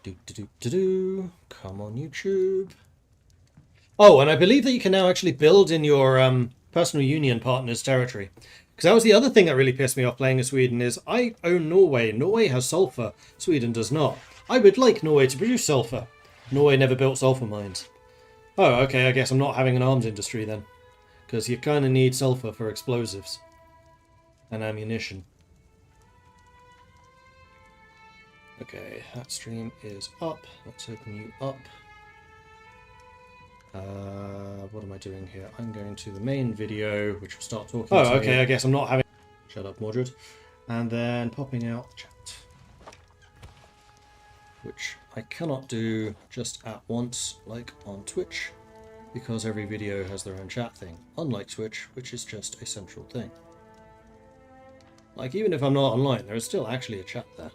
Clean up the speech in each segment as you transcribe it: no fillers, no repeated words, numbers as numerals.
Come on, YouTube. Oh, and I believe that you can now actually build in your personal union partner's territory. Because that was the other thing that really pissed me off playing as Sweden is I own Norway. Norway has sulfur. Sweden does not. I would like Norway to produce sulfur. Norway never built sulfur mines. Oh, okay, I guess I'm not having an arms industry then. Because you kind of need sulfur for explosives. And ammunition. Okay, that stream is up. Let's open you up. What am I doing here? I'm going to the main video, which will start talking to me. Okay, I guess I'm not having... Shut up, Mordred. And then popping out the chat. Which I cannot do just at once, like on Twitch, because every video has their own chat thing. Unlike Twitch, which is just a central thing. Like, even if I'm not online, there is still actually a chat there.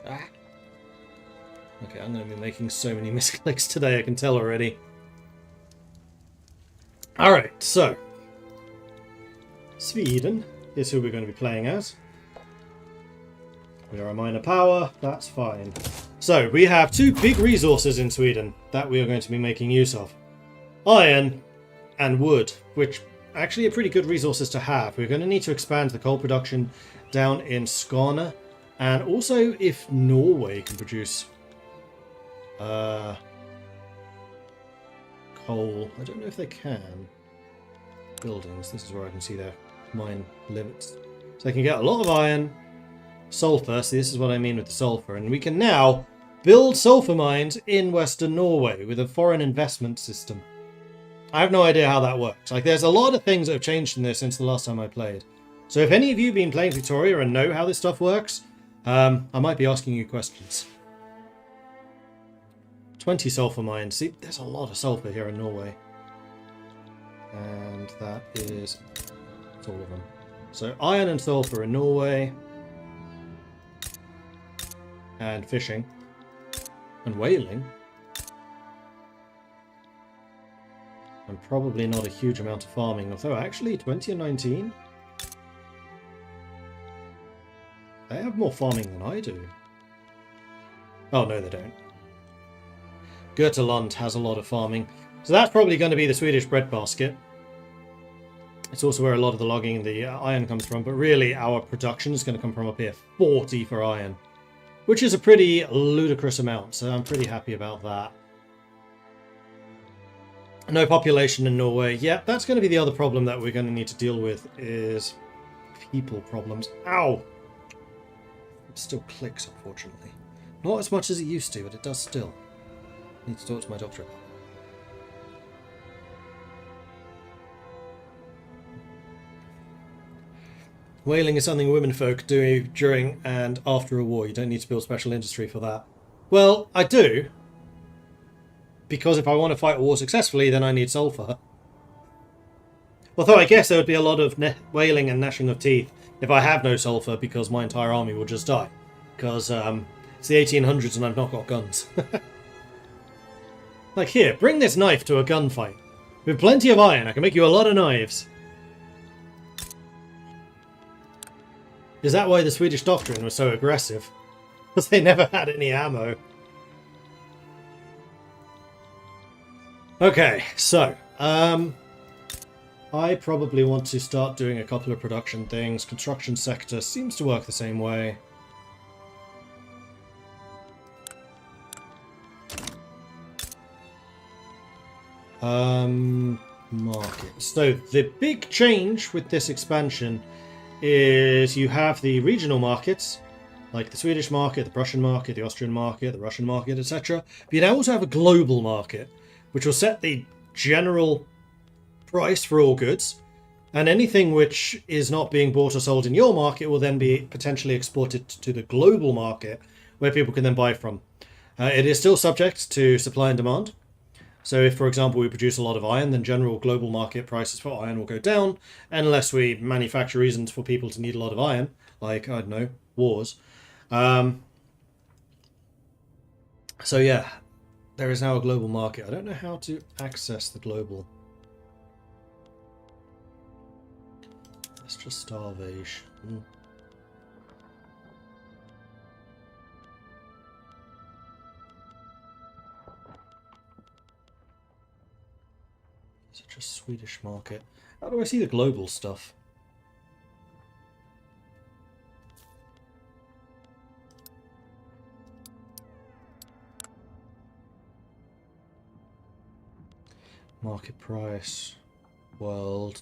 Ah. Okay, I'm going to be making so many misclicks today, I can tell already. Alright, so. Sweden is who we're going to be playing as. We are a minor power, that's fine. So, we have two big resources in Sweden that we are going to be making use of. Iron and wood, which actually are pretty good resources to have. We're going to need to expand the coal production down in Skåne. And also, if Norway can produce coal, I don't know if they can. Buildings, this is where I can see their mine limits. So they can get a lot of iron, sulfur, see this is what I mean with the sulfur, and we can now build sulfur mines in Western Norway with a foreign investment system. I have no idea how that works. Like, there's a lot of things that have changed in this since the last time I played. So if any of you have been playing Victoria and know how this stuff works, I might be asking you questions. 20 sulfur mines. See, there's a lot of sulfur here in Norway. And that is all of them. So iron and sulfur in Norway. And fishing. And whaling. And probably not a huge amount of farming. Although actually 20 and 19. They have more farming than I do. Oh no, they don't. Götaland has a lot of farming. So that's probably going to be the Swedish breadbasket. It's also where a lot of the logging and the iron comes from. But really, our production is going to come from up here. 40 for iron. Which is a pretty ludicrous amount. So I'm pretty happy about that. No population in Norway. Yeah, that's going to be the other problem that we're going to need to deal with. Is people problems. Ow! It still clicks, unfortunately. Not as much as it used to, but it does still. I need to talk to my doctor about that. Whaling is something womenfolk do during and after a war. You don't need to build special industry for that. Well, I do. Because if I want to fight a war successfully, then I need sulfur. Although I guess there would be a lot of whaling and gnashing of teeth if I have no sulfur, because my entire army will just die. Because it's the 1800s and I've not got guns. Like, here, bring this knife to a gunfight. With plenty of iron, I can make you a lot of knives. Is that why the Swedish doctrine was so aggressive? Because they never had any ammo. Okay, so, I probably want to start doing a couple of production things. Construction sector seems to work the same way. Market. So the big change with this expansion is you have the regional markets, like the Swedish market, the Prussian market, the Austrian market, the Russian market, etc. But you now also have a global market, which will set the general price for all goods, and anything which is not being bought or sold in your market will then be potentially exported to the global market, where people can then buy from. It is still subject to supply and demand. So if, for example, we produce a lot of iron, then general global market prices for iron will go down, unless we manufacture reasons for people to need a lot of iron, like, I don't know, wars. So yeah, there is now a global market. I don't know how to access the global. Let's just starvation. Swedish market. How do I see the global stuff? Market price. World. ...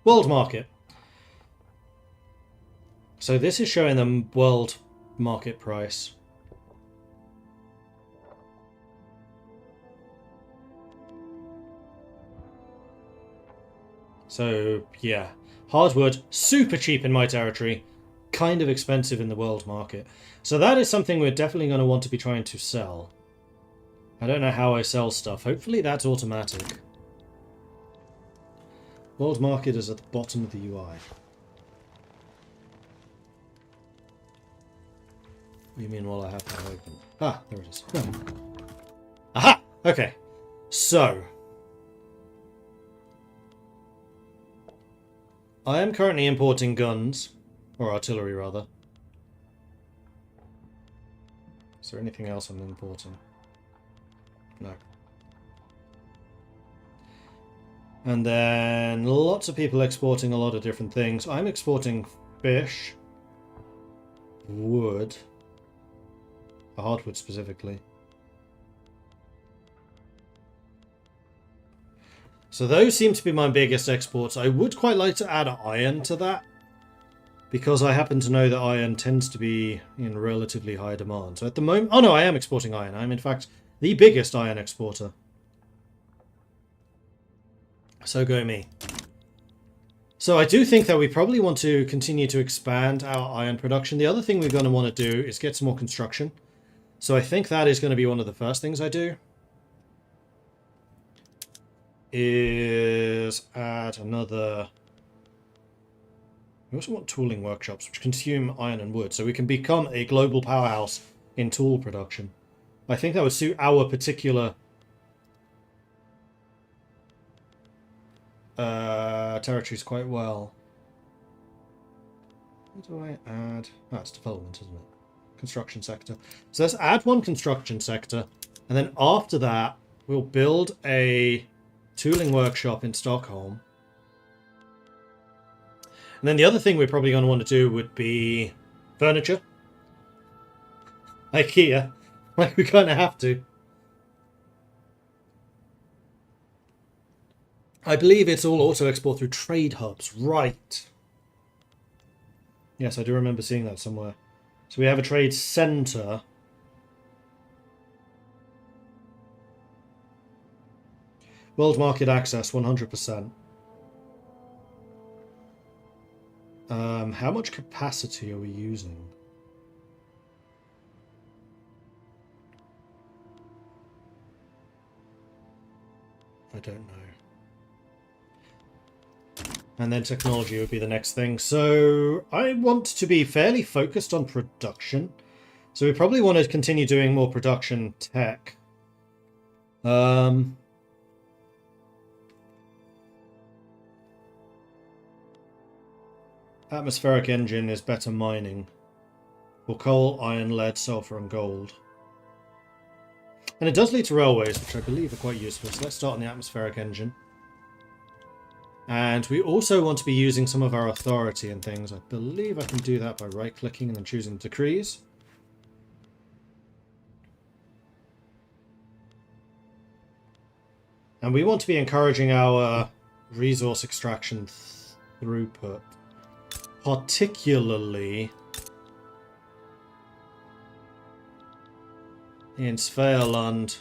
World market. So this is showing them world market price. So, yeah. Hardwood, super cheap in my territory. Kind of expensive in the world market. So that is something we're definitely going to want to be trying to sell. I don't know how I sell stuff. Hopefully that's automatic. World market is at the bottom of the UI. What do you mean while I have that open? Ah, there it is. Aha! Okay. So. I am currently importing guns. Or artillery, rather. Is there anything else I'm importing? No. And then lots of people exporting a lot of different things. I'm exporting fish. Wood. Hardwood specifically. So those seem to be my biggest exports. I would quite like to add iron to that, because I happen to know that iron tends to be in relatively high demand. So at the moment... Oh no, I am exporting iron. I'm in fact the biggest iron exporter. So go me. So I do think that we probably want to continue to expand our iron production. The other thing we're going to want to do is get some more construction. So I think that is going to be one of the first things I do. Is add another... We also want tooling workshops, which consume iron and wood, so we can become a global powerhouse in tool production. I think that would suit our particular territories quite well. What do I add? Oh, it's development, isn't it? Construction sector. So let's add one construction sector, and then after that, we'll build a tooling workshop in Stockholm. And then the other thing we're probably going to want to do would be furniture. IKEA. Like, we kind of have to. I believe it's all auto-export through trade hubs. Right. Yes, I do remember seeing that somewhere. So we have a trade centre. World market access, 100%. How much capacity are we using? I don't know. And then technology would be the next thing. So I want to be fairly focused on production. So we probably want to continue doing more production tech. Atmospheric engine is better mining. For coal, iron, lead, sulfur, and gold. And it does lead to railways, which I believe are quite useful. So let's start on the atmospheric engine. And we also want to be using some of our authority and things. I believe I can do that by right-clicking and then choosing decrees. And we want to be encouraging our resource extraction throughput. Particularly in Svealand.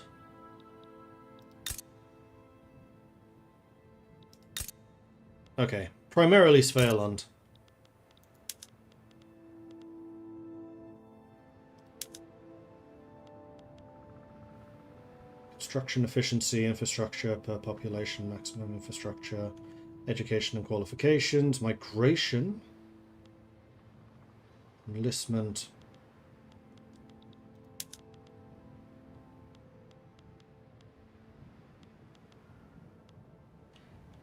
Okay, primarily Svealand. Construction efficiency, infrastructure per population, maximum infrastructure, education and qualifications, migration, enlistment.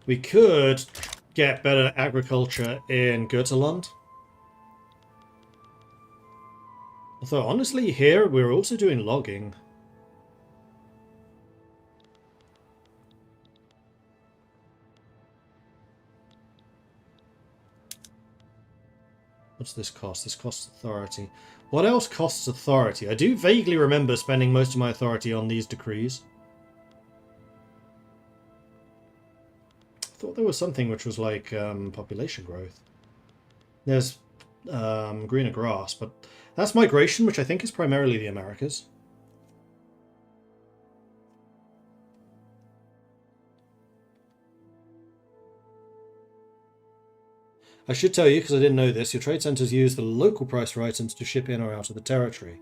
We could get better agriculture in Götaland. Although, honestly, here we're also doing logging. What's this cost? This costs authority. What else costs authority? I do vaguely remember spending most of my authority on these decrees. I thought there was something which was like population growth. There's greener grass, but that's migration, which I think is primarily the Americas. I should tell you, because I didn't know this, your trade centres use the local price for items to ship in or out of the territory.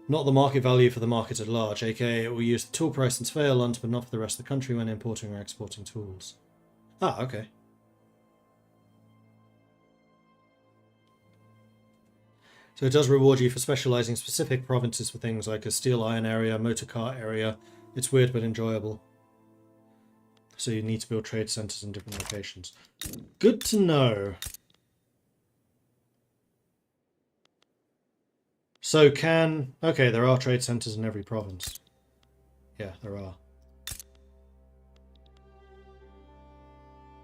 Not the market value for the market at large, aka it will use the tool price in Svealand, but not for the rest of the country when importing or exporting tools. Ah, okay. So it does reward you for specialising specific provinces for things like a steel iron area, motor car area. It's weird but enjoyable. So you need to build trade centres in different locations. Good to know. So okay, there are trade centres in every province. Yeah, there are.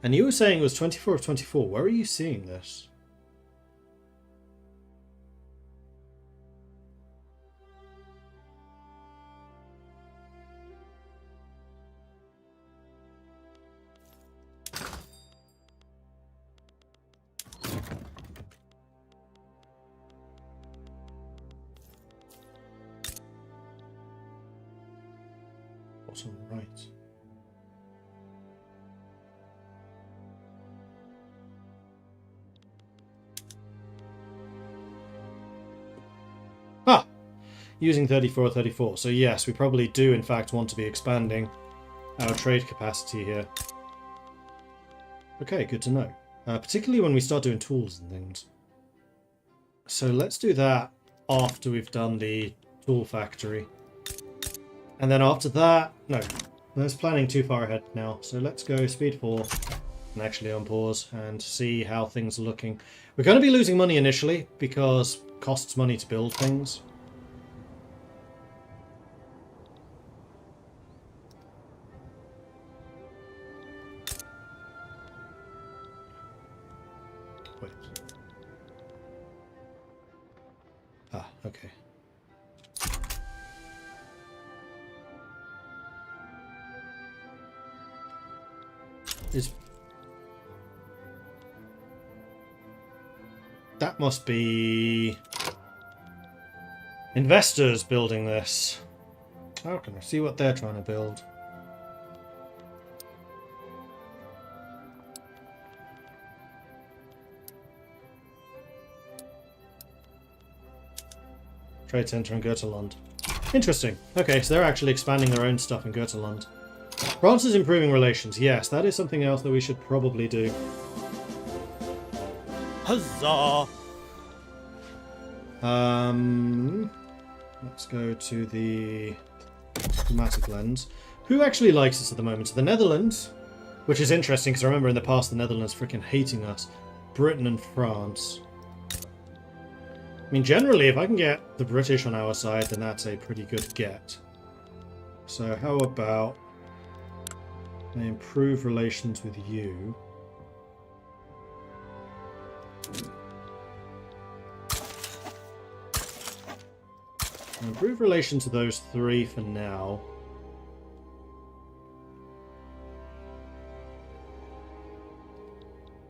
And you were saying it was 24 of 24. Where are you seeing this? Bottom right. Ah! Using 34 or 34. So yes, we probably do in fact want to be expanding our trade capacity here. Okay, good to know. Particularly when we start doing tools and things. So let's do that after we've done the tool factory. And then after that, no, that's planning too far ahead now. So let's go speed 4 and actually on pause and see how things are looking. We're going to be losing money initially because it costs money to build things. Wait. Ah, okay. That must be investors building this. How can I see what they're trying to build? Trade Center in Götaland. Interesting. Okay, so they're actually expanding their own stuff in Götaland. France is improving relations. Yes, that is something else that we should probably do. Huzzah! Let's go to the diplomatic lens. Who actually likes us at the moment? So the Netherlands, which is interesting because I remember in the past the Netherlands freaking hating us. Britain and France. I mean, generally, if I can get the British on our side, then that's a pretty good get. So how about I improve relations with you? Improve relations with those three for now.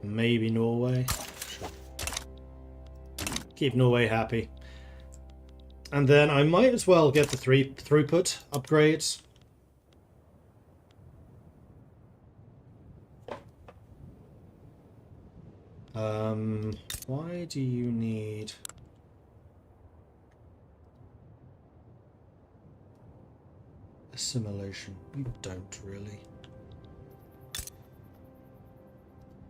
Maybe Norway. Sure. Keep Norway happy. And then I might as well get the throughput upgrades. Why do you need... assimilation? You don't really.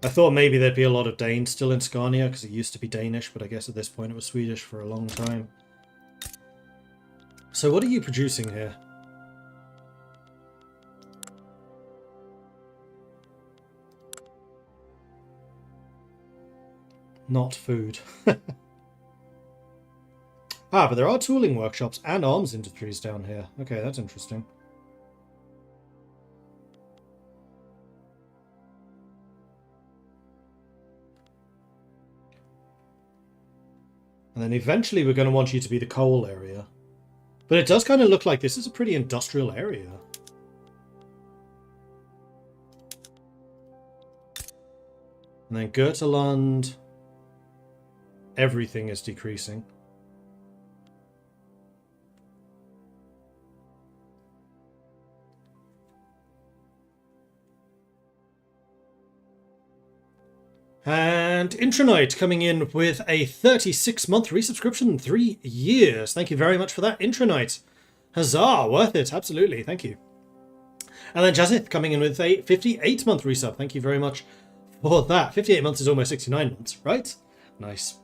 I thought maybe there'd be a lot of Danes still in Scania because it used to be Danish, but I guess at this point it was Swedish for a long time. So what are you producing here? Not food. Ah, but there are tooling workshops and arms industries down here. Okay, that's interesting. And then eventually we're going to want you to be the coal area. But it does kind of look like this is a pretty industrial area. And then Götaland, everything is decreasing. And Intranite coming in with a 36-month resubscription in 3 years. Thank you very much for that, Intranite. Huzzah, worth it, absolutely, thank you. And then Jazith coming in with a 58-month resub. Thank you very much for that. 58 months is almost 69 months, right? Nice.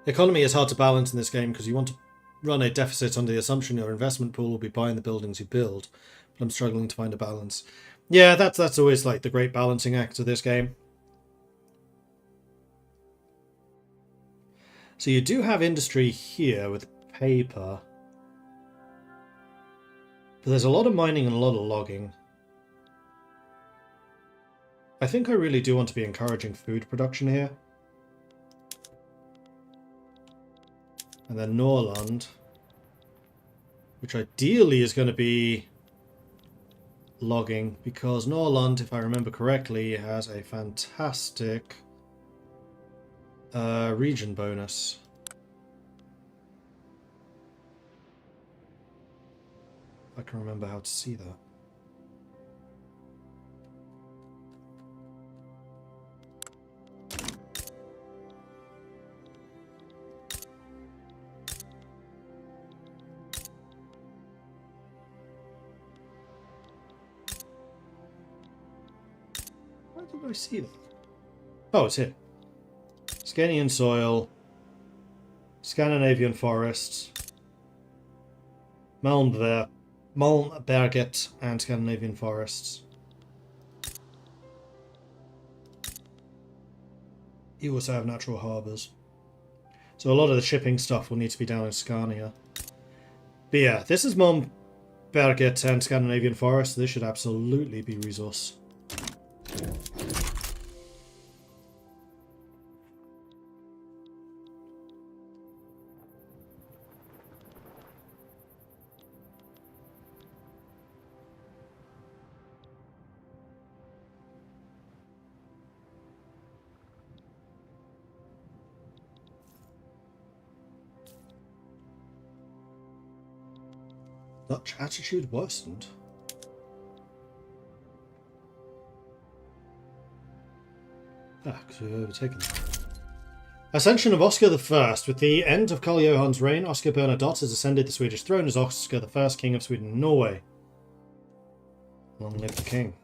Economy is hard to balance in this game because you want to run a deficit on the assumption your investment pool will be buying the buildings you build. But I'm struggling to find a balance. Yeah, that's always like the great balancing act of this game. So you do have industry here with paper. But there's a lot of mining and a lot of logging. I think I really do want to be encouraging food production here. And then Norrland, which ideally is going to be logging, because Norrland, if I remember correctly, has a fantastic region bonus. If I can remember how to see that. Where did I see that? Oh, it's here. Scanian soil, Scandinavian forests, Malmberget, and Scandinavian forests. You also have natural harbours. So a lot of the shipping stuff will need to be down in Scania. But yeah, this is Malmberget and Scandinavian forests. This should absolutely be resource. Dutch attitude worsened. Ah, because we've overtaken them. Ascension of Oscar I. With the end of Karl Johan's reign, Oscar Bernadotte has ascended the Swedish throne as Oscar I, King of Sweden and Norway. Long live the king.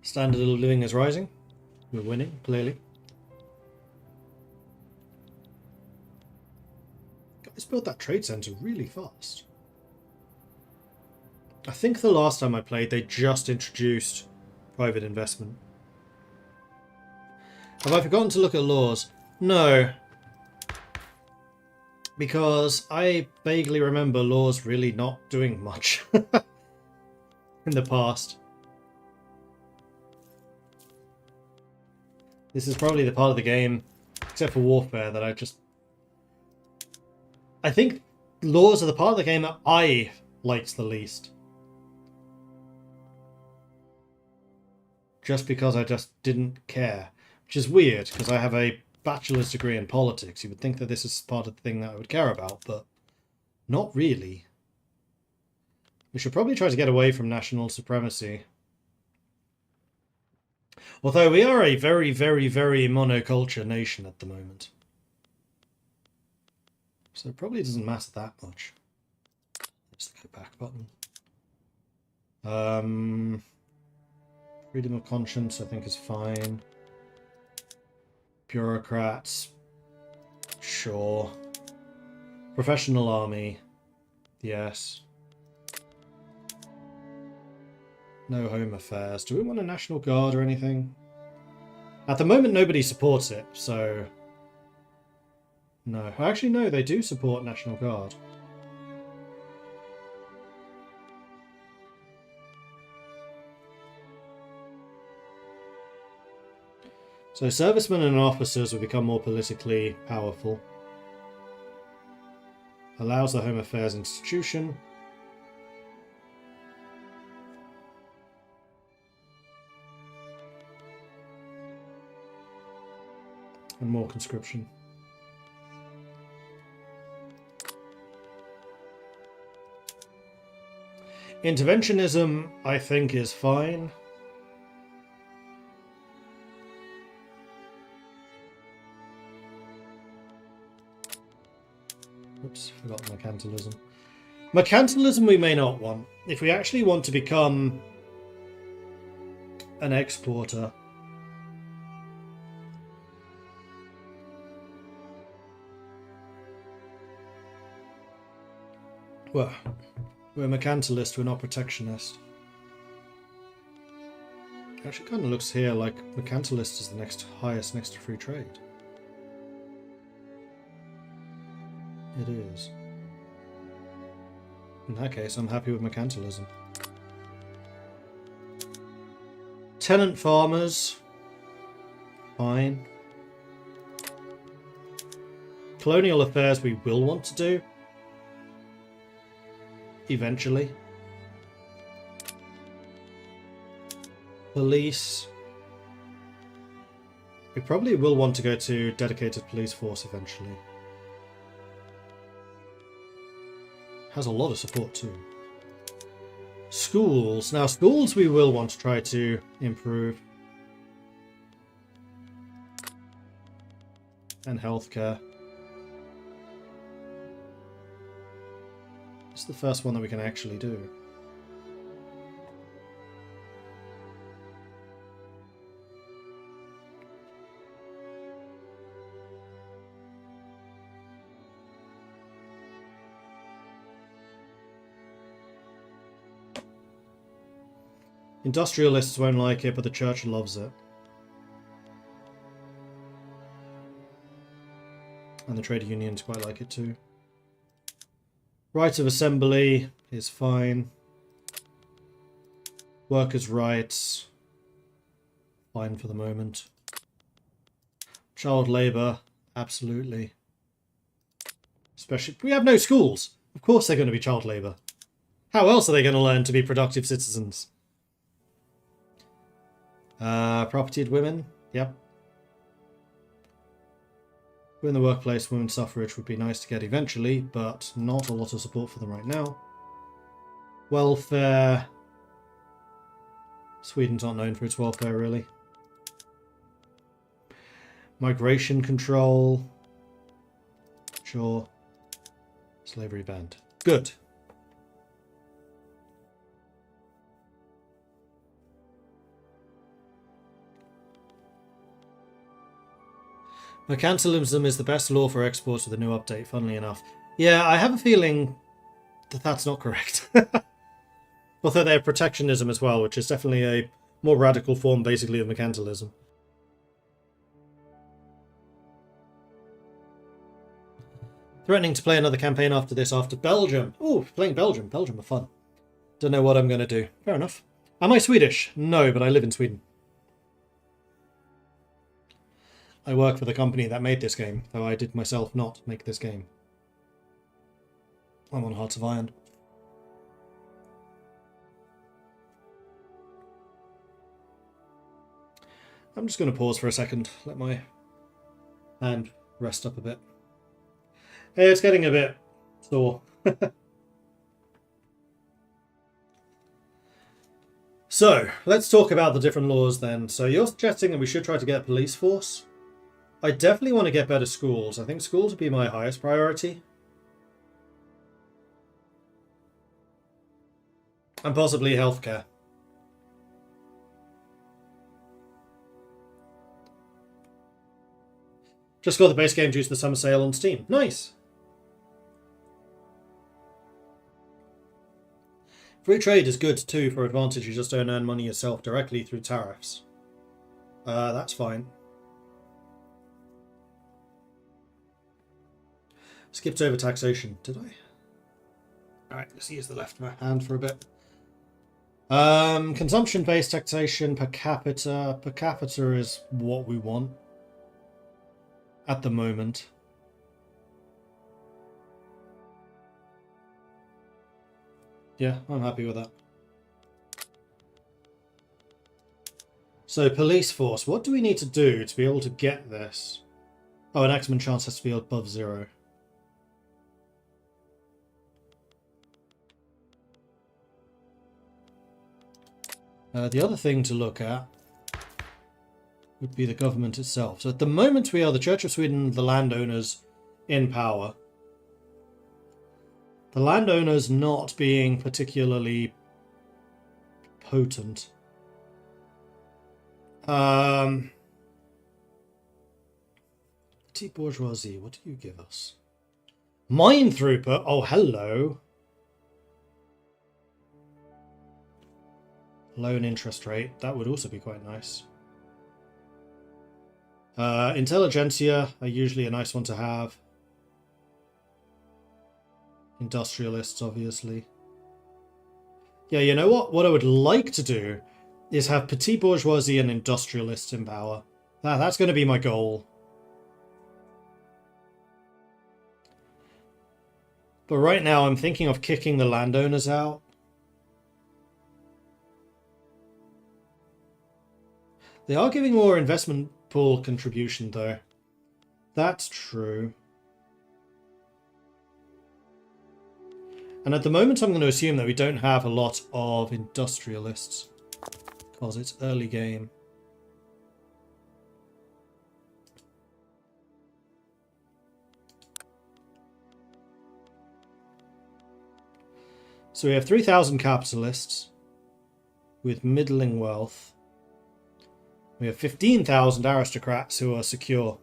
Standard of living is rising. We're winning, clearly. Guys built that trade centre really fast. I think the last time I played, they just introduced private investment. Have I forgotten to look at laws? No. Because I vaguely remember laws really not doing much in the past. This is probably the part of the game, except for warfare, that I think laws are the part of the game that I liked the least. Just because I just didn't care. Which is weird, because I have a bachelor's degree in politics. You would think that this is part of the thing that I would care about, but not really. We should probably try to get away from national supremacy. Although we are a very, very, very monoculture nation at the moment. So it probably doesn't matter that much. There's the go back button. Freedom of conscience, I think, is fine. Bureaucrats. Sure. Professional army. Yes. No home affairs. Do we want a National Guard or anything? At the moment, nobody supports it, so... No. Actually, no, they do support National Guard. So servicemen and officers will become more politically powerful. Allows the Home Affairs institution. And more conscription. Interventionism, I think, is fine. Oops, forgot mercantilism. Mercantilism we may not want. If we actually want to become an exporter, well, we're mercantilist, we're not protectionist. Actually kind of looks here like mercantilist is the next highest next to free trade. It is. In that case, I'm happy with mercantilism. Tenant farmers. Fine. Colonial affairs we will want to do. Eventually. Police. We probably will want to go to dedicated police force eventually. Has a lot of support too. Schools. Now schools we will want to try to improve. And healthcare. It's the first one that we can actually do. Industrialists won't like it, but the church loves it. And the trade unions quite like it too. Right of assembly is fine. Workers' rights, fine for the moment. Child labour, absolutely. Especially, we have no schools. Of course they're going to be child labour. How else are they going to learn to be productive citizens? Propertied women, yep. In the workplace, women's suffrage would be nice to get eventually, but not a lot of support for them right now. Welfare. Sweden's not known for its welfare, really. Migration control. Sure. Slavery banned. Good. Mercantilism is the best law for exports with a new update, funnily enough. Yeah, I have a feeling that that's not correct. Although they have protectionism as well, which is definitely a more radical form, basically, of mercantilism. Threatening to play another campaign after this, after Belgium. Oh, playing Belgium. Belgium are fun. Don't know what I'm going to do. Fair enough. Am I Swedish? No, but I live in Sweden. I work for the company that made this game, though I did myself not make this game. I'm on Hearts of Iron. I'm just going to pause for a second, let my hand rest up a bit. Hey, it's getting a bit sore. So, let's talk about the different laws then. So you're suggesting that we should try to get a police force? I definitely want to get better schools. I think schools would be my highest priority. And possibly healthcare. Just got the base game due to the summer sale on Steam. Nice! Free trade is good too for advantage. You just don't earn money yourself directly through tariffs. That's fine. Skipped over taxation, did I? Alright, let's use the left hand for a bit. Consumption-based taxation per capita. Per capita is what we want at the moment. Yeah, I'm happy with that. So, police force. What do we need to do to be able to get this? Oh, an X-Men chance has to be above 0. The other thing to look at would be the government itself. So at the moment we are the Church of Sweden, the landowners in power. The landowners not being particularly potent. Petite bourgeoisie, what do you give us? Mine throughput? Oh, hello. Loan interest rate, that would also be quite nice. Intelligentsia are usually a nice one to have. Industrialists, obviously. Yeah, you know what? What I would like to do is have petite bourgeoisie and industrialists in power. That's going to be my goal. But right now I'm thinking of kicking the landowners out. They are giving more investment pool contribution, though. That's true. And at the moment, I'm going to assume that we don't have a lot of industrialists. Because it's early game. So we have 3,000 capitalists with middling wealth. We have 15,000 aristocrats who are secure.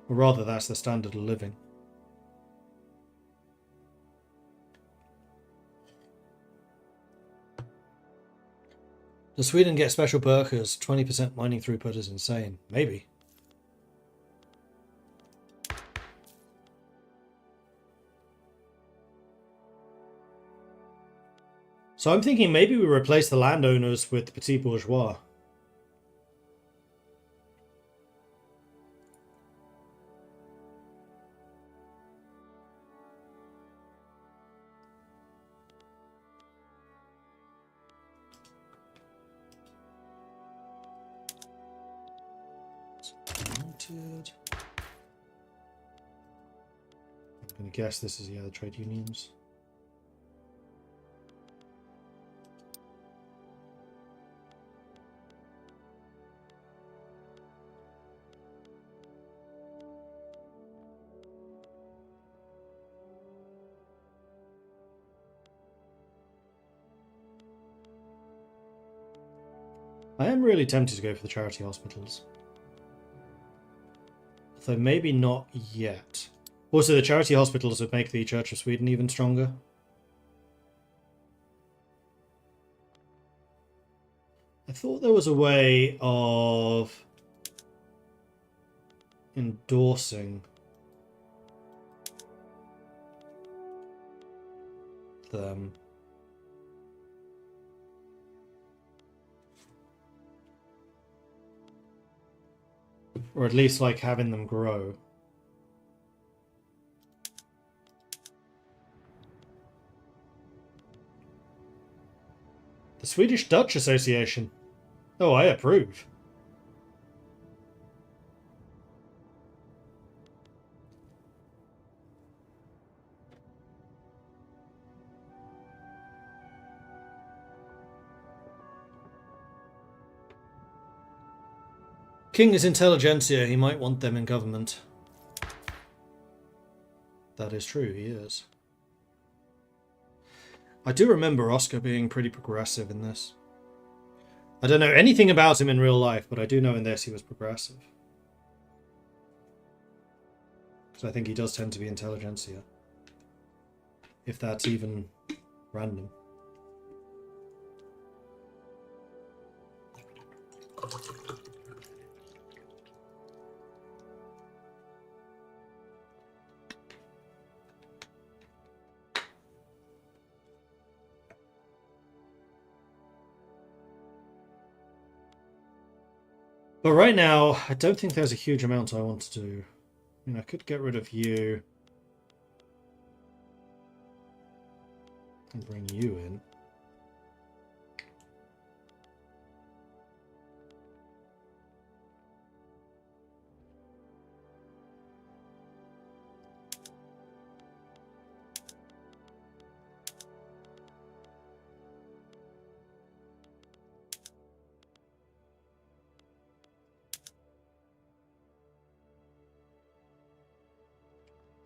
Or rather, that's the standard of living. Does Sweden get special perkers? 20% mining throughput is insane. Maybe. So I'm thinking maybe we replace the landowners with the petit bourgeois. I'm going to guess this is the trade unions. I am really tempted to go for the charity hospitals. Though maybe not yet. Also, the charity hospitals would make the Church of Sweden even stronger. I thought there was a way of endorsing them. Or at least like having them grow. The Swedish Dutch Association. Oh, I approve. King is intelligentsia, he might want them in government. That is true, he is. I do remember Oscar being pretty progressive in this. I don't know anything about him in real life, but I do know in this he was progressive. So I think he does tend to be intelligentsia. If that's even random. But right now, I don't think there's a huge amount I want to do. I mean, I could get rid of you and bring you in.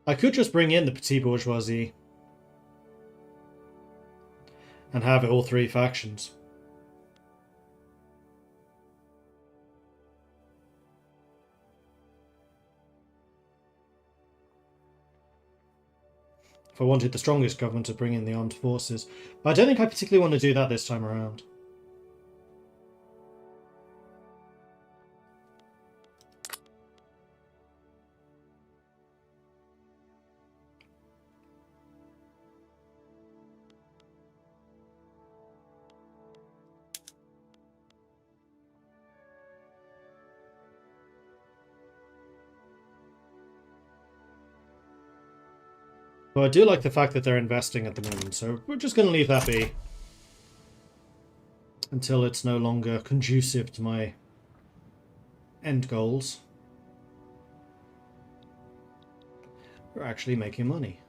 I could just bring in the petit bourgeoisie and have it all three factions. If I wanted the strongest government to bring in the armed forces. But I don't think I particularly want to do that this time around. But I do like the fact that they're investing at the moment, so we're just going to leave that be. Until it's no longer conducive to my end goals. We're actually making money.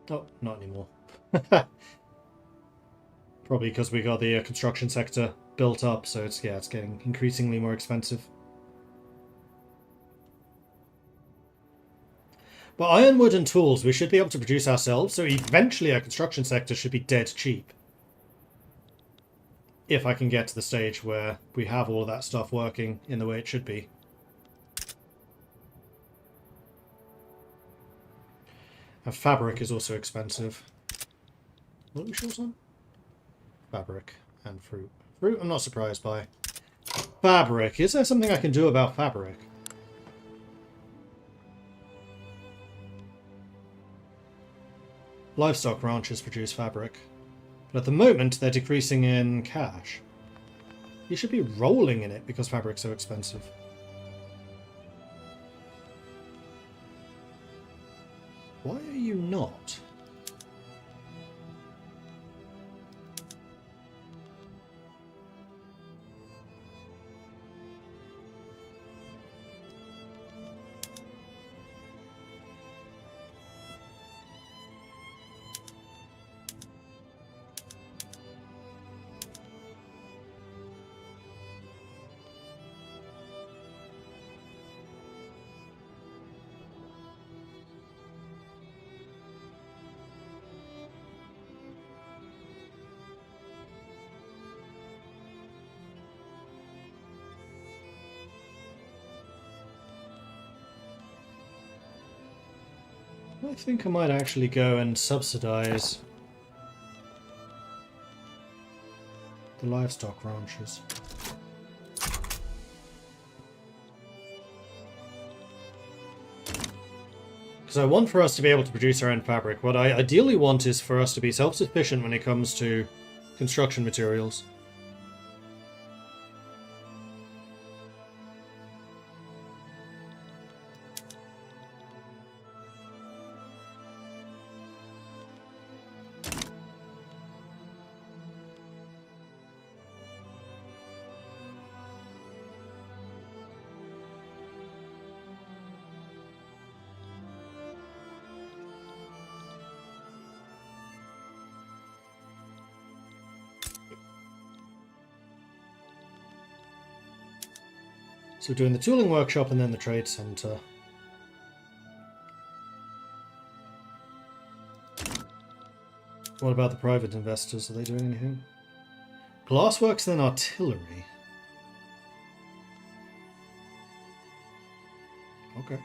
Oh, not anymore. Probably because we got the construction sector built up, so it's getting increasingly more expensive. But ironwood and tools we should be able to produce ourselves, so eventually our construction sector should be dead cheap. If I can get to the stage where we have all of that stuff working in the way it should be. And fabric is also expensive. What are we short on? Fabric and fruit. Fruit I'm not surprised by. Fabric. Is there something I can do about fabric? Livestock ranches produce fabric. But at the moment, they're decreasing in cash. You should be rolling in it because fabric's so expensive. Why are you not? I think I might actually go and subsidize the livestock ranches. Because I want for us to be able to produce our own fabric. What I ideally want is for us to be self-sufficient when it comes to construction materials. So we're doing the tooling workshop and then the trade center. What about the private investors? Are they doing anything? Glassworks, then artillery. Okay.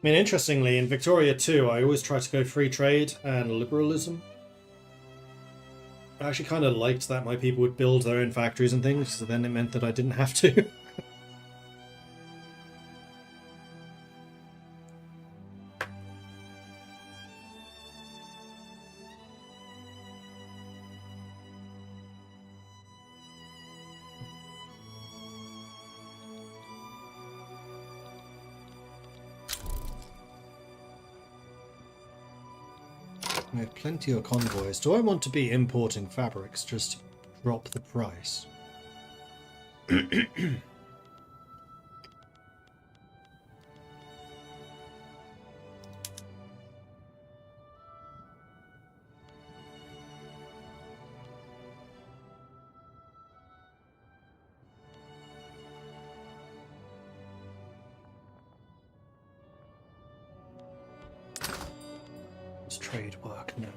mean, interestingly, in Victoria 2, I always try to go free trade and liberalism. I actually kind of liked that my people would build their own factories and things, so then it meant that I didn't have to. We have plenty of convoys. Do I want to be importing fabrics just to drop the price? Does trade work? No.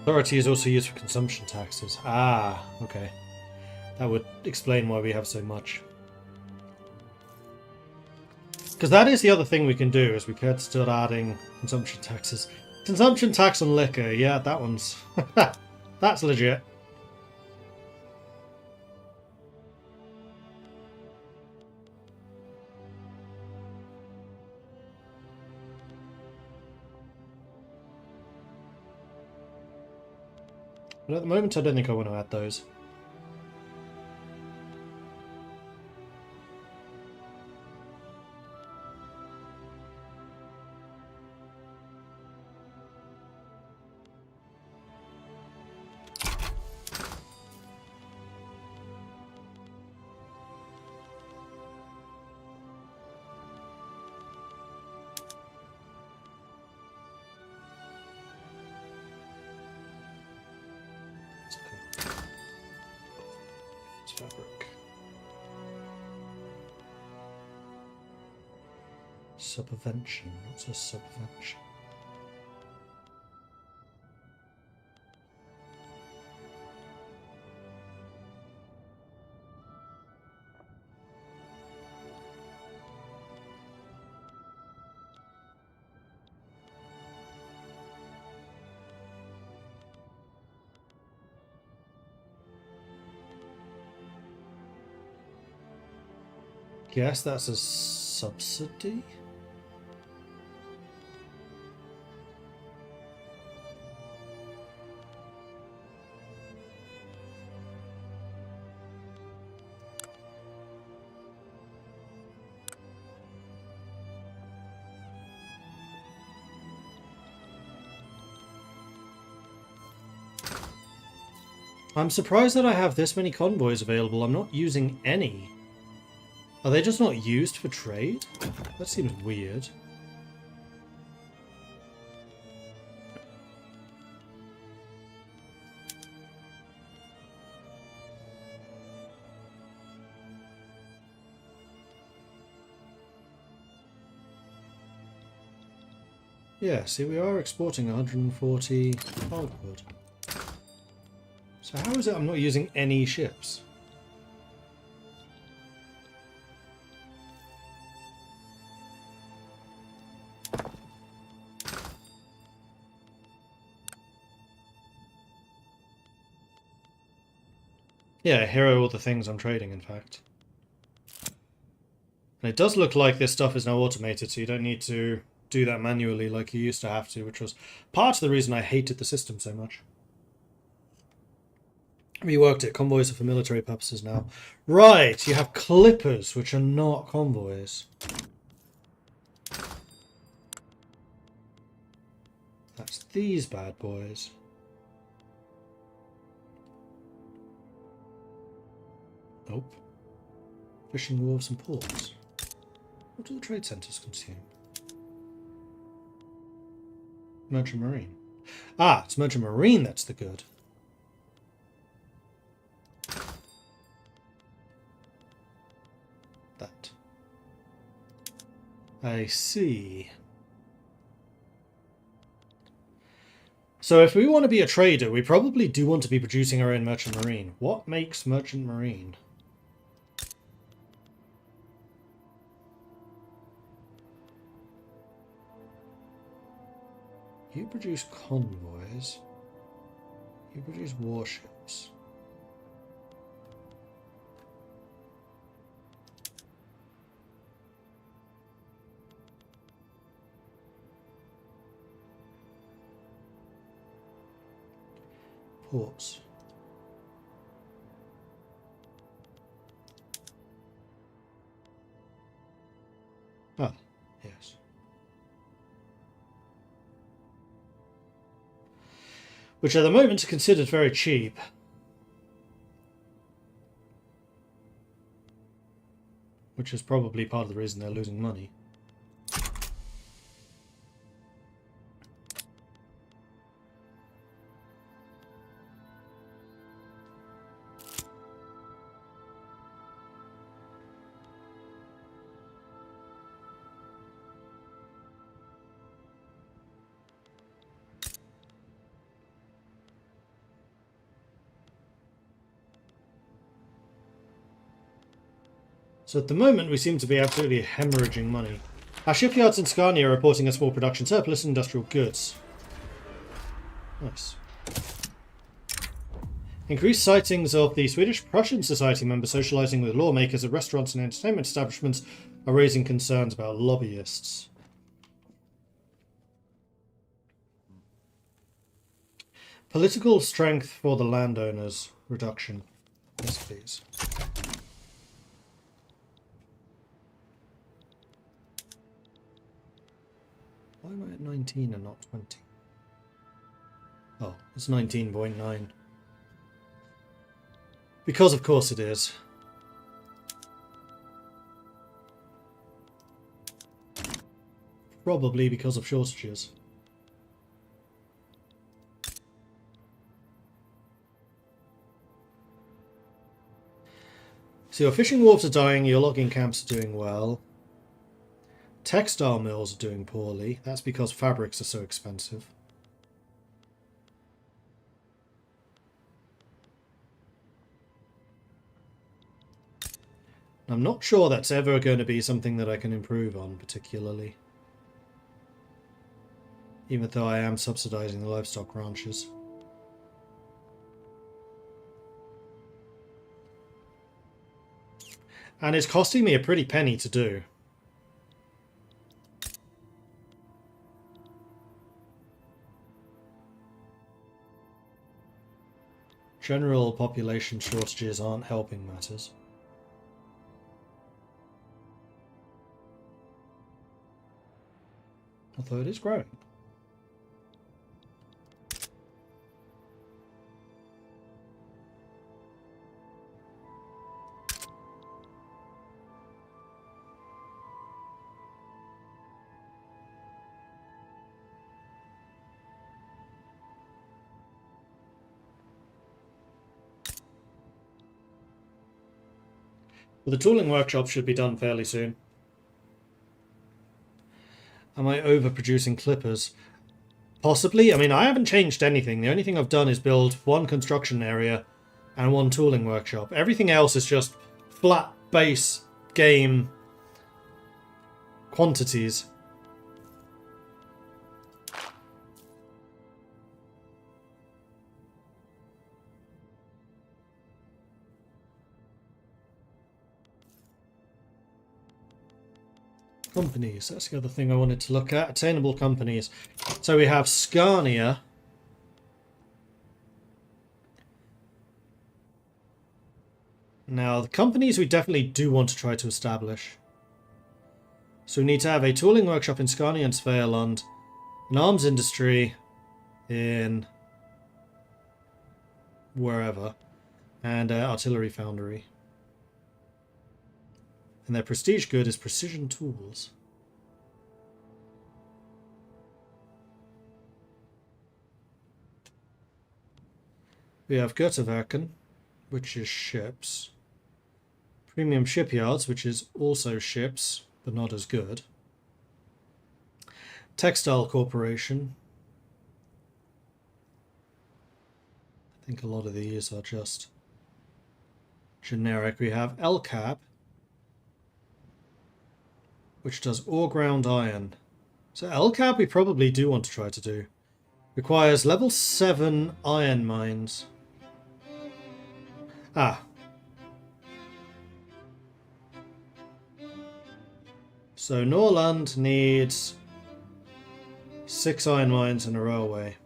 Authority is also used for consumption taxes. Ah, okay. That would explain why we have so much. Because that is the other thing we can do, is we could start adding consumption taxes. Consumption tax on liquor, yeah, that one's... That's legit. But at the moment, I don't think I want to add those. Fabric. Subvention. What's a subvention? Guess that's a subsidy? I'm surprised that I have this many convoys available. I'm not using any. Are they just not used for trade? That seems weird. Yeah, see, we are exporting 140 pulpwood. So how is it I'm not using any ships? Yeah, here are all the things I'm trading, in fact. And it does look like this stuff is now automated, so you don't need to do that manually like you used to have to, which was part of the reason I hated the system so much. Reworked it. Convoys are for military purposes now. Right, you have clippers, which are not convoys. That's these bad boys. Nope. Fishing wharves and ports. What do the trade centres consume? Merchant Marine. Ah, it's Merchant Marine that's the good. I see. So if we want to be a trader, we probably do want to be producing our own merchant marine. What makes merchant marine? You produce convoys. You produce warships. Ports. Ah, yes. Which at the moment are considered very cheap. Which is probably part of the reason they're losing money. So at the moment, we seem to be absolutely hemorrhaging money. Our shipyards in Scania are reporting a small production surplus in industrial goods. Nice. Increased sightings of the Swedish-Prussian Society members socializing with lawmakers at restaurants and entertainment establishments are raising concerns about lobbyists. Political strength for the landowners. Reduction. Yes, please. Why am I at 19 and not 20? Oh, it's 19.9. Because of course it is. Probably because of shortages. So your fishing wharves are dying, your logging camps are doing well. Textile mills are doing poorly. That's because fabrics are so expensive. I'm not sure that's ever going to be something that I can improve on particularly. Even though I am subsidizing the livestock ranches. And it's costing me a pretty penny to do. General population shortages aren't helping matters. Although it is growing. Well, the tooling workshop should be done fairly soon. Am I overproducing clippers? Possibly. I mean, I haven't changed anything. The only thing I've done is build one construction area and one tooling workshop. Everything else is just flat base game quantities. Companies, that's the other thing I wanted to look at. Attainable companies. So we have Scania. Now, the companies we definitely do want to try to establish. So we need to have a tooling workshop in Scania and Svealand, an arms industry in wherever, and an artillery foundry. And their prestige good is precision tools. We have Götaverken, which is ships. Premium shipyards, which is also ships, but not as good. Textile Corporation. I think a lot of these are just generic. We have LCAB, which does ore ground iron. So LCAB we probably do want to try to do. Requires level 7 iron mines. Ah. So Norland needs 6 iron mines and a railway.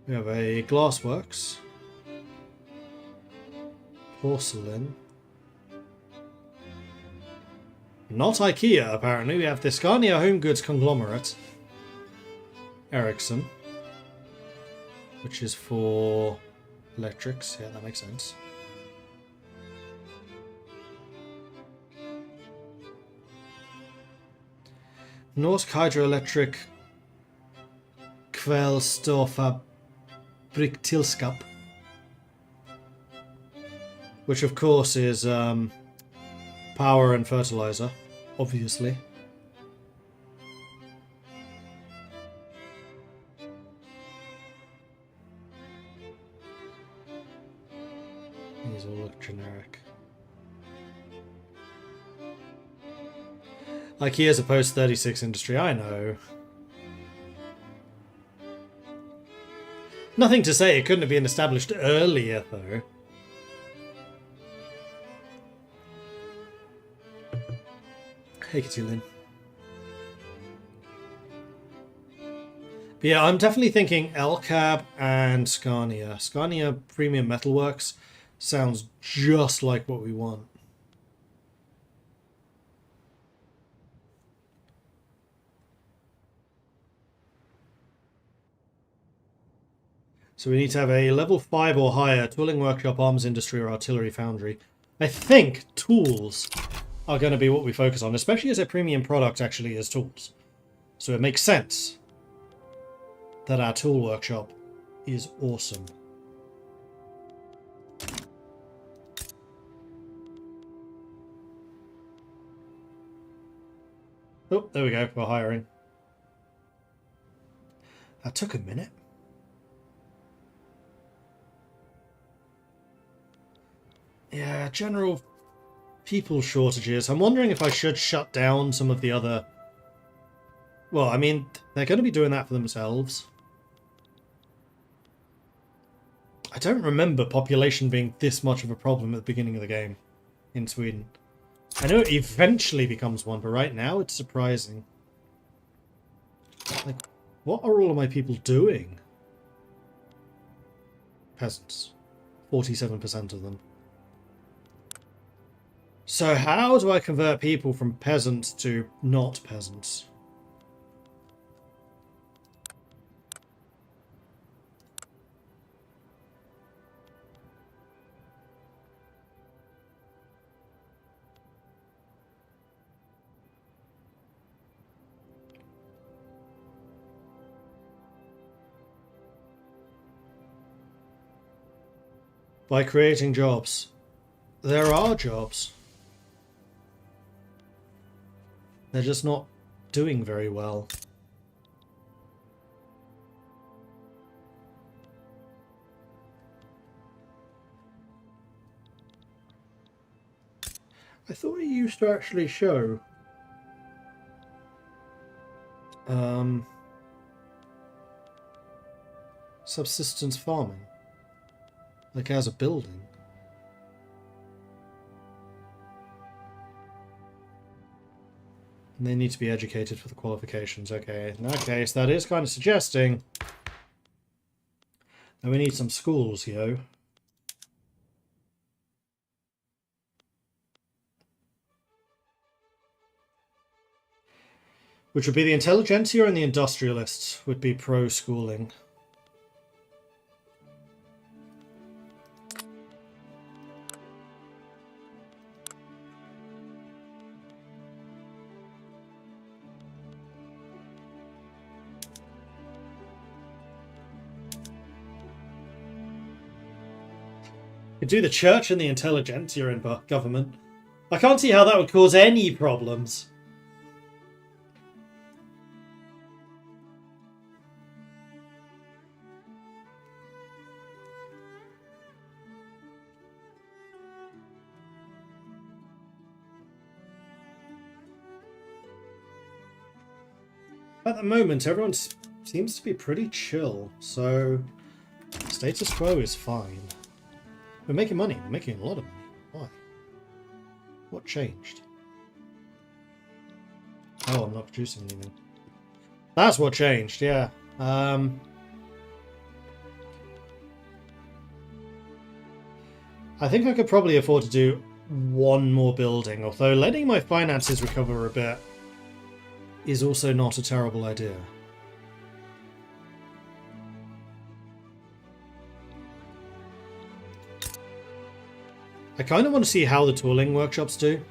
We have a glassworks, porcelain, not IKEA apparently. We have the Scania Home Goods Conglomerate, Ericsson, which is for electrics. Yeah, that makes sense. Norsk Hydroelectric Kvällstoffabriktilskap, which of course is power and fertilizer, obviously. These all look generic. IKEA's a post-36 industry, I know. Nothing to say it couldn't have been established earlier, though. Hey, Katulin. But yeah, I'm definitely thinking LCAB and Scania. Scania Premium Metalworks sounds just like what we want. So we need to have a level 5 or higher tooling workshop, arms industry, or artillery foundry. I think tools are going to be what we focus on, especially as a premium product actually is tools. So it makes sense that our tool workshop is awesome. Oh, there we go, we're hiring. That took a minute. Yeah, general people shortages. I'm wondering if I should shut down some of the other... Well, I mean, they're going to be doing that for themselves. I don't remember population being this much of a problem at the beginning of the game in Sweden. I know it eventually becomes one, but right now it's surprising. Like, what are all of my people doing? Peasants. 47% of them. So how do I convert people from peasants to not peasants? By creating jobs. There are jobs. They're just not doing very well. I thought it used to actually show subsistence farming, like as a building. And they need to be educated for the qualifications. Okay, in that case, that is kind of suggesting that we need some schools, yo. Which would be the intelligentsia and the industrialists would be pro-schooling. could do the church and the intelligentsia in government. I can't see how that would cause any problems. At the moment, everyone seems to be pretty chill, so status quo is fine. We're making money. We're making a lot of money. Why? What changed? Oh, I'm not producing anything. That's what changed, yeah. I think I could probably afford to do one more building, although letting my finances recover a bit is also not a terrible idea. I kind of want to see how the tooling workshops do.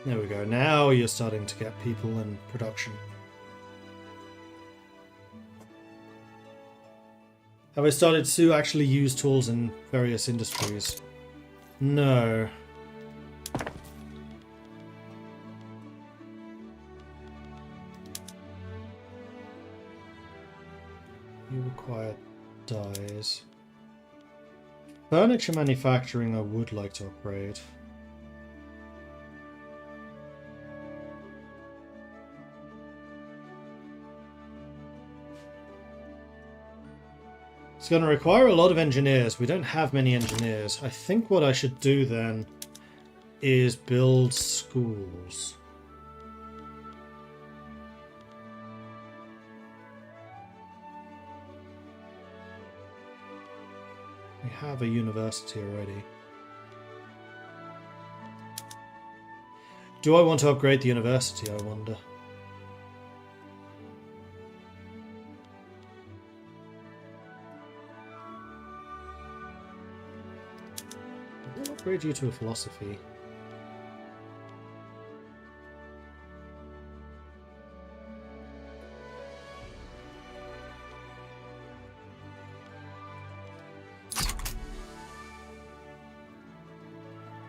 There we go. Now you're starting to get people in production. Have I started to actually use tools in various industries? No. You require dyes. Furniture manufacturing I would like to upgrade. It's going to require a lot of engineers. We don't have many engineers. I think what I should do then is build schools. We have a university already. Do I want to upgrade the university, I wonder? I'll upgrade you to a philosophy.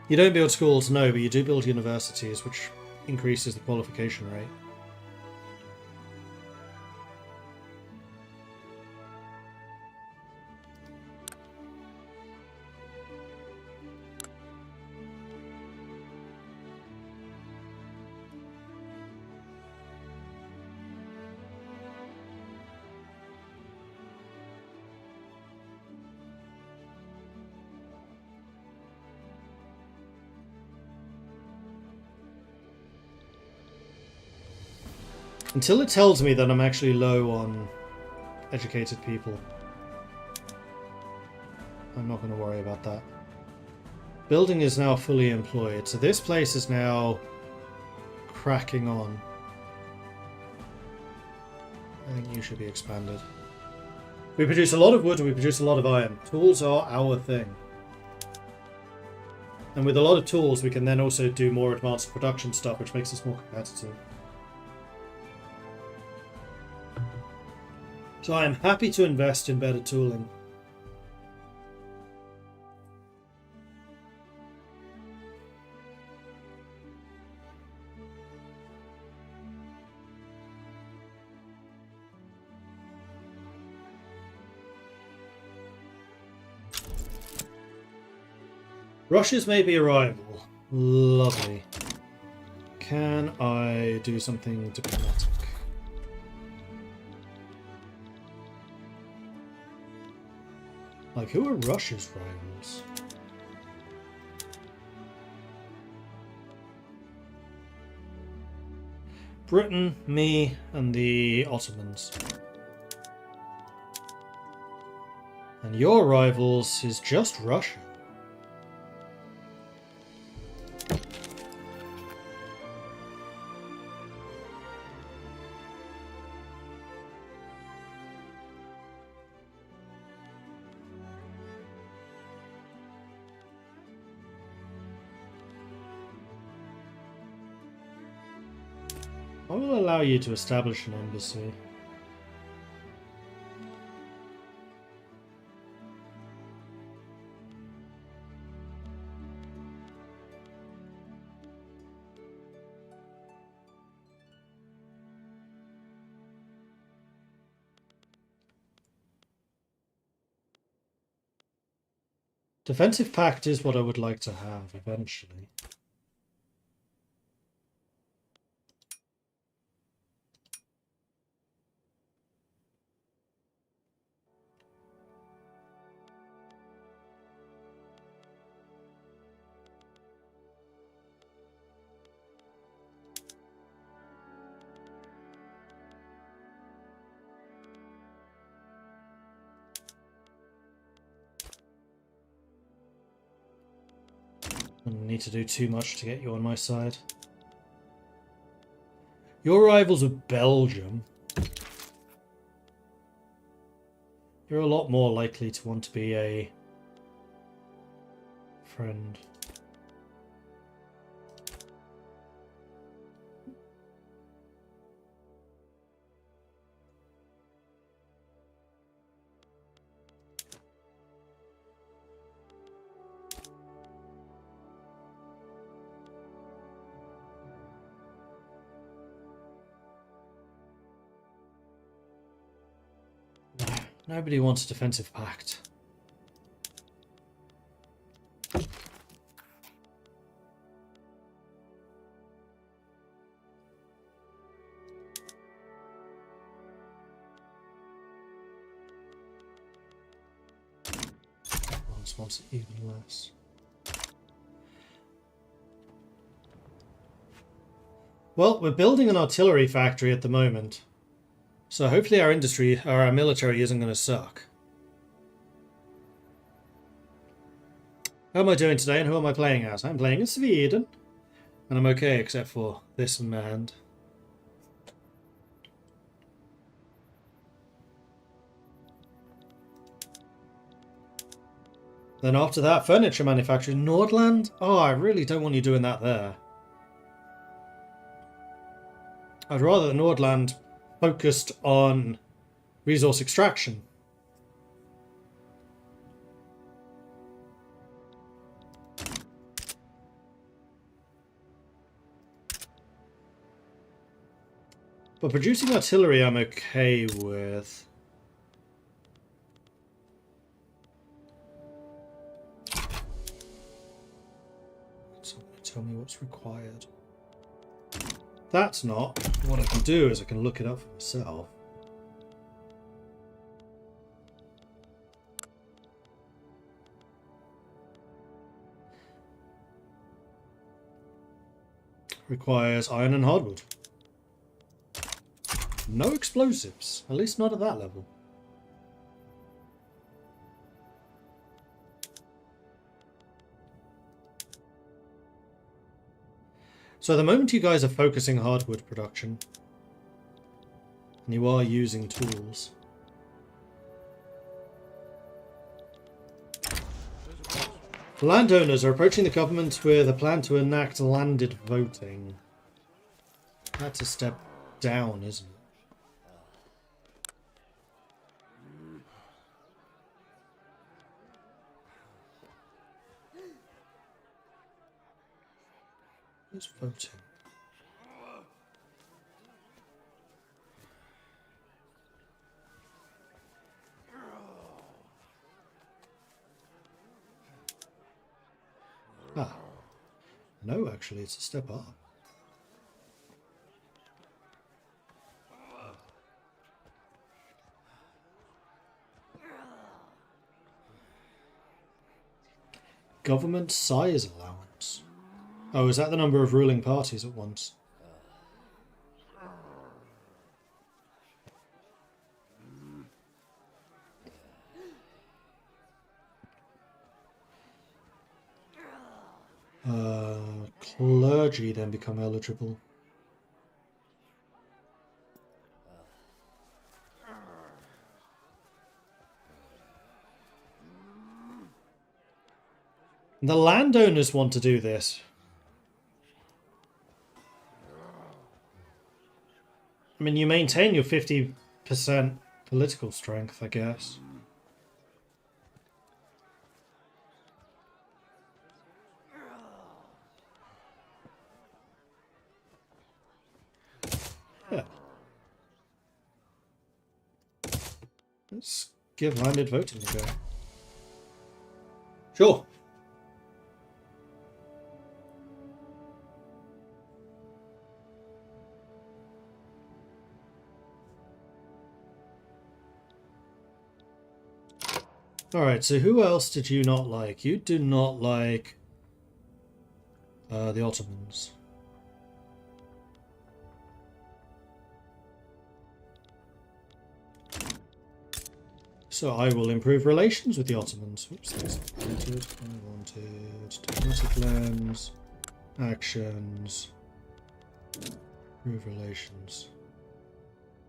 You don't build schools, no, but you do build universities, which increases the qualification rate. Until it tells me that I'm actually low on educated people, I'm not going to worry about that. Building is now fully employed, so this place is now cracking on. I think you should be expanded. We produce a lot of wood and we produce a lot of iron. Tools are our thing. And with a lot of tools, we can then also do more advanced production stuff, which makes us more competitive. So I am happy to invest in better tooling. Russia's maybe a rival. Lovely. Can I do something diplomatic? Like, who are Russia's rivals? Britain, me, and the Ottomans. And your rivals is just Russia. I will allow you to establish an embassy. Defensive pact is what I would like to have eventually. I don't need to do too much to get you on my side. Your rivals with Belgium. You're a lot more likely to want to be a friend. Nobody wants a defensive pact. Wants it even less. Well, we're building an artillery factory at the moment. So hopefully our industry, or our military, isn't going to suck. How am I doing today and who am I playing as? I'm playing as Sweden. And I'm okay except for this in my hand. Then after that, furniture manufacturing. Nordland? Oh, I really don't want you doing that there. I'd rather Nordland focused on resource extraction. But producing artillery I'm okay with. Someone tell me what's required. That's not. What I can do is I can look it up for myself. Requires iron and hardwood. No explosives, at least not at that level. So at the moment you guys are focusing hardwood production, and you are using tools. Landowners are approaching the government with a plan to enact landed voting. That's a step down, isn't it? Who's voting? Ah. No, actually, it's a step up. Government size allowance. Oh, is that the number of ruling parties at once? Clergy then become eligible. The landowners want to do this. mean, you maintain your 50% political strength, I guess. Yeah. Let's give landed voting a go. Sure. Alright, so who else did you not like? You do not like the Ottomans. So I will improve relations with the Ottomans. Oops, that's wanted. Unwanted. Diplomatic lens. Actions. Improve relations.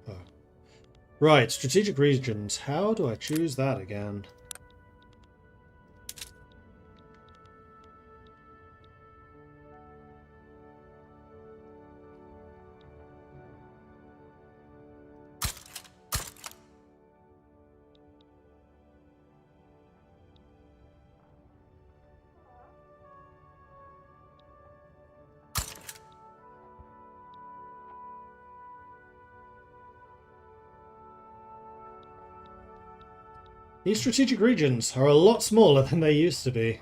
Oh. Right, strategic regions. How do I choose that again? These strategic regions are a lot smaller than they used to be.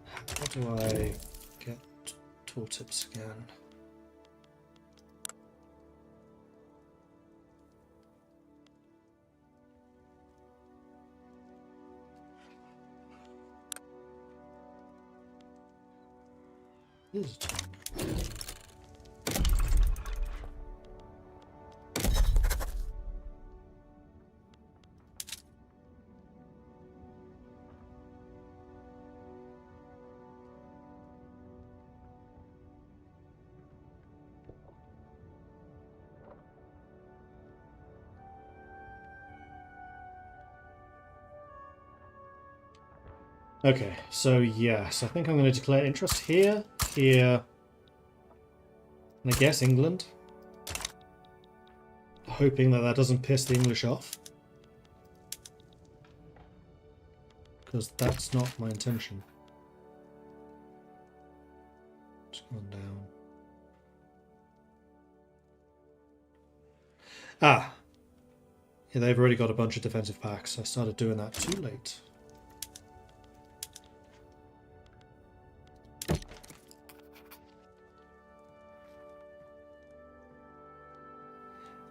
How do I get tooltips again? This is time. Okay, so yes, I think I'm going to declare interest here, here, and I guess England. Hoping that that doesn't piss the English off. Because that's not my intention. It's gone down. Ah! Yeah, they've already got a bunch of defensive packs. I started doing that too late.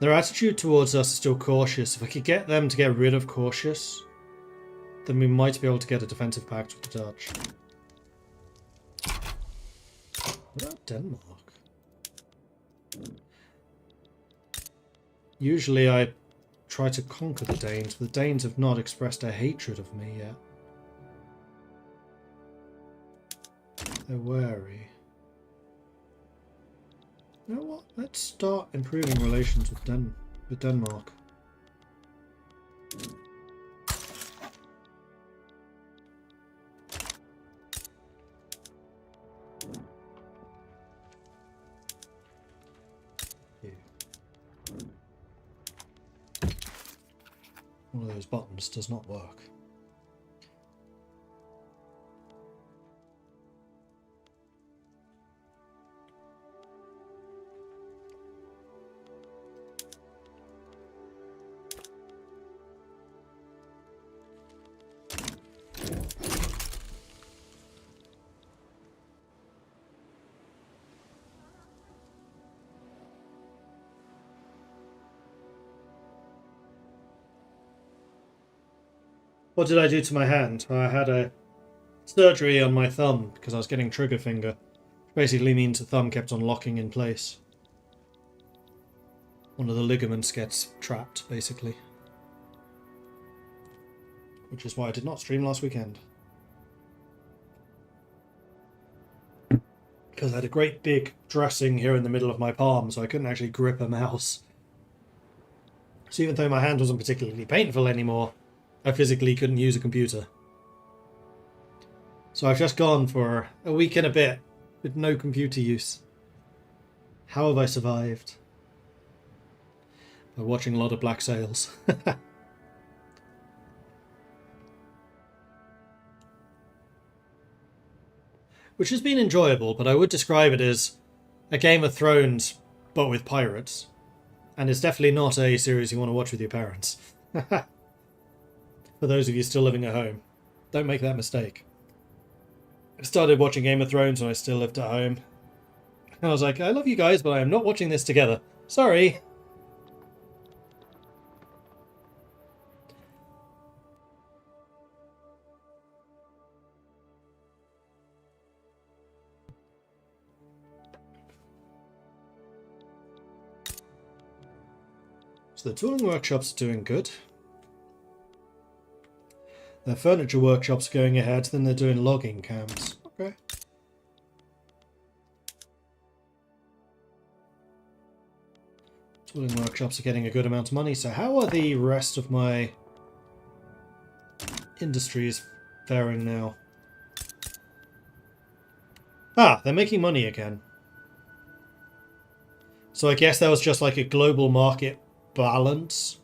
Their attitude towards us is still cautious. If I could get them to get rid of cautious, then we might be able to get a defensive pact with the Dutch. What about Denmark? Usually I try to conquer the Danes, but the Danes have not expressed a hatred of me yet. They're wary. You know what? Let's start improving relations with Denmark. One of those buttons does not work. What did I do to my hand? I had a surgery on my thumb because I was getting trigger finger. Which basically means the thumb kept on locking in place. One of the ligaments gets trapped, basically. Which is why I did not stream last weekend. because I had a great big dressing here in the middle of my palm, so I couldn't actually grip a mouse. So even though my hand wasn't particularly painful anymore, I physically couldn't use a computer. So I've just gone for a week and a bit with no computer use. How have I survived? By watching a lot of Black Sails. Which has been enjoyable, but I would describe it as a Game of Thrones, but with pirates. And it's definitely not a series you want to watch with your parents. For those of you still living at home, don't make that mistake. I started watching Game of Thrones when I still lived at home. And I was like, I love you guys, but I am not watching this together. Sorry. So the tooling workshops are doing good. Their furniture workshops are going ahead, then they're doing logging camps. Okay. Tooling workshops are getting a good amount of money, so how are the rest of my industries faring now? Ah, they're making money again. So I guess that was just like a global market balance.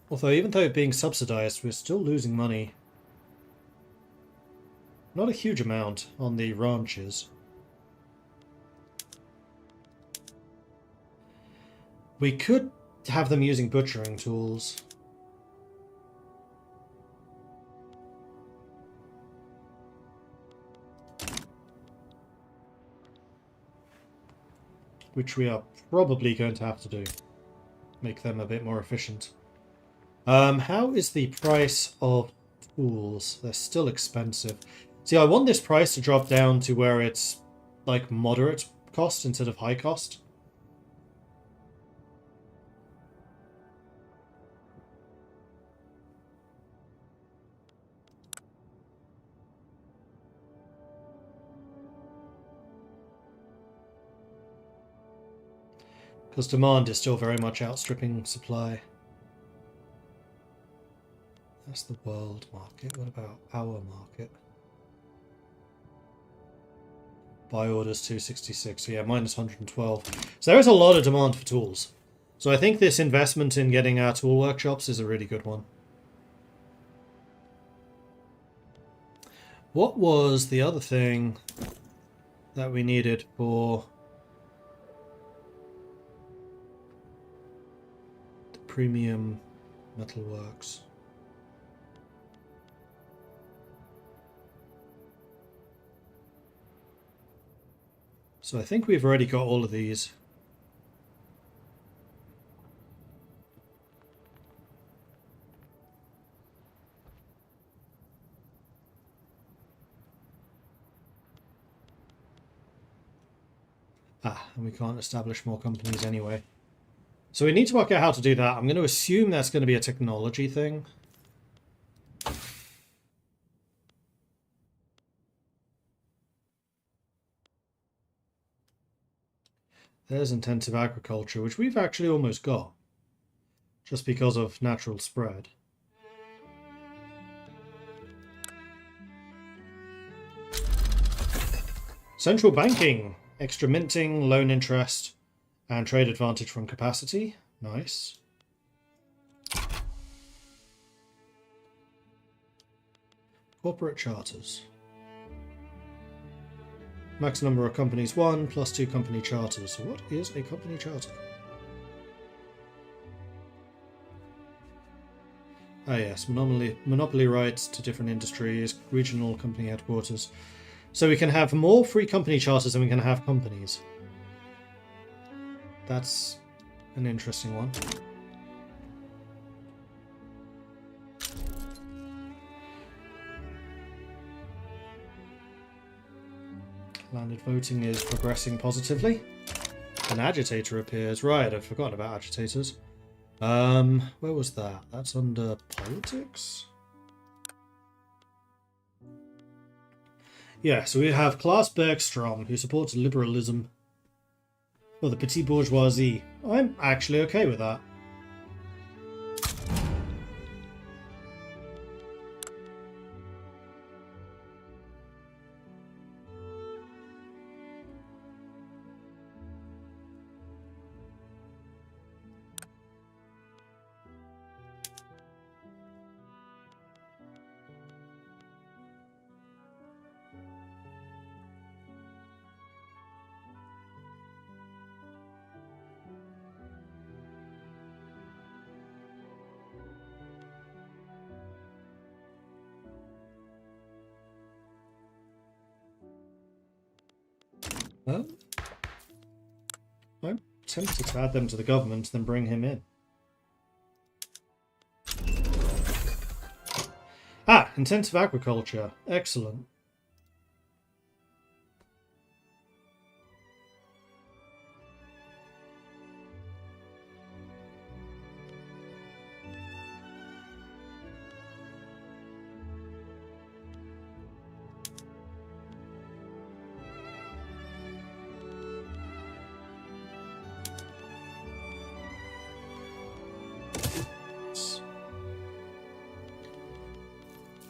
Although even though being subsidized, we're still losing money. Not a huge amount on the ranches. We could have them using butchering tools. Which we are probably going to have to do. Make them a bit more efficient. How is the price of tools? They're still expensive. See, I want this price to drop down to where it's like moderate cost instead of high cost. Because demand is still very much outstripping supply. That's the world market. What about our market? Buy orders 266. So yeah, minus 112. So there is a lot of demand for tools. So I think this investment in getting our tool workshops is a really good one. What was the other thing that we needed for the premium metalworks? So I think we've already got all of these. Ah, and we can't establish more companies anyway. So we need to work out how to do that. I'm going to assume that's going to be a technology thing. There's intensive agriculture, which we've actually almost got. Just because of natural spread. Central banking. Extra minting, loan interest, and trade advantage from capacity. Nice. Corporate charters. Max number of companies 1 plus 2 company charters. So what is a company charter? Ah yes, monopoly rights to different industries, regional company headquarters. So we can have more free company charters than we can have companies. That's an interesting one. Landed voting is progressing positively. An agitator appears. Right, I've forgotten about agitators. Where was that? That's under politics? Yeah, so we have Klaus Bergstrom, who supports liberalism for the petit bourgeoisie. I'm actually okay with that. Well, I'm tempted to add them to the government, then bring him in. Ah, intensive agriculture. Excellent.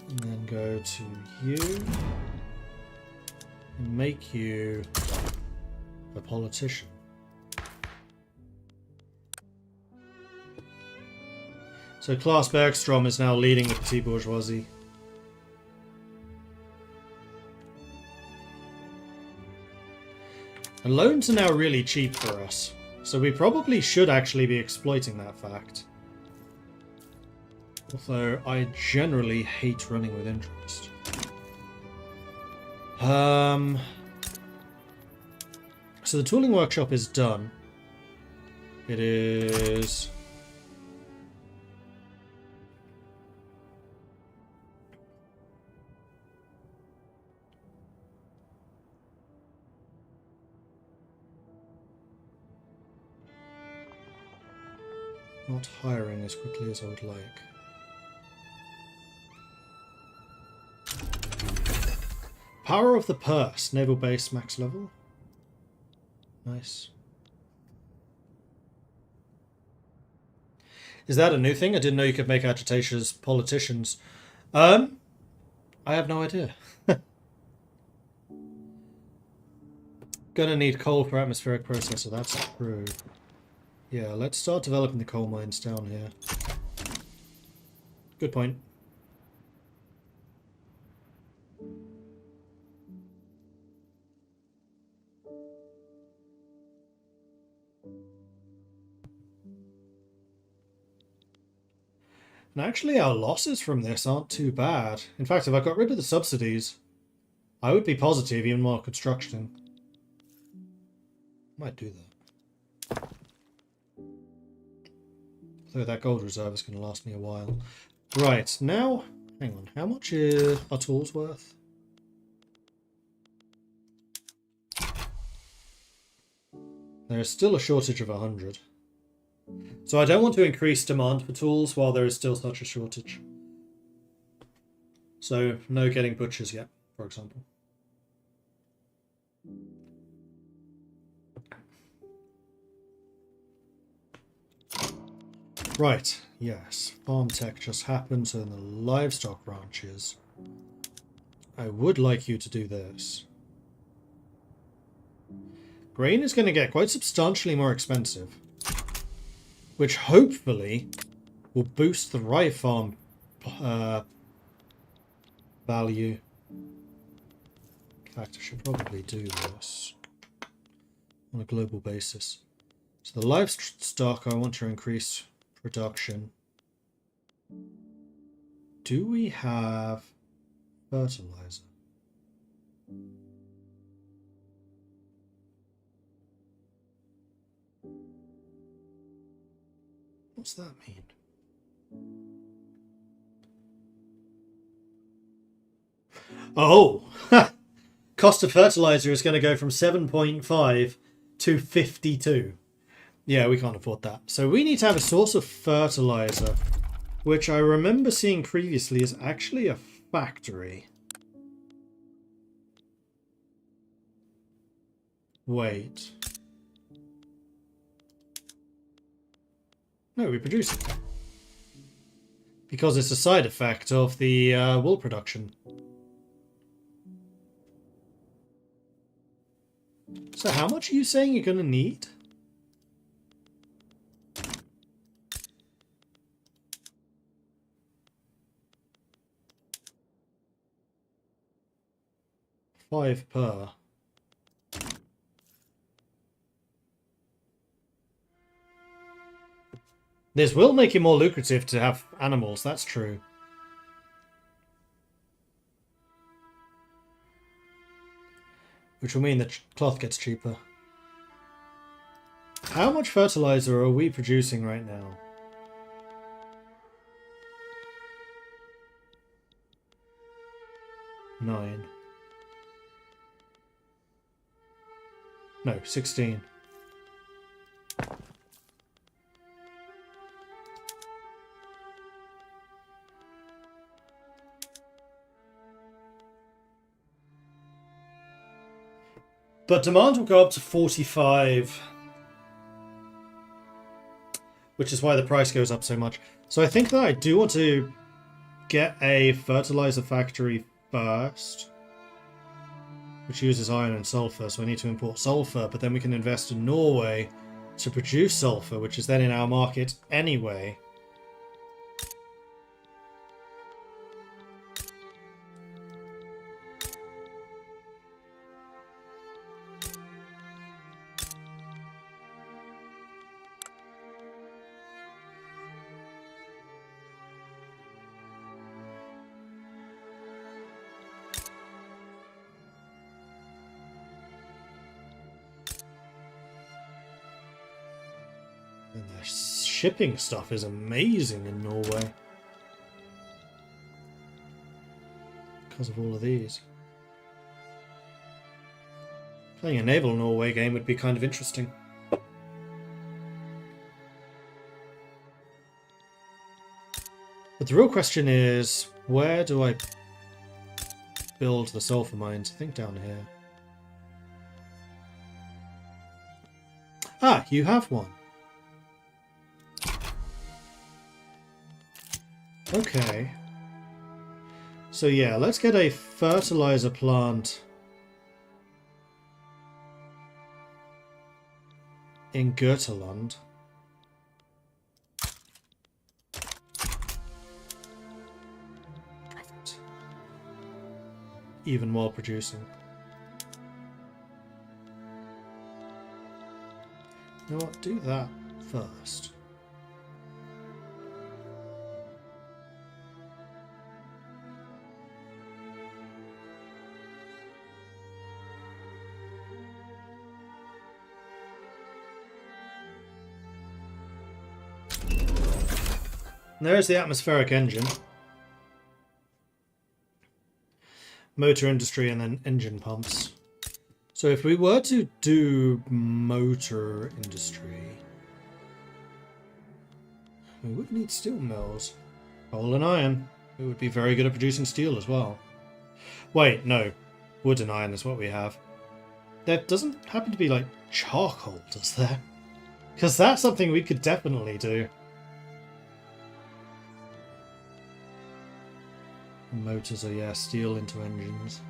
And then go to you and make you a politician. So Klaus Bergstrom is now leading the petit bourgeoisie. And loans are now really cheap for us, so we probably should actually be exploiting that fact. Although I generally hate running with interest. So the tooling workshop is done. It is... not hiring as quickly as I would like. Power of the Purse, naval base max level. Nice. Is that a new thing? I didn't know you could make agitators politicians. I have no idea. Gonna need coal for atmospheric processor, that's true. Yeah, let's start developing the coal mines down here. Good point. And actually our losses from this aren't too bad. In fact, if I got rid of the subsidies, I would be positive even more construction. Might do that. Though that gold reserve is going to last me a while. Right, now, hang on. How much are tools worth? There is still a shortage of 100. So I don't want to increase demand for tools while there is still such a shortage. So, no getting butchers yet, for example. Right, yes. Farm tech just happened, so in the livestock ranches, I would like you to do this. Grain is going to get quite substantially more expensive, which hopefully will boost the rye farm value. In fact, I should probably do this on a global basis. So the livestock, I want to increase production. Do we have fertilizer? What's that mean? Oh! Cost of fertilizer is going to go from 7.5 to 52. Yeah, we can't afford that. So we need to have a source of fertilizer, which I remember seeing previously is actually a factory. Wait. No, we produce it. Because it's a side effect of the wool production. So how much are you saying you're going to need? $5 per. This will make it more lucrative to have animals, that's true. Which will mean that cloth gets cheaper. How much fertilizer are we producing right now? Nine. No, 16. But demand will go up to 45. Which is why the price goes up so much. So I think that I do want to get a fertilizer factory first. Which uses iron and sulfur, so I need to import sulfur, but then we can invest in Norway to produce sulfur, which is then in our market anyway. And the shipping stuff is amazing in Norway. Because of all of these. Playing a naval Norway game would be kind of interesting. But the real question is, where do I build the sulfur mines? I think down here. Ah, you have one. Okay. So yeah, let's get a fertilizer plant in Götaland. Perfect. Even while producing. You know what? Do that first. There's the atmospheric engine. Motor industry and then engine pumps. So if we were to do motor industry, we would need steel mills. Coal and iron. We would be very good at producing steel as well. Wait, no. Wood and iron is what we have. There doesn't happen to be like charcoal, does there? Because that's something we could definitely do. Motors are, yeah, steel into engines.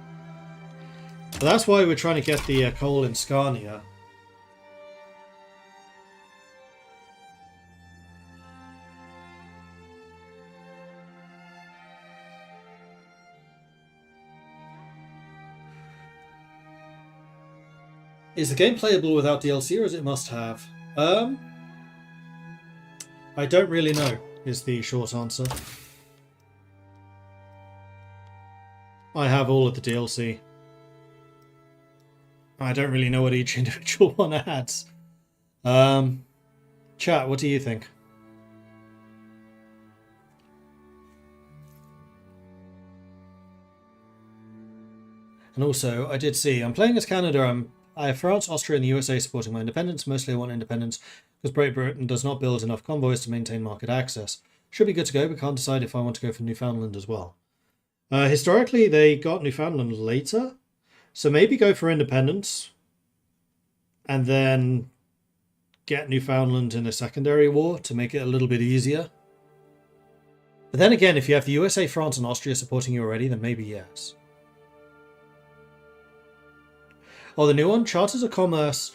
But that's why we're trying to get the coal in Scania. Is the game playable without DLC or is it must have? I don't really know, is the short answer. I have all of the DLC. I don't really know what each individual one adds. Chat, what do you think? And also, I did see, I'm playing as Canada. I have France, Austria, and the USA supporting my independence. Mostly I want independence because Great Britain does not build enough convoys to maintain market access. Should be good to go, but can't decide if I want to go for Newfoundland as well. Historically, they got Newfoundland later, so maybe go for independence. and then get Newfoundland in a secondary war to make it a little bit easier. But then again, if you have the USA, France, and Austria supporting you already, then maybe yes. Oh, the new one, Charters of Commerce,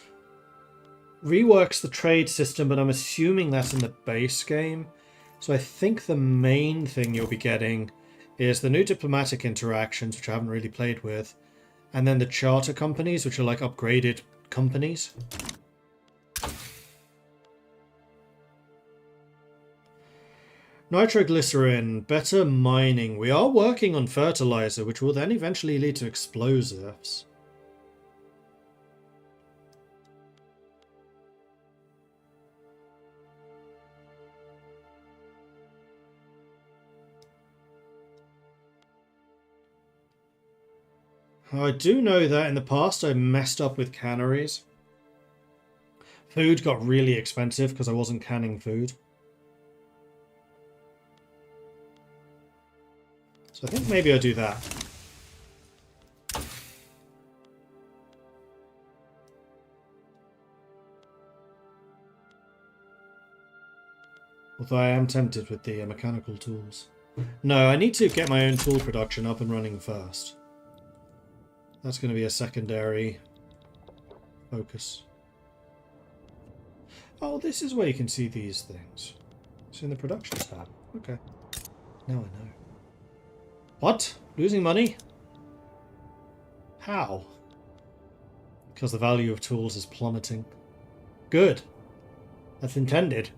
reworks the trade system, but I'm assuming that's in the base game. So I think the main thing you'll be getting is the new diplomatic interactions, which I haven't really played with, and then the charter companies, which are like upgraded companies. Nitroglycerin, better mining. We are working on fertilizer, which will then eventually lead to explosives. I do know that in the past I messed up with canneries. Food got really expensive because I wasn't canning food. So I think maybe I'll do that. Although I am tempted with the mechanical tools. No, I need to get my own tool production up and running first. That's going to be a secondary focus. Oh, this is where you can see these things. It's in the production tab. Okay. Now I know. What? Losing money? How? Because the value of tools is plummeting. Good. That's intended.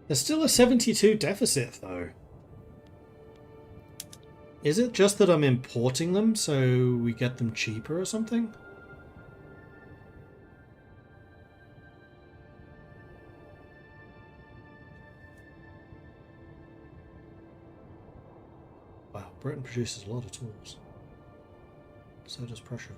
There's still a 72 deficit, though. Is it just that I'm importing them so we get them cheaper or something? Wow, Britain produces a lot of tools. So does Prussia.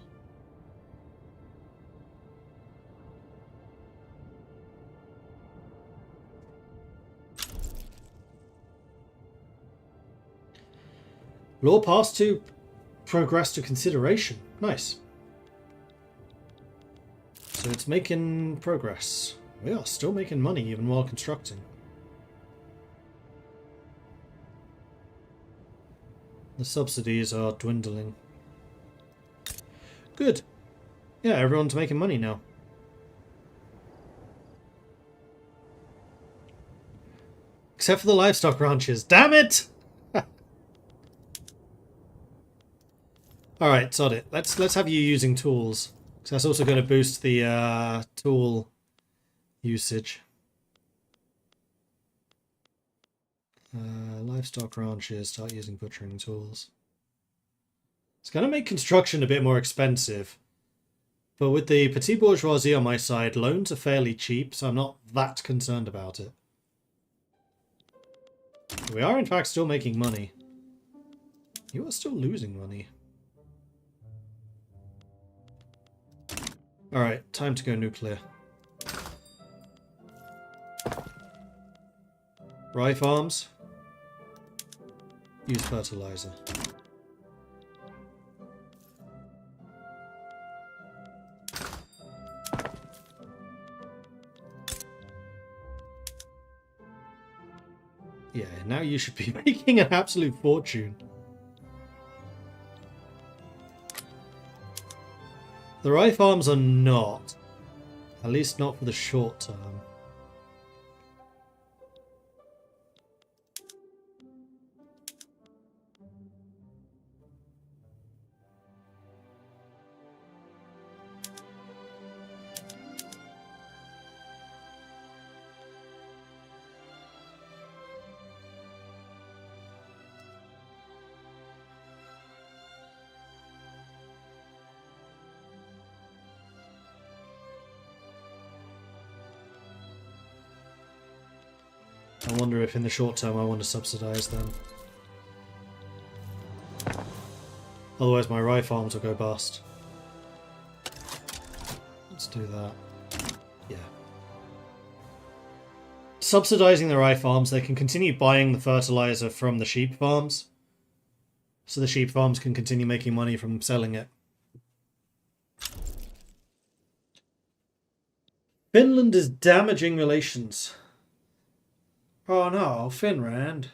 Law passed to progress to consideration. Nice. So it's making progress. We are still making money even while constructing. The subsidies are dwindling. Good. Yeah, everyone's making money now. Except for the livestock ranches. Damn it! Alright, sod it. Let's have you using tools. Because that's also going to boost the tool usage. Livestock ranches, start using butchering tools. It's going to make construction a bit more expensive. But with the petit bourgeoisie on my side, loans are fairly cheap, so I'm not that concerned about it. We are in fact still making money. You are still losing money. Alright, time to go nuclear. Rye farms. Use fertilizer. Yeah, now you should be making an absolute fortune. The rye farms are not. At least not for the short term. I wonder if in the short term I want to subsidise them. Otherwise my rye farms will go bust. Let's do that. Yeah. Subsidising the rye farms, they can continue buying the fertiliser from the sheep farms. So the sheep farms can continue making money from selling it. Finland is damaging relations. Oh no, Finland.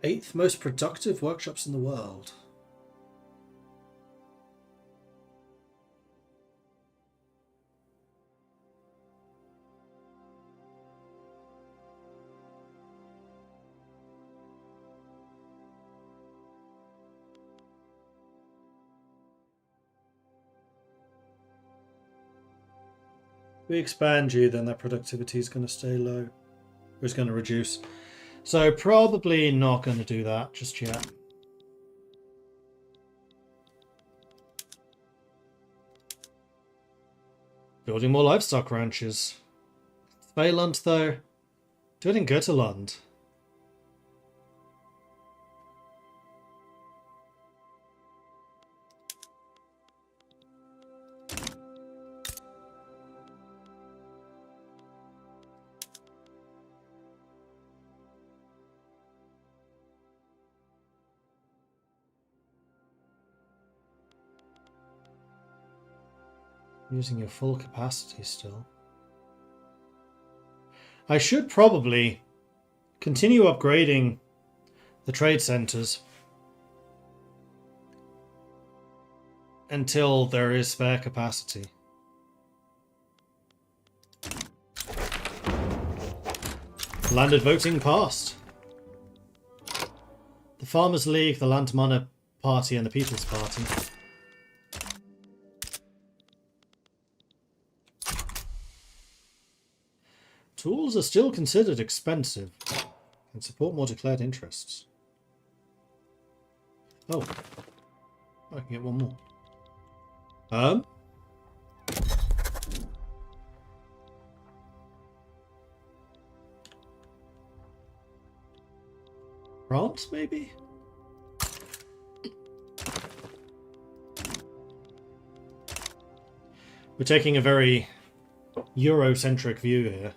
Eighth most productive workshops in the world. If we expand you, then that productivity is going to stay low. Or it's going to reduce. So probably not going to do that just yet. Building more livestock ranches. Svealand though. Do it in Götaland. Using your full capacity still. I should probably continue upgrading the trade centres until there is spare capacity. Landed voting passed. The Farmers League, the Lantmanna Party and the People's Party. Tools are still considered expensive and support more declared interests. Oh, I can get one more. France, maybe? We're taking a very Eurocentric view here.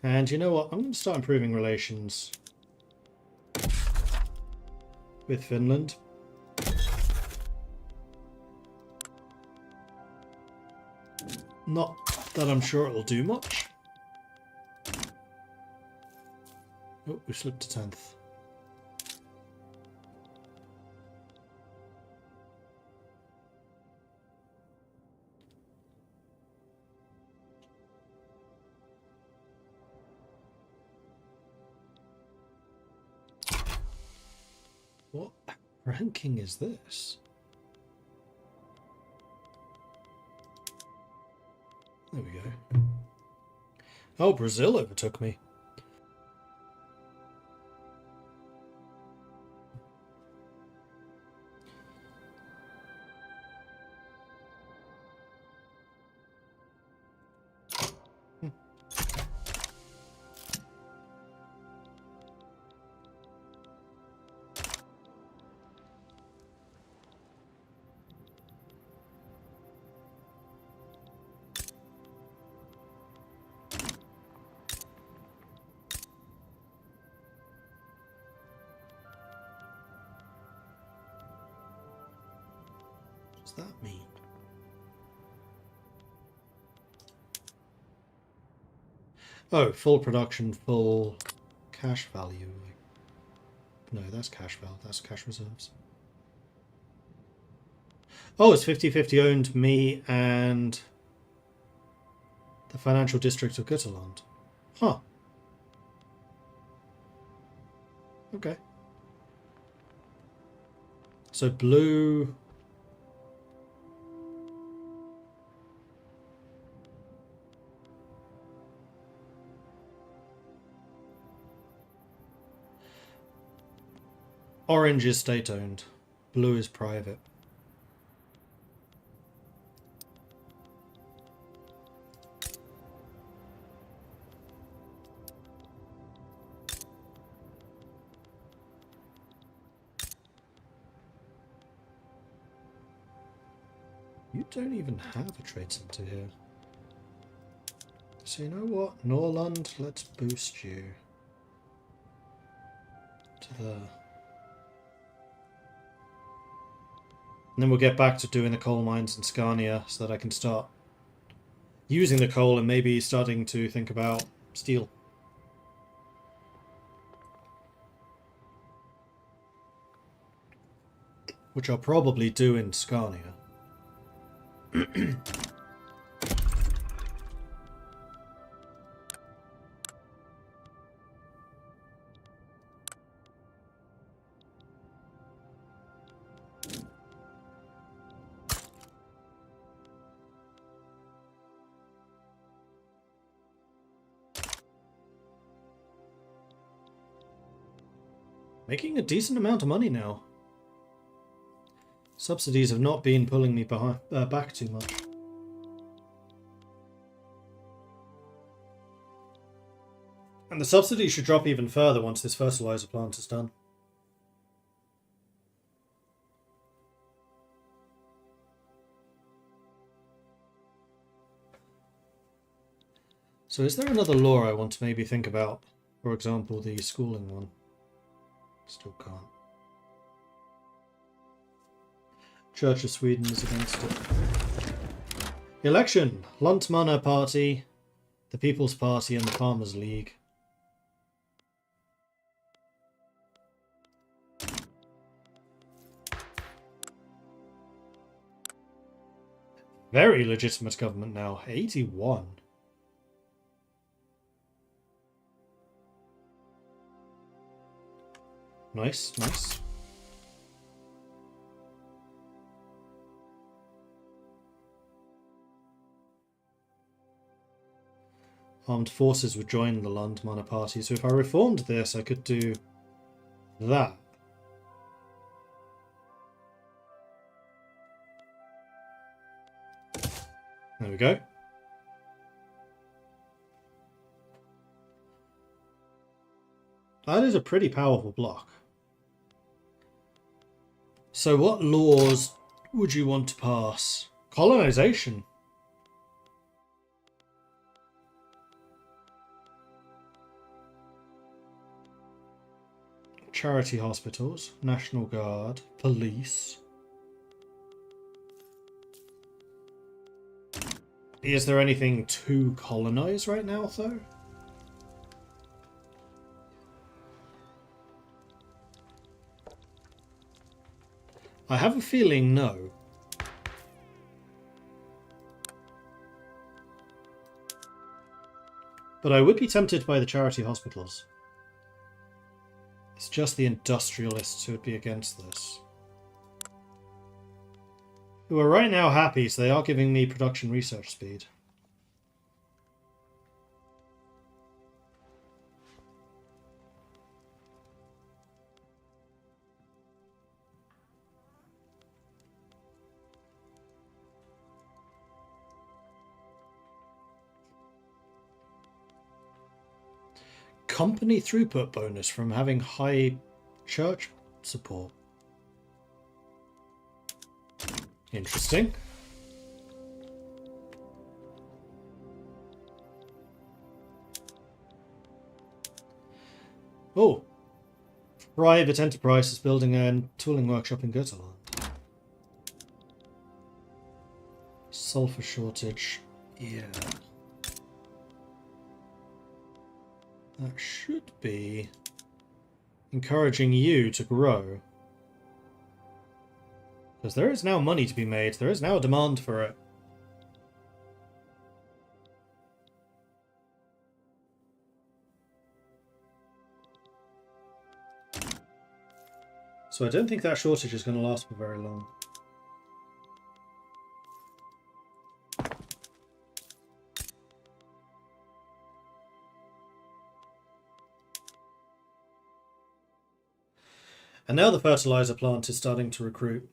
And you know what? I'm going to start improving relations with Finland. Not that I'm sure it'll do much. Oh, we slipped to 10th. What ranking is this? There we go. Oh, Brazil overtook me. What does that mean? Oh, full production, full cash value. No, that's cash value. That's cash reserves. Oh, it's 50-50 owned me and the financial district of Götaland. Huh. Okay. So blue Orange is state-owned. Blue is private. You don't even have a trade center here. So you know what? Norland, let's boost you to there. And then we'll get back to doing the coal mines in Scania so that I can start using the coal and maybe starting to think about steel. Which I'll probably do in Scania. Making a decent amount of money now. Subsidies have not been pulling me back too much. And the subsidies should drop even further once this fertilizer plant is done. So is there another law I want to maybe think about? For example, the schooling one. Still can't. Church of Sweden is against it. Election! Lantmanna Party, the People's Party and the Farmers League. Very legitimate government now. 81. Nice, nice. Armed forces would join the Landmanna Party, so if I reformed this, I could do that. There we go. That is a pretty powerful block. So what laws would you want to pass? Colonization. Charity hospitals, National Guard, police. Is there anything to colonize right now, though? I have a feeling no. But I would be tempted by the charity hospitals. It's just the industrialists who would be against this. Who are right now happy, so they are giving me production research speed. Company throughput bonus from having high church support. Interesting. Oh, private enterprise is building a tooling workshop in Götaland. Sulfur shortage. Yeah. That should be encouraging you to grow. Because there is now money to be made. There is now a demand for it. So I don't think that shortage is going to last for very long. And now the fertilizer plant is starting to recruit.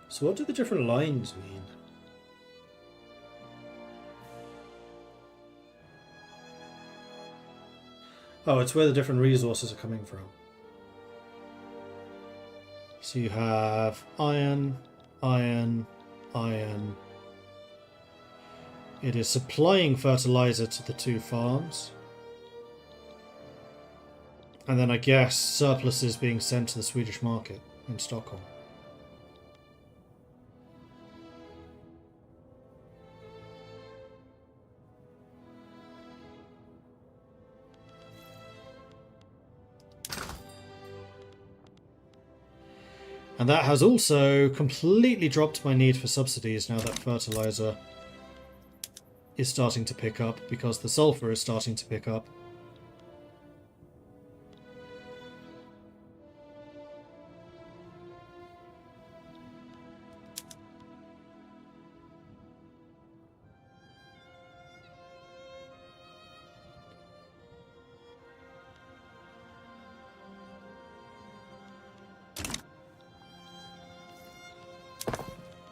So what do the different lines mean? Oh, it's where the different resources are coming from. So you have iron, iron, iron. It is supplying fertilizer to the two farms. And then I guess surplus is being sent to the Swedish market in Stockholm. And that has also completely dropped my need for subsidies now that fertilizer is starting to pick up, because the sulfur is starting to pick up.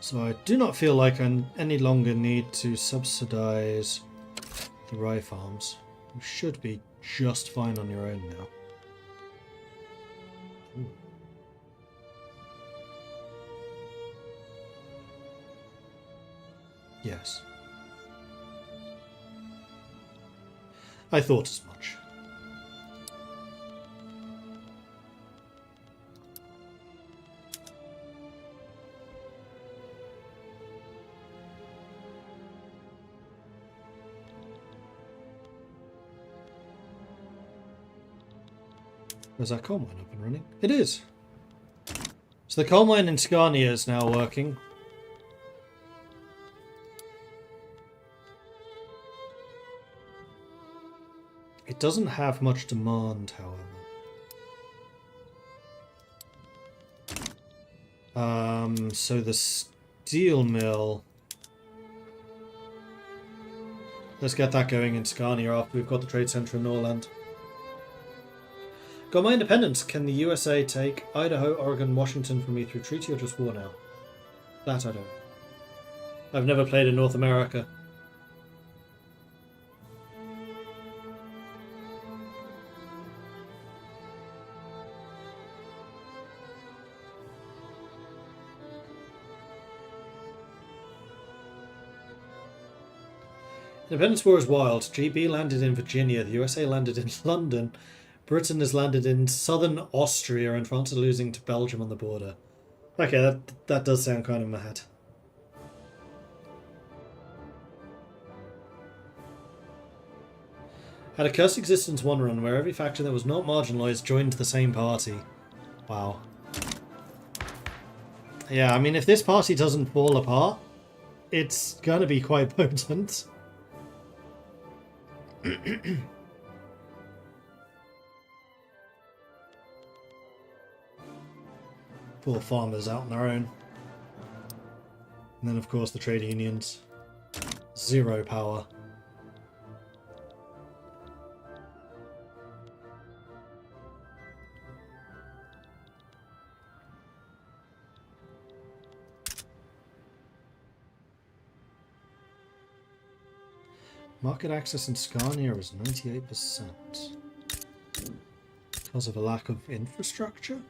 So I do not feel like I any longer need to subsidize the rye farms. You should be just fine on your own now. Ooh. Yes. I thought as much. Is that coal mine up and running? It is! So the coal mine in Scania is now working. It doesn't have much demand, however. So the steel mill... Let's get that going in Scania after we've got the trade centre in Norrland. Got my independence. Can the USA take Idaho, Oregon, Washington from me through treaty or just war now? That I don't. I've never played in North America. Independence War is wild. GB landed in Virginia, the USA landed in London, Britain has landed in southern Austria, and France is losing to Belgium on the border. Okay, that does sound kind of mad. Had a Cursed Existence 1 run where every faction that was not marginalised joined the same party. Wow. Yeah, I mean, if this party doesn't fall apart, it's gonna be quite potent. Poor farmers out on their own. And then, of course, the trade unions. Zero power. Market access in Scania is 98%. Because of a lack of infrastructure?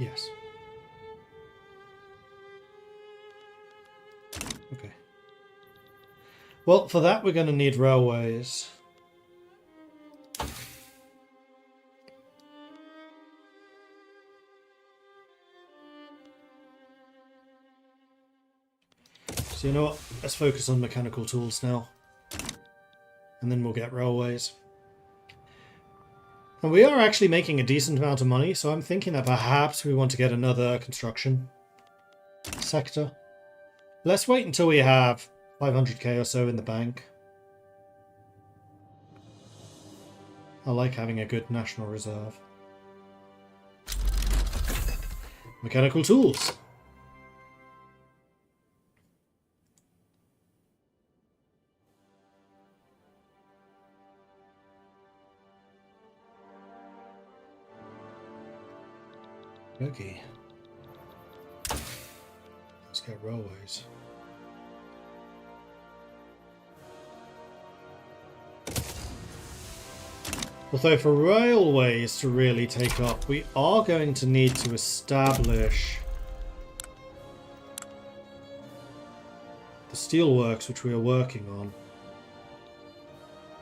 Yes. Okay. Well, for that we're going to need railways. So you know what? Let's focus on mechanical tools now. And then we'll get railways. And we are actually making a decent amount of money, so I'm thinking that perhaps we want to get another construction sector. Let's wait until we have 500k or so in the bank. I like having a good national reserve. Mechanical tools. Okay. Let's get railways. Although for railways to really take up, we are going to need to establish the steelworks, which we are working on,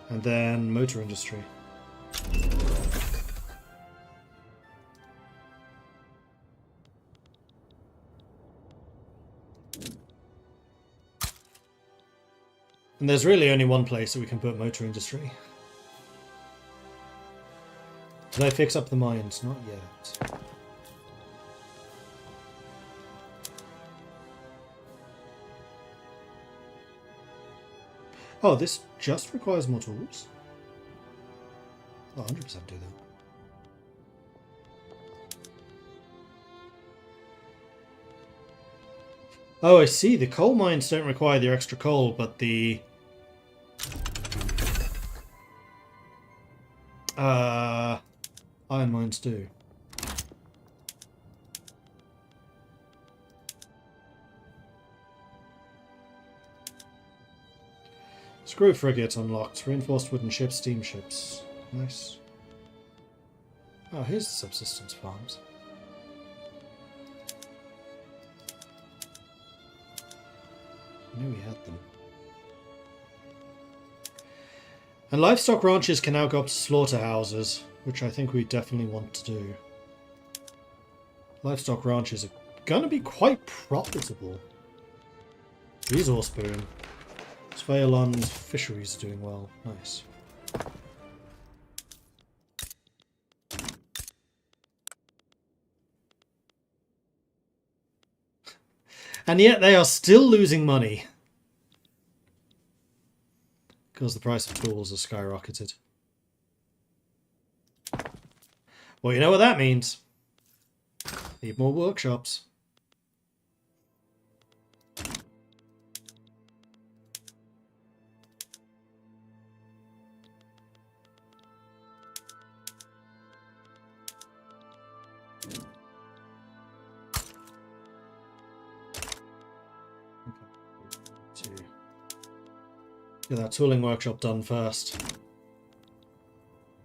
and then motor industry. And there's really only one place that we can put motor industry. Did I fix up the mines? Not yet. Oh, this just requires more tools? I'll 100% do that. Oh, I see. The coal mines don't require the extra coal, but the... iron mines do. Screw frigate unlocked. Reinforced wooden ships, steamships. Nice. Oh, here's the subsistence farms. I knew we had them. And livestock ranches can now go up to slaughterhouses, which I think we definitely want to do. Livestock ranches are going to be quite profitable. Resource boom. Svealand's fisheries are doing well. Nice. And yet they are still losing money. Because the price of tools has skyrocketed. Well, you know what that means. Need more workshops. Get that tooling workshop done first.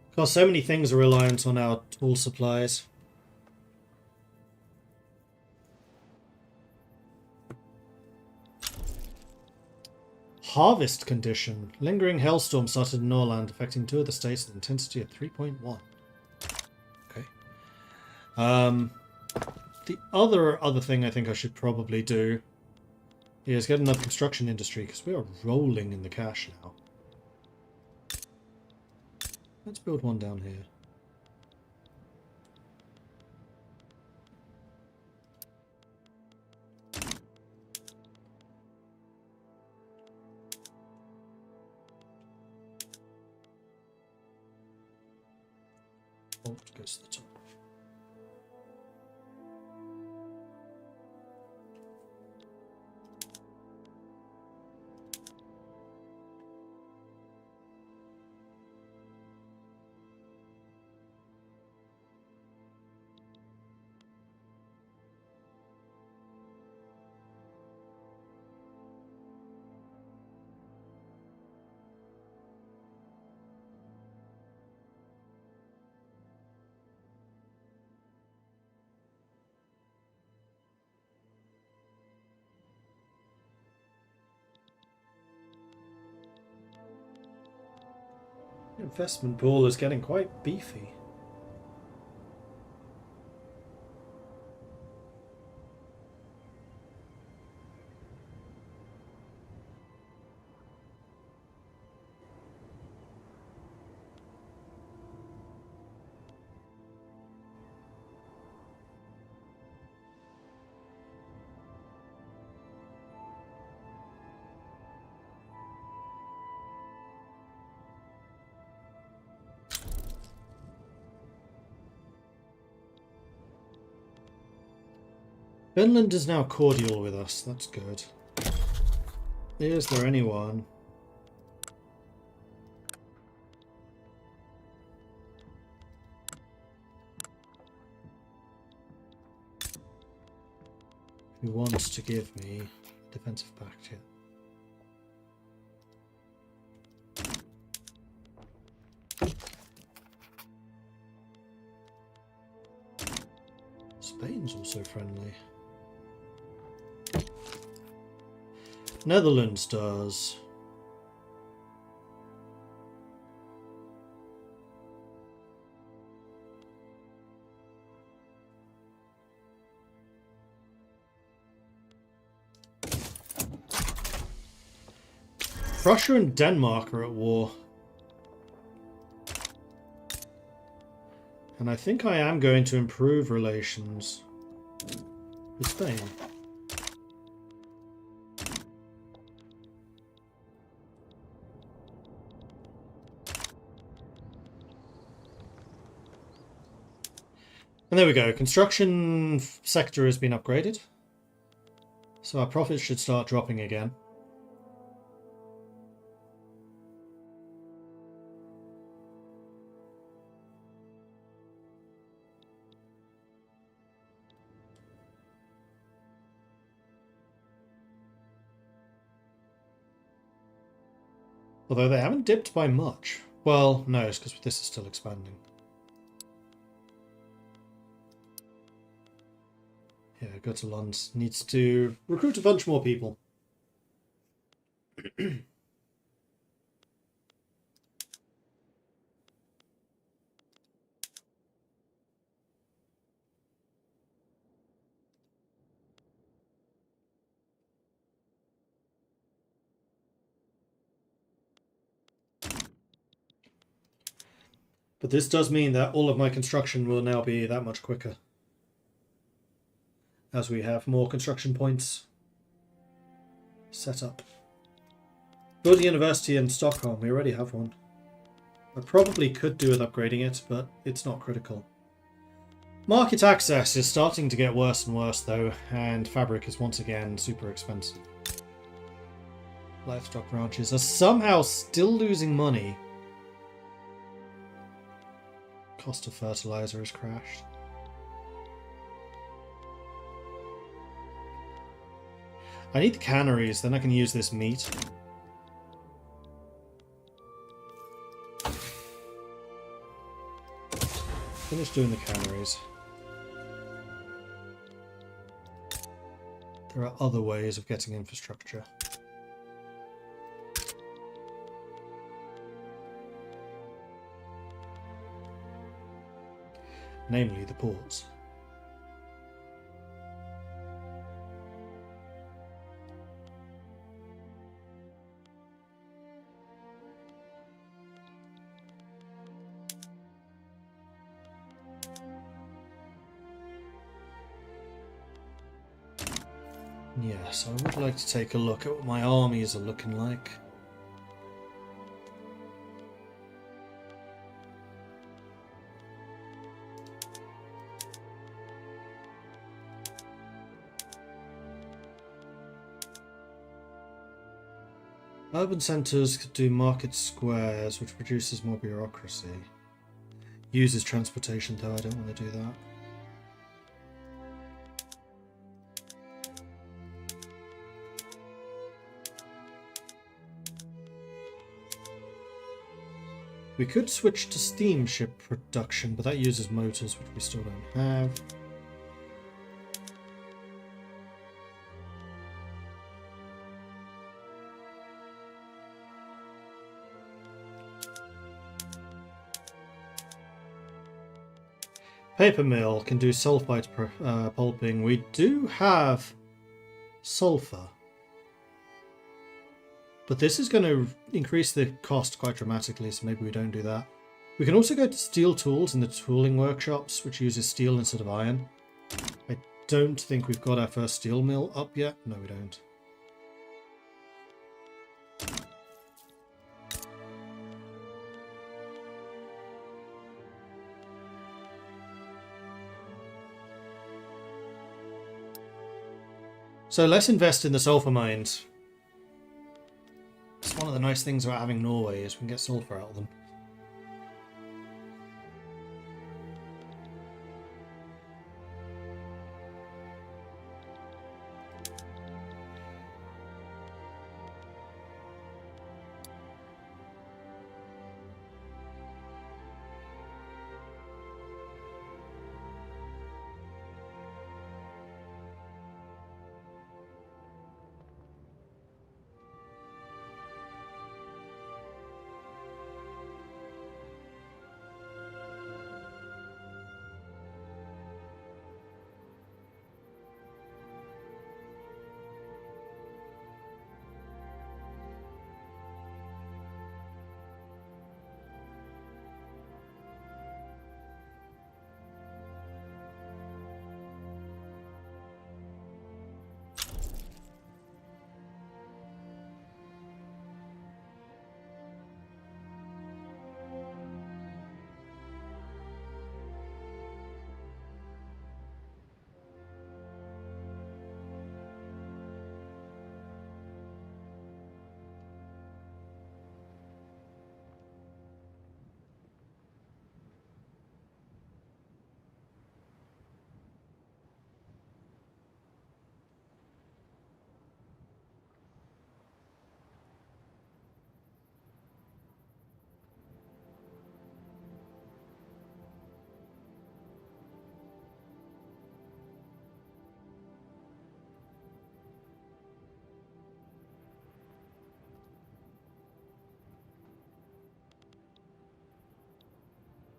Because so many things are reliant on our tool supplies. Harvest condition. Lingering hailstorm started in Norland, affecting 2 of the states with intensity of 3.1. Okay. The other thing I think I should probably do is get another construction industry, because we are rolling in the cash now. Let's build one down here. Oh, it goes to the top. The investment pool is getting quite beefy. Finland is now cordial with us. That's good. Is there anyone? Who wants to give me a defensive pact here? Spain's also friendly. Netherlands does. Russia and Denmark are at war. And I think I am going to improve relations with Spain. And there we go. Construction sector has been upgraded. So our profits should start dropping again. Although they haven't dipped by much. Well, no, it's because this is still expanding. Yeah, Götaland needs to recruit a bunch more people. But this does mean that all of my construction will now be that much quicker, as we have more construction points set up. Build a university in Stockholm. We already have one. I probably could do with upgrading it, but it's not critical. Market access is starting to get worse and worse, though, and fabric is once again super expensive. Livestock ranches are somehow still losing money. Cost of fertilizer has crashed. I need the canneries, then I can use this meat. Finish doing the canneries. There are other ways of getting infrastructure. Namely the ports. Yes, I would like to take a look at what my armies are looking like. Urban centres could do market squares, which produces more bureaucracy. Uses transportation, though I don't want to do that. We could switch to steamship production, but that uses motors, which we still don't have. Paper mill can do sulfite pulping. We do have sulfur. But this is going to increase the cost quite dramatically, so maybe we don't do that. We can also go to steel tools in the tooling workshops, which uses steel instead of iron. I don't think we've got our first steel mill up yet. No, we don't. So let's invest in the sulfur mines. It's one of the nice things about having Norway is we can get sulfur out of them.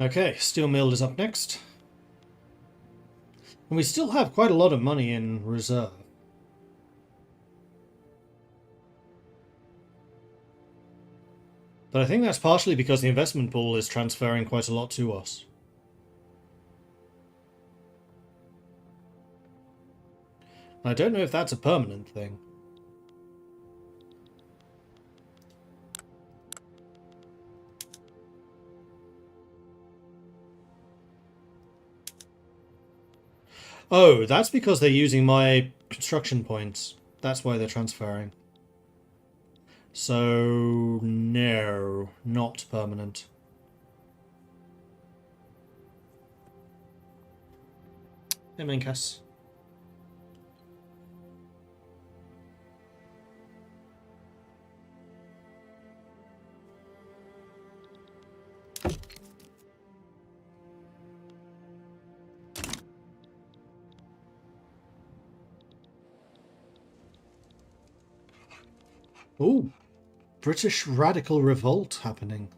Okay, steel mill is up next. And we still have quite a lot of money in reserve. But I think that's partially because the investment pool is transferring quite a lot to us. I don't know if that's a permanent thing. Oh, that's because they're using my construction points. That's why they're transferring. So, no, not permanent. Hey, Minkas. Ooh, British radical revolt happening.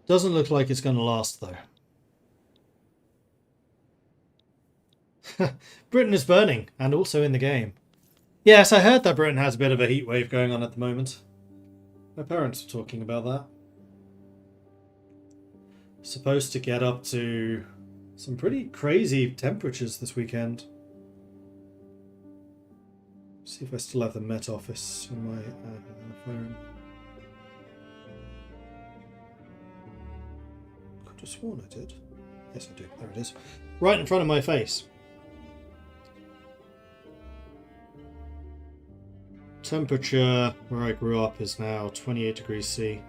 Doesn't look like it's going to last, though. Britain is burning, and also in the game. Yes, I heard that Britain has a bit of a heat wave going on at the moment. My parents were talking about that. Supposed to get up to some pretty crazy temperatures this weekend. See if I still have the Met Office on my phone. Could have sworn I did. Yes, I do. There it is. Right in front of my face. Temperature where I grew up is now 28 degrees C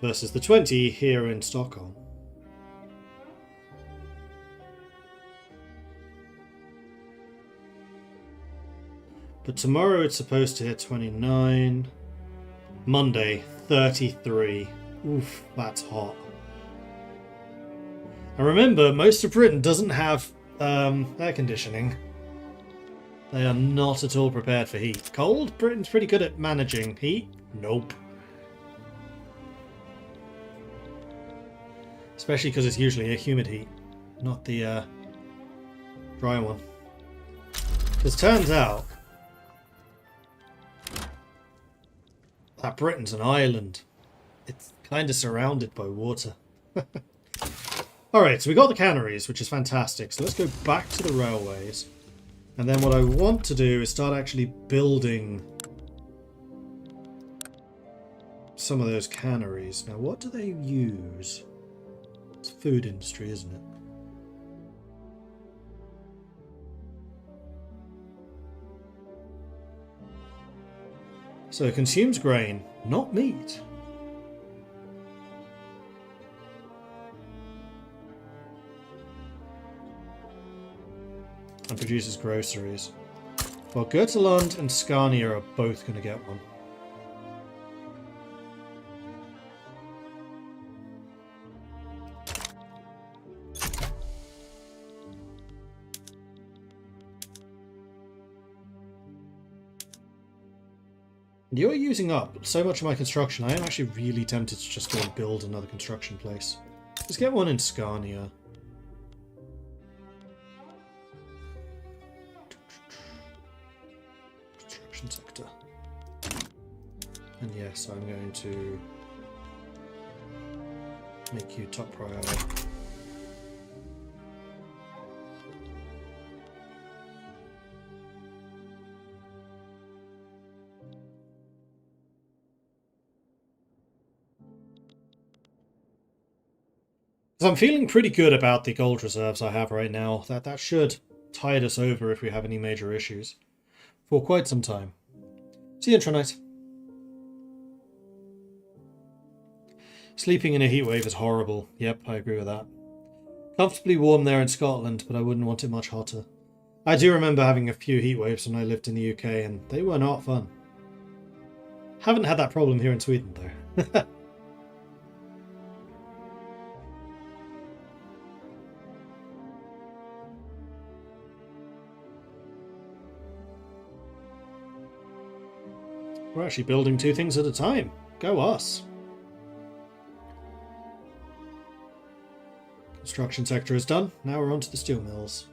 versus the 20 here in Stockholm. But tomorrow it's supposed to hit 29. Monday, 33. Oof, that's hot. And remember, most of Britain doesn't have air conditioning. They are not at all prepared for heat. Cold? Britain's pretty good at managing. Heat? Nope. Especially because it's usually a humid heat, not the dry one. Because turns out that Britain's an island. It's kind of surrounded by water. Alright, so we got the canneries, which is fantastic. So let's go back to the railways. And then what I want to do is start actually building some of those canneries. Now, what do they use? It's food industry, isn't it? So it consumes grain, not meat. And produces groceries. Well, Götaland and Scania are both going to get one. You're using up so much of my construction, I am actually really tempted to just go and build another construction place. Let's get one in Scania. Construction sector. And yes, I'm going to make you top priority. I'm feeling pretty good about the gold reserves I have right now. That should tide us over if we have any major issues for quite some time. See you, Intronite. Sleeping in a heatwave is horrible. Yep, I agree with that. Comfortably warm there in Scotland, but I wouldn't want it much hotter. I do remember having a few heatwaves when I lived in the UK, and they were not fun. Haven't had that problem here in Sweden, though. We're actually building two things at a time. Go us. Construction sector is done. Now we're on to the steel mills.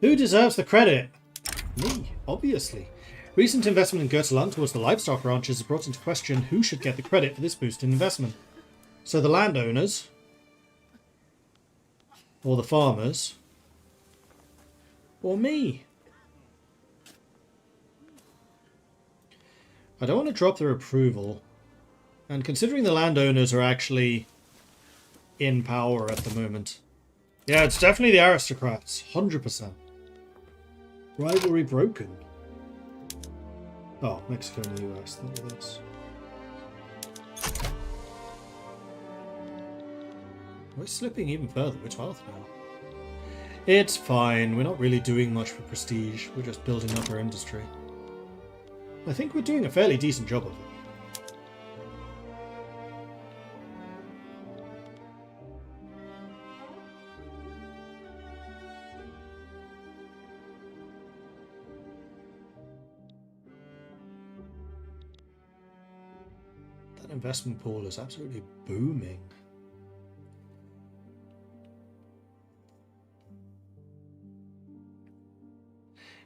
Who deserves the credit? Me, obviously. Recent investment in Götaland towards the livestock ranches has brought into question who should get the credit for this boost in investment. So the landowners, or the farmers, or me. I don't want to drop their approval. And considering the landowners are actually in power at the moment. Yeah, it's definitely the aristocrats. 100%. Rivalry broken. Oh, Mexico and the US. Think of this. We're slipping even further. We're 12th now. It's fine. We're not really doing much for prestige. We're just building up our industry. I think we're doing a fairly decent job of it. That investment pool is absolutely booming.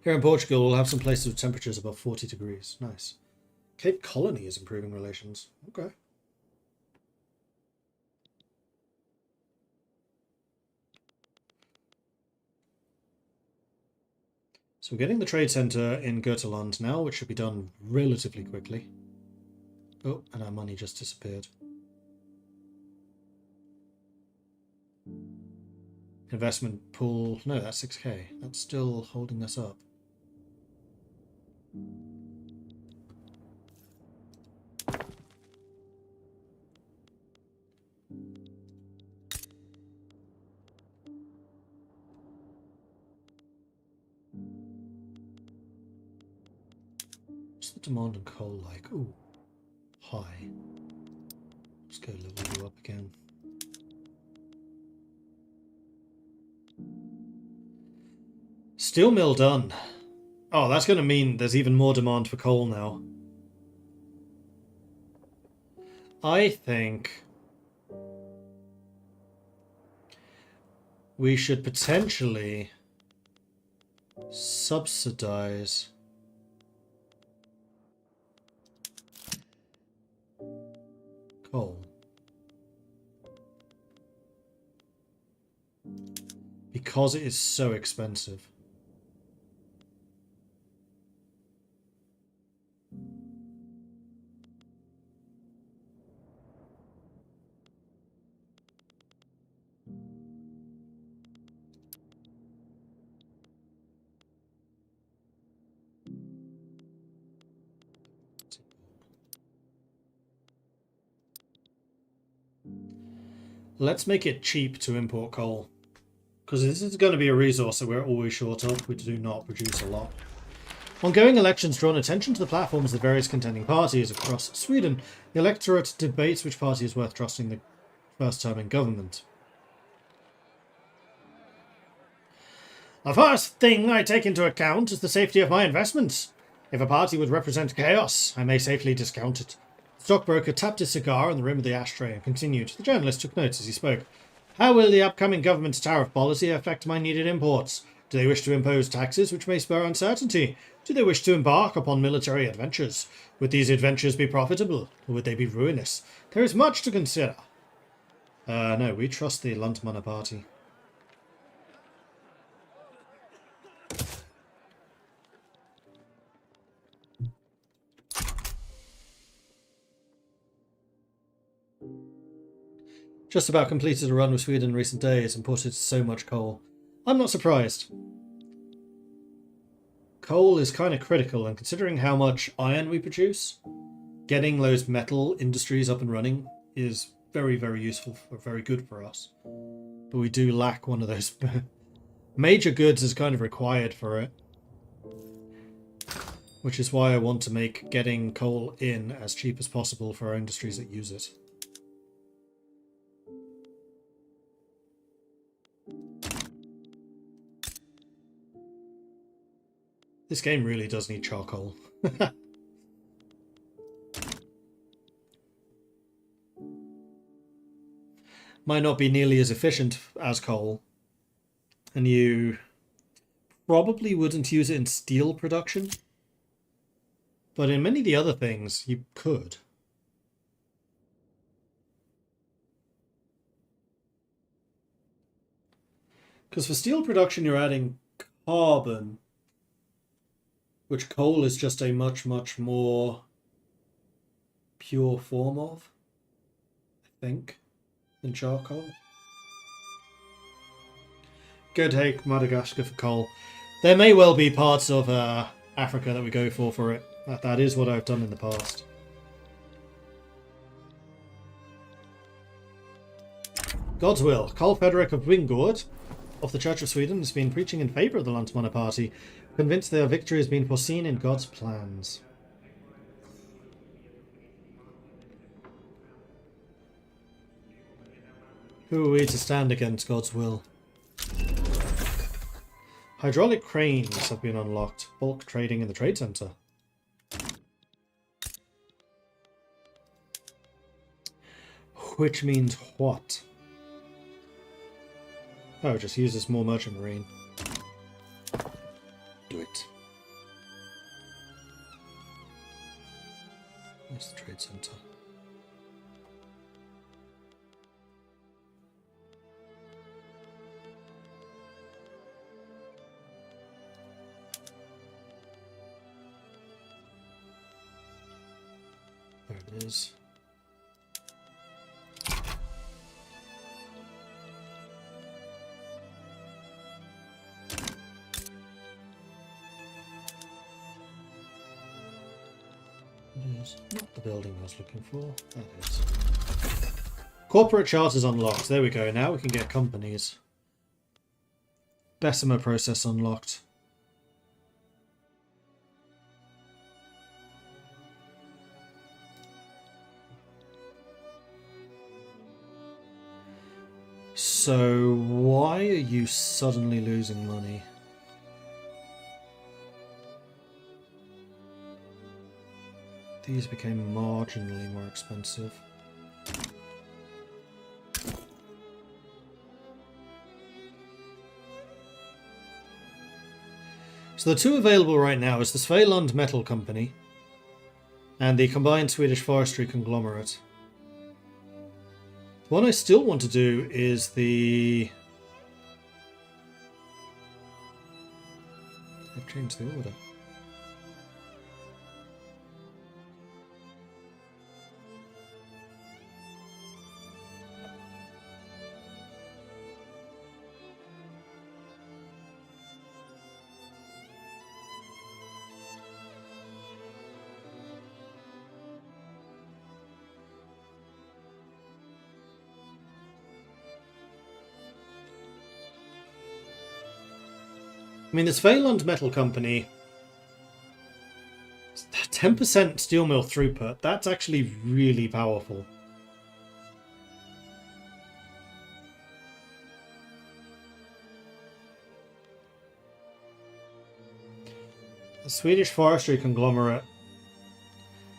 Here in Portugal, we'll have some places with temperatures above 40 degrees. Nice. Cape Colony is improving relations. Okay. So we're getting the trade centre in Götaland now, which should be done relatively quickly. Oh, and our money just disappeared. Investment pool. No, that's 6k. That's still holding us up. What's the demand on coal like? Ooh, high. Let's go level you up again. Steel mill done. Oh, that's going to mean there's even more demand for coal now. I think we should potentially subsidize coal. Because it is so expensive. Let's make it cheap to import coal. Because this is going to be a resource that we're always short of. We do not produce a lot. Ongoing elections drawn attention to the platforms of the various contending parties across Sweden. The electorate debates which party is worth trusting the first term in government. The first thing I take into account is the safety of my investments. If a party would represent chaos, I may safely discount it. The stockbroker tapped his cigar on the rim of the ashtray and continued. The journalist took notes as he spoke. How will the upcoming government's tariff policy affect my needed imports? Do they wish to impose taxes which may spur uncertainty? Do they wish to embark upon military adventures? Would these adventures be profitable, or would they be ruinous? There is much to consider. No, we trust the Lantmanna party. Just about completed a run with Sweden in recent days, imported so much coal. I'm not surprised. Coal is kind of critical, and considering how much iron we produce, getting those metal industries up and running is very, very useful, very good for us. But we do lack one of those. Major goods is kind of required for it. Which is why I want to make getting coal in as cheap as possible for our industries that use it. This game really does need charcoal. Might not be nearly as efficient as coal. And you probably wouldn't use it in steel production. But in many of the other things, you could. Because for steel production, you're adding carbon, which coal is just a much, much more pure form of, I think, than charcoal. Go take Madagascar for coal. There may well be parts of Africa that we go for it. That is what I've done in the past. God's will. Carl Frederick of Wingård of the Church of Sweden has been preaching in favour of the Lantmanna party, convinced their victory has been foreseen in God's plans. Who are we to stand against God's will? Hydraulic cranes have been unlocked. Bulk trading in the trade centre. Which means what? Oh, just use this more merchant marine. Do it. Where's the trade centre? There it is. Not the building I was looking for. That is. Corporate charters unlocked. There we go. Now we can get companies. Bessemer process unlocked. So why are you suddenly losing money? These became marginally more expensive. So the two available right now is the Svealand Metal Company and the combined Swedish forestry conglomerate. The one I still want to do is the... I've changed the order. I mean, this Svealand Metal Company, 10% steel mill throughput, that's actually really powerful. The Swedish forestry conglomerate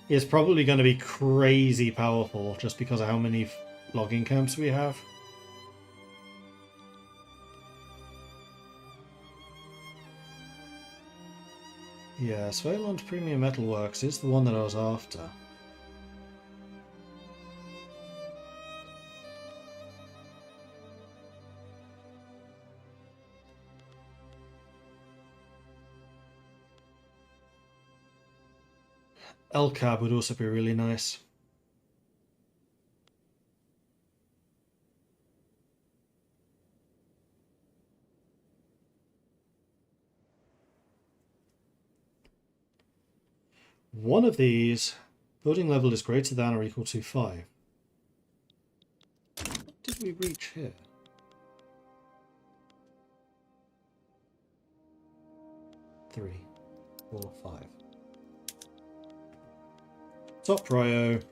is probably going to be crazy powerful just because of how many logging camps we have. Yeah, Svealand Premium Metalworks is the one that I was after. LCAB would also be really nice. One of these, building level is greater than or equal to 5. What did we reach here? Three, 4, 5. Top prio,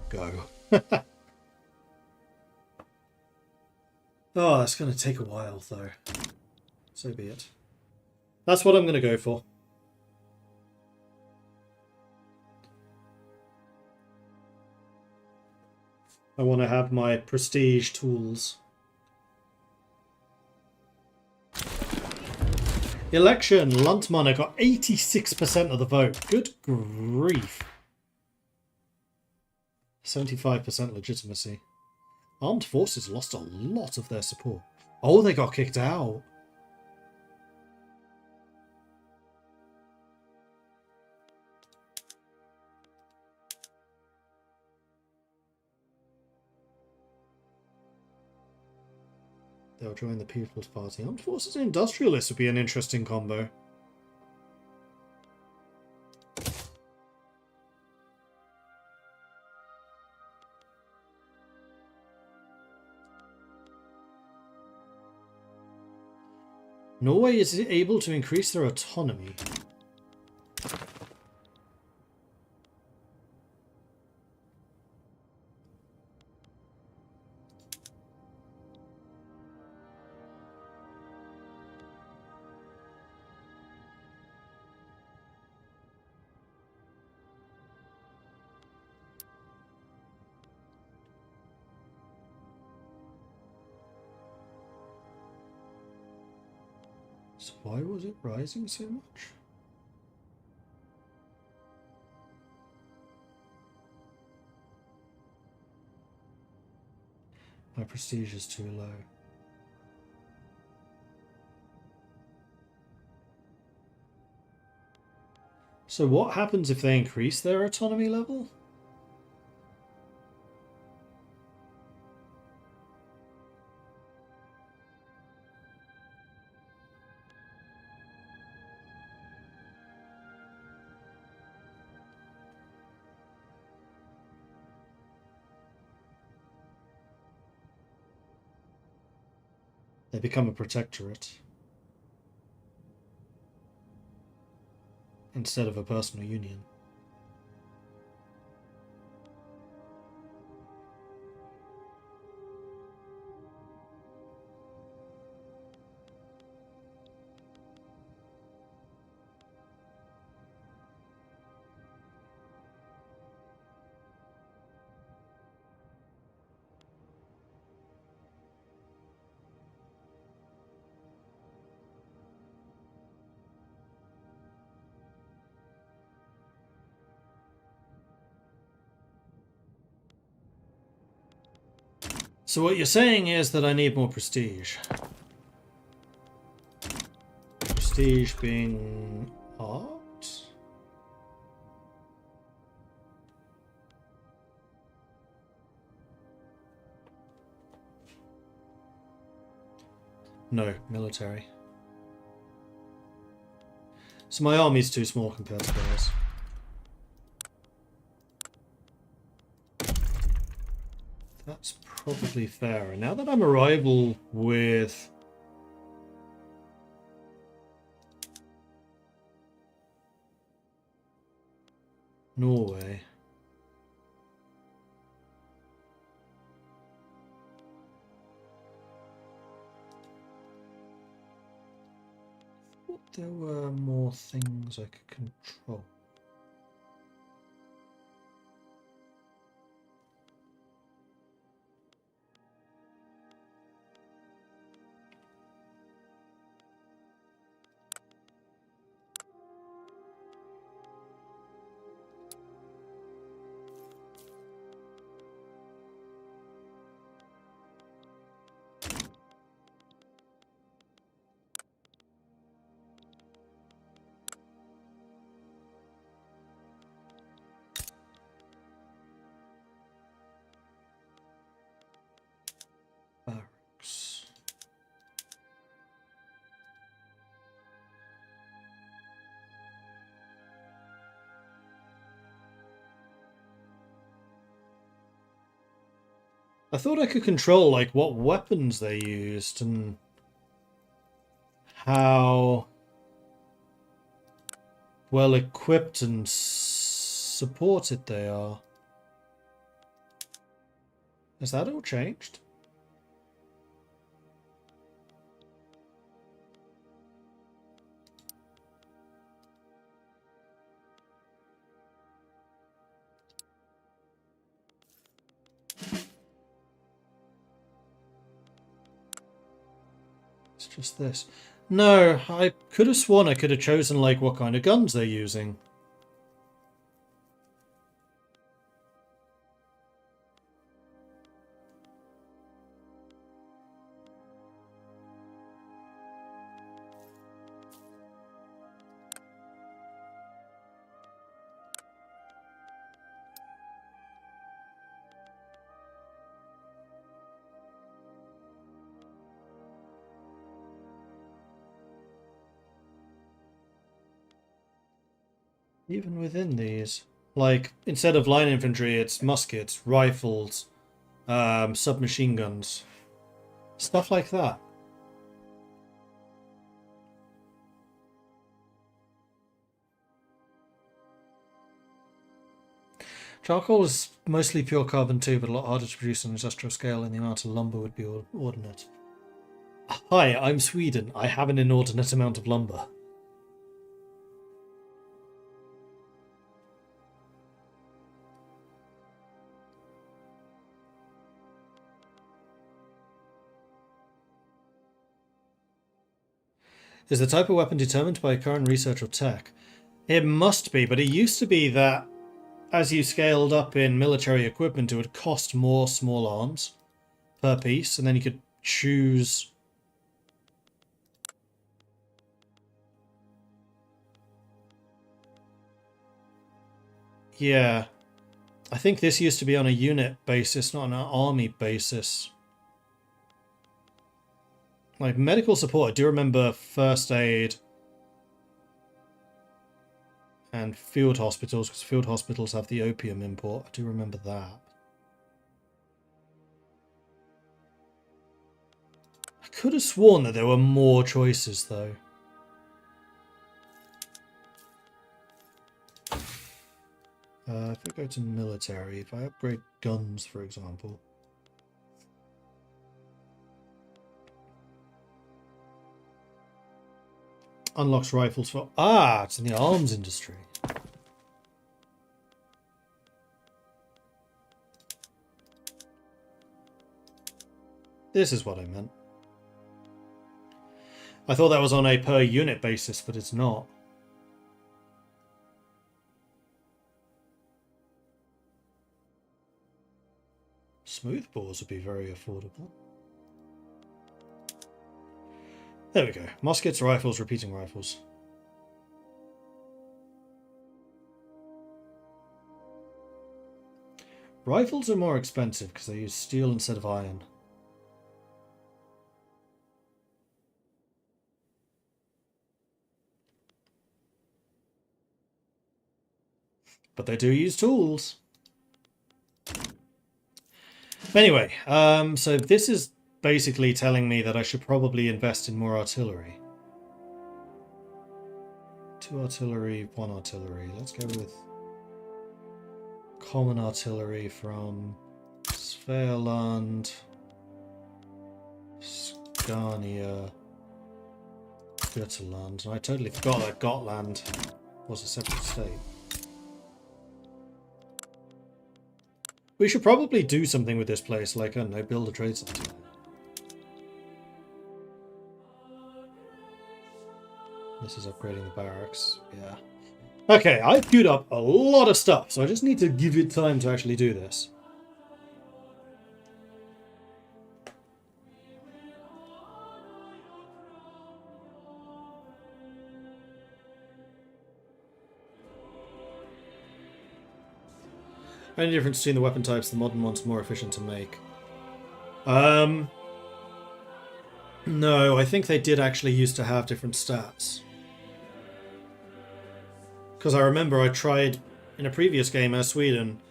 go. Oh, that's going to take a while though. So be it. That's what I'm going to go for. I want to have my prestige tools. Election, Luntmann got 86% of the vote. Good grief. 75% legitimacy. Armed forces lost a lot of their support. Oh, they got kicked out. They'll join the People's Party. Armed forces and industrialists would be an interesting combo. Norway is able to increase their autonomy. So why was it rising so much? My prestige is too low. So what happens if they increase their autonomy level? They become a protectorate instead of a personal union. So what you're saying is that I need more prestige. Prestige being art? No, military. So my army's too small compared to theirs. That's probably fairer. Now that I'm a rival with Norway. I thought there were more things I could control. Barracks. I thought I could control like what weapons they used and how well equipped and supported they are. Has that all changed? It's just this. No, I could have sworn I could have chosen like what kind of guns they're using. Even within these, like instead of line infantry, it's muskets, rifles, submachine guns, stuff like that. Charcoal is mostly pure carbon too, but a lot harder to produce on an industrial scale, and the amount of lumber would be ordinate. Hi, I'm Sweden. I have an inordinate amount of lumber. Is the type of weapon determined by current research or tech? It must be, but it used to be that as you scaled up in military equipment, it would cost more small arms per piece, and then you could choose. Yeah. I think this used to be on a unit basis, not on an army basis. Like medical support, I do remember first aid and field hospitals, because field hospitals have the opium import. I do remember that. I could have sworn that there were more choices, though. If we go to military, if I upgrade guns, for example. Unlocks rifles for... Ah, it's in the arms industry. This is what I meant. I thought that was on a per unit basis, but it's not. Smoothbores would be very affordable. There we go. Muskets, rifles, repeating rifles. Rifles are more expensive because they use steel instead of iron. But they do use tools. Anyway, so this is basically telling me that I should probably invest in more artillery. 2 artillery, 1 artillery. Let's go with common artillery from Svealand, Scania, Götaland. And I totally forgot that Gotland was a separate state. We should probably do something with this place, like, I don't know, build a trade center. This is upgrading the barracks, yeah. Okay, I've queued up a lot of stuff, so I just need to give it time to actually do this. Only difference between the weapon types, the modern one's more efficient to make. No, I think they did actually used to have different stats. Because I remember I tried in a previous game as Sweden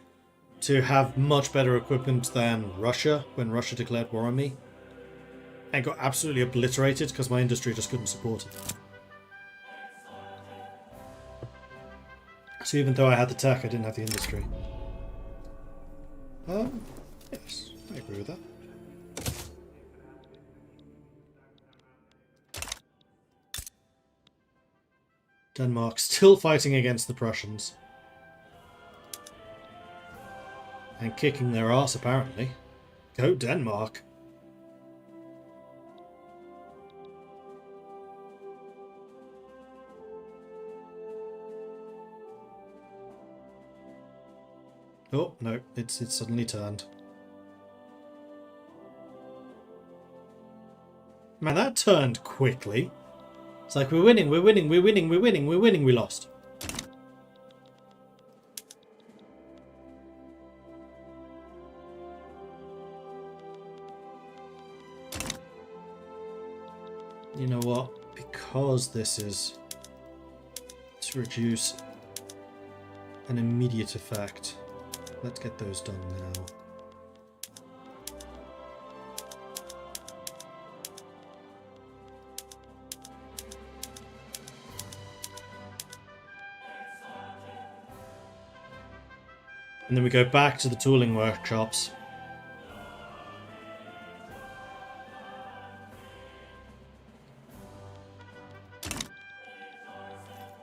to have much better equipment than Russia when Russia declared war on me. And got absolutely obliterated because my industry just couldn't support it. So even though I had the tech, I didn't have the industry. Yes, I agree with that. Denmark still fighting against the Prussians. And kicking their ass, apparently. Go Denmark. Oh, no, it's suddenly turned. Man, that turned quickly. It's like, we're winning, we're winning, we're winning, we're winning, we're winning, we lost. You know what? Because this is to reduce an immediate effect, let's get those done now. And then we go back to the tooling workshops.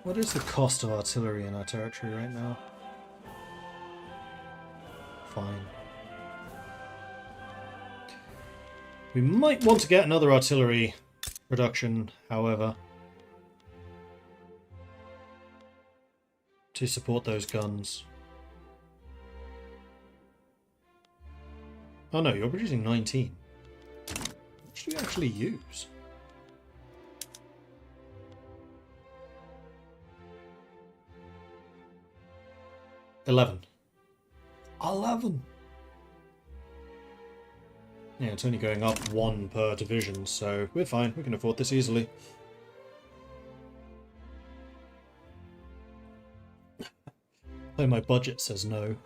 What is the cost of artillery in our territory right now? Fine. We might want to get another artillery production, however, to support those guns. Oh no, you're producing 19. What should we actually use? $11. Yeah, it's only going up 1 per division, so we're fine. We can afford this easily. Though my budget says no.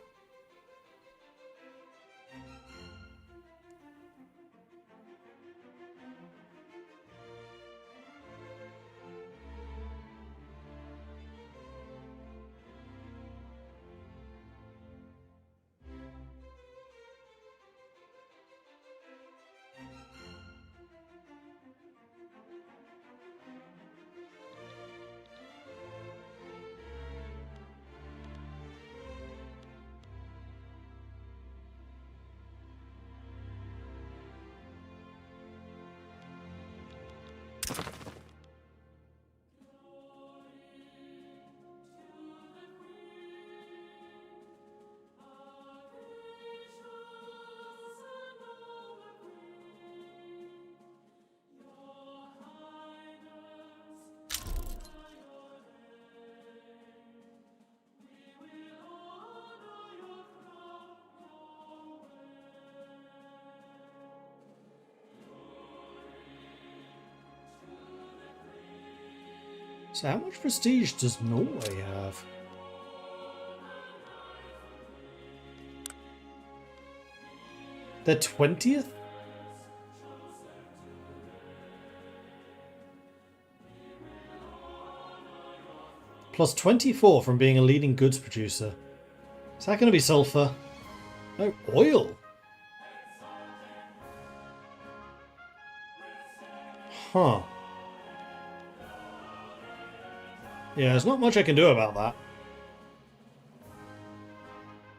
So how much prestige does Norway have? They're 20th? Plus 24 from being a leading goods producer. Is that going to be sulfur? No, oil. Huh. Yeah, there's not much I can do about that.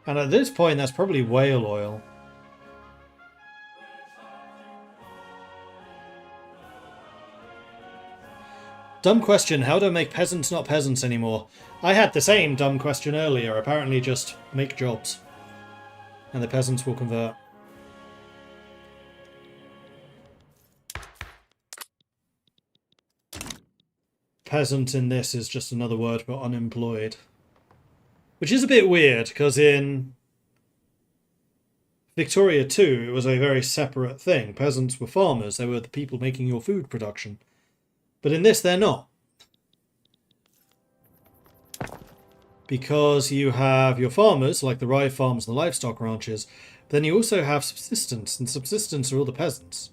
And at this point, that's probably whale oil. Dumb question, how do I make peasants not peasants anymore? I had the same dumb question earlier. Apparently just make jobs. And the peasants will convert. Peasant in this is just another word for unemployed. Which is a bit weird, because in Victoria 2, it was a very separate thing. Peasants were farmers. They were the people making your food production. But in this, they're not. Because you have your farmers, like the rye farms and the livestock ranches, but then you also have subsistence, and subsistence are all the peasants.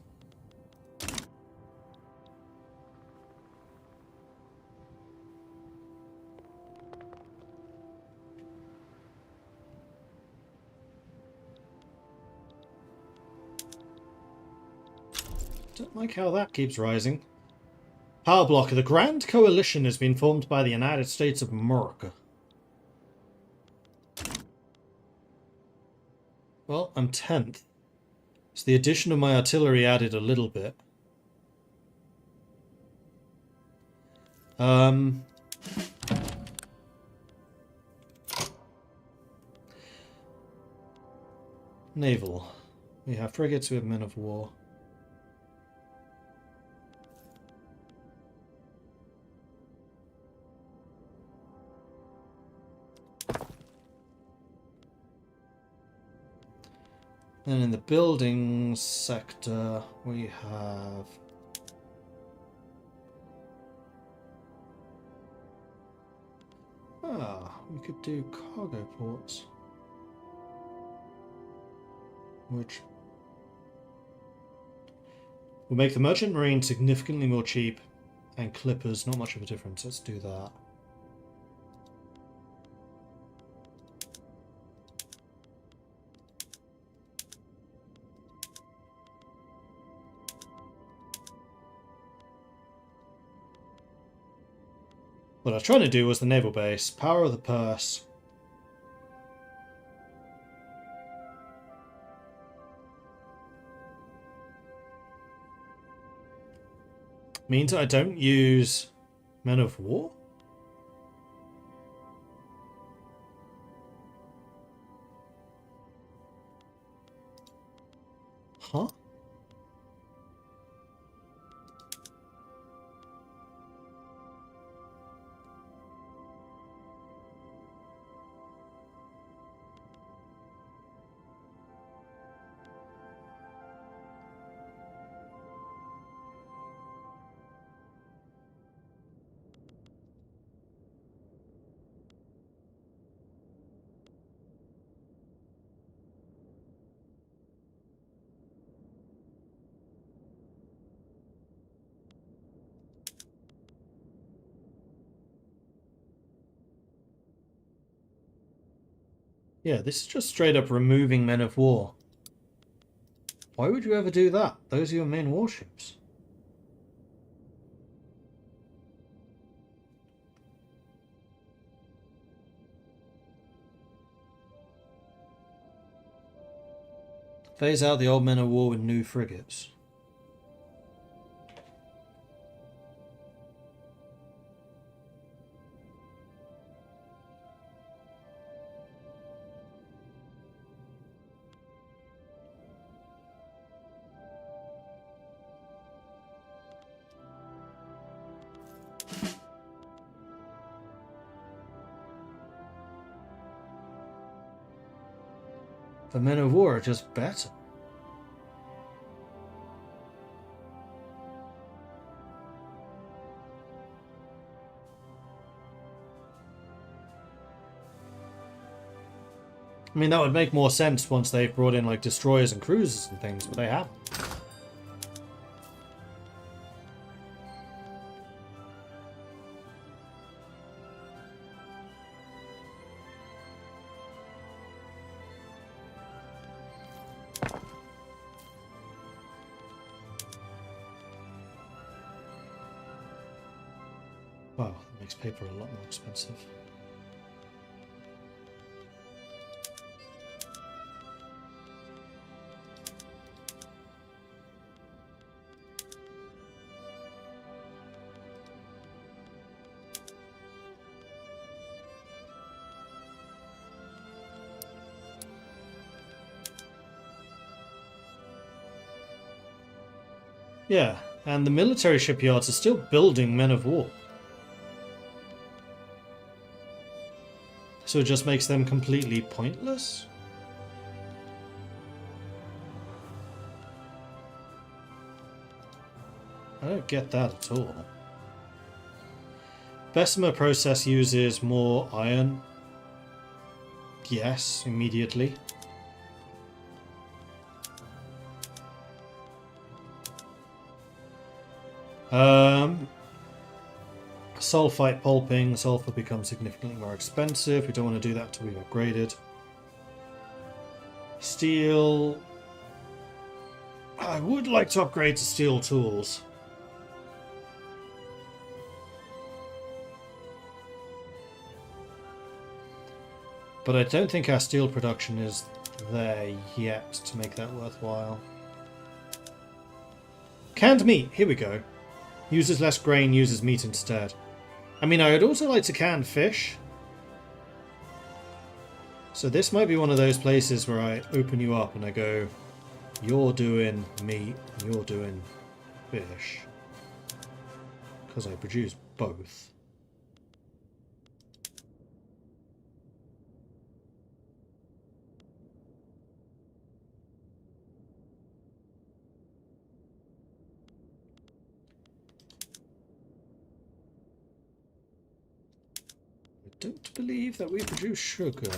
Don't like how that keeps rising. Power block. The Grand Coalition has been formed by the United States of America. Well, I'm 10th. So the addition of my artillery added a little bit. Naval. We have frigates, we have men of war. And in the building sector, we have... we could do cargo ports. Which will make the merchant marine significantly more cheap, and clippers, not much of a difference. Let's do that. What I was trying to do was the naval base. Power of the purse. Means I don't use men of war? Huh? Yeah, this is just straight up removing men of war. Why would you ever do that? Those are your main warships. Phase out the old men of war with new frigates. The men of war are just better. I mean, that would make more sense once they've brought in, like, destroyers and cruisers and things, but they haven't. Wow, that makes paper a lot more expensive. Yeah, and the military shipyards are still building men of war. So it just makes them completely pointless? I don't get that at all. Bessemer process uses more iron. Yes, immediately. Sulfite pulping, sulfur becomes significantly more expensive. We don't want to do that until we've upgraded. Steel. I would like to upgrade to steel tools. But I don't think our steel production is there yet to make that worthwhile. Canned meat, here we go. Uses less grain, uses meat instead. I mean, I would also like to can fish. So this might be one of those places where I open you up and I go, you're doing meat, you're doing fish. Because I produce both. I don't believe that we produce sugar.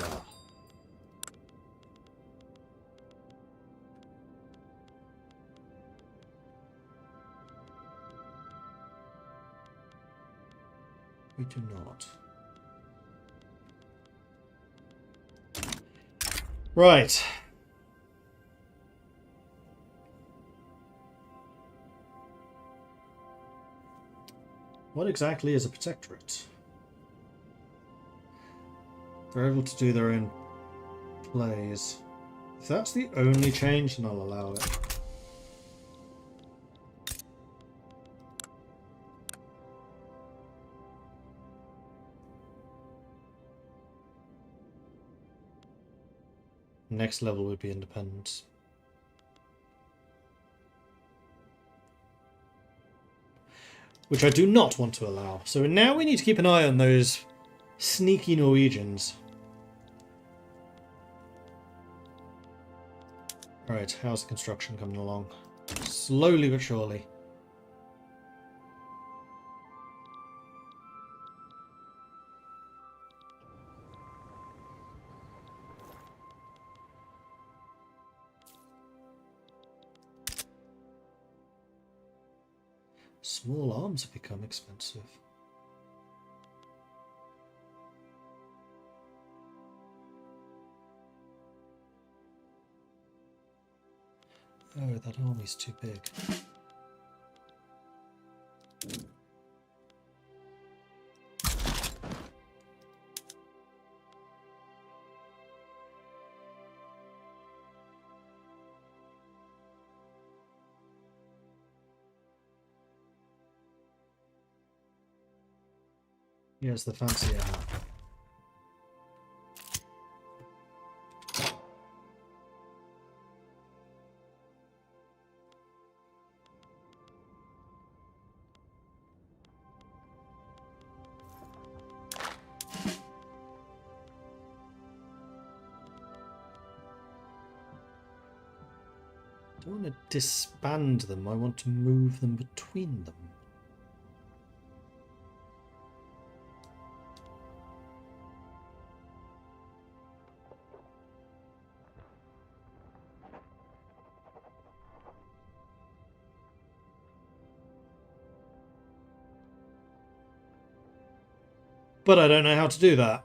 We do not. Right. What exactly is a protectorate? They're able to do their own plays. If that's the only change, then I'll allow it. Next level would be independence. Which I do not want to allow. So now we need to keep an eye on those sneaky Norwegians. Alright, how's the construction coming along? Slowly but surely. Small arms have become expensive. Oh, that army's too big. Here's the fancier hat. I don't want to disband them, I want to move them between them. But I don't know how to do that.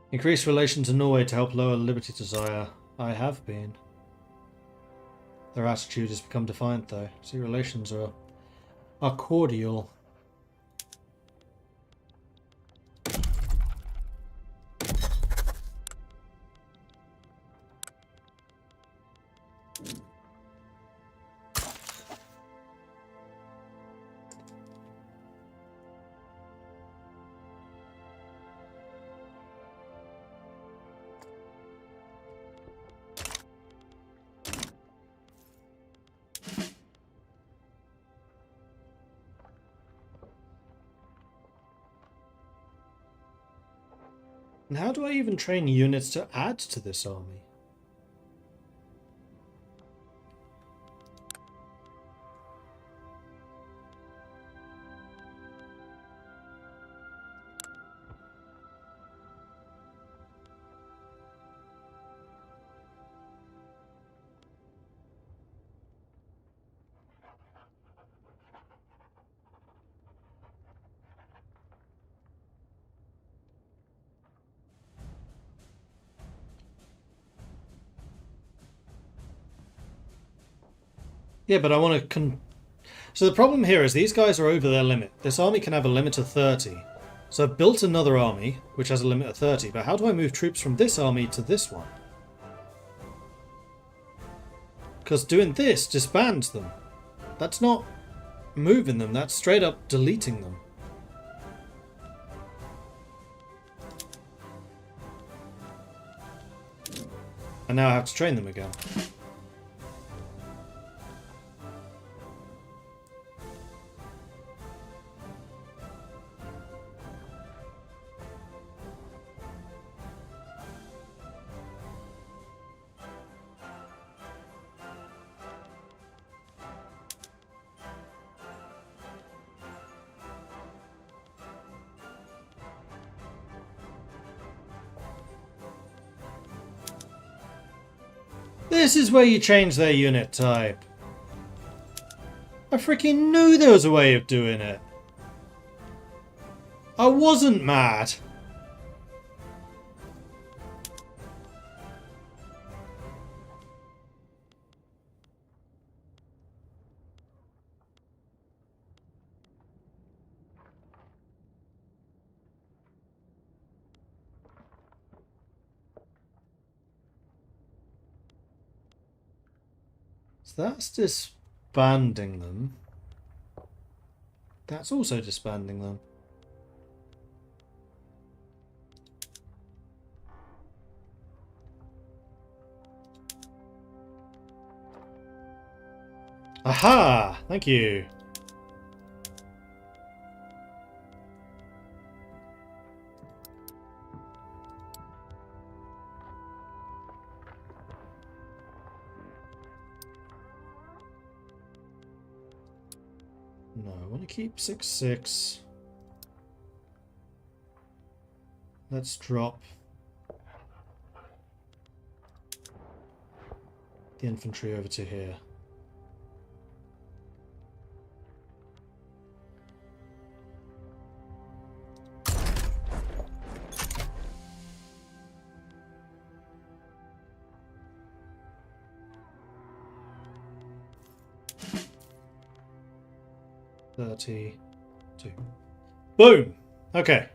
Increase relations to Norway to help lower liberty desire. I have been. Their attitude has become defiant, though. See, relations are cordial. And how do I even train units to add to this army? Yeah, but I want to... So the problem here is these guys are over their limit. This army can have a limit of 30. So I've built another army, which has a limit of 30. But how do I move troops from this army to this one? Because doing this disbands them. That's not moving them. That's straight up deleting them. And now I have to train them again. This is where you change their unit type. I freaking knew there was a way of doing it. I wasn't mad. So that's disbanding them. That's also disbanding them. Aha! Thank you. No, I want to keep 6-6. Let's drop the infantry over to here. Two. Boom! Okay.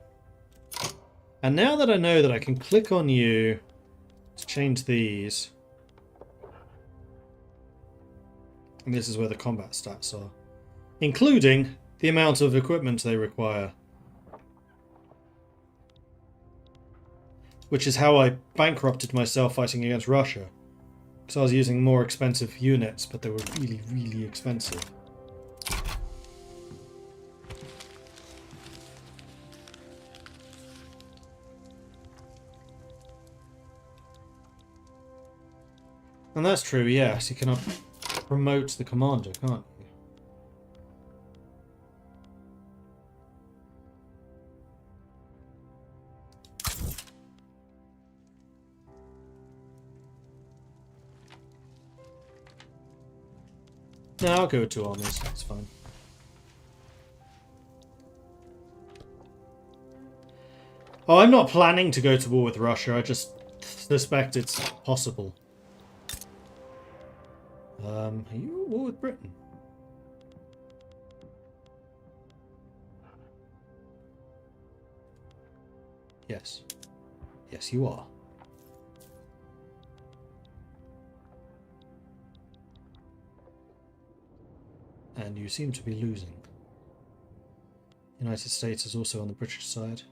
And now that I know that I can click on you to change these, and this is where the combat stats are, including the amount of equipment they require, which is how I bankrupted myself fighting against Russia, because I was using more expensive units, but they were really, really expensive. And that's true, yes. You cannot promote the commander, can't you? No, I'll go with 2 armies. It's fine. Oh, I'm not planning to go to war with Russia. I just suspect it's possible. Are you at war with Britain? Yes. Yes, you are. And you seem to be losing. The United States is also on the British side.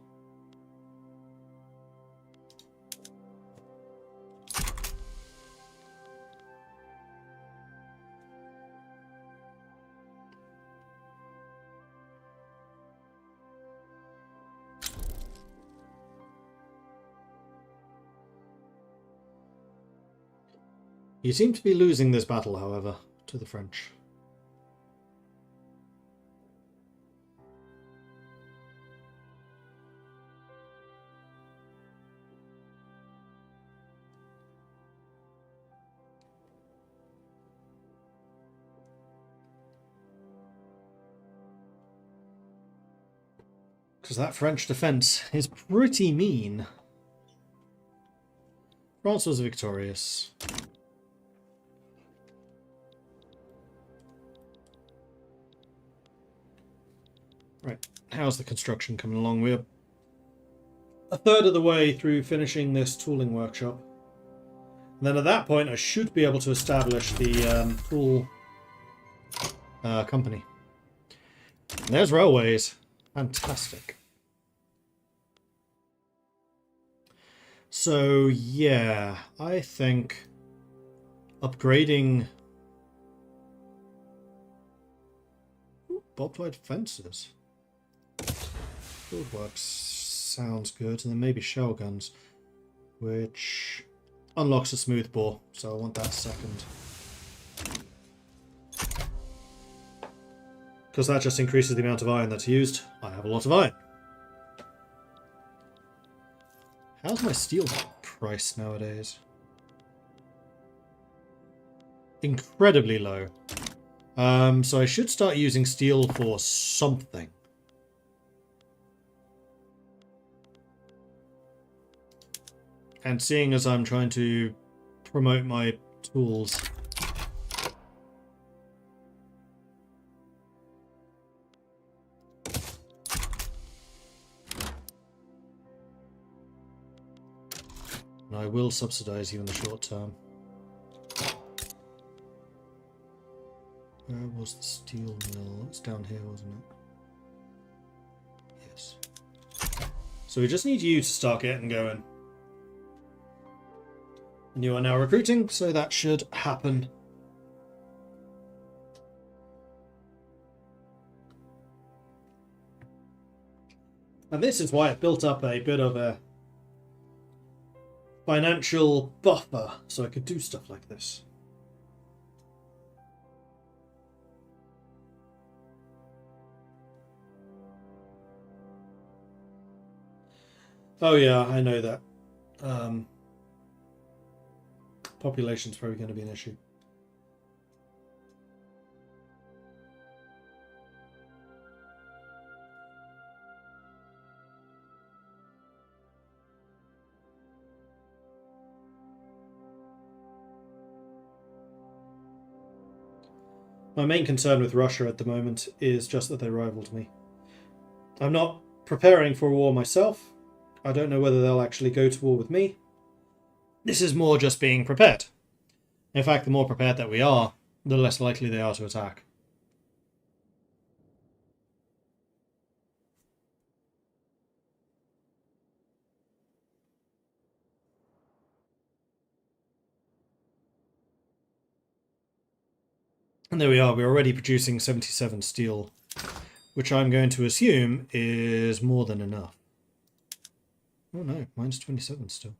You seem to be losing this battle, however, to the French. Because that French defense is pretty mean. France was victorious. Right, how's the construction coming along? We're a third of the way through finishing this tooling workshop. And then at that point I should be able to establish the full company. And there's railways. Fantastic. So yeah, I think upgrading barbed wire fences. Field works sounds good, and then maybe shell guns, which unlocks a smooth bore, so I want that second. Because that just increases the amount of iron that's used. I have a lot of iron. How's my steel price nowadays? Incredibly low. So I should start using steel for something. And seeing as I'm trying to promote my tools, and I will subsidize you in the short term. Where was the steel mill? It's down here, wasn't it? Yes. So we just need you to start getting going. And you are now recruiting, so that should happen. And this is why it built up a bit of a financial buffer, so I could do stuff like this. Oh yeah, I know that. Population's probably going to be an issue. My main concern with Russia at the moment is just that they rivaled me. I'm not preparing for a war myself. I don't know whether they'll actually go to war with me. This is more just being prepared. In fact, the more prepared that we are, the less likely they are to attack. And there we are, we're already producing 77 steel, which I'm going to assume is more than enough. Oh no, mine's 27 still.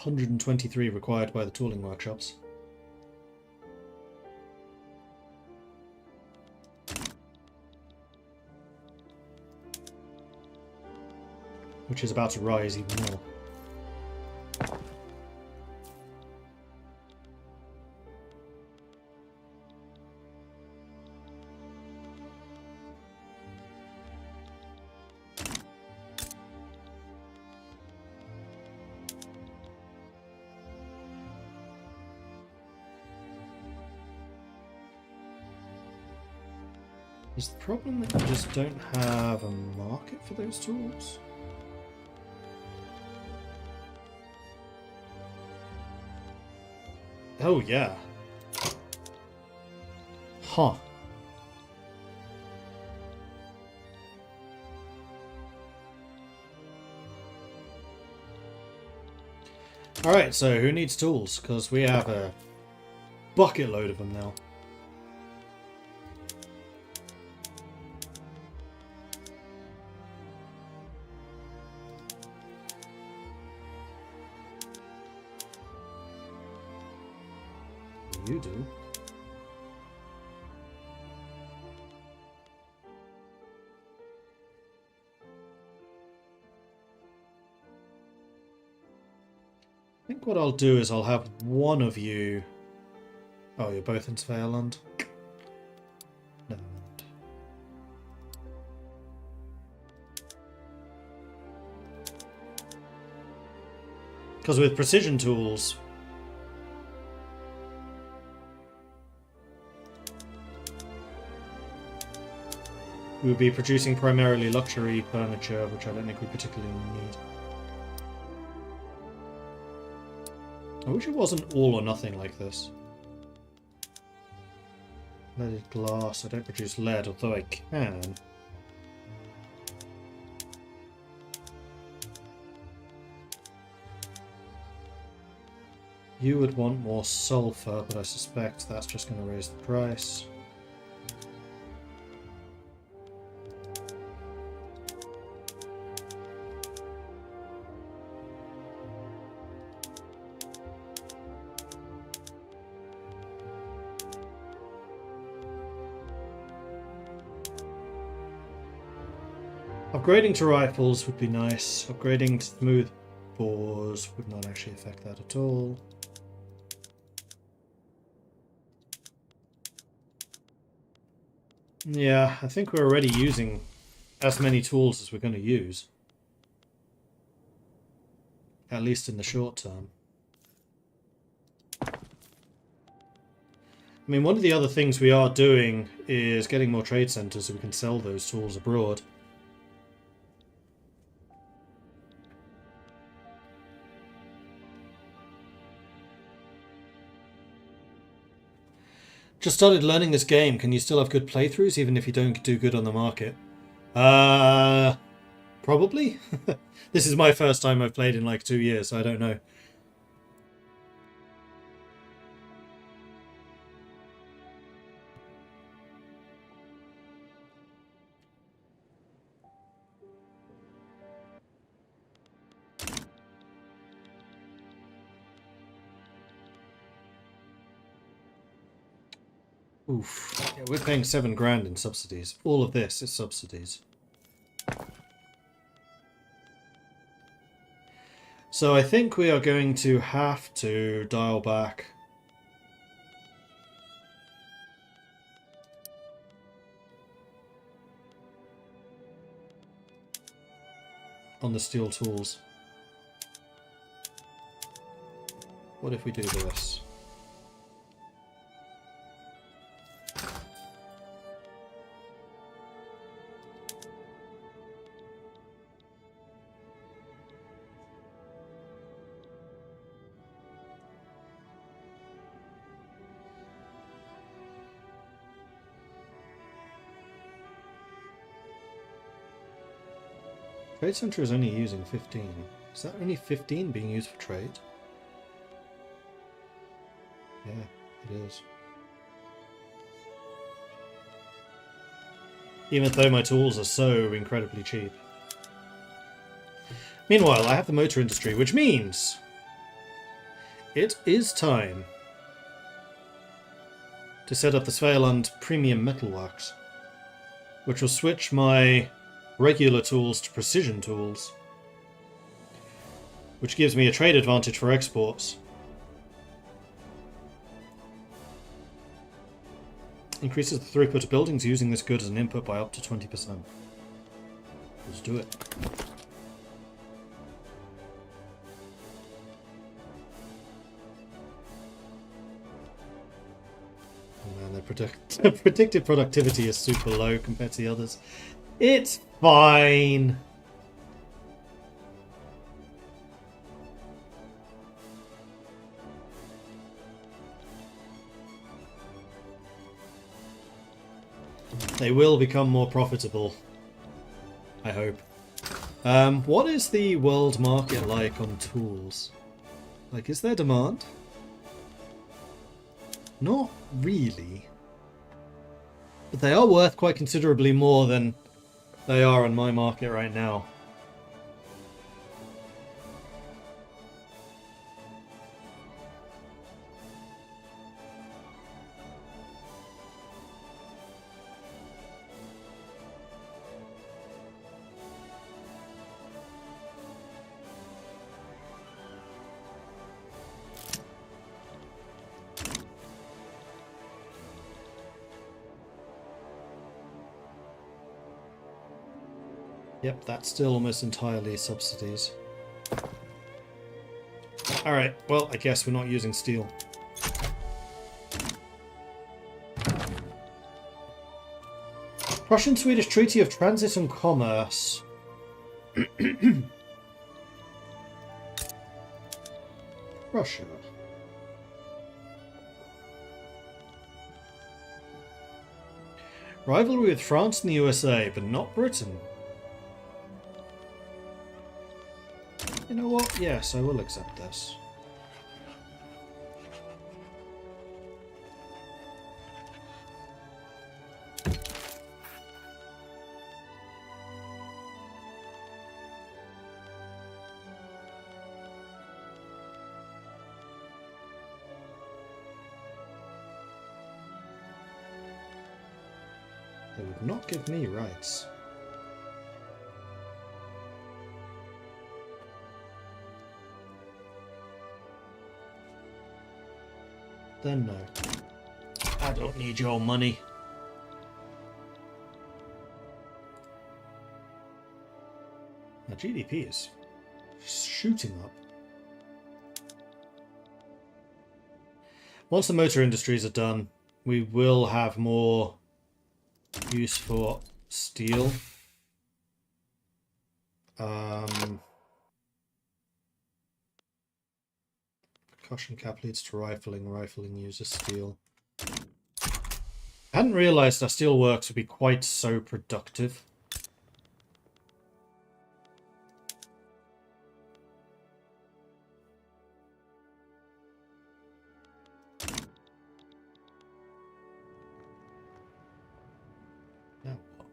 123 required by the tooling workshops. Which is about to rise even more. Is the problem that you just don't have a market for those tools? Oh, yeah. Huh. Alright, so who needs tools? Because we have a bucket load of them now. You do. I think what I'll do is I'll have one of you... Oh, you're both in Svealand? Never mind. Because with precision tools... we would be producing primarily luxury furniture, which I don't think we particularly need. I wish it wasn't all or nothing like this. Leaded glass. I don't produce lead, although I can. You would want more sulfur, but I suspect that's just going to raise the price. Upgrading to rifles would be nice. Upgrading to smooth bores would not actually affect that at all. Yeah, I think we're already using as many tools as we're going to use. At least in the short term. I mean, one of the other things we are doing is getting more trade centers so we can sell those tools abroad. Just started learning this game. Can you still have good playthroughs even if you don't do good on the market? Probably. This is my first time I've played in like 2 years, so I don't know. Oof. Yeah, we're paying 7 grand in subsidies. All of this is subsidies. So I think we are going to have to dial back. On the steel tools. What if we do this? Trade Center is only using 15. Is that only 15 being used for trade? Yeah, it is. Even though my tools are so incredibly cheap. Meanwhile, I have the motor industry, which means it is time to set up the Svealand Premium Metalworks, which will switch my regular tools to precision tools, which gives me a trade advantage for exports. Increases the throughput of buildings using this good as an input by up to 20%. Let's do it. Oh man, their predicted productivity is super low compared to the others. It's fine. They will become more profitable, I hope. What is the world market like on tools? Like, is there demand? Not really. But they are worth quite considerably more than they are on my market right now. Yep, that's still almost entirely subsidies. Alright, well, I guess we're not using steel. Prussian-Swedish Treaty of Transit and Commerce. Russia. Rivalry with France and the USA, but not Britain. You know what? Yes, I will accept this. They would not give me rights. Then no. I don't need your money. My GDP is shooting up. Once the motor industries are done, we will have more use for steel. Percussion cap leads to rifling. Rifling uses steel. I hadn't realised our steel works would be quite so productive. Now what?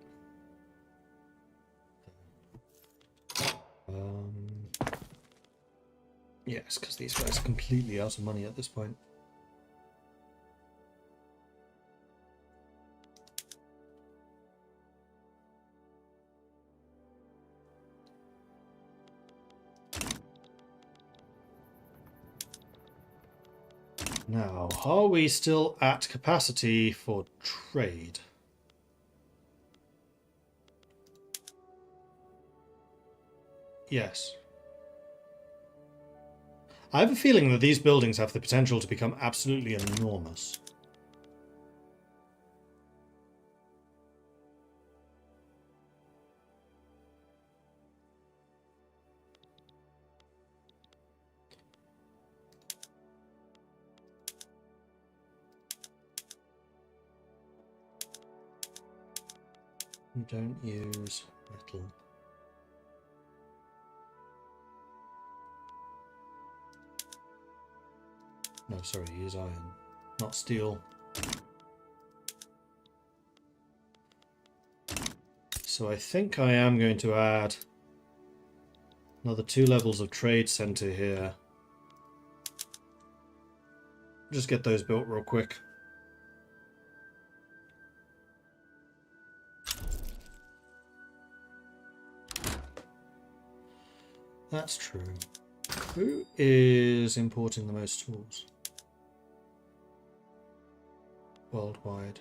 Yes, because these guys are completely out of money at this point. Now, are we still at capacity for trade? Yes. I have a feeling that these buildings have the potential to become absolutely enormous. You don't use metal. No, sorry, use iron, not steel. So I think I am going to add another 2 levels of trade center here. just get those built real quick. That's true. Who is importing the most tools? Worldwide.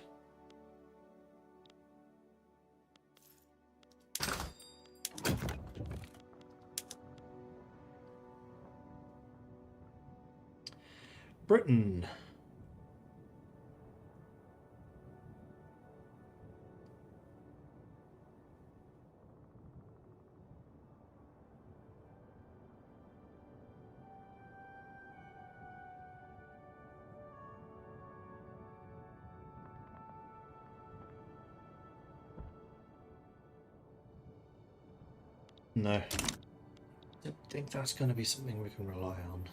Britain. No. I don't think that's going to be something we can rely on.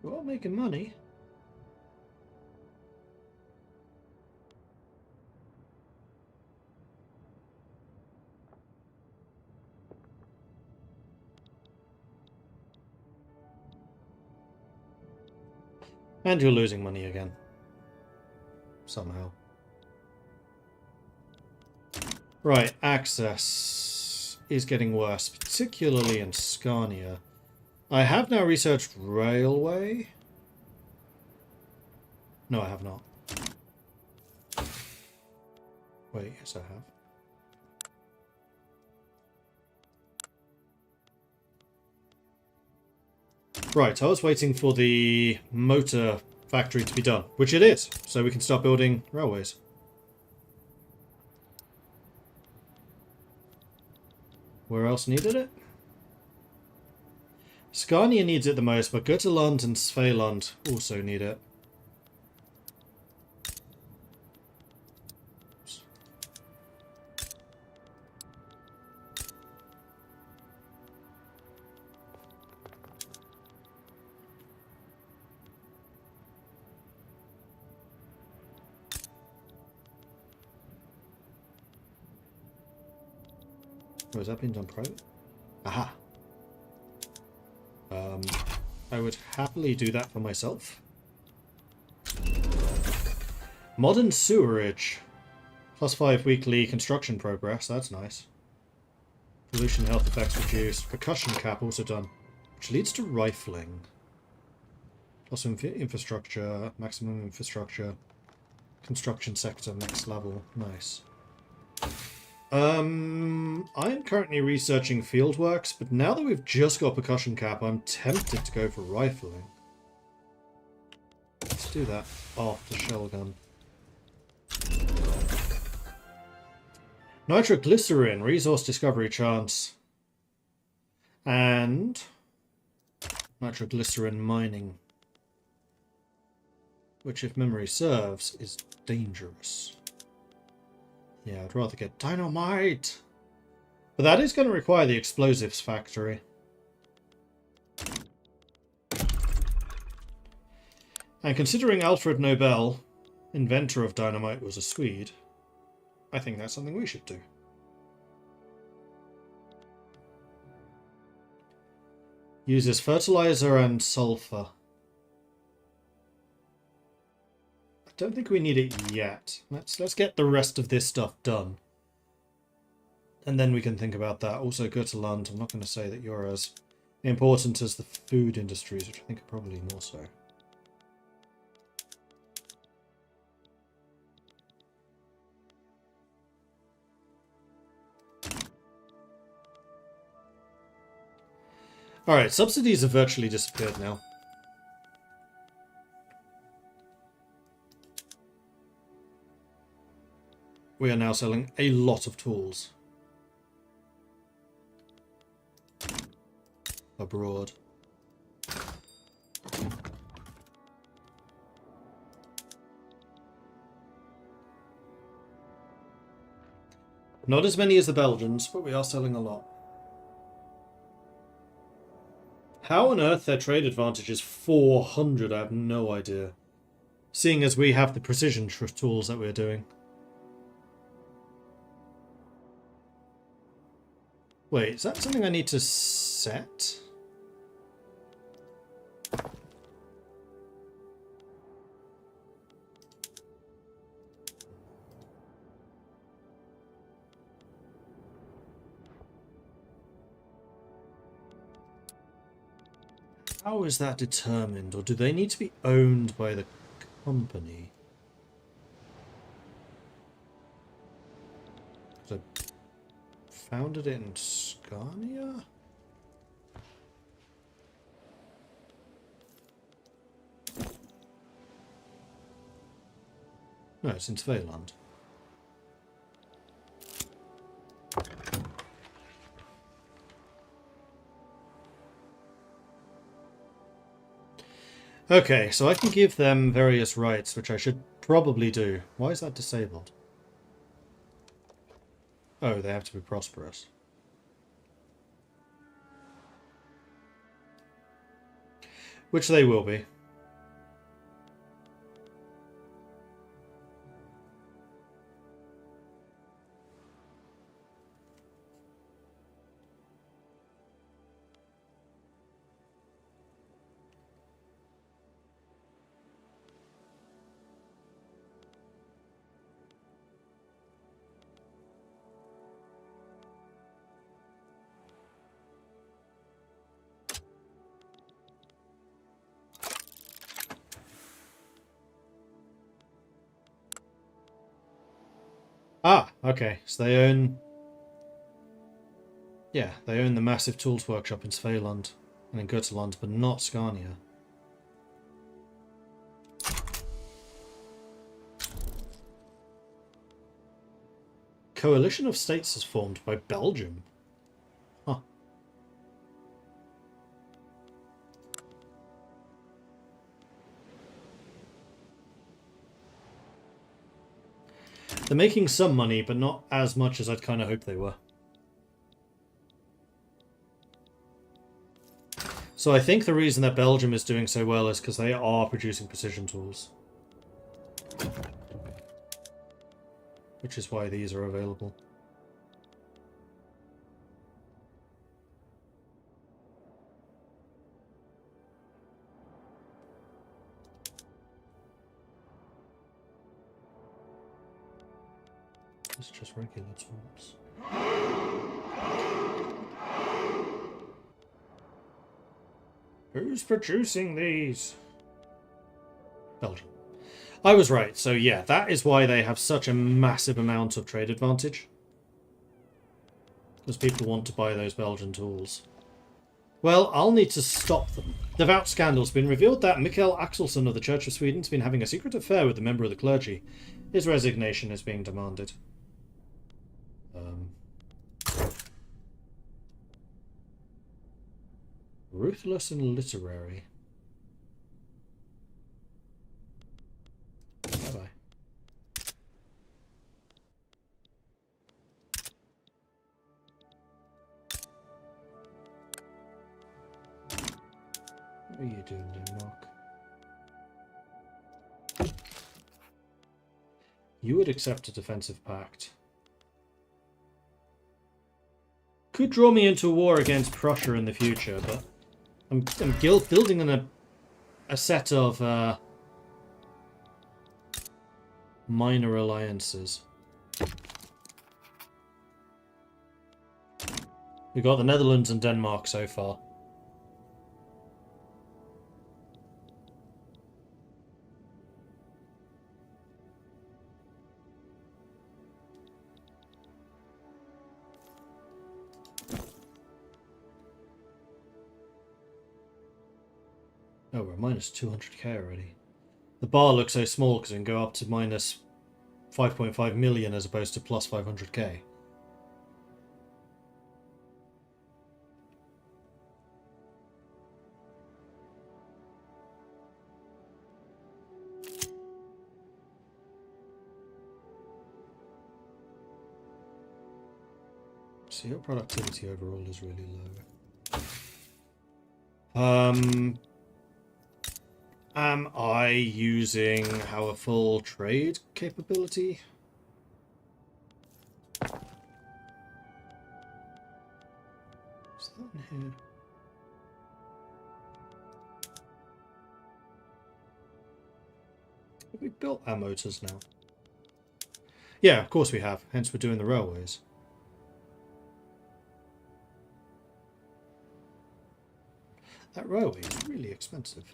We're all making money. And you're losing money again. Somehow. Right, access is getting worse, particularly in Scania. I have now researched railway. No, I have not. Wait, yes I have. Right, I was waiting for the motor factory to be done, which it is, so we can start building railways. Where else needed it? Scania needs it the most, but Götaland and Svealand also need it. Oh, has that been done private? Aha! I would happily do that for myself. Modern sewerage. +5 weekly construction progress, that's nice. Pollution health effects reduced. Percussion cap also done. Which leads to rifling. Plus infrastructure, maximum infrastructure. Construction sector, next level. Nice. I'm currently researching fieldworks, but now that we've just got percussion cap, I'm tempted to go for rifling. Let's do that off the shell gun. Nitroglycerin, resource discovery chance. And nitroglycerin mining. Which, if memory serves, is dangerous. Yeah, I'd rather get dynamite. But that is going to require the explosives factory. And considering Alfred Nobel, inventor of dynamite, was a Swede, I think that's something we should do. Uses fertilizer and sulfur. I don't think we need it yet. Let's get the rest of this stuff done. And then we can think about that. Also, Götaland, I'm not going to say that you're as important as the food industries, which I think are probably more so. Alright, subsidies have virtually disappeared now. We are now selling a lot of tools. Abroad. Not as many as the Belgians, but we are selling a lot. How on earth their trade advantage is 400, I have no idea. Seeing as we have the precision tools that we're doing. Wait, is that something I need to set? How is that determined? Or do they need to be owned by the company? So, founded it in Scania? No, it's in Svealand. Okay, so I can give them various rights, which I should probably do. Why is that disabled? Oh, they have to be prosperous. Which they will be. Ah, okay. So they own... Yeah, they own the massive tools workshop in Svealand and in Götaland, but not Scania. Coalition of states is formed by Belgium. Huh. They're making some money, but not as much as I'd kind of hoped they were. So I think the reason that Belgium is doing so well is because they are producing precision tools. Which is why these are available. It's just regular tools. Who's producing these? Belgium. I was right, so yeah, that is why they have such a massive amount of trade advantage. Because people want to buy those Belgian tools. Well, I'll need to stop them. Devout scandal's been revealed that Mikael Axelsson of the Church of Sweden's been having a secret affair with a member of the clergy. His resignation is being demanded. Ruthless and literary. Bye-bye. What are you doing, Denmark? You would accept a defensive pact. Could draw me into a war against Prussia in the future, but I'm building a set of minor alliances. We've got the Netherlands and Denmark so far. Oh, we're minus 200k already. The bar looks so small because it can go up to minus 5.5 million as opposed to plus 500k. So your productivity overall is really low. Am I using our full trade capability? Is that in here? Have we built our motors now? Yeah, of course we have. Hence we're doing the railways. That railway is really expensive.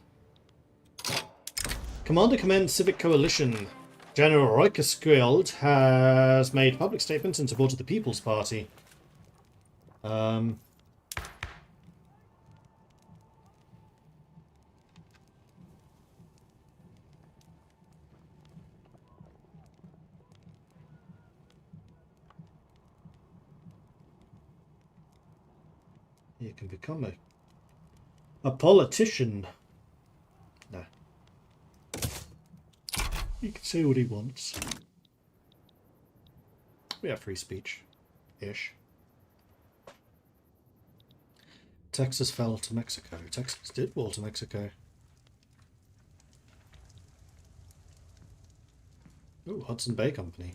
Commander commends Civic Coalition. General Reicherskild has made public statements in support of the People's Party. You can become a politician. No. He can say what he wants. We have free speech-ish. Texas fell to Mexico. Texas did fall to Mexico. Oh, Hudson Bay Company.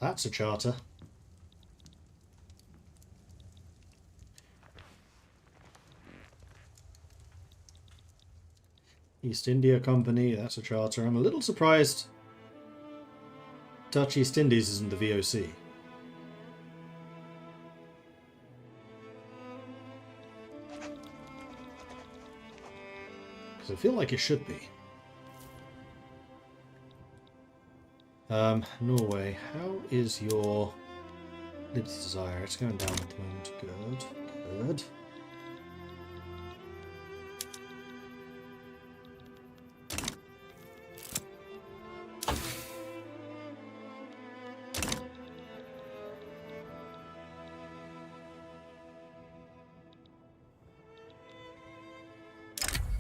That's a charter. East India Company, that's a charter. I'm a little surprised Dutch East Indies isn't the VOC. Because I feel like it should be. Norway, how is your Liberty Desire? It's going down at the moment. Good, good.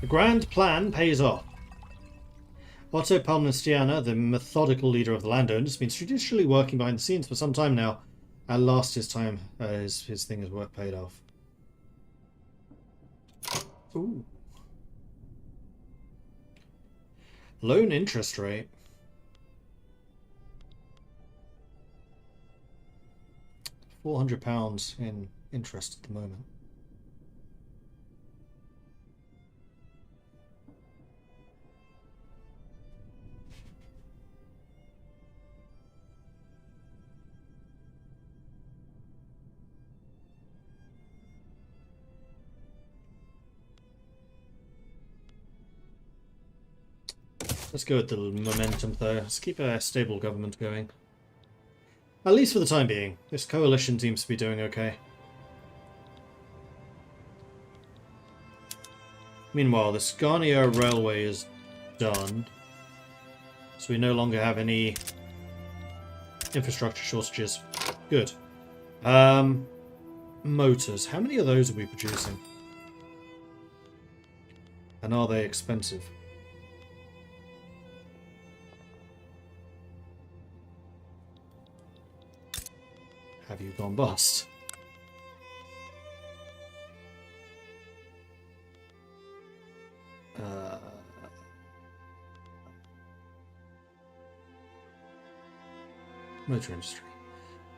The grand plan pays off. Otto Palmestiana, the methodical leader of the landowners, has been strategically working behind the scenes for some time now. At last his time, his thing has work paid off. Ooh. Loan interest rate. £400 in interest at the moment. Let's go with the momentum, though. Let's keep a stable government going. At least for the time being. This coalition seems to be doing okay. Meanwhile, the Scania Railway is done. So we no longer have any infrastructure shortages. Good. Motors. How many of those are we producing? And are they expensive? Have you gone bust? Motor industry.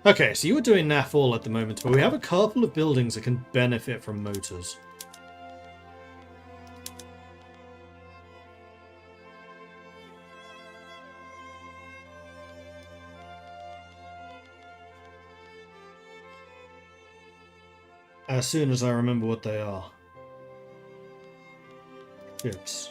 Okay, so you were doing NAF all at the moment, but we have a couple of buildings that can benefit from motors. As soon as I remember what they are. Ships.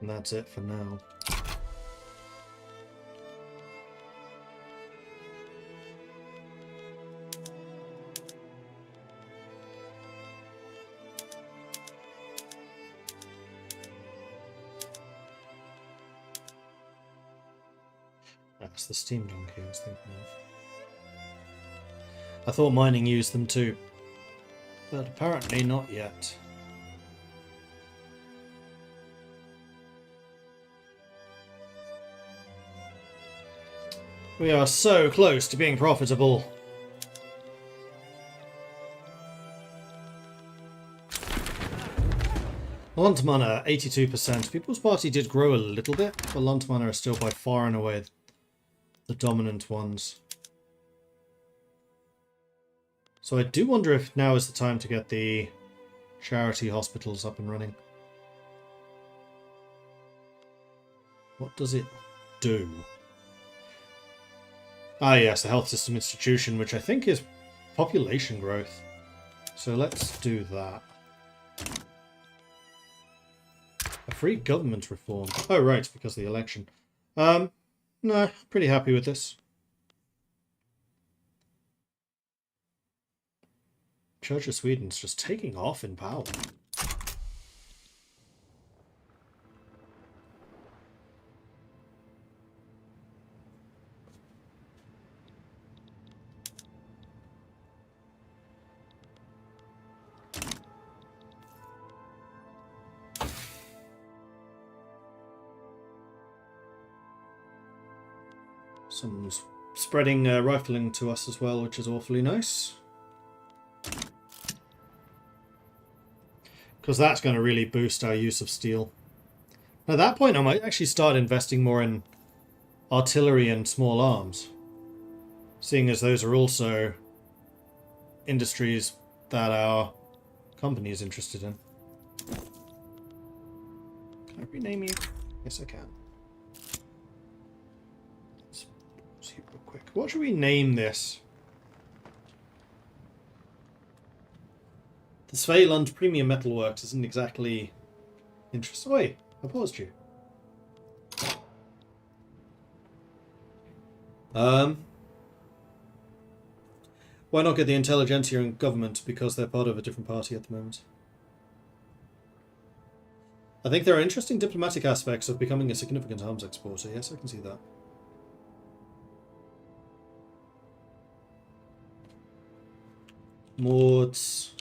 And that's it for now. That's the steam donkey I was thinking of. I thought mining used them too, but apparently not yet. We are so close to being profitable. Lantmana, 82%. People's Party did grow a little bit, but Lantmana are still by far and away the dominant ones. So I do wonder if now is the time to get the charity hospitals up and running. What does it do? Ah yes, the Health System Institution, which I think is population growth. So let's do that. A free government reform. Oh right, because of the election. No, pretty happy with this. Church of Sweden's just taking off in power. Someone's spreading rifling to us as well, which is awfully nice. Because that's going to really boost our use of steel. At that point, I might actually start investing more in artillery and small arms. Seeing as those are also industries that our company is interested in. Can I rename you? Yes, I can. Let's see real quick. What should we name this? The Svealand Premium Metalworks isn't exactly interesting. Oh, wait, I paused you. Why not get the intelligentsia and government, because they're part of a different party at the moment? I think there are interesting diplomatic aspects of becoming a significant arms exporter. Yes, I can see that. Mords.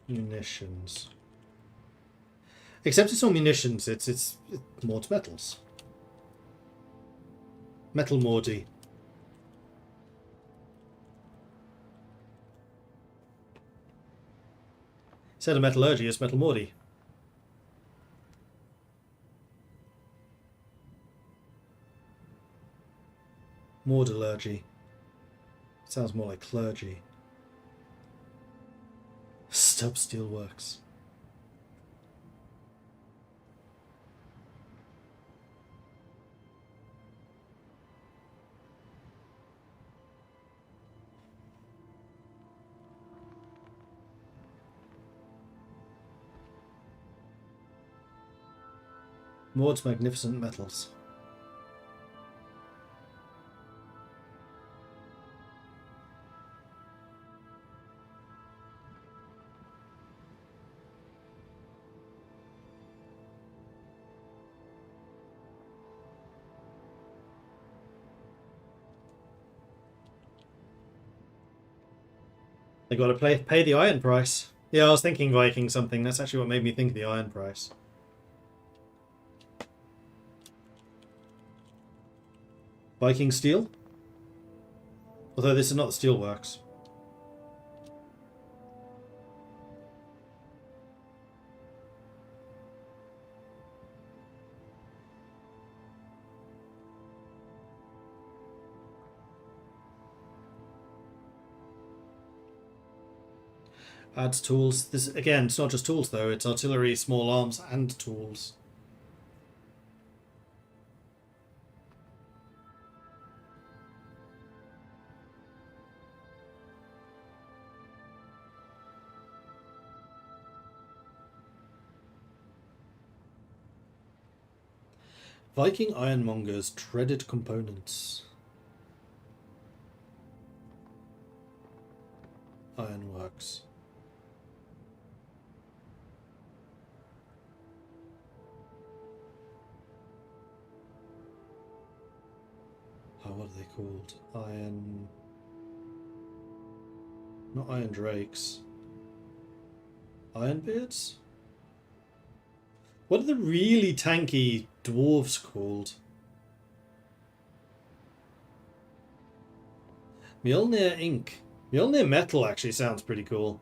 Munitions. Except it's not munitions, it's Mords metals. Metal Mordi. Instead of metallurgy, it's Metal Mordi. Mordallurgy. Sounds more like clergy. Stub Steelworks. Maud's Magnificent Metals. They got to pay the iron price. Yeah, I was thinking Viking something. That's actually what made me think of the iron price. Viking steel? Although this is not the steelworks. Adds tools. This again, it's not just tools though, it's artillery, small arms, and tools. Viking ironmongers, dreaded components. Ironworks. Oh, what are they called? Iron... Not iron drakes. Ironbeards? What are the really tanky dwarves called? Mjolnir Ink. Mjolnir Metal actually sounds pretty cool.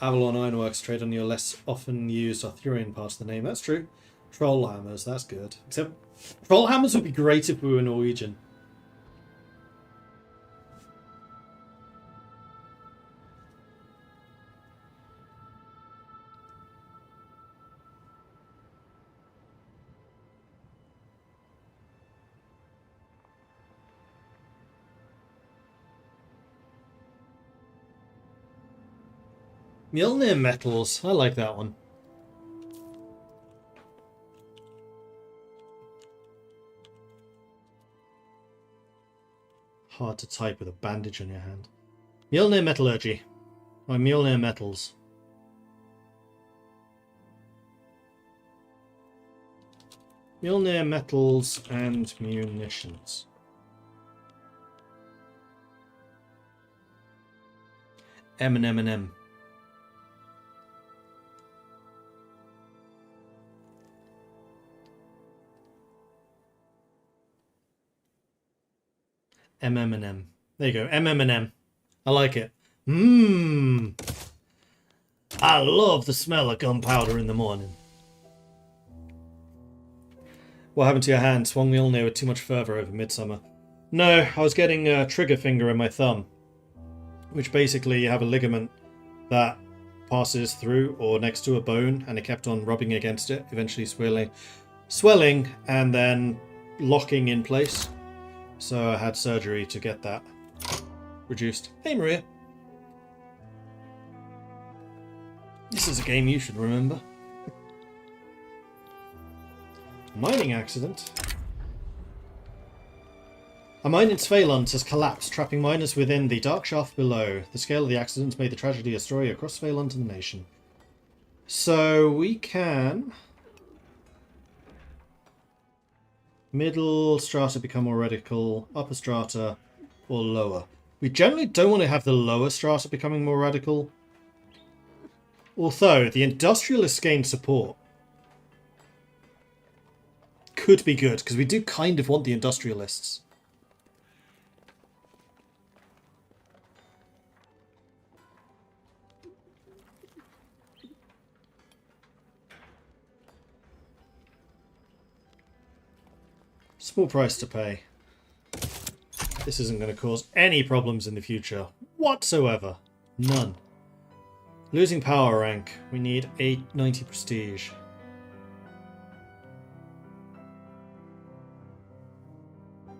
Avalon Ironworks trade on your less often used Arthurian part of the name. That's true. Troll hammers, that's good. Except troll hammers would be great if we were Norwegian. Mjolnir Metals, I like that one. Hard to type with a bandage on your hand. Mjolnir Metallurgy. Or Mjolnir Metals. Mjolnir Metals and Munitions. M and M. M. There you go. M. I like it. Mmm. I love the smell of gunpowder in the morning. What happened to your hand? Swung Mjolnir with too much fervour over midsummer. No, I was getting a trigger finger in my thumb. Which basically you have a ligament that passes through or next to a bone, and it kept on rubbing against it, eventually swelling and then locking in place. So I had surgery to get that reduced. Hey Maria. This is a game you should remember. Mining accident. A mine in Svealand has collapsed, trapping miners within the dark shaft below. The scale of the accident made the tragedy a story across Svealand and the nation. So we can... Middle strata become more radical, upper strata or lower. We generally don't want to have the lower strata becoming more radical. Although the industrialists gain support. Could be good, because we do kind of want the industrialists. Small price to pay. This isn't going to cause any problems in the future whatsoever. None. Losing power rank. We need 890 prestige.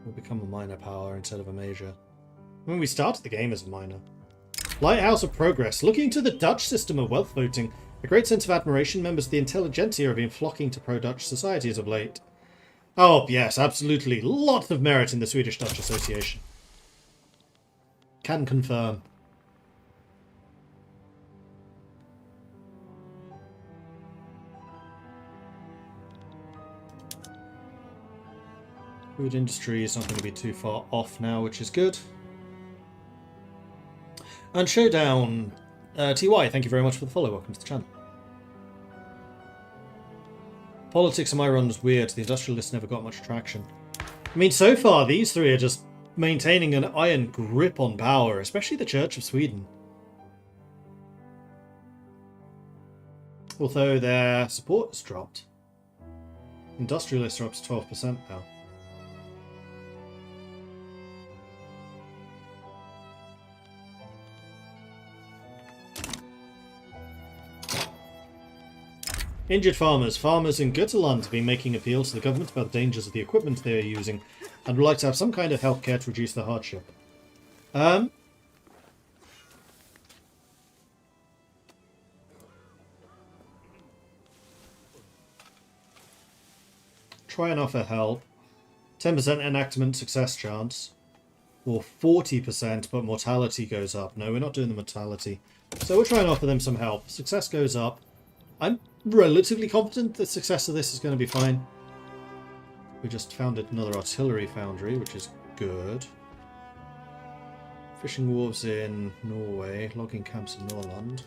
We'll become a minor power instead of a major. When we started the game as a minor. Lighthouse of Progress. Looking to the Dutch system of wealth voting. A great sense of admiration. Members of the intelligentsia have been flocking to pro-Dutch society as of late. Oh, yes, absolutely. Lots of merit in the Swedish-Dutch Association. Can confirm. Food industry is not going to be too far off now, which is good. And Showdown, TY, thank you very much for the follow. Welcome to the channel. Politics on my run was weird. The industrialists never got much traction. I mean, so far, these three are just maintaining an iron grip on power, especially the Church of Sweden. Although their support has dropped. Industrialists are up to 12% now. Injured farmers. Farmers in Götaland have been making appeals to the government about the dangers of the equipment they are using and would like to have some kind of healthcare to reduce the hardship. Try and offer help. 10% enactment success chance. Or 40%, but mortality goes up. No, we're not doing the mortality. So we'll try and offer them some help. Success goes up. I'm relatively confident the success of this is going to be fine. We just founded another artillery foundry, which is good. Fishing wharves in Norway. Logging camps in Norland.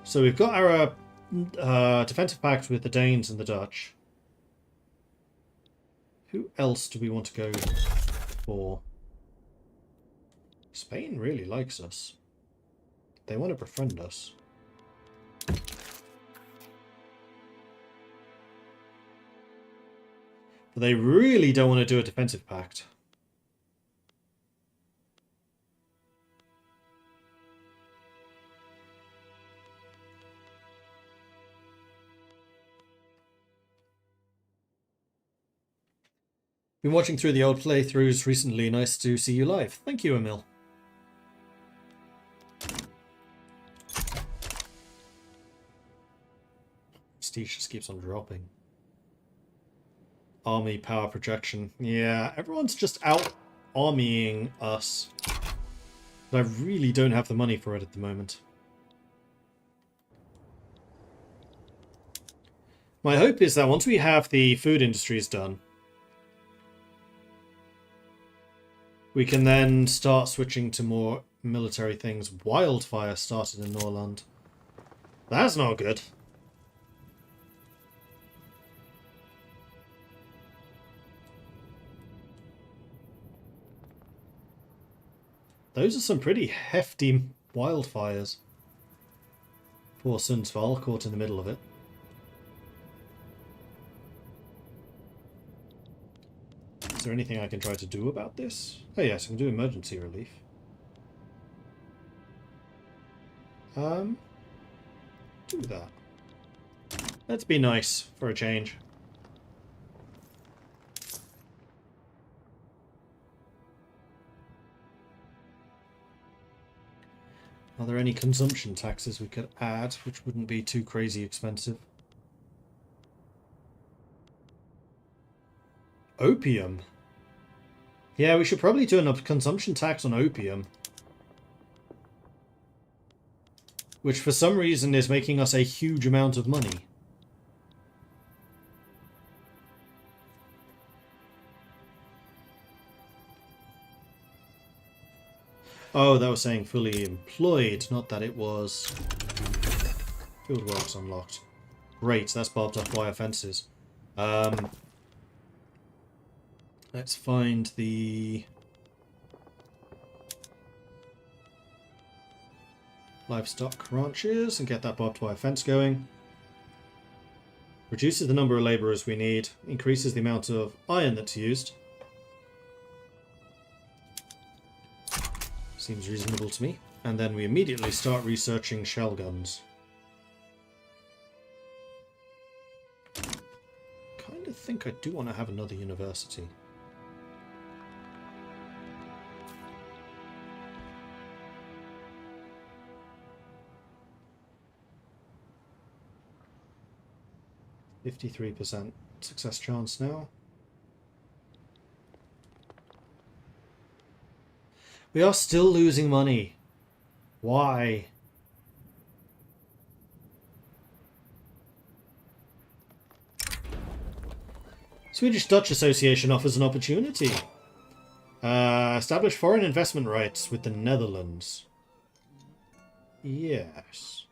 So we've got our defensive pact with the Danes and the Dutch. Who else do we want to go for? Spain really likes us. They want to befriend us. But they really don't want to do a defensive pact. Been watching through the old playthroughs recently. Nice to see you live. Thank you, Emil. Prestige just keeps on dropping. Army power projection. Yeah, everyone's just out armying us. But I really don't have the money for it at the moment. My hope is that once we have the food industries done, we can then start switching to more military things. Wildfire started in Norland. That's not good. Those are some pretty hefty wildfires. Poor Sundsvall caught in the middle of it. Is there anything I can try to do about this? Oh yes, I can do emergency relief. Do that. Let's be nice for a change. Are there any consumption taxes we could add, which wouldn't be too crazy expensive? Opium. Yeah, we should probably do a consumption tax on opium. Which for some reason is making us a huge amount of money. Oh, that was saying fully employed, not that it was... Fieldworks unlocked. Great, that's barbed up wire fences. Let's find the... livestock ranches and get that barbed wire fence going. Reduces the number of labourers we need, increases the amount of iron that's used. Seems reasonable to me. And then we immediately start researching shell guns. Kind of think I do want to have another university. %53% success chance now. We are still losing money. Why? Swedish-Dutch Association offers an opportunity. Establish foreign investment rights with the Netherlands. Yes.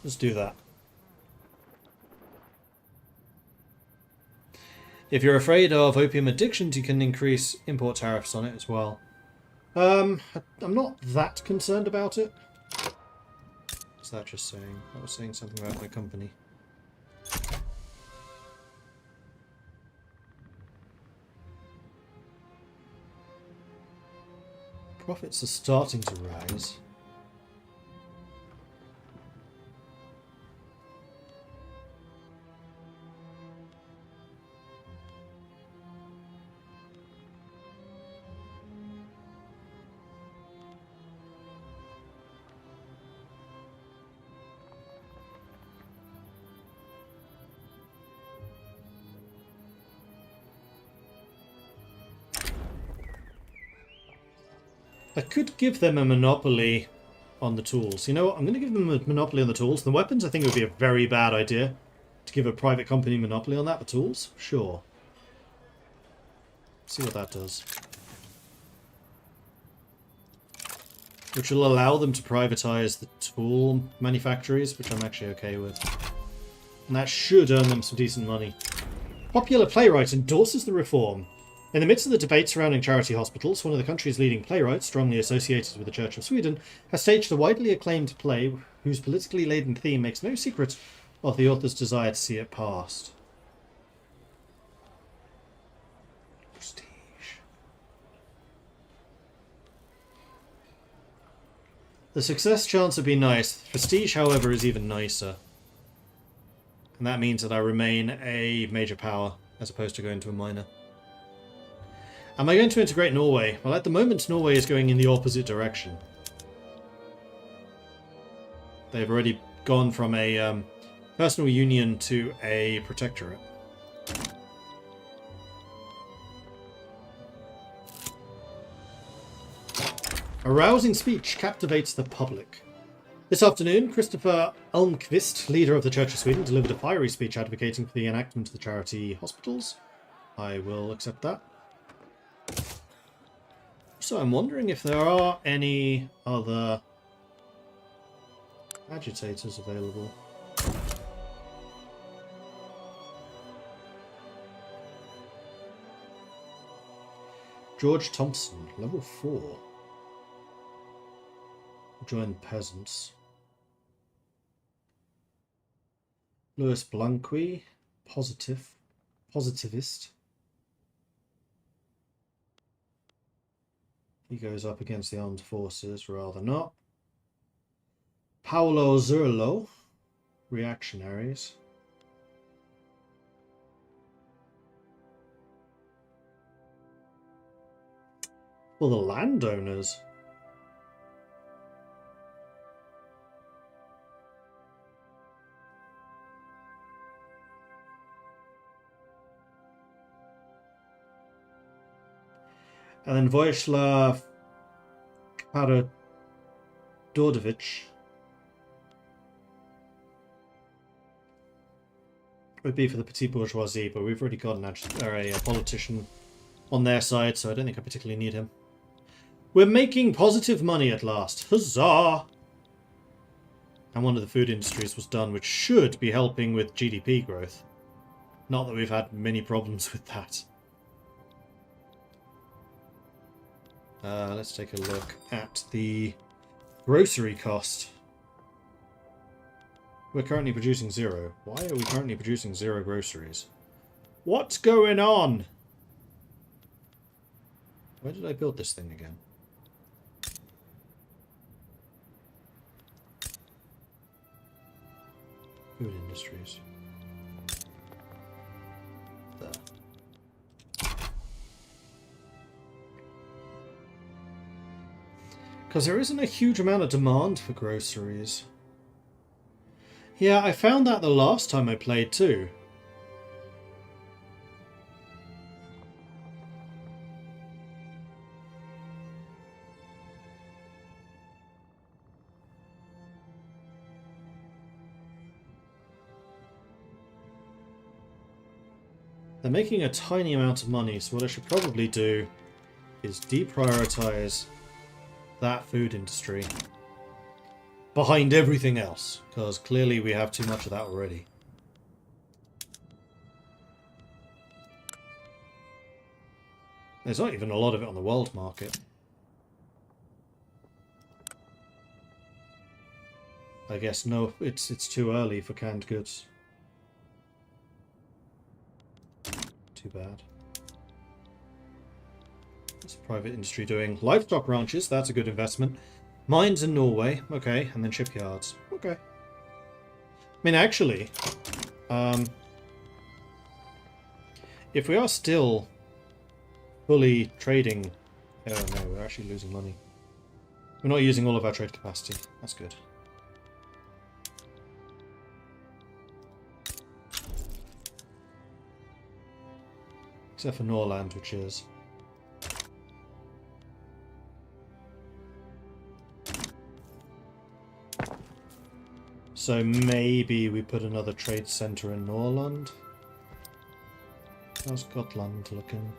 Let's do that. If you're afraid of opium addictions, you can increase import tariffs on it as well. I'm not that concerned about it. What's that just saying? I was saying something about my company. Profits are starting to rise. I could give them a monopoly on the tools. You know what? I'm going to give them a monopoly on the tools. The weapons, I think it would be a very bad idea to give a private company monopoly on that. The tools? Sure. See what that does. Which will allow them to privatize the tool manufacturers, which I'm actually okay with. And that should earn them some decent money. Popular playwright endorses the reform. In the midst of the debate surrounding charity hospitals, one of the country's leading playwrights, strongly associated with the Church of Sweden, has staged a widely acclaimed play whose politically laden theme makes no secret of the author's desire to see it passed. Prestige. The success chance would be nice. Prestige, however, is even nicer. And that means that I remain a major power, as opposed to going to a minor. Am I going to integrate Norway? Well, at the moment, Norway is going in the opposite direction. They've already gone from a personal union to a protectorate. A rousing speech captivates the public. This afternoon, Christopher Almqvist, leader of the Church of Sweden, delivered a fiery speech advocating for the enactment of the charity hospitals. I will accept that. So I'm wondering if there are any other agitators available. George Thompson, level 4. Join peasants. Louis Blanqui, positivist. He goes up against the armed forces, rather not. Paolo Zurlo, reactionaries. Well, the landowners. And then Vojislav Karadordovich would be for the petite bourgeoisie, but we've already got a politician on their side, so I don't think I particularly need him. We're making positive money at last. Huzzah! And one of the food industries was done, which should be helping with GDP growth. Not that we've had many problems with that. Let's take a look at the grocery cost. We're currently producing 0. Why are we currently producing 0 groceries? What's going on? Where did I build this thing again? Food industries. There. Because there isn't a huge amount of demand for groceries. Yeah, I found that the last time I played too. They're making a tiny amount of money, so what I should probably do is deprioritize that food industry behind everything else, because clearly we have too much of that already. There's not even a lot of it on the world market. I guess no, it's too early for canned goods. Too bad. What's private industry doing? Livestock ranches, that's a good investment. Mines in Norway, okay, and then shipyards, okay. I mean, actually, if we are still fully trading, oh no, we're actually losing money. We're not using all of our trade capacity. That's good. Except for Norland, which is... So maybe we put another trade center in Norrland. How's Gotland looking?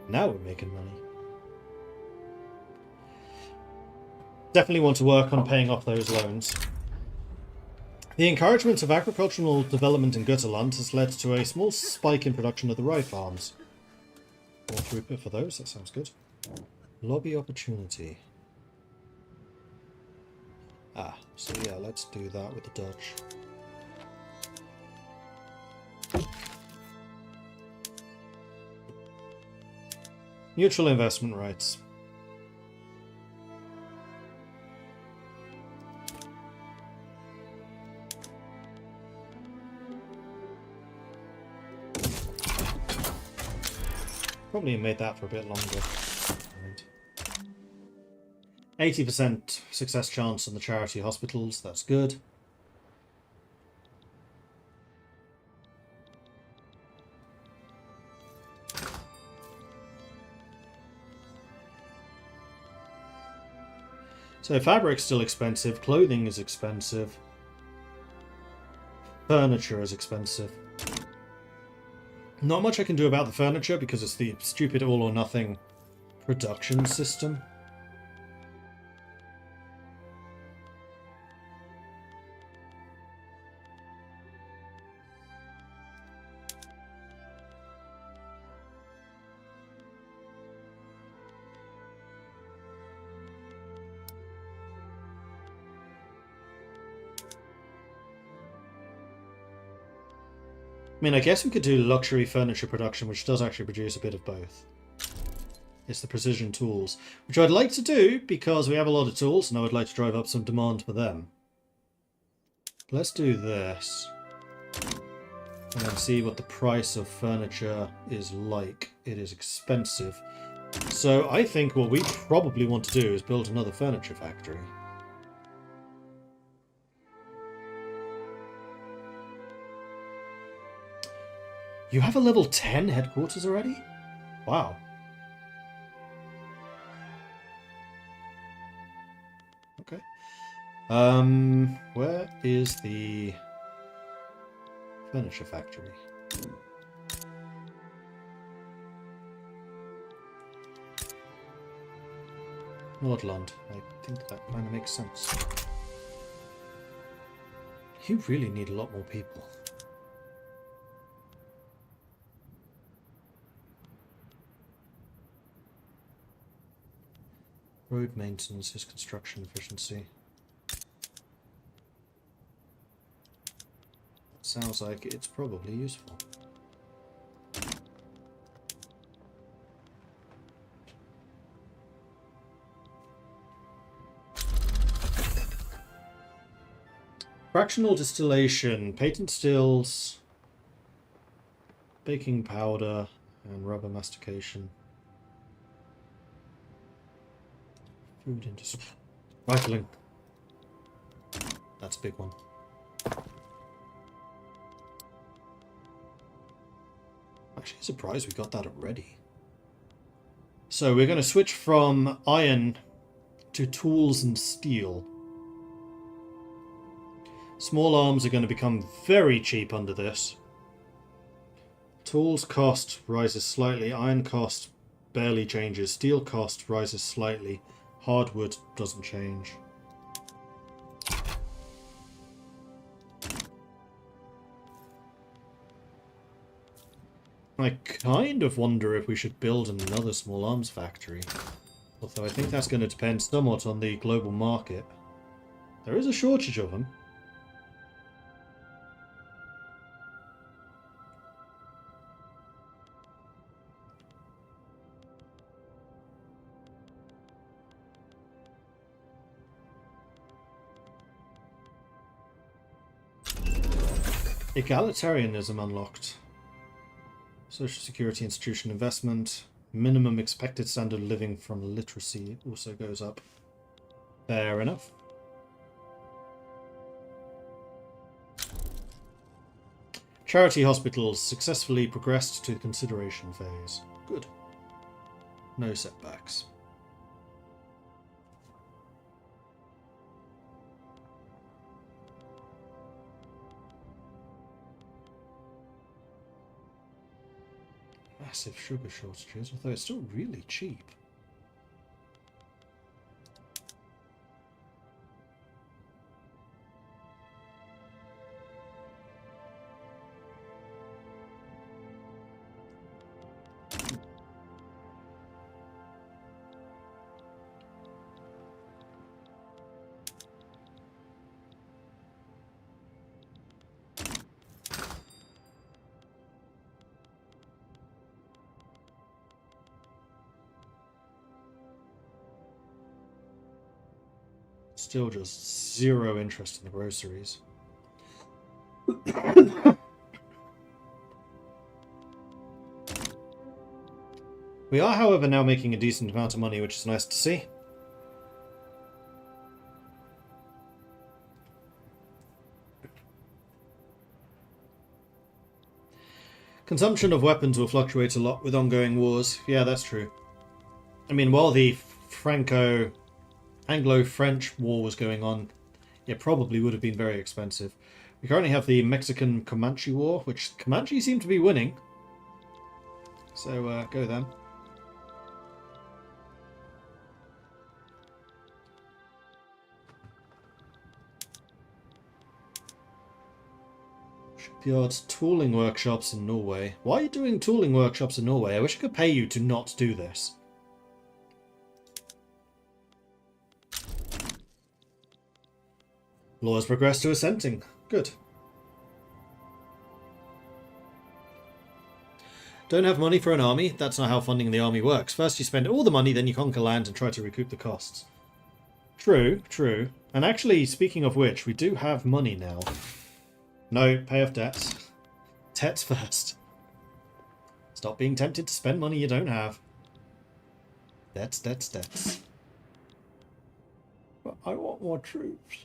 Now we're making money. Definitely want to work on paying off those loans. The encouragement of agricultural development in Götaland has led to a small spike in production of the rye farms. More throughput for those, that sounds good. Lobby opportunity. Ah, so yeah, let's do that with the Dutch. Mutual investment rights. Probably made that for a bit longer. 80% success chance on the charity hospitals, that's good. So fabric's still expensive, clothing is expensive, furniture is expensive. Not much I can do about the furniture because it's the stupid all or nothing production system. I mean, I guess we could do luxury furniture production, which does actually produce a bit of both. It's the precision tools, which I'd like to do because we have a lot of tools and I would like to drive up some demand for them. Let's do this. And then see what the price of furniture is like. It is expensive. So I think what we probably want to do is build another furniture factory. You have a level 10 headquarters already? Wow. Okay. Where is the furniture factory? Nordland. I think that kind of makes sense. You really need a lot more people. Road maintenance is construction efficiency. Sounds like it's probably useful. Fractional distillation, patent stills, baking powder, and rubber mastication. Food industry. Rifling. That's a big one. Actually surprised we got that already. So we're going to switch from iron to tools and steel. Small arms are going to become very cheap under this. Tools cost rises slightly, iron cost barely changes, steel cost rises slightly. Hardwood doesn't change. I kind of wonder if we should build another small arms factory. Although I think that's going to depend somewhat on the global market. There is a shortage of them. Egalitarianism unlocked. Social Security Institution investment. Minimum expected standard of living from literacy also goes up. Fair enough. Charity hospitals successfully progressed to the consideration phase. Good. No setbacks. Massive sugar shortages, although it's still really cheap. Still just zero interest in the groceries. We are, however, now making a decent amount of money, which is nice to see. Consumption of weapons will fluctuate a lot with ongoing wars. Yeah, that's true. I mean, while the Anglo-French war was going on, it probably would have been very expensive. We currently have the Mexican-Comanche war, which Comanche seem to be winning. So, go them. Shipyards, tooling workshops in Norway. Why are you doing tooling workshops in Norway? I wish I could pay you to not do this. Law has progressed to assenting. Good. Don't have money for an army? That's not how funding the army works. First you spend all the money, then you conquer land and try to recoup the costs. True, true. And actually, speaking of which, we do have money now. No, pay off debts. Debts first. Stop being tempted to spend money you don't have. Debts, debts, debts. But I want more troops.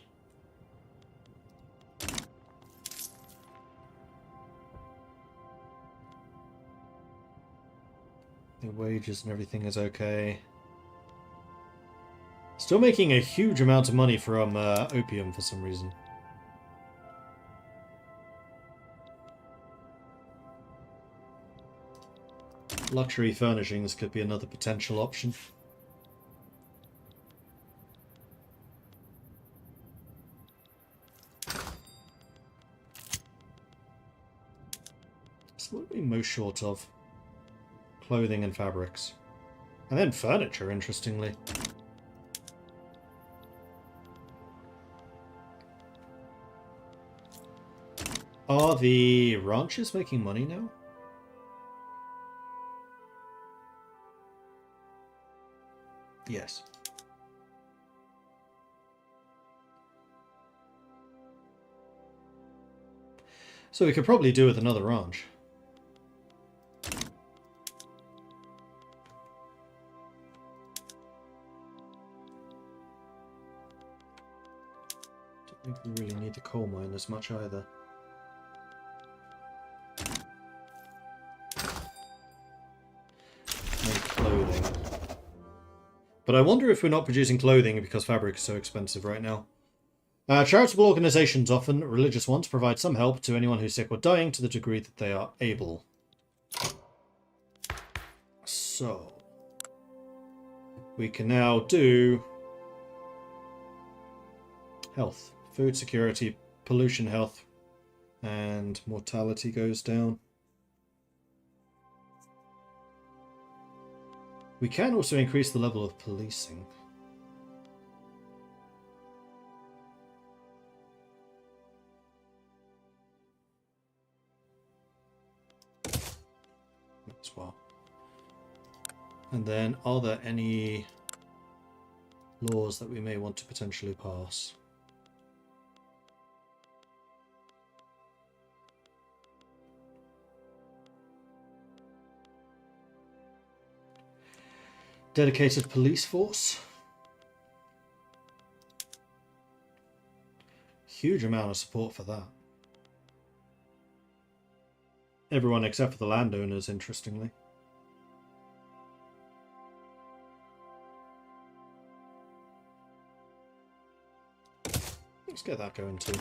The wages and everything is okay. Still making a huge amount of money from opium for some reason. Luxury furnishings could be another potential option. So what are we most short of? Clothing and fabrics. And then furniture, interestingly. Are the ranches making money now? Yes. So we could probably do with another ranch. Don't think we really need the coal mine as much either. Make clothing. But I wonder if we're not producing clothing because fabric is so expensive right now. Charitable organizations, often religious ones, provide some help to anyone who's sick or dying to the degree that they are able. So, we can now do health, food security, pollution health, and mortality goes down. We can also increase the level of policing. As well. And then, are there any laws that we may want to potentially pass? Dedicated police force. Huge amount of support for that. Everyone except for the landowners, interestingly. Let's get that going too.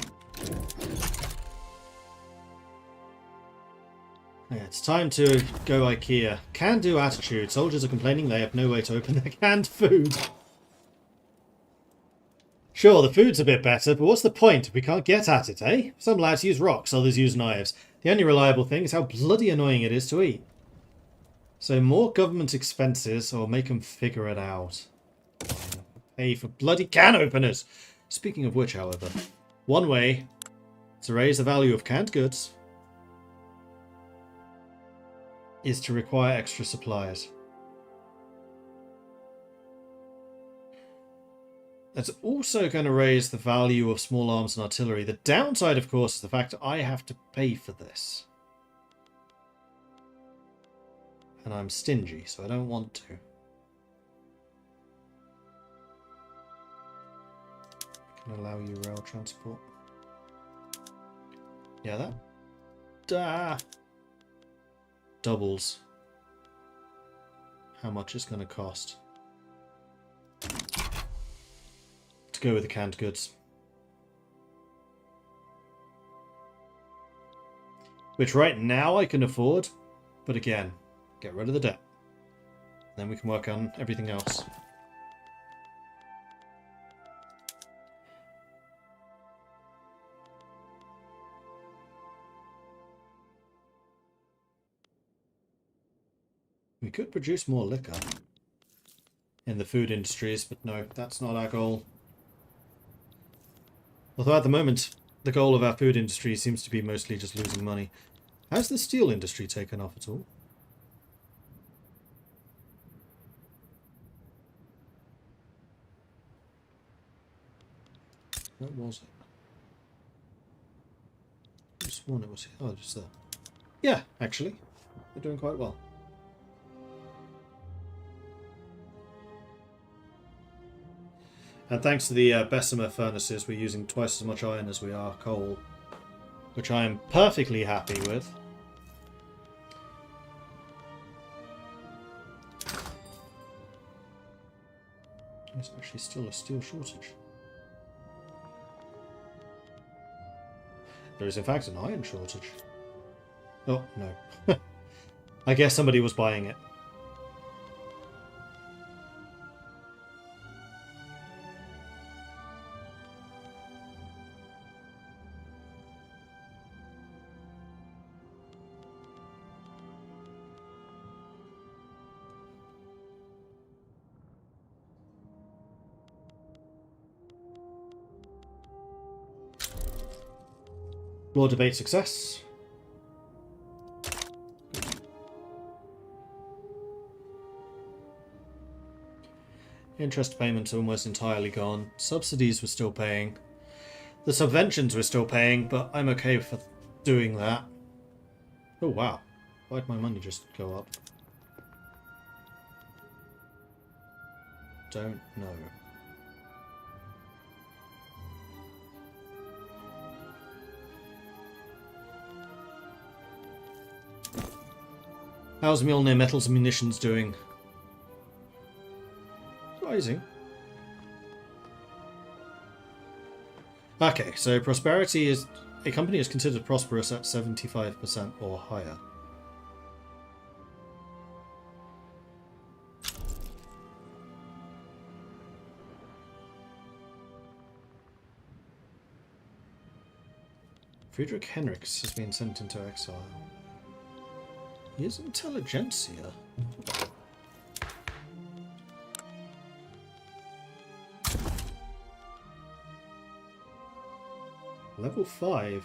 Yeah, it's time to go IKEA. Can-do attitude. Soldiers are complaining they have no way to open their canned food. Sure, the food's a bit better, but what's the point if we can't get at it, eh? Some lads use rocks, others use knives. The only reliable thing is how bloody annoying it is to eat. So more government expenses, or make them figure it out. Pay for bloody can openers! Speaking of which, however, one way to raise the value of canned goods is to require extra supplies. That's also going to raise the value of small arms and artillery. The downside, of course, is the fact that I have to pay for this. And I'm stingy, so I don't want to. I can allow you rail transport. Yeah, that doubles how much it's going to cost to go with the canned goods. Which right now I can afford, but again, get rid of the debt. Then we can work on everything else. We could produce more liquor in the food industries, but no, that's not our goal. Although at the moment, the goal of our food industry seems to be mostly just losing money. Has the steel industry taken off at all? What was it? I just sworn it was here. Oh, just there. Yeah, actually. They're doing quite well. And thanks to the Bessemer furnaces, we're using twice as much iron as we are coal, which I am perfectly happy with. There's actually still a steel shortage. There is in fact an iron shortage. Oh, no. I guess somebody was buying it. Law debate success. Interest payments are almost entirely gone. Subsidies we're still paying. The subventions we're still paying, but I'm okay for doing that. Oh wow. Why'd my money just go up? Don't know. How's Mjolnir Metals and Munitions doing? Rising. Okay, so prosperity is... A company is considered prosperous at 75% or higher. Friedrich Henriks has been sent into exile. He is intelligentsia. Level 5.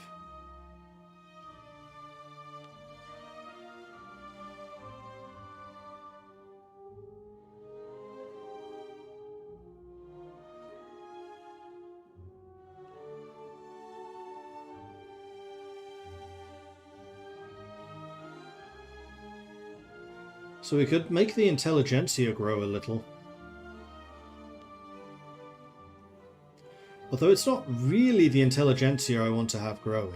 So we could make the intelligentsia grow a little. Although it's not really the intelligentsia I want to have growing.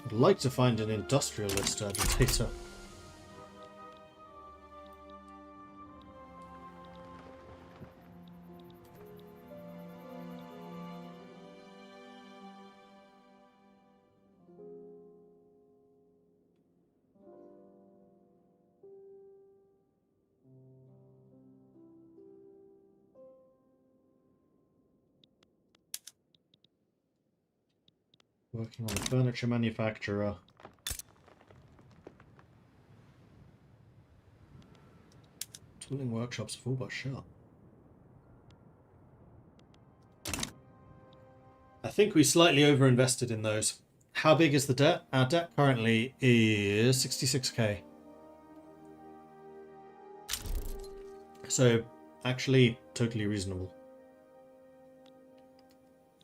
I'd like to find an industrialist agitator. Working on a furniture manufacturer. Tooling workshops full but shut. I think we slightly overinvested in those. How big is the debt? Our debt currently is 66k. So, actually, totally reasonable.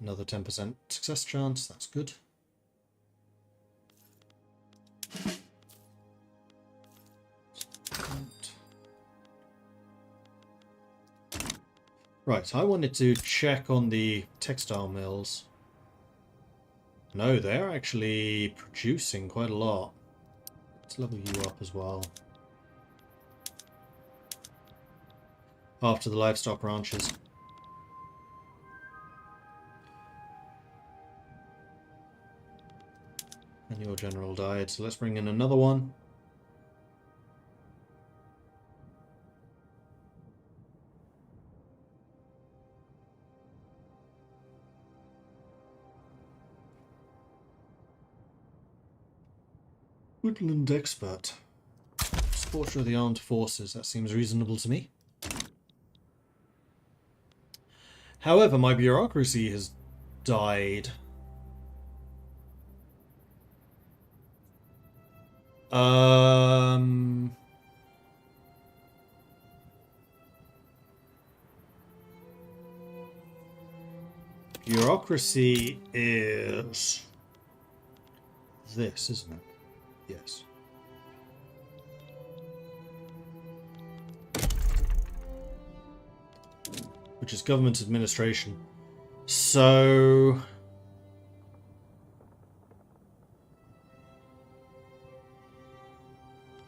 Another 10% success chance, that's good. Right, I wanted to check on the textile mills. No, they're actually producing quite a lot. Let's level you up as well. After the livestock ranches. And your general died, so let's bring in another one. Woodland expert. Supporter of the armed forces, that seems reasonable to me. However, my bureaucracy has died. Bureaucracy is this, isn't it? Yes. Which is government administration. So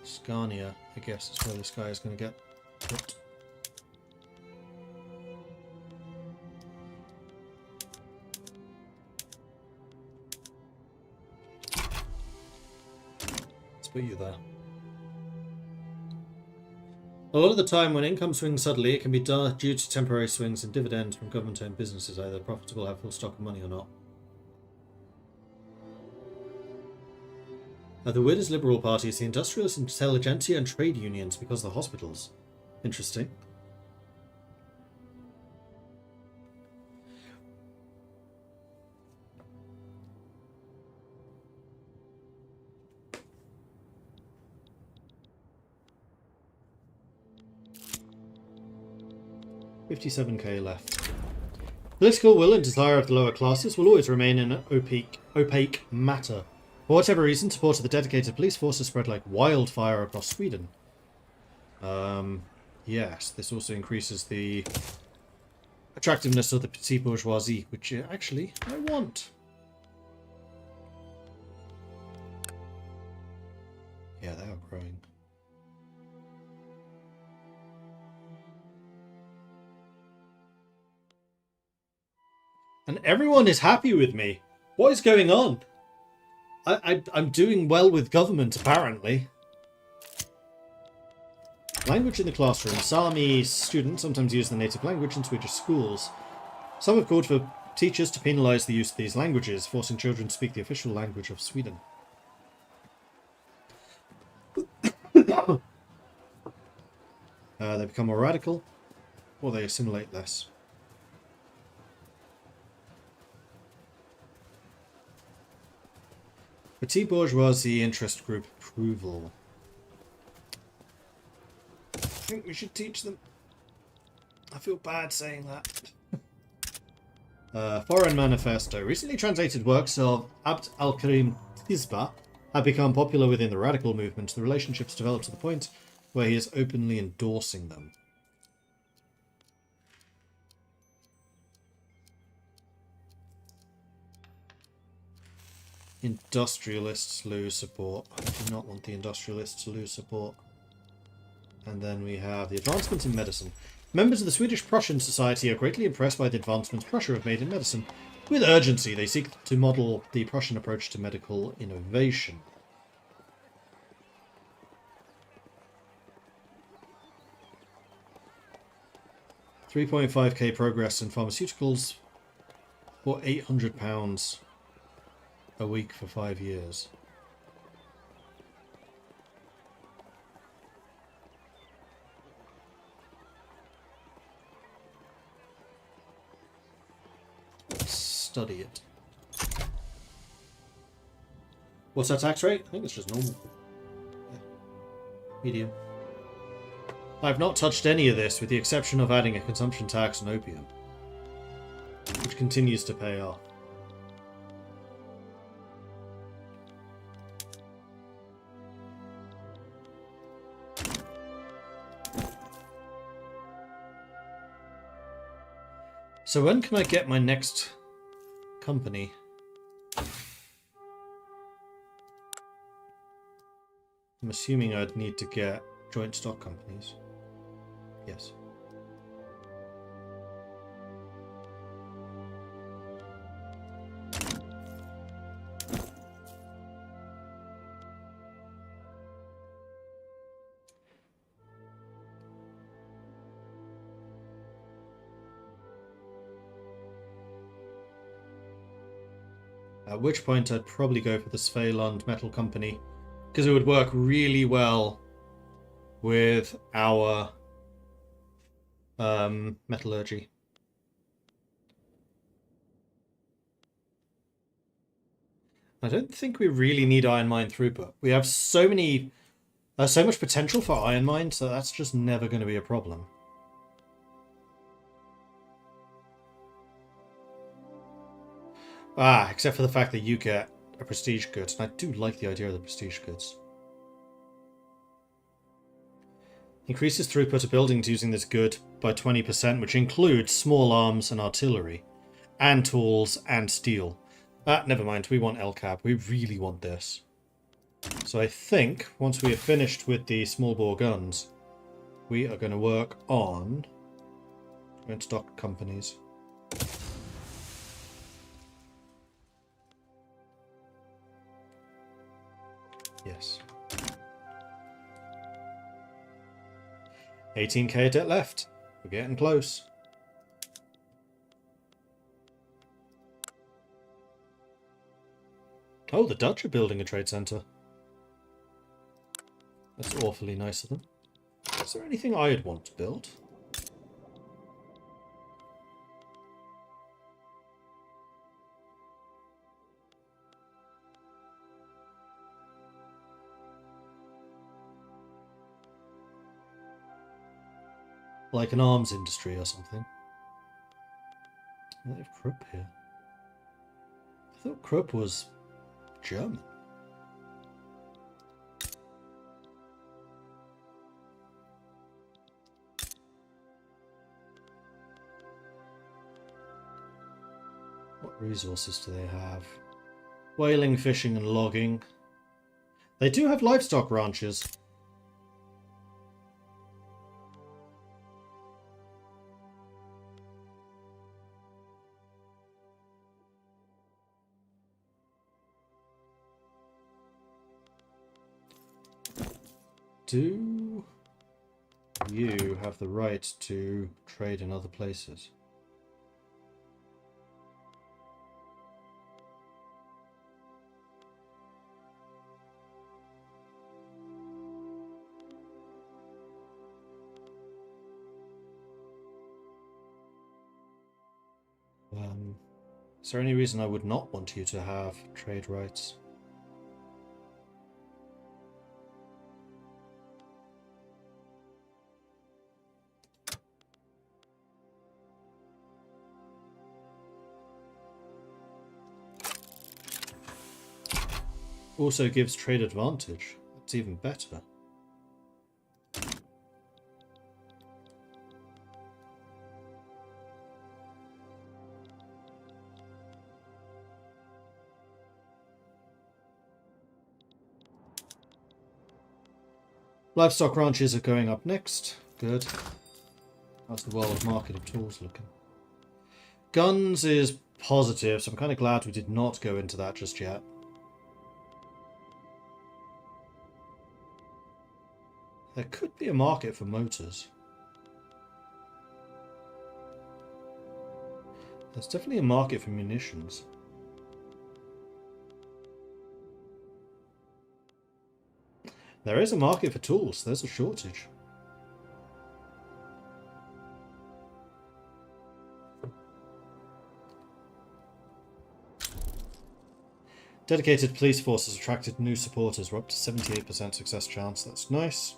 Scania, I guess, is where this guy is going to get put. Let's put you there. A lot of the time when income swings suddenly, it can be due to temporary swings in dividends from government-owned businesses, either profitable, have full stock of money or not. The weirdest Liberal Party is the industrialist intelligentsia and trade unions because of the hospitals. Interesting. $57k left. Political will and desire of the lower classes will always remain an opaque matter. For whatever reason, support of the dedicated police force has spread like wildfire across Sweden. Yes, this also increases the attractiveness of the petite bourgeoisie, which actually I want. Yeah, they are growing. And everyone is happy with me. What is going on? I'm doing well with government, apparently. Language in the classroom. Sami students sometimes use the native language in Swedish schools. Some have called for teachers to penalise the use of these languages, forcing children to speak the official language of Sweden. They become more radical, or they assimilate less. Petite bourgeoisie interest group approval. I think we should teach them. I feel bad saying that. Foreign Manifesto. Recently translated works of Abd al-Karim Tizba have become popular within the radical movement. The relationships developed to the point where he is openly endorsing them. Industrialists lose support. I do not want the industrialists to lose support. And then we have the advancements in medicine. Members of the Swedish Prussian Society are greatly impressed by the advancements Prussia have made in medicine. With urgency, they seek to model the Prussian approach to medical innovation. £3.5k progress in pharmaceuticals for £800 a week for 5 years. Let's study it. What's our tax rate? I think it's just normal. Yeah. Medium. I've not touched any of this with the exception of adding a consumption tax on opium, which continues to pay off. So when can I get my next company? I'm assuming I'd need to get joint stock companies. Yes. At which point I'd probably go for the Svealand Metal Company, because it would work really well with our metallurgy. I don't think we really need iron mine throughput. We have so much potential for iron mine, so that's just never going to be a problem. Ah, except for the fact that you get a prestige goods, and I do like the idea of the prestige goods. Increases throughput of buildings using this good by 20%, which includes small arms and artillery, and tools and steel. Never mind, we want LCAB. We really want this. So I think once we are finished with the small bore guns, we are going to work on joint stock companies. Yes. 18k debt left. We're getting close. Oh, the Dutch are building a trade centre. That's awfully nice of them. Is there anything I'd want to build? Like an arms industry or something. They have Krupp here. I thought Krupp was German. What resources do they have? Whaling, fishing and logging. They do have livestock ranches. Do you have the right to trade in other places? Is there any reason I would not want you to have trade rights? Also gives trade advantage. That's even better. Livestock ranches are going up next. Good. How's the world market of tools looking? Guns is positive, so I'm kind of glad we did not go into that just yet. There could be a market for motors. There's definitely a market for munitions. There is a market for tools. There's a shortage. Dedicated police force has attracted new supporters. We're up to 78% success chance. That's nice.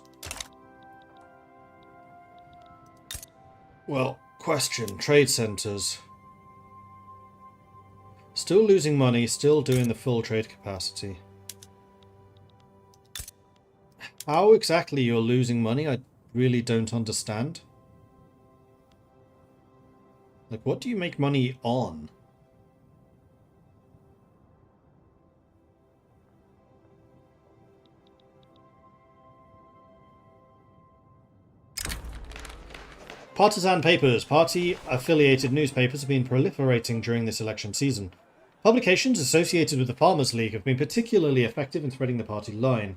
Well, question. Trade centres. Still losing money, still doing the full trade capacity. How exactly you're losing money, I really don't understand. Like, what do you make money on? Partisan papers. Party-affiliated newspapers have been proliferating during this election season. Publications associated with the Farmers' League have been particularly effective in spreading the party line.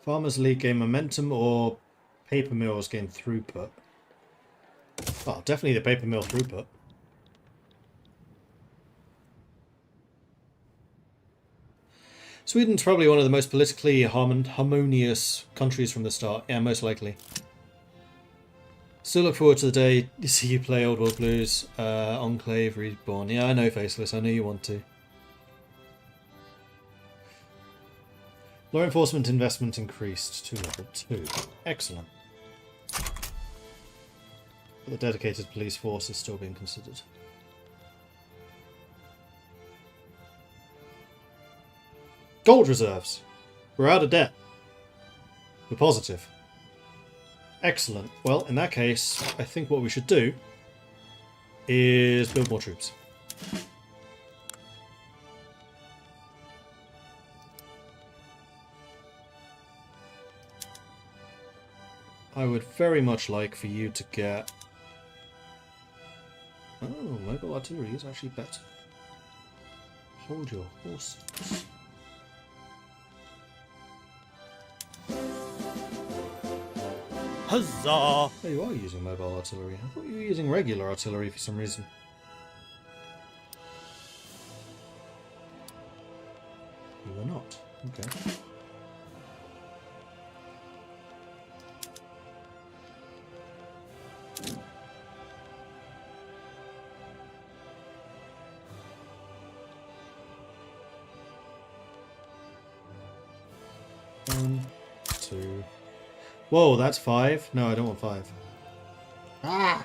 Farmers' League gain momentum or paper mills gain throughput? Well, definitely the paper mill throughput. Sweden's probably one of the most politically harmonious countries from the start. Yeah, most likely. Still look forward to the day you see you play Old World Blues, Enclave, Reborn. Yeah, I know, Faceless. I know you want to. Law enforcement investment increased to level 2. Excellent. But the dedicated police force is still being considered. Gold reserves. We're out of debt. We're positive. Excellent. Well, in that case, I think what we should do is build more troops. I would very much like for you to get... Oh, mobile artillery is actually better. Hold your horses. Huzzah! Oh, you are using mobile artillery. I thought you were using regular artillery for some reason. You were not. Okay. One, two... Whoa, that's 5? No, I don't want 5. Ah!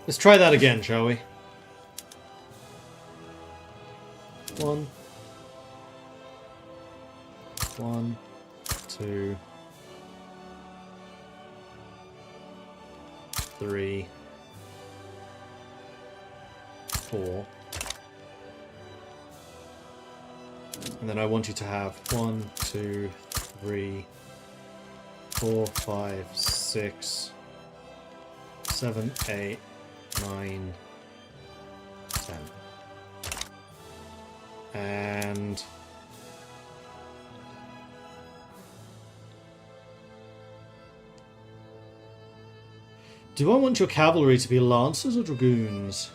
Let's try that again, shall we? 1. 1, 2, 3, 4. And then I want you to have 1, 2, 3, 4, 5, 6, 7, 8, 9, 10. And... do I want your cavalry to be lancers or dragoons?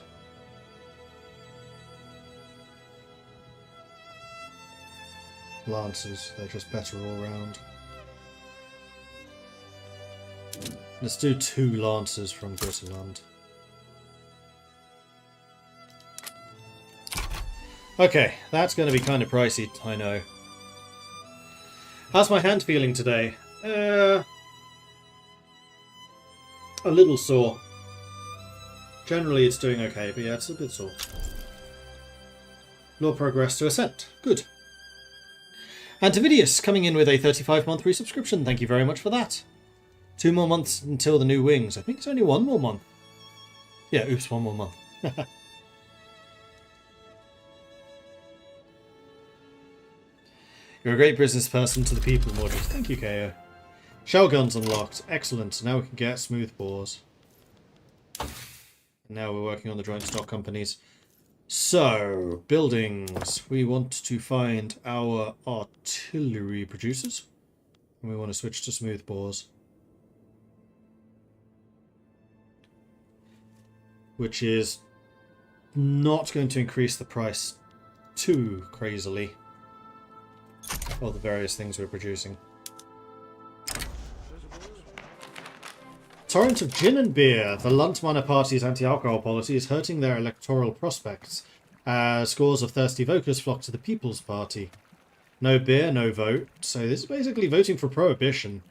Lancers, they're just better all round. Let's do 2 lancers from Britterland. Okay, that's going to be kind of pricey, I know. How's my hand feeling today? A little sore. Generally it's doing okay, but yeah, it's a bit sore. Law progress to Ascent. Good. Antividius coming in with a 35-month resubscription. Thank you very much for that. 2 more months until the new wings. I think it's only 1 more month. Yeah, oops, 1 more month. You're a great business person to the people, Mordred. Thank you, KO. Shell guns unlocked. Excellent. Now we can get smooth bores. And now we're working on the joint stock companies. So, buildings. We want to find our artillery producers. And we want to switch to smooth bores. Which is not going to increase the price too crazily. All the various things we're producing. Torrent of gin and beer. The Landmanner Party's anti-alcohol policy is hurting their electoral prospects, as scores of thirsty voters flock to the People's Party. No beer, no vote. So this is basically voting for prohibition.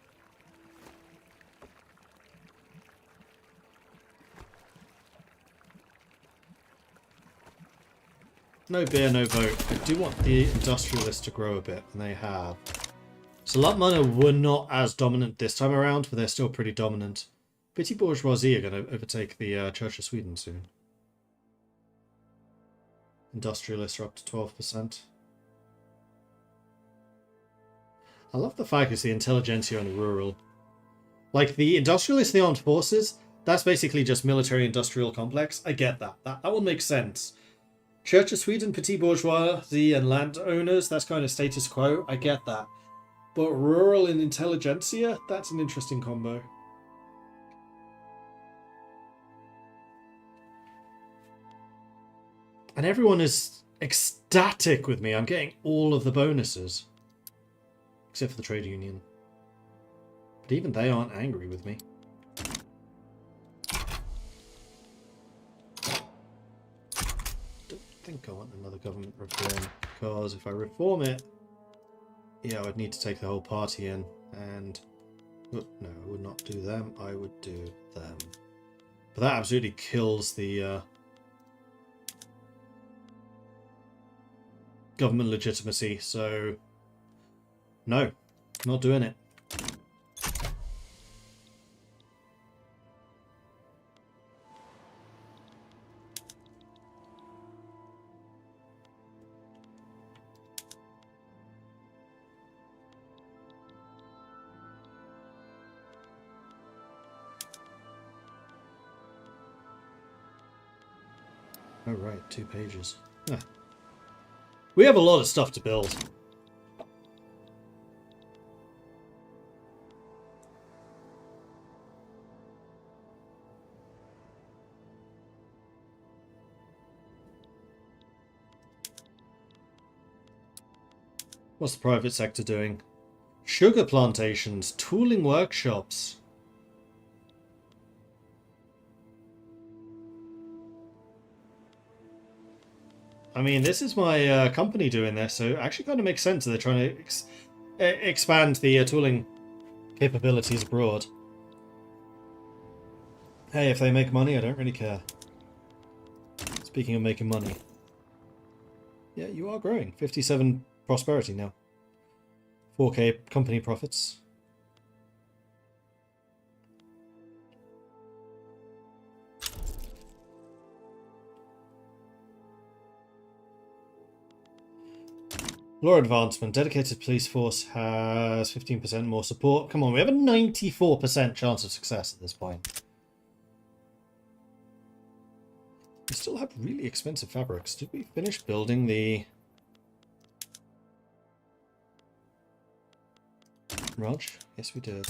No beer, no vote. I do want the industrialists to grow a bit, and they have. So Landmanner were not as dominant this time around, but they're still pretty dominant. Petit bourgeoisie are going to overtake the Church of Sweden soon. Industrialists are up to 12%. I love the fact it's the intelligentsia and the rural. Like, the industrialists, the armed forces, that's basically just military-industrial complex. I get that. That one makes sense. Church of Sweden, petit bourgeoisie and landowners, that's kind of status quo. I get that. But rural and intelligentsia, that's an interesting combo. And everyone is ecstatic with me. I'm getting all of the bonuses. Except for the trade union. But even they aren't angry with me. Don't think I want another government reform. Because if I reform it, yeah, I'd need to take the whole party in. And no, I would not do them. I would do them. But that absolutely kills the government legitimacy, so no, not doing it. Oh right, 2 pages. Huh. We have a lot of stuff to build. What's the private sector doing? Sugar plantations, tooling workshops. I mean, this is my company doing this, so it actually kind of makes sense that they're trying to expand the tooling capabilities abroad. Hey, if they make money, I don't really care. Speaking of making money. Yeah, you are growing. 57 prosperity now. 4k company profits. Law advancement. Dedicated police force has 15% more support. Come on, we have a 94% chance of success at this point. We still have really expensive fabrics. Did we finish building the Raj? Yes, we did.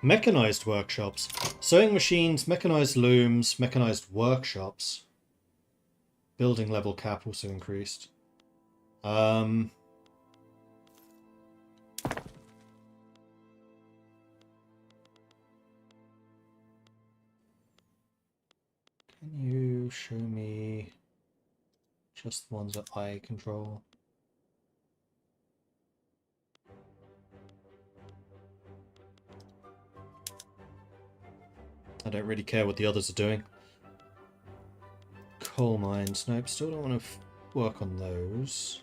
Mechanized workshops. Sewing machines, mechanized looms, mechanized workshops. Building level cap also increased. Can you show me just the ones that I control? I don't really care what the others are doing. coal mines. Nope, still don't want to work on those.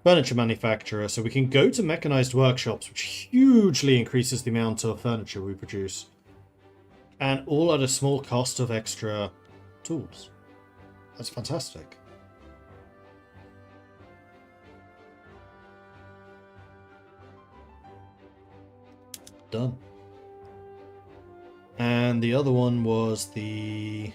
Furniture manufacturer, so we can go to mechanized workshops, which hugely increases the amount of furniture we produce. And all at a small cost of extra tools. That's fantastic. Done. And the other one was the...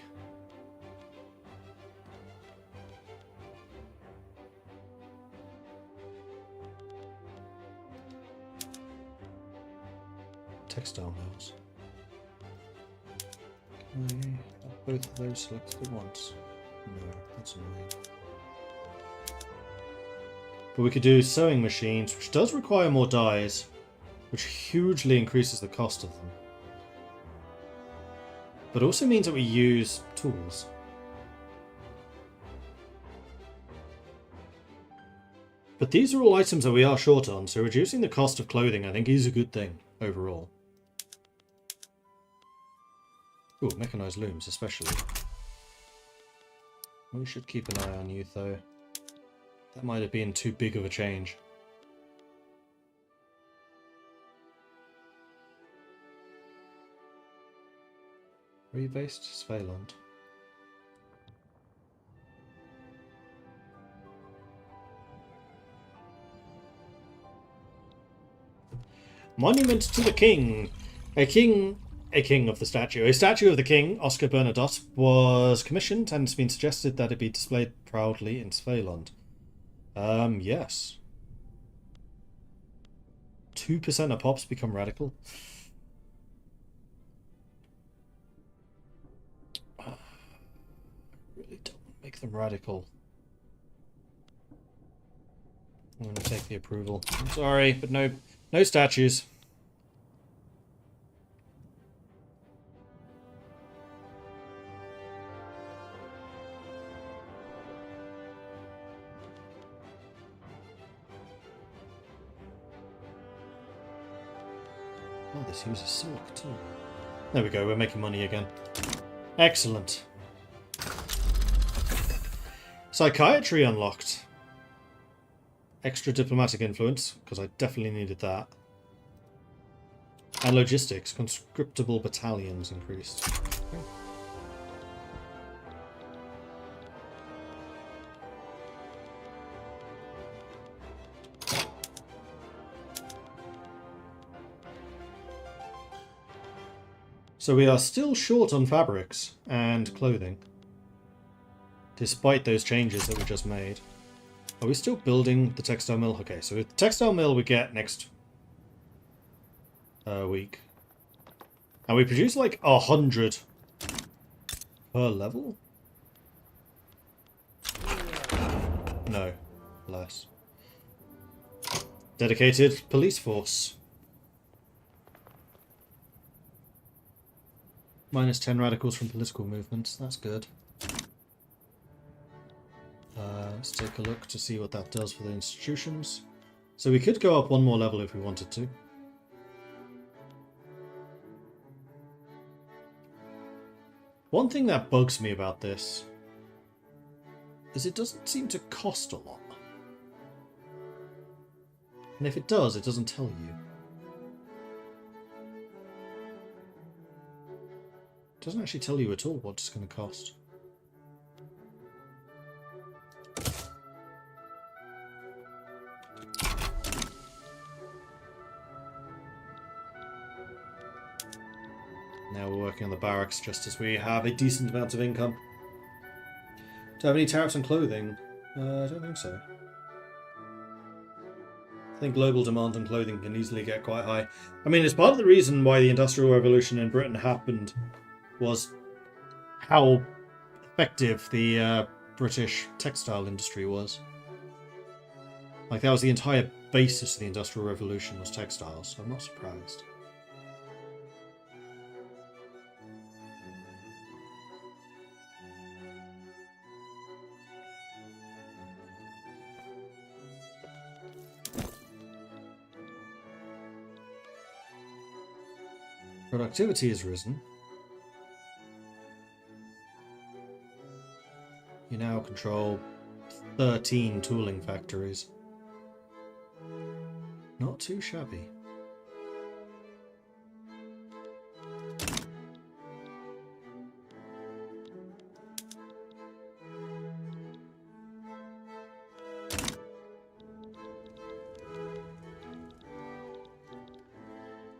textile mills. Can I have both of those selected at once? No, that's annoying. But we could do sewing machines, which does require more dyes, which hugely increases the cost of them. But also means that we use tools. But these are all items that we are short on, so reducing the cost of clothing I think is a good thing overall. Ooh, mechanized looms especially. We should keep an eye on you though. That might have been too big of a change. Where are you based? Svealand. Monument to the King. A king of the statue. A statue of the king, Oscar Bernadotte, was commissioned and it's been suggested that it be displayed proudly in Svealand. Yes. 2% of pops become radical. Really don't make them radical. I'm going to take the approval. I'm sorry, but no statues. Oh, this uses silk too. There we go, we're making money again. Excellent. Psychiatry unlocked. Extra diplomatic influence, because I definitely needed that. And logistics, conscriptable battalions increased. Okay. So we are still short on fabrics and clothing, despite those changes that we just made. Are we still building the textile mill? Okay, so the textile mill we get next week. And we produce like 100 per level? No, less. Dedicated police force. Minus 10 radicals from political movements. That's good. Let's take a look to see what that does for the institutions. So we could go up one more level if we wanted to. One thing that bugs me about this is it doesn't seem to cost a lot. And if it does, it doesn't tell you. It doesn't actually tell you at all what it's going to cost. Now we're working on the barracks just as we have a decent amount of income. Do I have any tariffs on clothing? I don't think so. I think global demand on clothing can easily get quite high. I mean, it's part of the reason why the Industrial Revolution in Britain happened was how effective the British textile industry was. Like, that was the entire basis of the Industrial Revolution was textiles, so I'm not surprised. Productivity has risen. You now control 13 tooling factories. Not too shabby.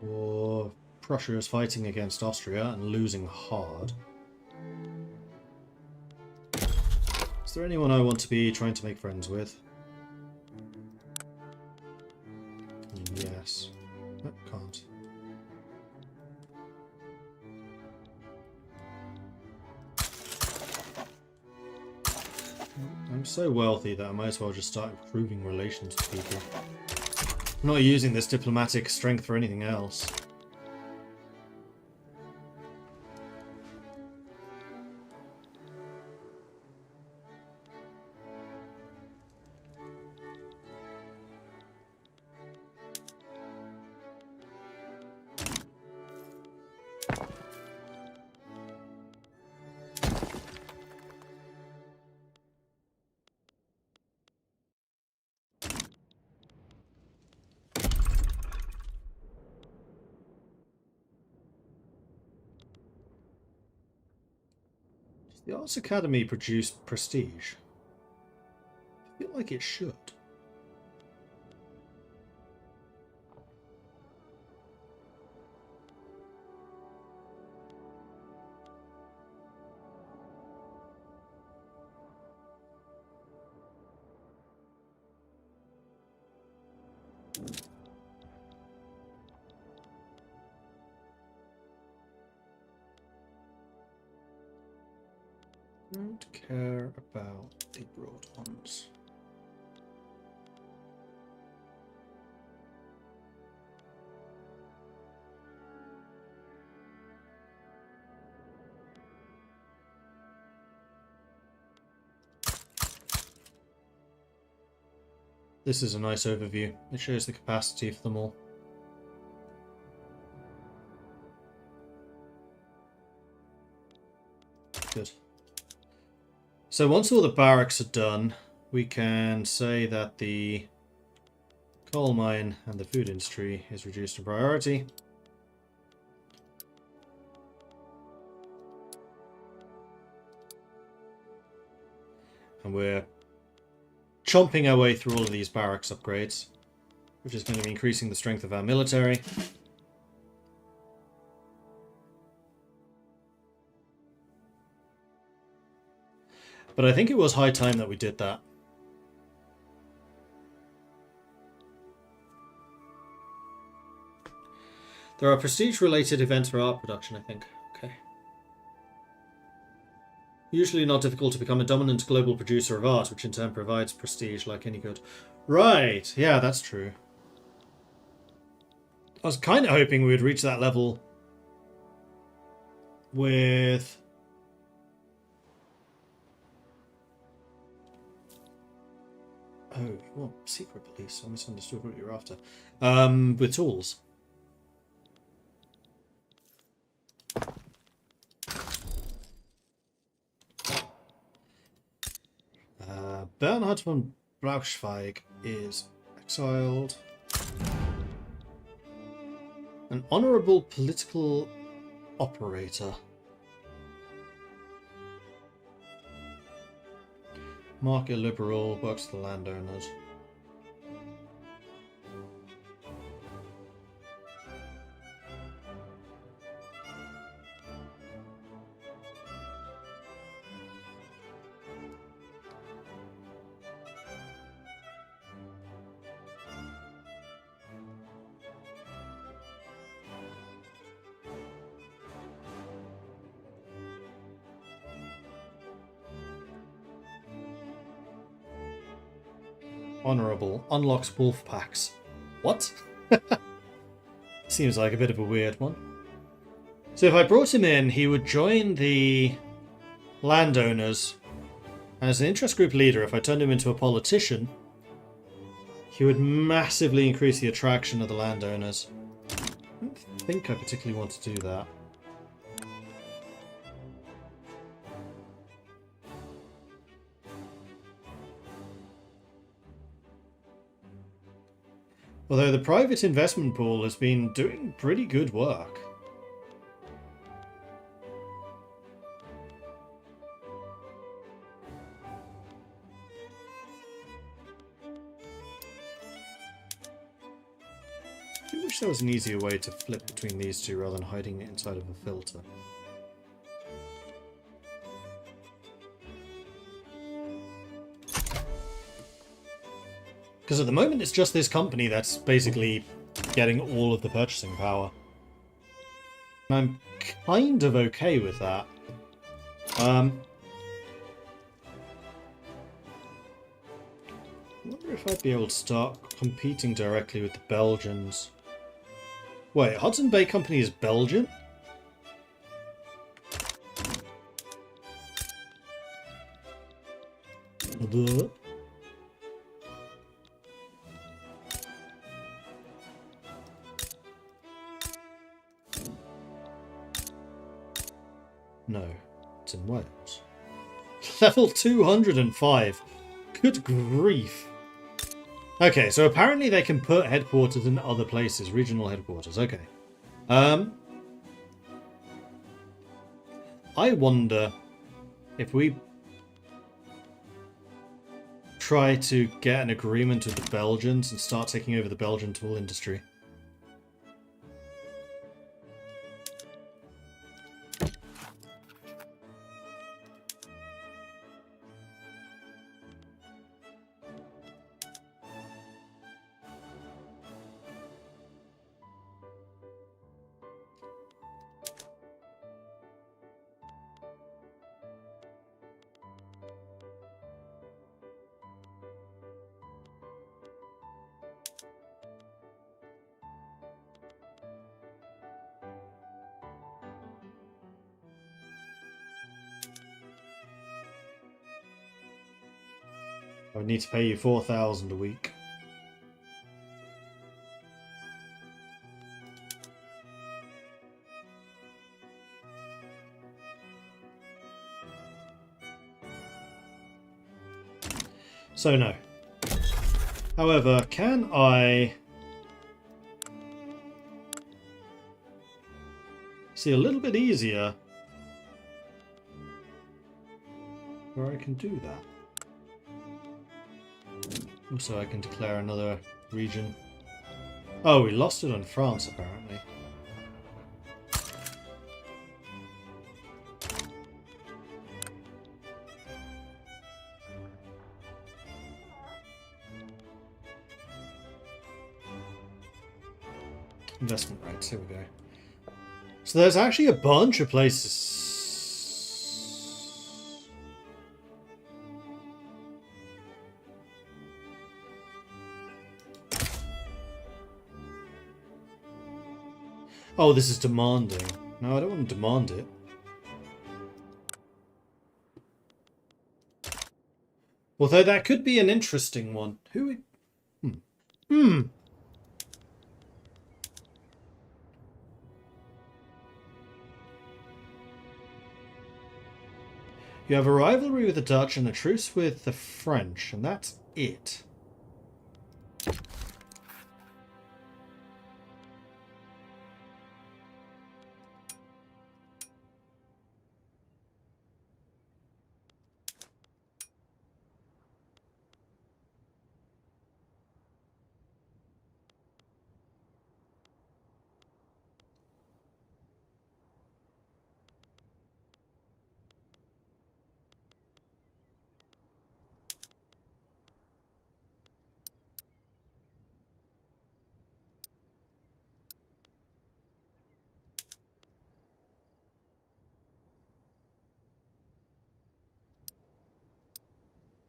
Or Prussia is fighting against Austria and losing hard. Is there anyone I want to be trying to make friends with? Yes. No, can't. I'm so wealthy that I might as well just start improving relations with people. I'm not using this diplomatic strength for anything else. The Arts Academy produce prestige? I feel like it should. Don't care about the broad ones. This is a nice overview. It shows the capacity for them all. Good. So once all the barracks are done, we can say that the coal mine and the food industry is reduced in priority. And we're chomping our way through all of these barracks upgrades, which is going to be increasing the strength of our military. But I think it was high time that we did that. There are prestige-related events for art production, I think. Okay. Usually not difficult to become a dominant global producer of art, which in turn provides prestige like any good. Right, yeah, that's true. I was kind of hoping we would reach that level with... Oh, you want secret police? I misunderstood what you're after. With tools. Bernhard von Braunschweig is exiled. An honourable political operator. Market liberal, works for the landowners. Honourable. Unlocks wolf packs. What? Seems like a bit of a weird one. So if I brought him in, he would join the landowners. And as an interest group leader, if I turned him into a politician, he would massively increase the attraction of the landowners. I don't think I particularly want to do that. Although the private investment pool has been doing pretty good work. I wish there was an easier way to flip between these two rather than hiding it inside of a filter. Because at the moment it's just this company that's basically getting all of the purchasing power. And I'm kind of okay with that. I wonder if I'd be able to start competing directly with the Belgians. Wait, Hudson Bay Company is Belgian? No, it's in Wales. Level 205. Good grief. Okay, so apparently they can put headquarters in other places, regional headquarters. Okay. I wonder if we try to get an agreement with the Belgians and start taking over the Belgian tool industry. I would need to pay you 4,000 a week. So no. However, can I see a little bit easier where I can do that? Also, I can declare another region. Oh, we lost it on France, apparently. Investment rights, here we go. So there's actually a bunch of places. Oh, this is demanding. No, I don't want to demand it. Although that could be an interesting one. Who? Hmm. You have a rivalry with the Dutch and a truce with the French, and that's it.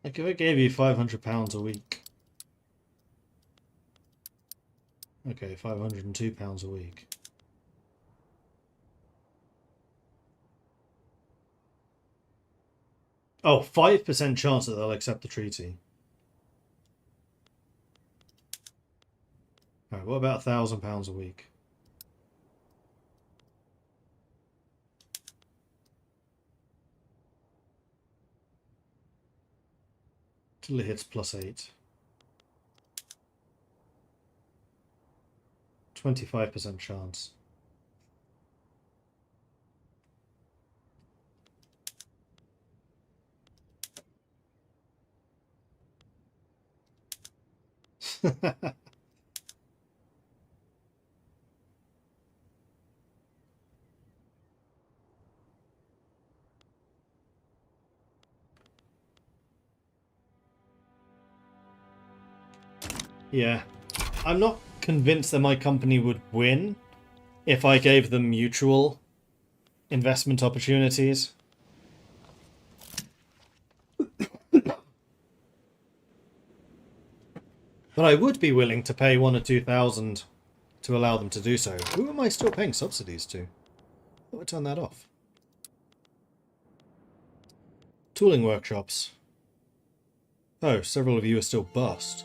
Like if I gave you £500 a week. Okay, £502 a week. Oh, 5% chance that they'll accept the treaty. Alright, what about £1,000 a week? Till it hits +8. 25% chance. Yeah. I'm not convinced that my company would win if I gave them mutual investment opportunities. But I would be willing to pay 1,000 or 2,000 to allow them to do so. Who am I still paying subsidies to? I thought I turned that off. Tooling workshops. Oh, several of you are still bust.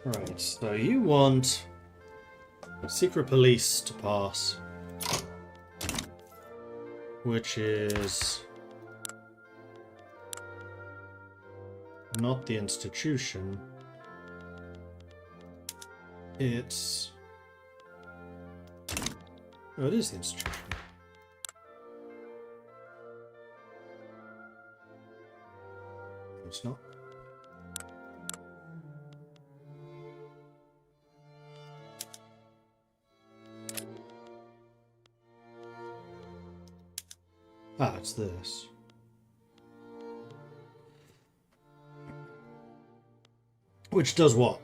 Right, so you want secret police to pass, which is not the institution. It's... Oh, it is the institution. It's not. Ah, it's this. Which does what?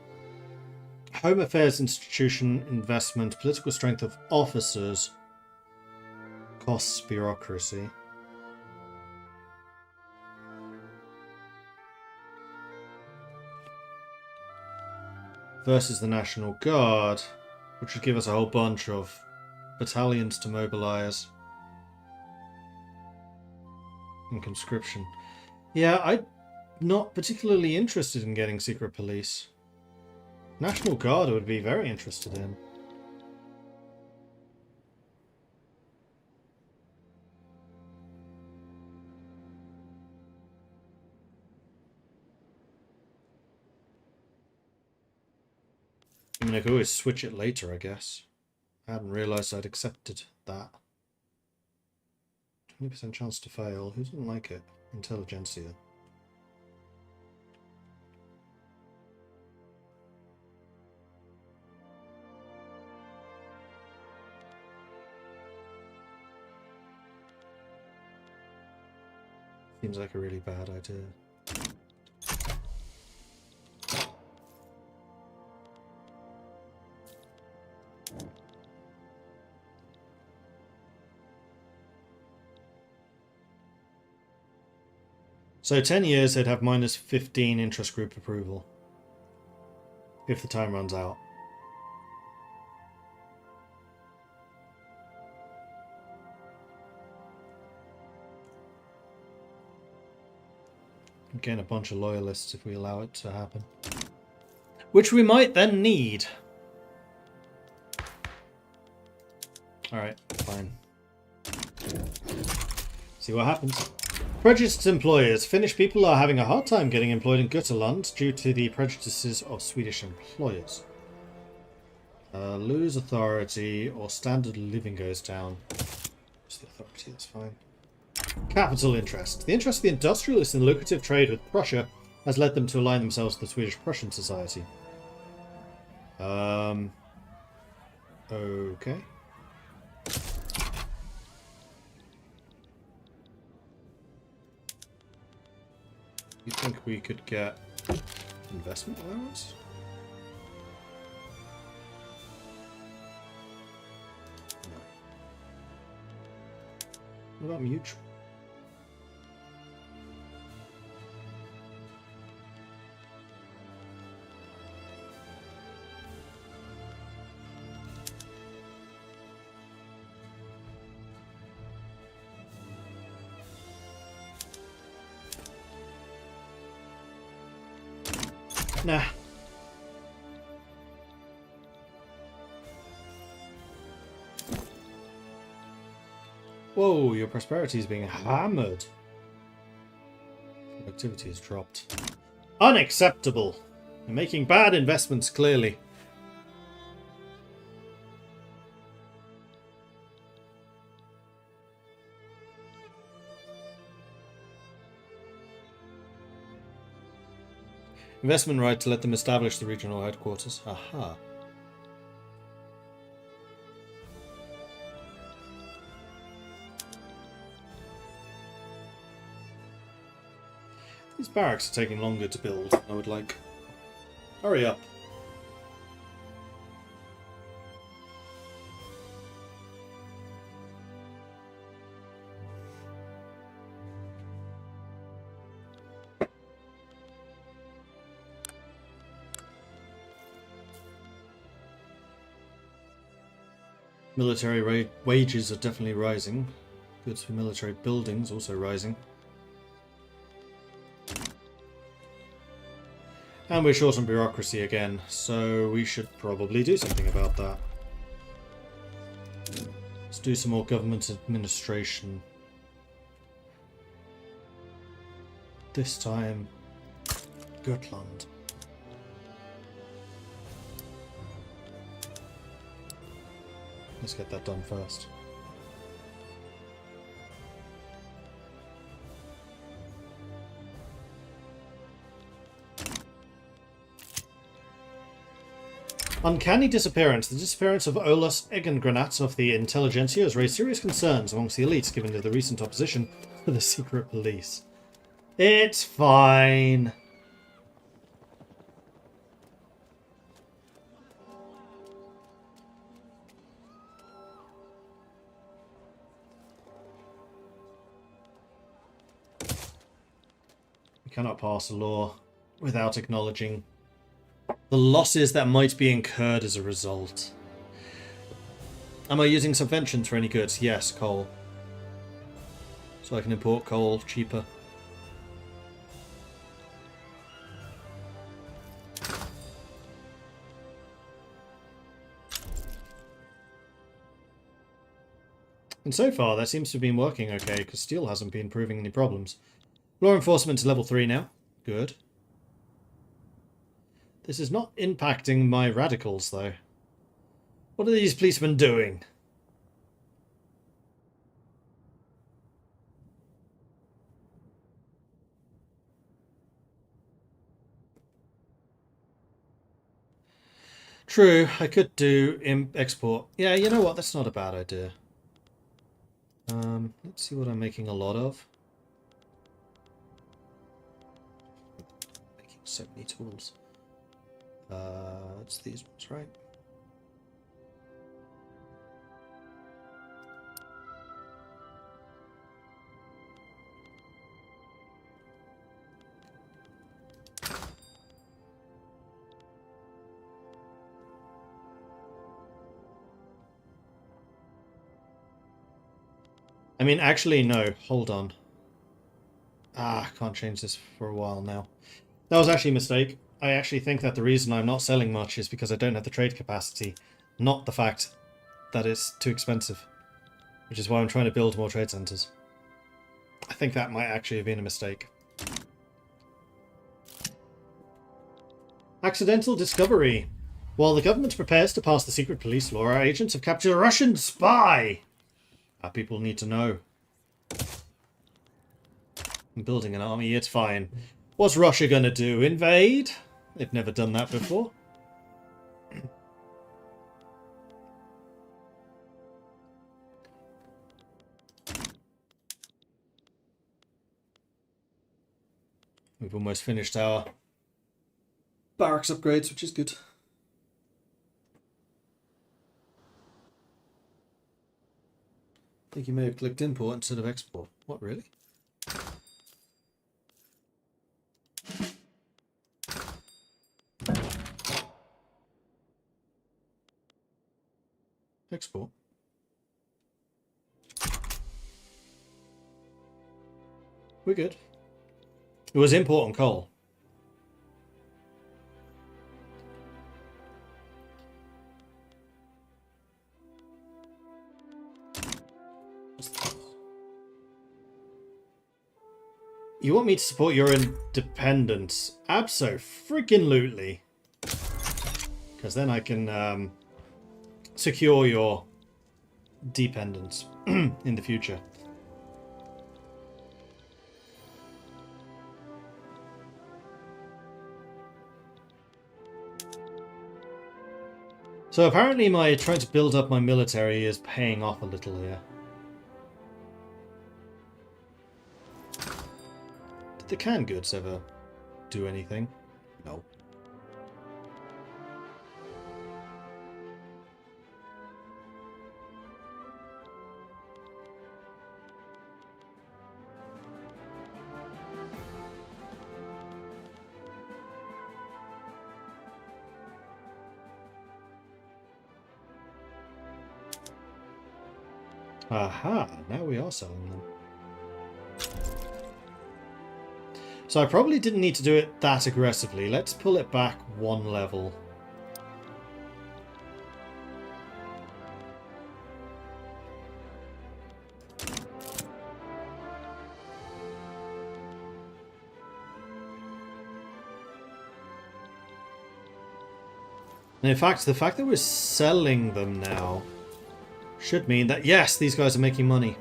Home Affairs Institution, investment, political strength of officers, costs bureaucracy. Versus the National Guard, which would give us a whole bunch of battalions to mobilize. And conscription. Yeah, I'm not particularly interested in getting secret police. National Guard I would be very interested in. I mean, I could always switch it later, I guess. I hadn't realised I'd accepted that. 20% chance to fail. Who doesn't like it? Intelligentsia. Seems like a really bad idea. So 10 years, they'd have minus 15 interest group approval. If the time runs out. Gain a bunch of loyalists if we allow it to happen. Which we might then need. Alright, fine. See what happens. Prejudiced employers. Finnish people are having a hard time getting employed in Götaland due to the prejudices of Swedish employers. Lose authority or standard of living goes down. Lose the authority, that's fine. Capital interest. The interest of the industrialists in lucrative trade with Prussia has led them to align themselves with the Swedish-Prussian society. Okay. You think we could get investment allowance? No. What about mutual? Nah. Whoa, your prosperity is being hammered. Productivity has dropped. Unacceptable. You're making bad investments, clearly. Investment right to let them establish the regional headquarters. Aha. These barracks are taking longer to build than I would like. Hurry up. Military wages are definitely rising. Goods for military buildings also rising. And we're short on bureaucracy again, so we should probably do something about that. Let's do some more government administration. This time, Gotland. Let's get that done first. Uncanny disappearance. The disappearance of Olus Egengranat of the intelligentsia has raised serious concerns amongst the elites given the recent opposition to the secret police. It's fine. We cannot pass a law without acknowledging the losses that might be incurred as a result. Am I using subventions for any goods? Yes, coal. So I can import coal cheaper. And so far, that seems to have been working okay, because steel hasn't been proving any problems. Law enforcement is level 3 now. Good. This is not impacting my radicals, though. What are these policemen doing? True, I could do export. Yeah, you know what? That's not a bad idea. Let's see what I'm making a lot of. Making so many tools. It's these ones, right? I mean, actually, no. Hold on. Ah, can't change this for a while now. That was actually a mistake. I actually think that the reason I'm not selling much is because I don't have the trade capacity, not the fact that it's too expensive, which is why I'm trying to build more trade centers. I think that might actually have been a mistake. Accidental discovery. While the government prepares to pass the secret police law, our agents have captured a Russian spy. Our people need to know. I'm building an army, it's fine. What's Russia gonna do? Invade? They've never done that before. We've almost finished our barracks upgrades, which is good. I think you may have clicked import instead of export. What, really? Export. We're good. It was import on coal. You want me to support your independence? Abso-freaking-lutely. Because then I can secure your dependence in the future. So apparently my trying to build up my military is paying off a little here. Did the canned goods ever do anything? No. Aha, now we are selling them. So I probably didn't need to do it that aggressively. Let's pull it back one level. And in fact, the fact that we're selling them now should mean that, yes, these guys are making money.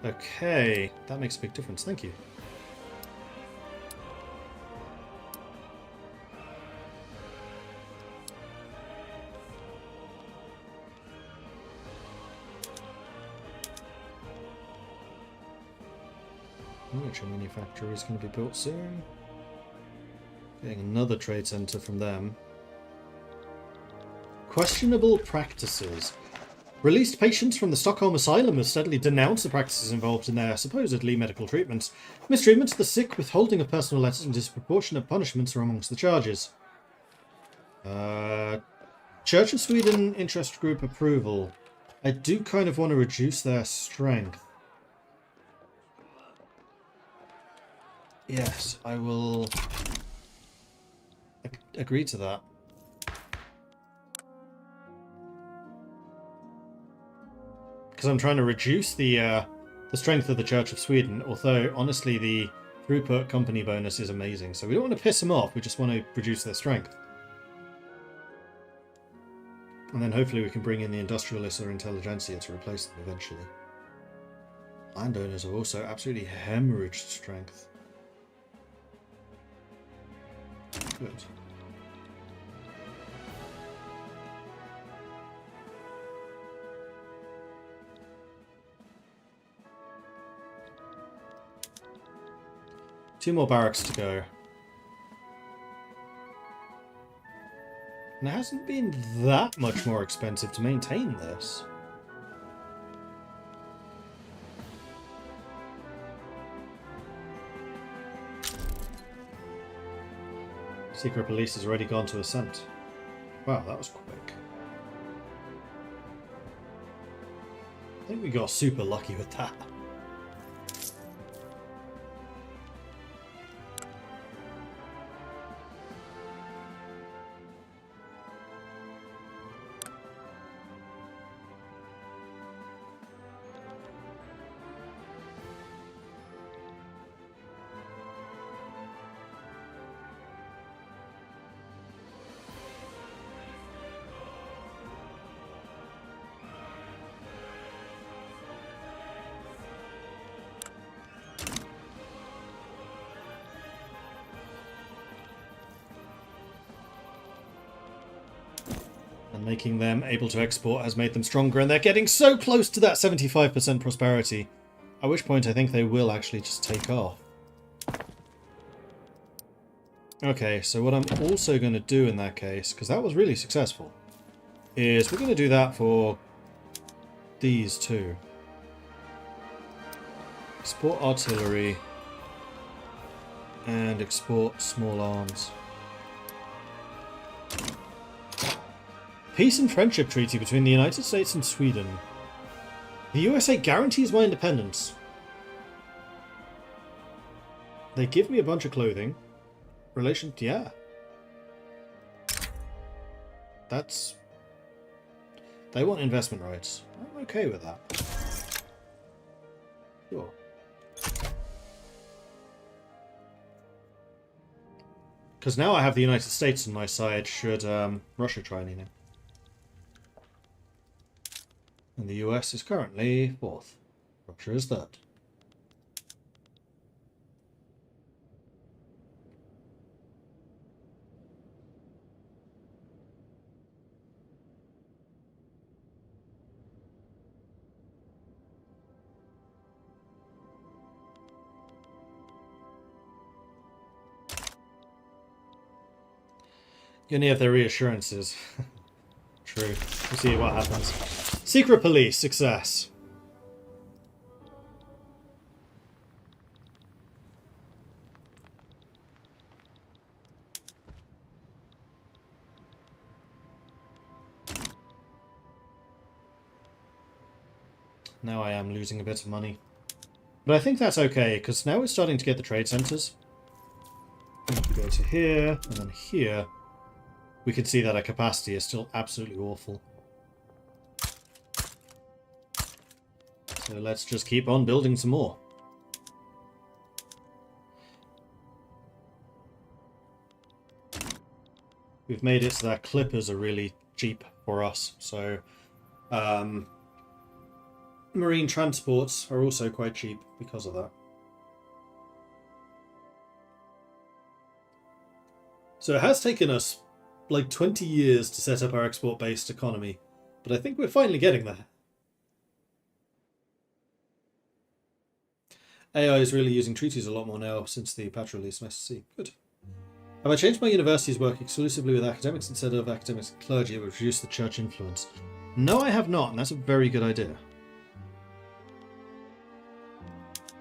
Okay, that makes a big difference. Thank you. Miniature manufacturer is going to be built soon. Getting another trade centre from them. Questionable practices. Released patients from the Stockholm Asylum have steadily denounced the practices involved in their supposedly medical treatments. Mistreatment of the sick, withholding of personal letters, and disproportionate punishments are amongst the charges. Church of Sweden interest group approval. I do kind of want to reduce their strength. Yes, I will agree to that. Because I'm trying to reduce the strength of the Church of Sweden, although honestly the throughput company bonus is amazing. So we don't want to piss them off, we just want to reduce their strength. And then hopefully we can bring in the industrialists or intelligentsia to replace them eventually. Landowners have also absolutely hemorrhaged strength. Good. Two more barracks to go. And it hasn't been that much more expensive to maintain this. Secret police has already gone to ascent. Wow, that was quick. I think we got super lucky with that. And making them able to export has made them stronger, and they're getting so close to that 75% prosperity. At which point I think they will actually just take off. Okay, so what I'm also going to do in that case, because that was really successful, is we're going to do that for these two. Export artillery and export small arms. Peace and friendship treaty between the United States and Sweden. The USA guarantees my independence. They give me a bunch of clothing. Relation, yeah. That's... They want investment rights. I'm okay with that. Sure. Because now I have the United States on my side should Russia try anything. And the US is currently 4th. Russia is 3rd. You only have their reassurances. True. We'll see what happens. Secret police, success. Now I am losing a bit of money. But I think that's okay, because now we're starting to get the trade centers. If we go to here, and then here, we can see that our capacity is still absolutely awful. So let's just keep on building some more. We've made it so that clippers are really cheap for us, so marine transports are also quite cheap because of that. So it has taken us like 20 years to set up our export-based economy, but I think we're finally getting there. AI is really using treaties a lot more now since the patch release. Nice to see. Good. Have I changed my university's work exclusively with academics instead of academics and clergy? It would reduce the church influence. No, I have not, and that's a very good idea.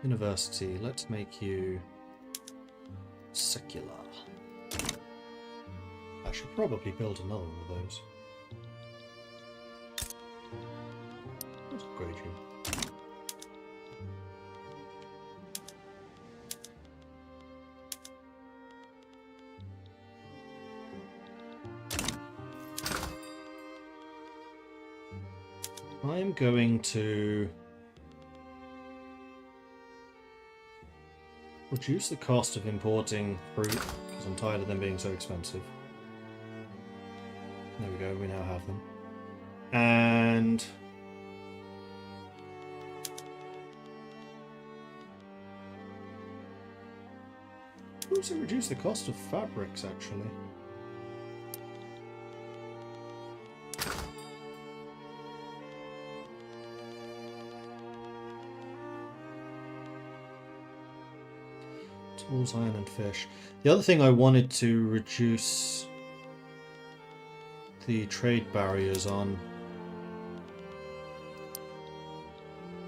University, let's make you secular. I should probably build another one of those. Let's upgrade you. I'm going to reduce the cost of importing fruit, because I'm tired of them being so expensive. There we go, we now have them. And also reduce the cost of fabrics, actually. Tools, iron and fish. The other thing I wanted to reduce the trade barriers on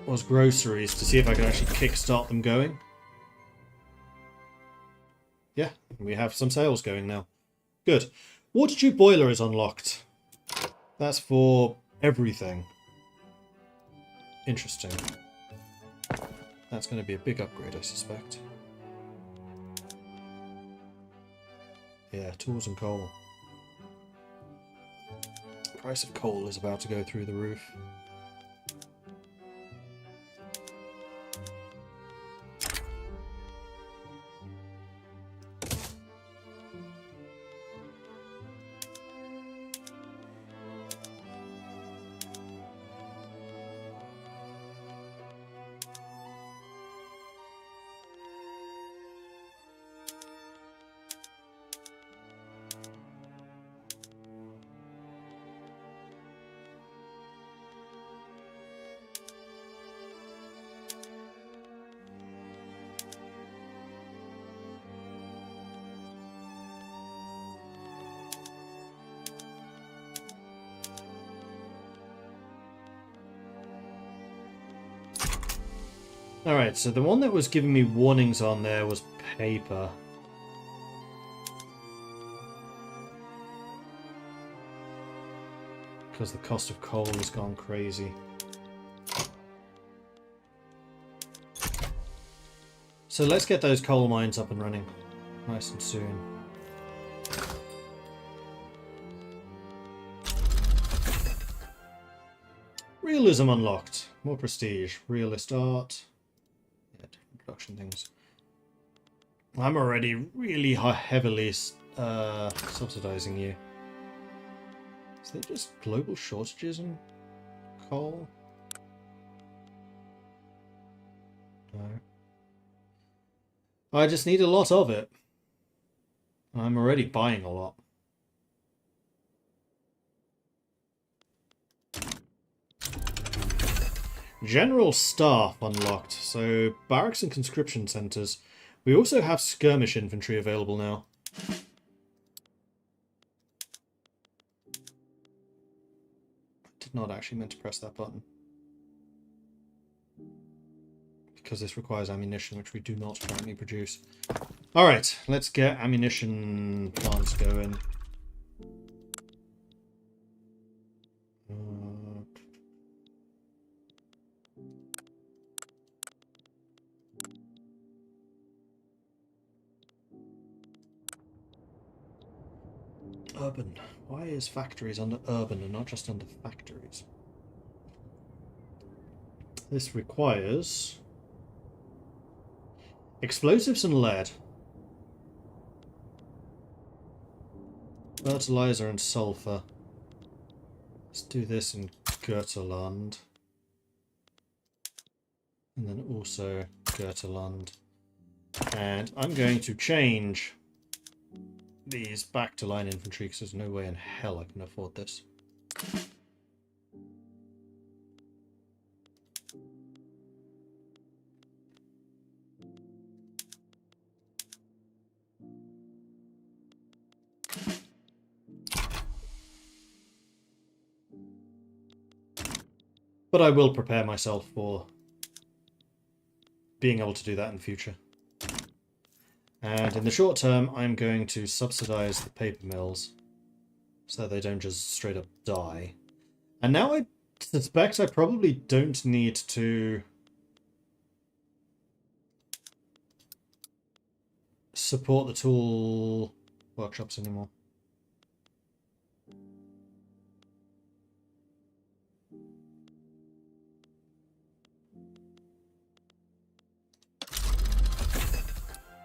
was groceries, to see if I could actually kickstart them going. Yeah, we have some sales going now. Good. Water tube boiler is unlocked. That's for everything. Interesting. That's going to be a big upgrade, I suspect. Yeah, tools and coal. The price of coal is about to go through the roof. Alright, so the one that was giving me warnings on there was paper. Because the cost of coal has gone crazy. So let's get those coal mines up and running nice and soon. Realism unlocked. More prestige. Realist art. production things. I'm already really heavily subsidizing you. Is there just global shortages in coal? No. I just need a lot of it. I'm already buying a lot. General staff unlocked, so barracks and conscription centers. We also have skirmish infantry available now. I did not actually meant to press that button. Because this requires ammunition, which we do not currently produce. Alright, let's get ammunition plants going. Urban. Why is factories under urban and not just under factories? This requires explosives and lead. Fertilizer and sulfur. Let's do this in Götaland. And then also Götaland. And I'm going to change these back to line infantry because there's no way in hell I can afford this. But I will prepare myself for being able to do that in the future. And in the short term, I'm going to subsidize the paper mills so that they don't just straight up die. And now I suspect I probably don't need to support the tool workshops anymore.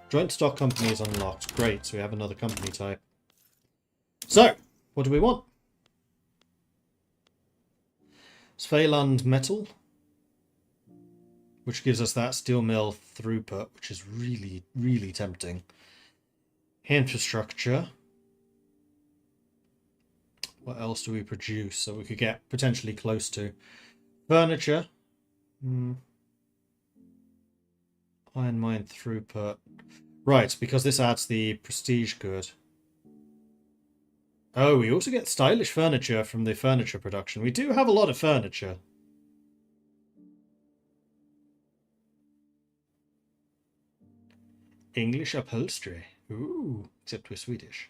Joint stock company is unlocked. Great, so we have another company type. So, what do we want? Svealand Metal, which gives us that steel mill throughput, which is really, really tempting. Infrastructure. What else do we produce so we could get potentially close to? Furniture. Iron mine throughput. Right, because this adds the prestige good. Oh, we also get stylish furniture from the furniture production. We do have a lot of furniture. English upholstery. Ooh, except we're Swedish.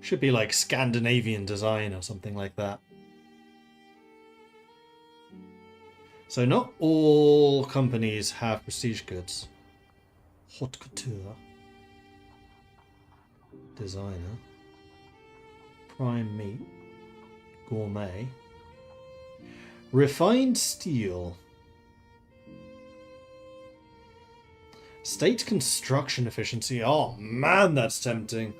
Should be like Scandinavian design or something like that. So not all companies have prestige goods. Haute couture. Designer. Prime meat. Gourmet. Refined steel. State construction efficiency. Oh man, that's tempting.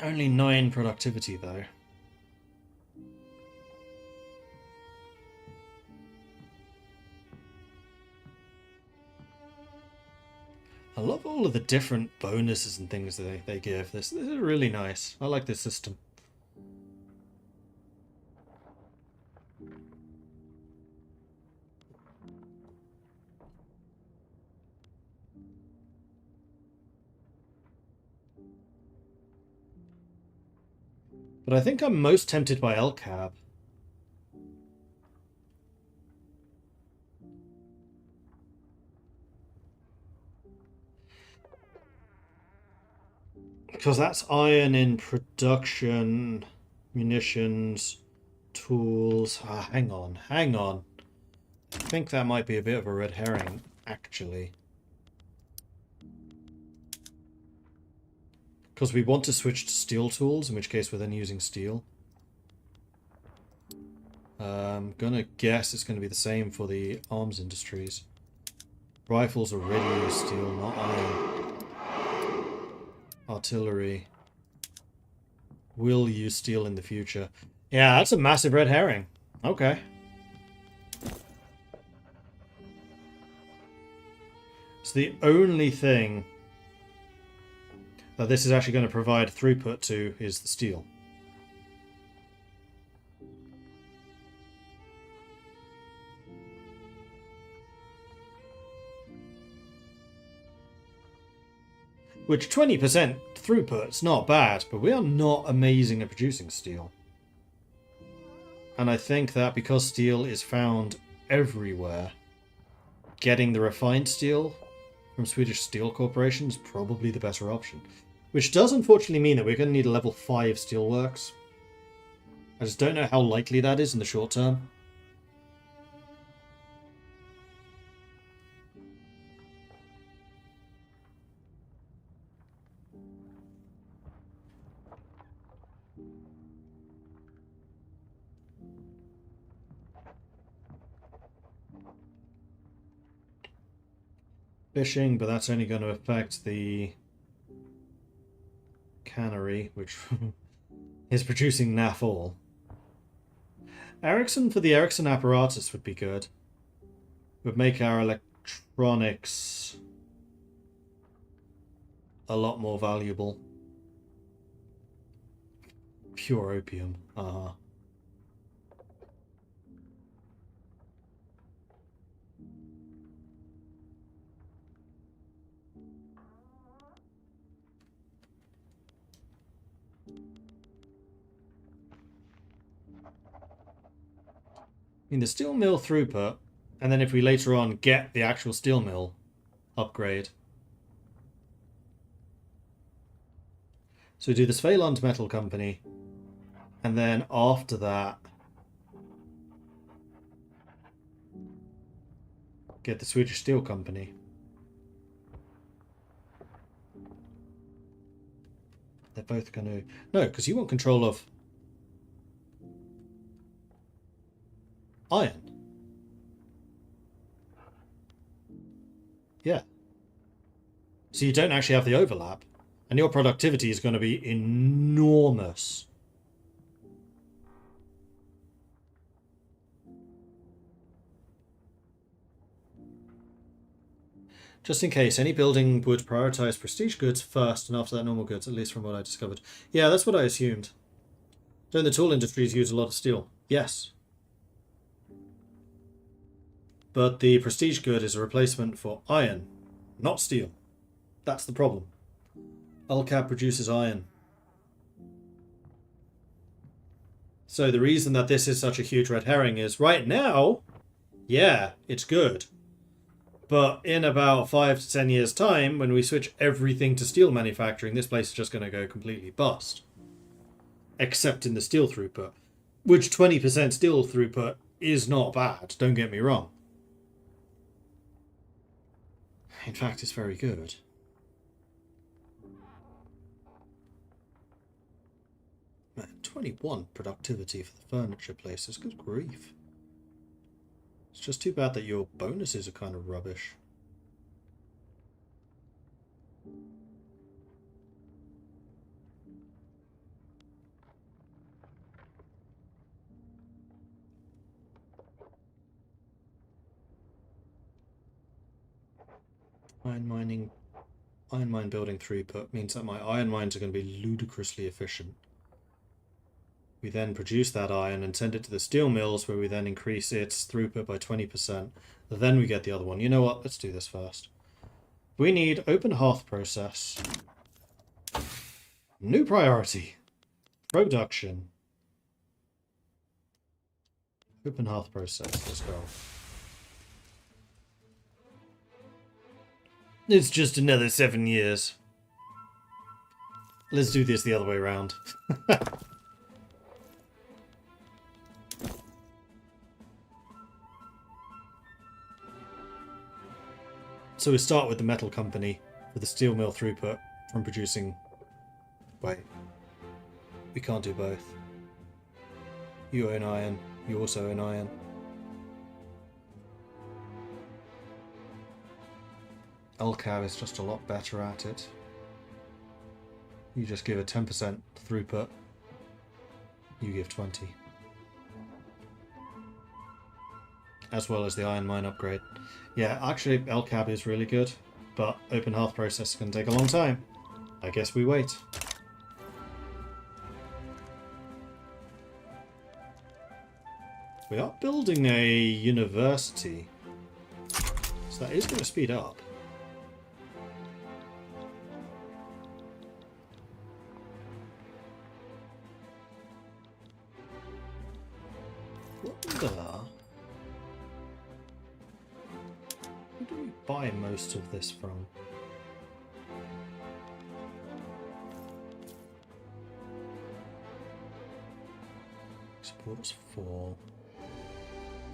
Only 9 productivity, though. I love all of the different bonuses and things that they give. This is really nice. I like this system. But I think I'm most tempted by LCAB. Because that's iron in production, munitions, tools. Ah, hang on. I think that might be a bit of a red herring, actually. Because we want to switch to steel tools, in which case we're then using steel. I'm gonna guess it's gonna be the same for the arms industries. Rifles already use steel, not iron. Artillery will use steel in the future. Yeah, that's a massive red herring. Okay. So the only thing that this is actually going to provide throughput to is the steel. Which 20% throughput's not bad, but we are not amazing at producing steel. And I think that because steel is found everywhere, getting the refined steel from Swedish Steel Corporation is probably the better option. Which does unfortunately mean that we're going to need a level 5 steelworks. I just don't know how likely that is in the short term. Fishing, but that's only going to affect the cannery, which is producing naff all. Ericsson for the Ericsson apparatus would be good. Would make our electronics a lot more valuable. Pure opium. I mean, the steel mill throughput, and then if we later on get the actual steel mill upgrade. So we do the Svealand Metal Company, and then after that, get the Swedish Steel Company. They're both going to... No, because you want control of iron. Yeah. So you don't actually have the overlap. And your productivity is going to be enormous. Just in case, any building would prioritize prestige goods first and after that normal goods, at least from what I discovered. Yeah, that's what I assumed. Don't the tool industries use a lot of steel? Yes. But the prestige good is a replacement for iron, not steel. That's the problem. Ulcap produces iron. So the reason that this is such a huge red herring is right now, yeah, it's good. But in about 5 to 10 years' time, when we switch everything to steel manufacturing, this place is just going to go completely bust. Except in the steel throughput. Which 20% steel throughput is not bad, don't get me wrong. In fact, it's very good. Man, 21 productivity for the furniture places. Good grief. It's just too bad that your bonuses are kind of rubbish. Iron mine building throughput means that my iron mines are going to be ludicrously efficient. We then produce that iron and send it to the steel mills, where we then increase its throughput by 20%. Then we get the other one. You know what? Let's do this first. We need open hearth process. New priority. Production. Open hearth process. Let's go. It's just another 7 years. Let's do this the other way around. So we start with the metal company for the steel mill throughput from producing Wait. We can't do both. You own iron. You also own iron. LCAB is just a lot better at it. You just give a 10% throughput. You give 20. As well as the iron mine upgrade. Yeah, actually LCAB is really good, but open hearth process can take a long time. I guess we wait. We are building a university, so that is going to speed up. Where do we buy most of this from? Exports 4,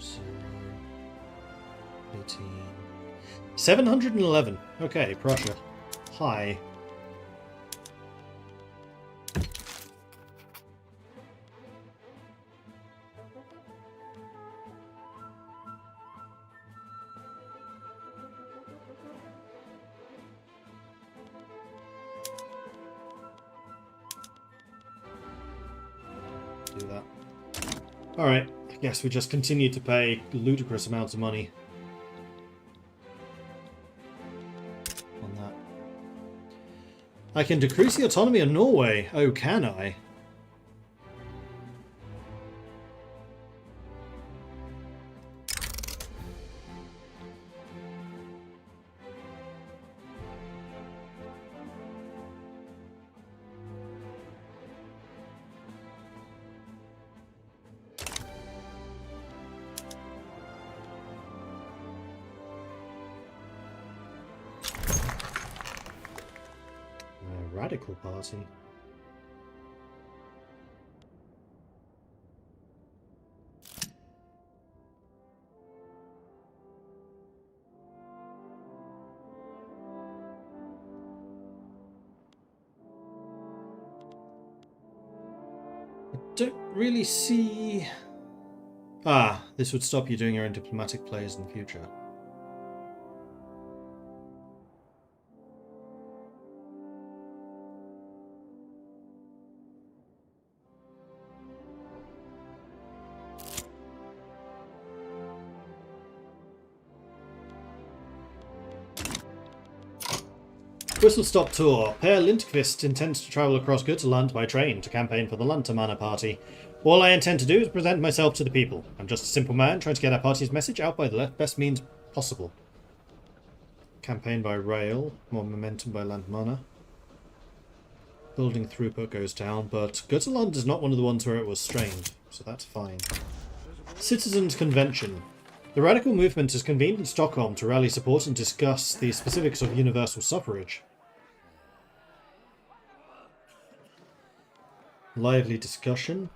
0, 18, 711. Okay, Prussia. Hi. Do that. Alright, I guess we just continue to pay ludicrous amounts of money on that. I can decrease the autonomy of Norway. Oh, can I? Radical Party. I don't really see... Ah, this would stop you doing your own diplomatic plays in the future. Whistle-stop tour. Per Lindqvist intends to travel across Götaland by train to campaign for the Lantamanna party. All I intend to do is present myself to the people. I'm just a simple man trying to get our party's message out by the best means possible. Campaign by rail. More momentum by Lantamanna. Building throughput goes down, but Götaland is not one of the ones where it was strained, so that's fine. Citizens' Convention. The radical movement has convened in Stockholm to rally support and discuss the specifics of universal suffrage. Lively discussion.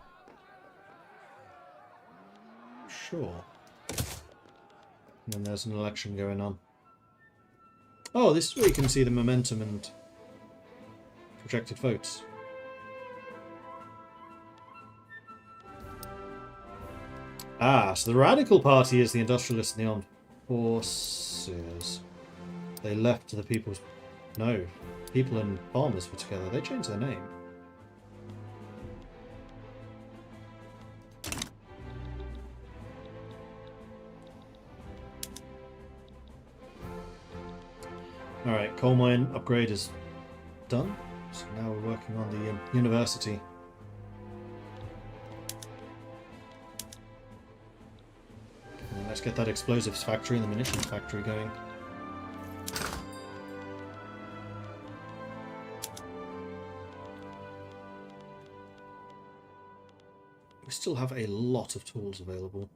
Sure. And then there's an election going on. Oh, this is where you can see the momentum and projected votes. Ah, so the Radical Party is the industrialists and the armed forces. They left the people's... No. People and farmers were together. They changed their name. Alright, coal mine upgrade is done. So now we're working on the university. Let's get that explosives factory and the munitions factory going. We still have a lot of tools available.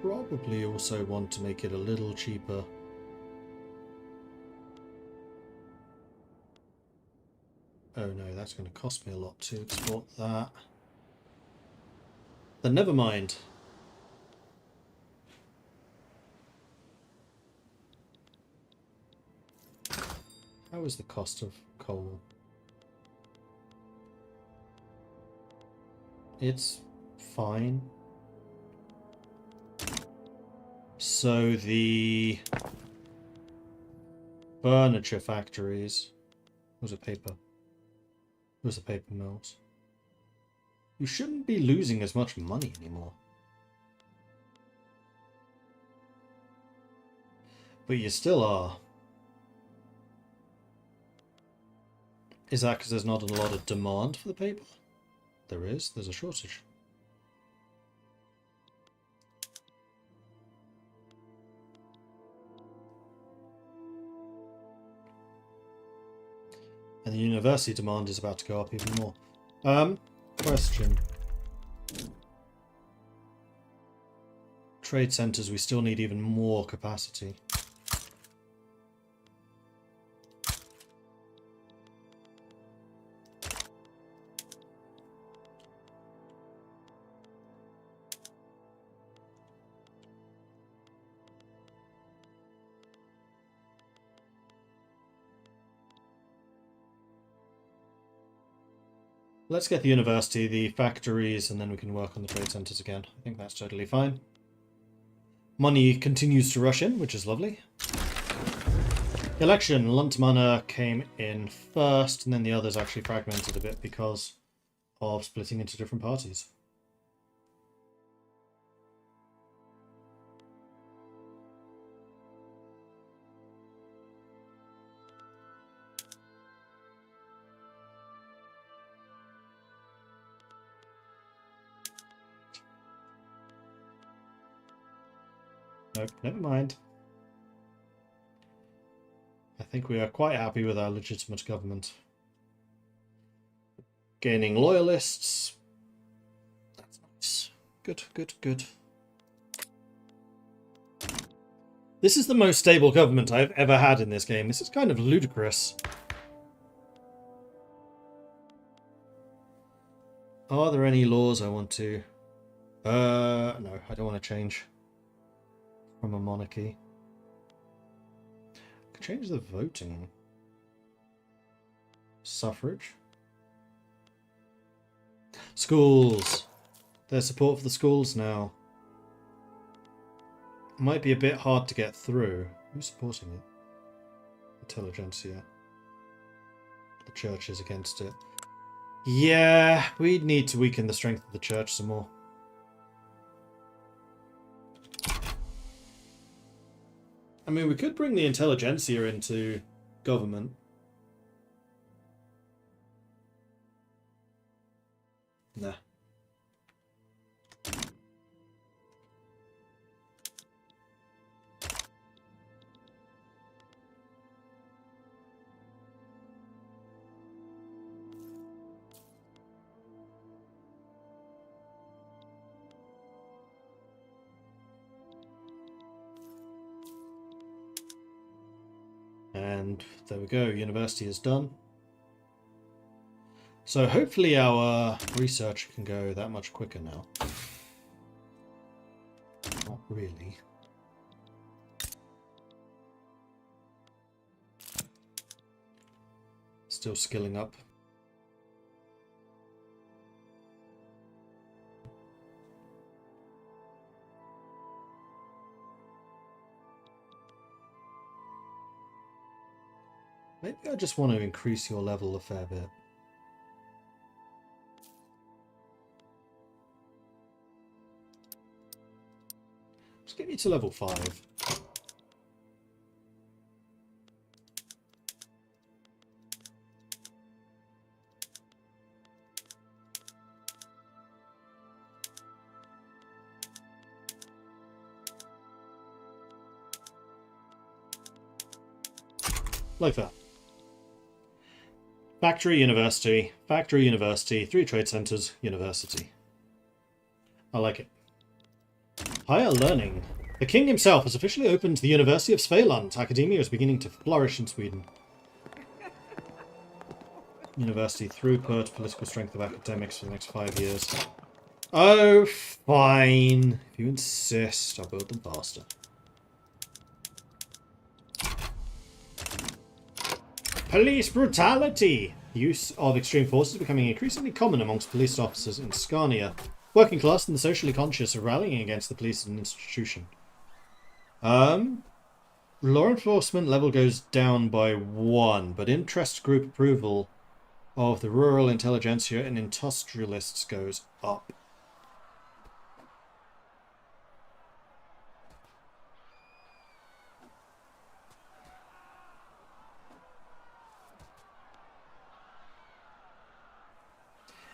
Probably also want to make it a little cheaper. Oh no, that's going to cost me a lot to export that. Then never mind. How is the cost of coal? It's fine. So the furniture factories. Was it paper? It was the paper mills. You shouldn't be losing as much money anymore. But you still are. Is that because there's not a lot of demand for the paper? There is. There's a shortage. And the university demand is about to go up even more. Question. Trade centers, we still need even more capacity. Let's get the university, the factories, and then we can work on the trade centers again. I think that's totally fine. Money continues to rush in, which is lovely. Election. Luntmanor came in first, and then the others actually fragmented a bit because of splitting into different parties. Nope, never mind. I think we are quite happy with our legitimate government. Gaining loyalists. That's nice. Good, good, good. This is the most stable government I've ever had in this game. This is kind of ludicrous. Are there any laws I want to... no, I don't want to change from a monarchy. I could change the voting. Suffrage. Schools. There's support for the schools now. Might be a bit hard to get through. Who's supporting it? Intelligentsia. The church is against it. Yeah, we need to weaken the strength of the church some more. I mean, we could bring the intelligentsia into government. Nah. And there we go, university is done. So hopefully our research can go that much quicker now. Not really. Still skilling up. Maybe I just want to increase your level a fair bit. Just get you to level 5. Like that. Factory, university, 3 trade centers, university. I like it. Higher learning. The king himself has officially opened the University of Svealand. Academia is beginning to flourish in Sweden. University throughput, political strength of academics for the next 5 years. Oh, fine. If you insist, I'll build them faster. Police brutality! The use of extreme force is becoming increasingly common amongst police officers in Scania. Working class and the socially conscious are rallying against the police as an institution. Law enforcement level goes down by 1, but interest group approval of the rural intelligentsia and industrialists goes up.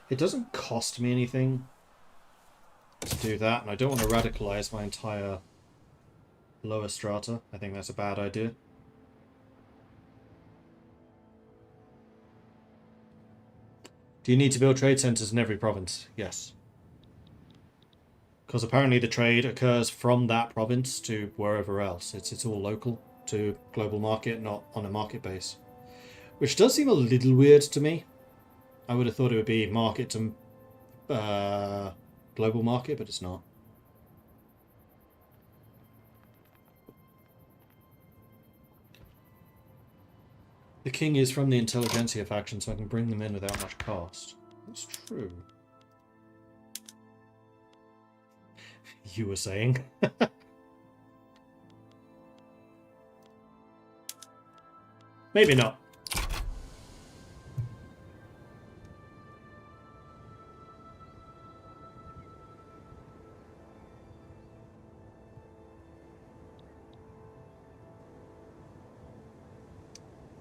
It doesn't cost me anything to do that, and I don't want to radicalize my entire lower strata. I think that's a bad idea. Do you need to build trade centers in every province? Yes. Because apparently the trade occurs from that province to wherever else. It's all local to global market, not on a market base. Which does seem a little weird to me. I would have thought it would be market to global market, but it's not. The king is from the intelligentsia faction, so I can bring them in without much cost. That's true. You were saying? Maybe not.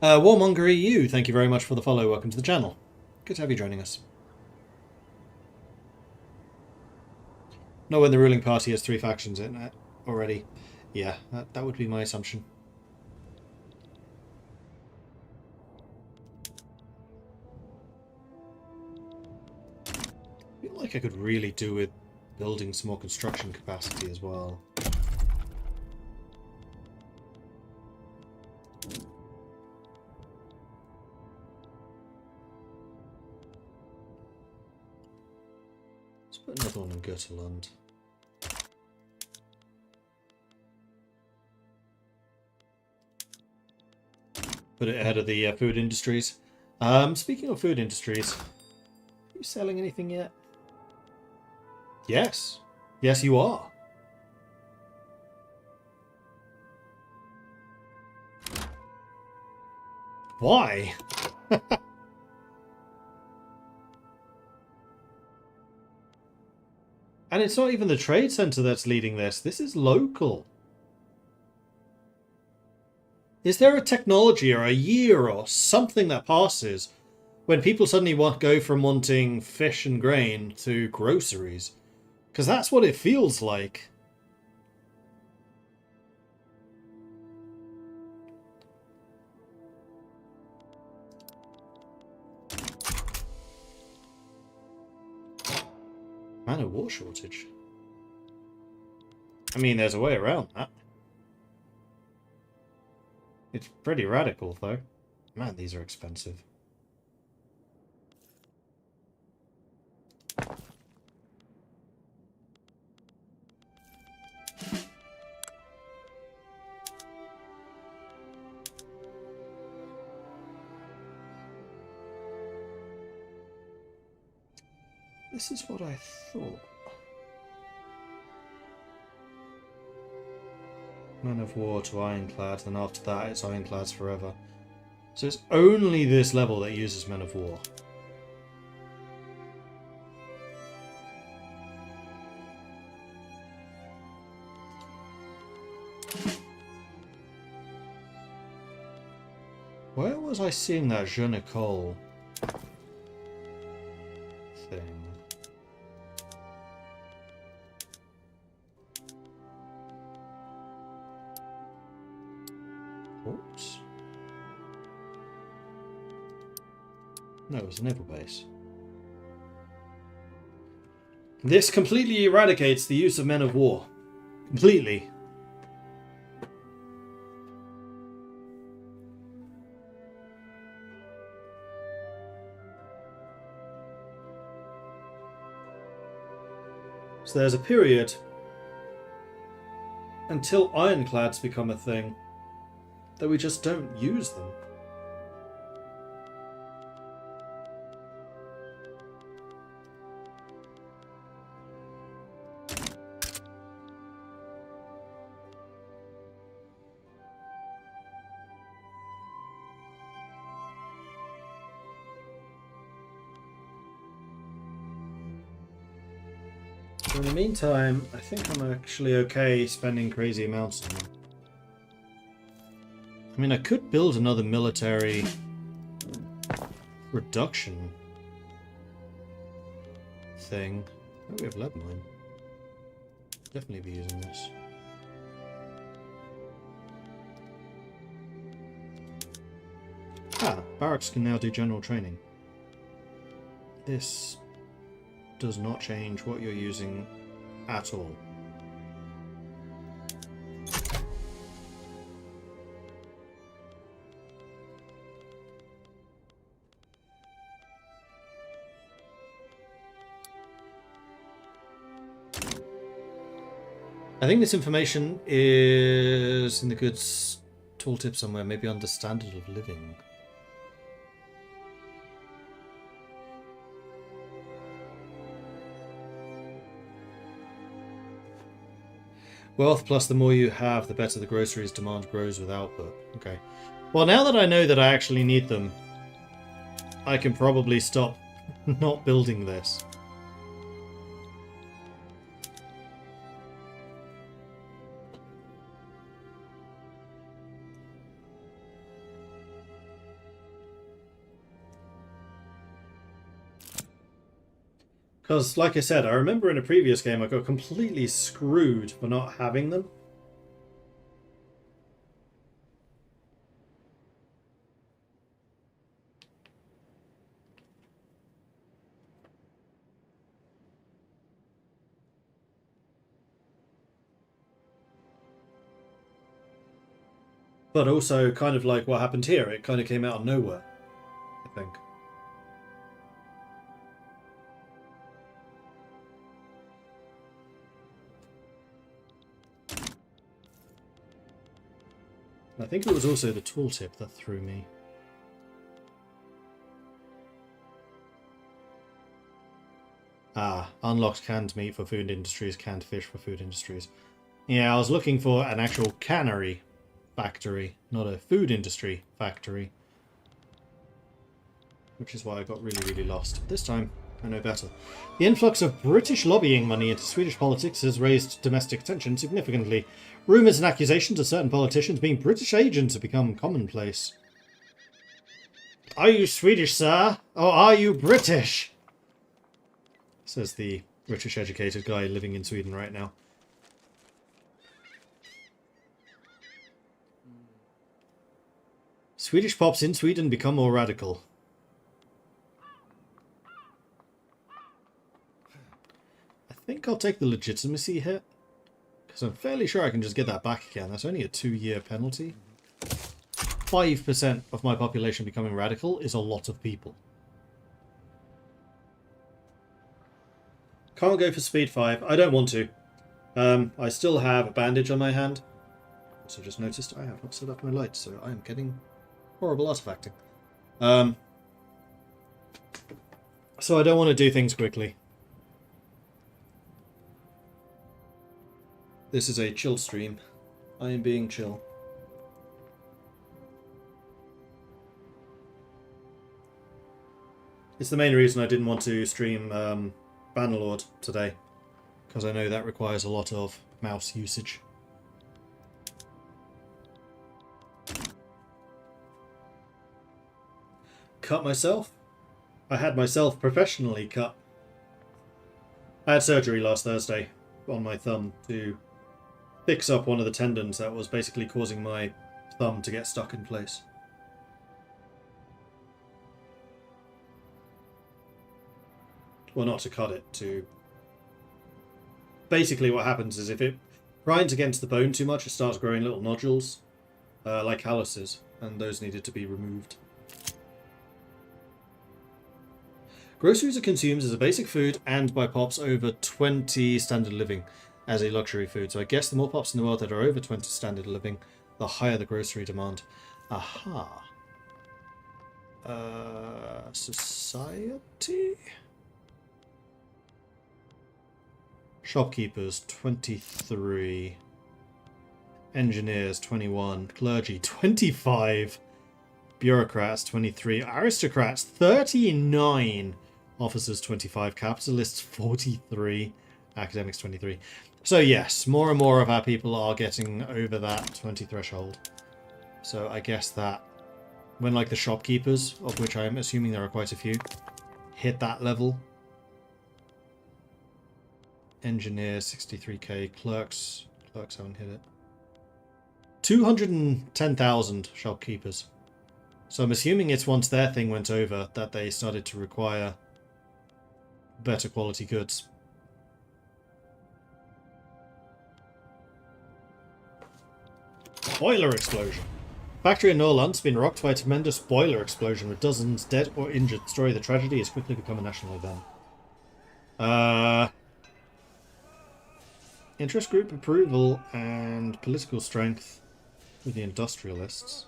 Warmonger EU, thank you very much for the follow. Welcome to the channel. Good to have you joining us. Know when the ruling party has 3 factions in it already. Yeah, that would be my assumption. I feel like I could really do with building some more construction capacity as well. Let's put another one in Götaland. Put it ahead of the food industries. Speaking of food industries, are you selling anything yet? Yes. Yes, you are. Why? And it's not even the trade centre that's leading this. This is local. Is there a technology or a year or something that passes when people suddenly go from wanting fish and grain to groceries? Because that's what it feels like. Man, a war shortage. I mean, there's a way around that. It's pretty radical, though. Man, these are expensive. This is what I thought. Man of War to Ironclad, then after that it's Ironclads forever. So it's only this level that uses Men of War. Where was I seeing that Je ne Colle thing? Oops. No, it was a naval base. This completely eradicates the use of Men of War. Completely. So there's a period until ironclads become a thing that we just don't use them. So in the meantime, I think I'm actually okay spending crazy amounts on them. I mean, I could build another military reduction thing. Oh, we have lead mine. Definitely be using this. Ah, barracks can now do general training. This does not change what you're using at all. I think this information is in the goods tooltip somewhere, maybe under standard of living. Wealth plus the more you have, the better the groceries demand grows with output. Okay. Well, now that I know that I actually need them, I can probably stop not building this. Because, like I said, I remember in a previous game I got completely screwed for not having them. But also, kind of like what happened here, it kind of came out of nowhere, I think. I think it was also the tooltip that threw me. Ah, unlocked canned meat for food industries, canned fish for food industries. Yeah, I was looking for an actual cannery factory, not a food industry factory. Which is why I got really, really lost. This time, I know better. The influx of British lobbying money into Swedish politics has raised domestic tension significantly. Rumours and accusations of certain politicians being British agents have become commonplace. Are you Swedish, sir? Or are you British? Says the British educated guy living in Sweden right now. Swedish pops in Sweden become more radical. I think I'll take the legitimacy hit. Because I'm fairly sure I can just get that back again. That's only a 2-year penalty. 5% of my population becoming radical is a lot of people. Can't go for speed 5. I don't want to. I still have a bandage on my hand. Also just noticed I have not set up my lights, so I am getting horrible artifacting. So I don't want to do things quickly. This is a chill stream. I am being chill. It's the main reason I didn't want to stream Bannerlord today, because I know that requires a lot of mouse usage. Cut myself? I had myself professionally cut. I had surgery last Thursday on my thumb to fix up one of the tendons that was basically causing my thumb to get stuck in place. Well, not to cut it, to... Basically what happens is if it grinds against the bone too much, it starts growing little nodules, like calluses, and those needed to be removed. Groceries are consumed as a basic food and by pops over 20 standard living as a luxury food. So I guess the more pops in the world that are over 20 standard living, the higher the grocery demand. Aha. Society? Shopkeepers, 23. Engineers, 21. Clergy, 25. Bureaucrats, 23. Aristocrats, 39. Officers, 25. Capitalists, 43. Academics 23. So yes, more and more of our people are getting over that 20 threshold. So I guess that when like the shopkeepers, of which I'm assuming there are quite a few, hit that level. Engineers 63k, clerks haven't hit it. 210,000 shopkeepers. So I'm assuming it's once their thing went over that they started to require better quality goods. Boiler explosion. Factory in Norland's been rocked by a tremendous boiler explosion with dozens dead or injured. The story of the tragedy has quickly become a national event. Interest group approval and political strength with the industrialists,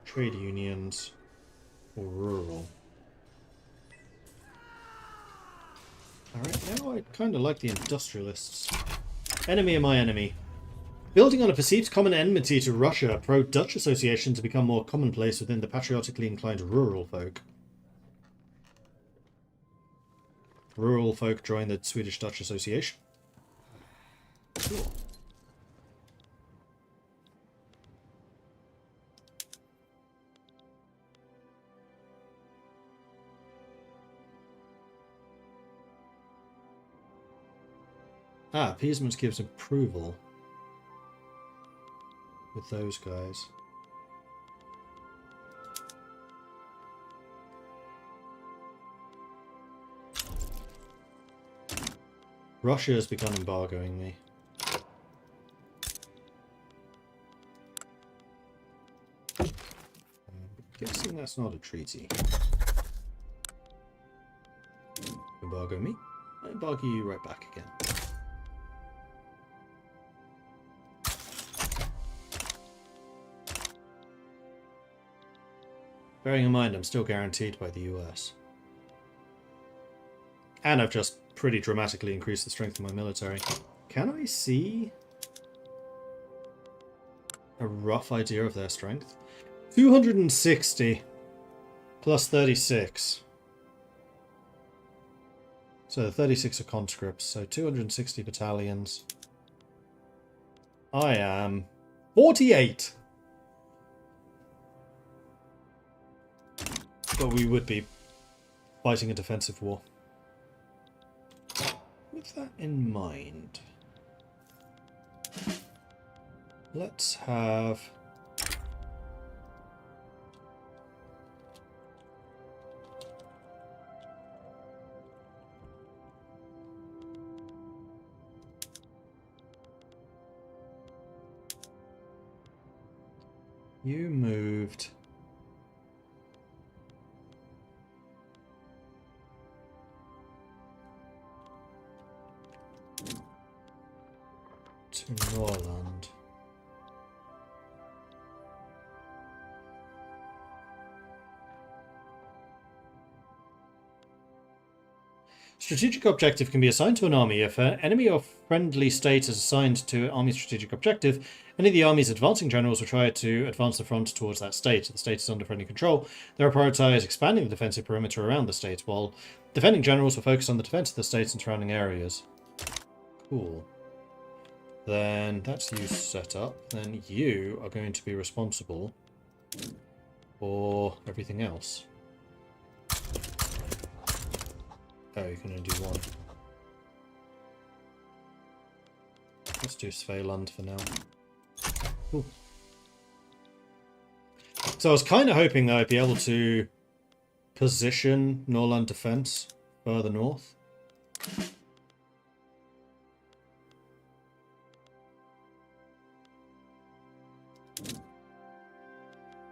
trade unions, or rural. Alright, now I kind of like the industrialists. Enemy of my enemy. Building on a perceived common enmity to Russia, pro-Dutch associations have become more commonplace within the patriotically inclined rural folk. Rural folk join the Swedish-Dutch Association. Cool. Ah, appeasement gives approval with those guys. Russia has begun embargoing me. I'm guessing that's not a treaty. Embargo me. I embargo you right back again. Bearing in mind I'm still guaranteed by the US. And I've just pretty dramatically increased the strength of my military. Can I see a rough idea of their strength? 260 plus 36. So 36 are conscripts, so 260 battalions. I am 48. But we would be fighting a defensive war. With that in mind, let's have you moved to Norland. Strategic objective can be assigned to an army. If an enemy or friendly state is assigned to an army's strategic objective, any of the army's advancing generals will try to advance the front towards that state. If the state is under friendly control, they will prioritize expanding the defensive perimeter around the state, while defending generals will focus on the defense of the states and surrounding areas. Cool. Then that's you set up. Then you are going to be responsible for everything else. Oh, you can only do one. Let's do Svealand for now. Ooh. So I was kind of hoping that I'd be able to position Norland defense further north.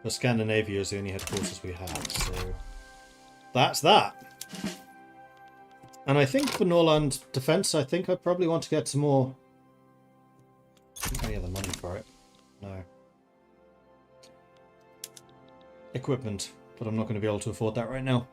But Scandinavia is the only headquarters we have, so that's that. And I think for Norland defense, I think I probably want to get some more. Any other money for it? No. Equipment, but I'm not going to be able to afford that right now.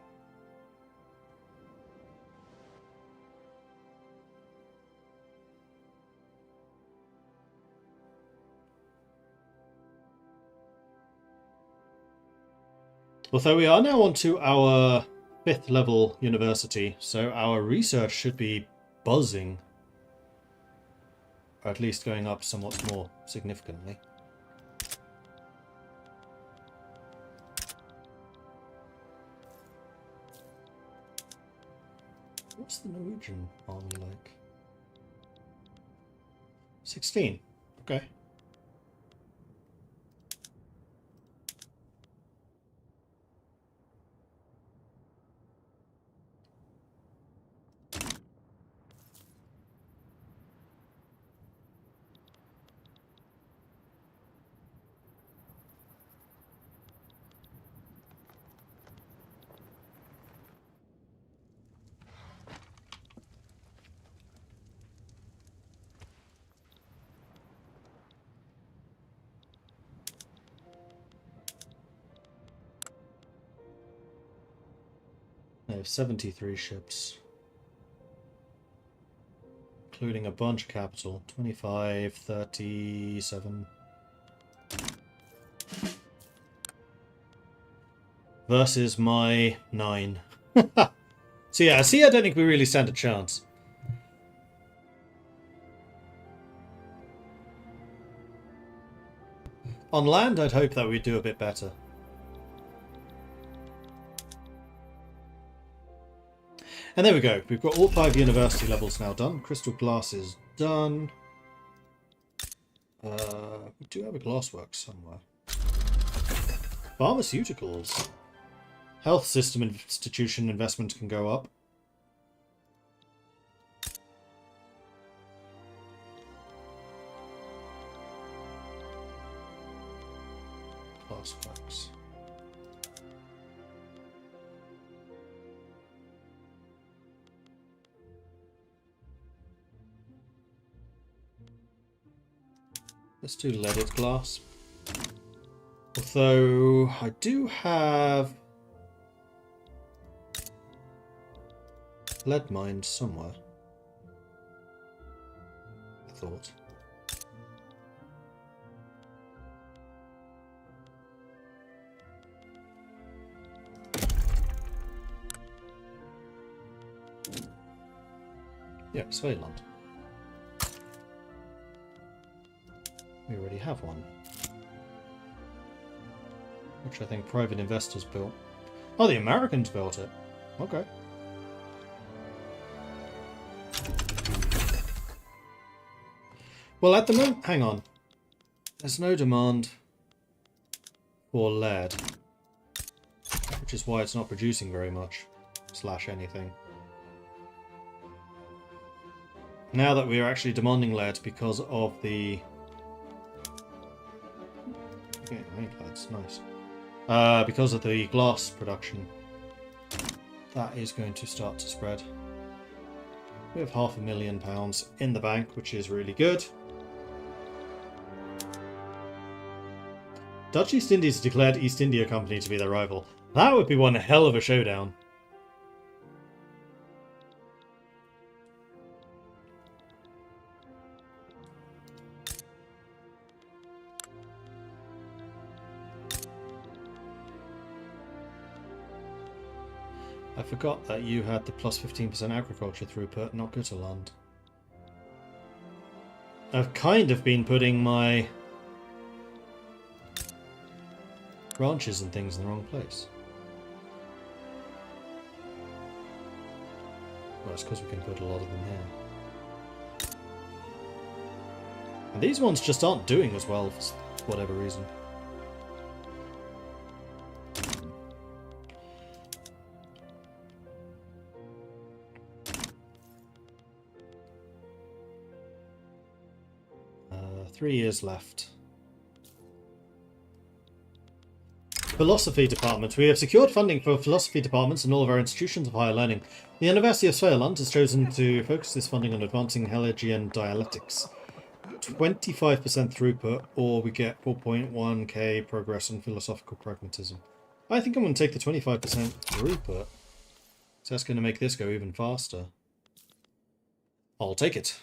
Although we are now on to our 5th level university, so our research should be buzzing at least going up somewhat more significantly. What's the Norwegian army like? 16. Okay. I have 73 ships. Including a bunch of capital. 25, 37. Versus my 9. So yeah, see, I don't think we really stand a chance. On land, I'd hope that we'd do a bit better. And there we go. We've got all 5 university levels now done. Crystal glass is done. We do have a glassworks somewhere. Pharmaceuticals. Health system institution investment can go up. Glassworks. Let's do leaded glass. Although I do have lead mines somewhere. I thought. Yeah, Sweden. We already have one. Which I think private investors built. Oh, the Americans built it. Okay. Well, at the moment, hang on. There's no demand for lead. Which is why it's not producing very much. Slash anything. Now that we are actually demanding lead because of the... Okay, that's nice. Because of the glass production, that is going to start to spread. We have £500,000 in the bank, which is really good. Dutch East Indies declared East India Company to be their rival. That would be one hell of a showdown. I forgot that you had the plus 15% agriculture throughput, not Gutterland. I've kind of been putting my branches and things in the wrong place. Well, it's because we can put a lot of them here. And these ones just aren't doing as well for whatever reason. Uh, 3 years left. Philosophy Department. We have secured funding for philosophy departments in all of our institutions of higher learning. The University of Svealand has chosen to focus this funding on advancing Hegelian dialectics. 25% throughput, or we get 4.1k progress on philosophical pragmatism. I think I'm going to take the 25% throughput. So that's going to make this go even faster. I'll take it.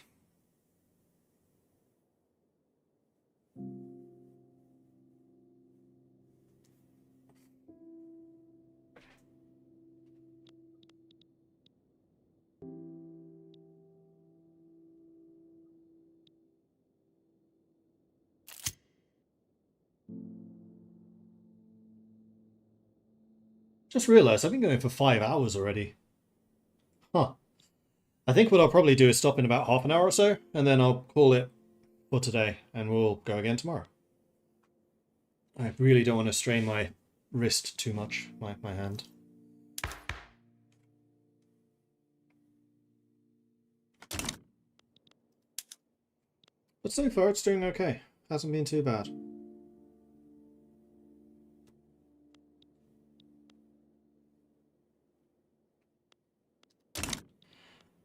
Just realised I've been going for 5 hours already. Huh. I think what I'll probably do is stop in about half an hour or so, and then I'll call it for today, and we'll go again tomorrow. I really don't want to strain my wrist too much, my hand. But so far it's doing okay. Hasn't been too bad.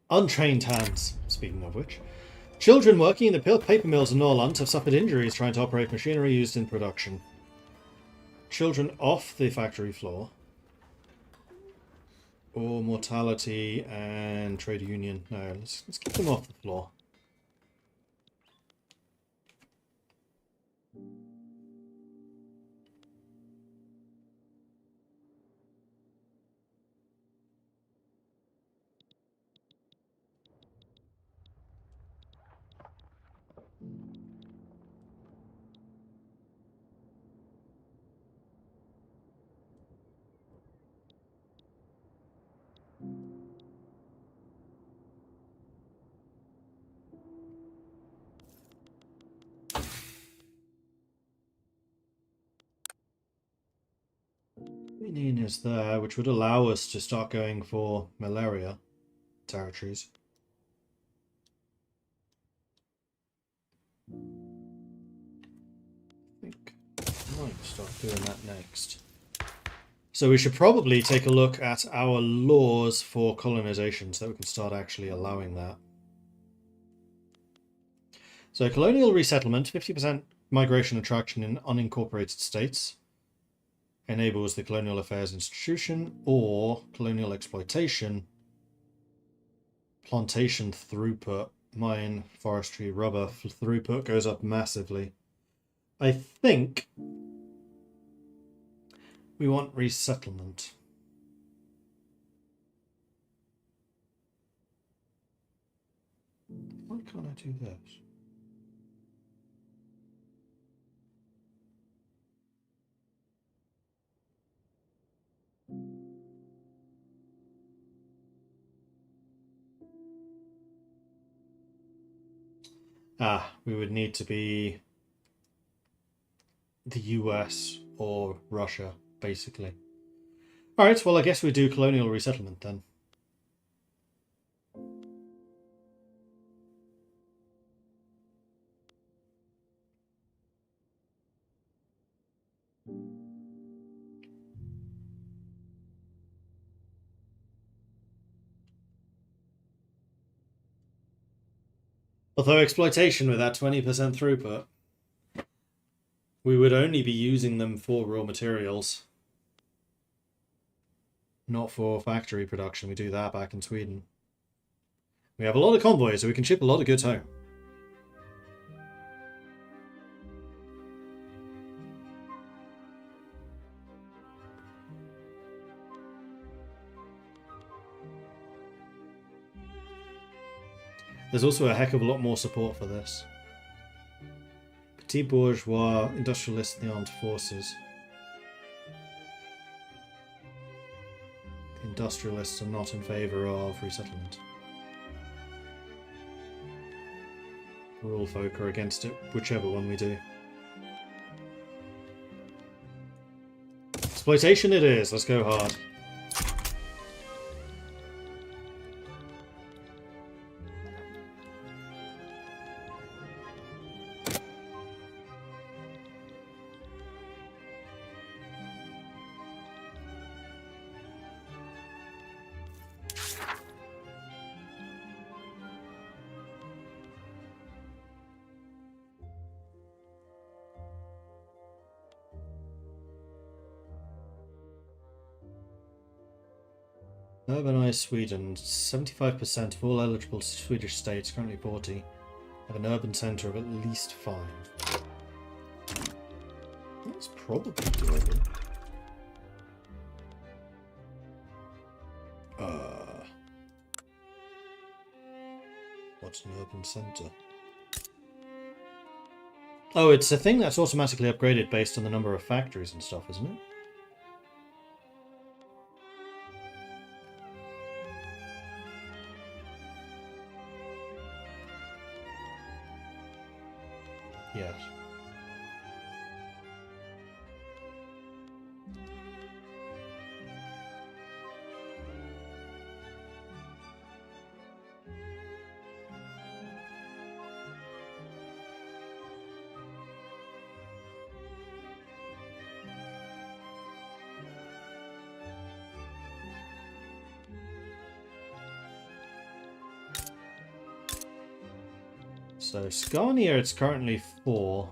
Untrained hands, speaking of which. Children working in the paper mills in Norrland have suffered injuries trying to operate machinery used in production. Children off the factory floor. Or mortality and trade union. No, let's keep them off the floor. Quinine is there, which would allow us to start going for malaria territories. I think I might start doing that next. So we should probably take a look at our laws for colonization so that we can start actually allowing that. So colonial resettlement, 50% migration attraction in unincorporated states, enables the colonial affairs institution, or colonial exploitation, plantation throughput, mine, forestry, rubber throughput goes up massively. I think we want resettlement. Why can't I do this? We would need to be the US or Russia, basically. Alright, well I guess we do colonial resettlement then. Although exploitation with that 20% throughput, we would only be using them for raw materials. Not for factory production. We do that back in Sweden. We have a lot of convoys, so we can ship a lot of goods home. There's also a heck of a lot more support for this. Petit bourgeois, industrialists in the armed forces. The industrialists are not in favour of resettlement. Rural folk are against it, whichever one we do. Exploitation it is, let's go hard. Urbanized Sweden. 75% of all eligible Swedish states, currently 40, have an urban centre of at least 5. That's probably doable. What's an urban centre? Oh, it's a thing that's automatically upgraded based on the number of factories and stuff, isn't it? yet. So Scania, it's currently 4.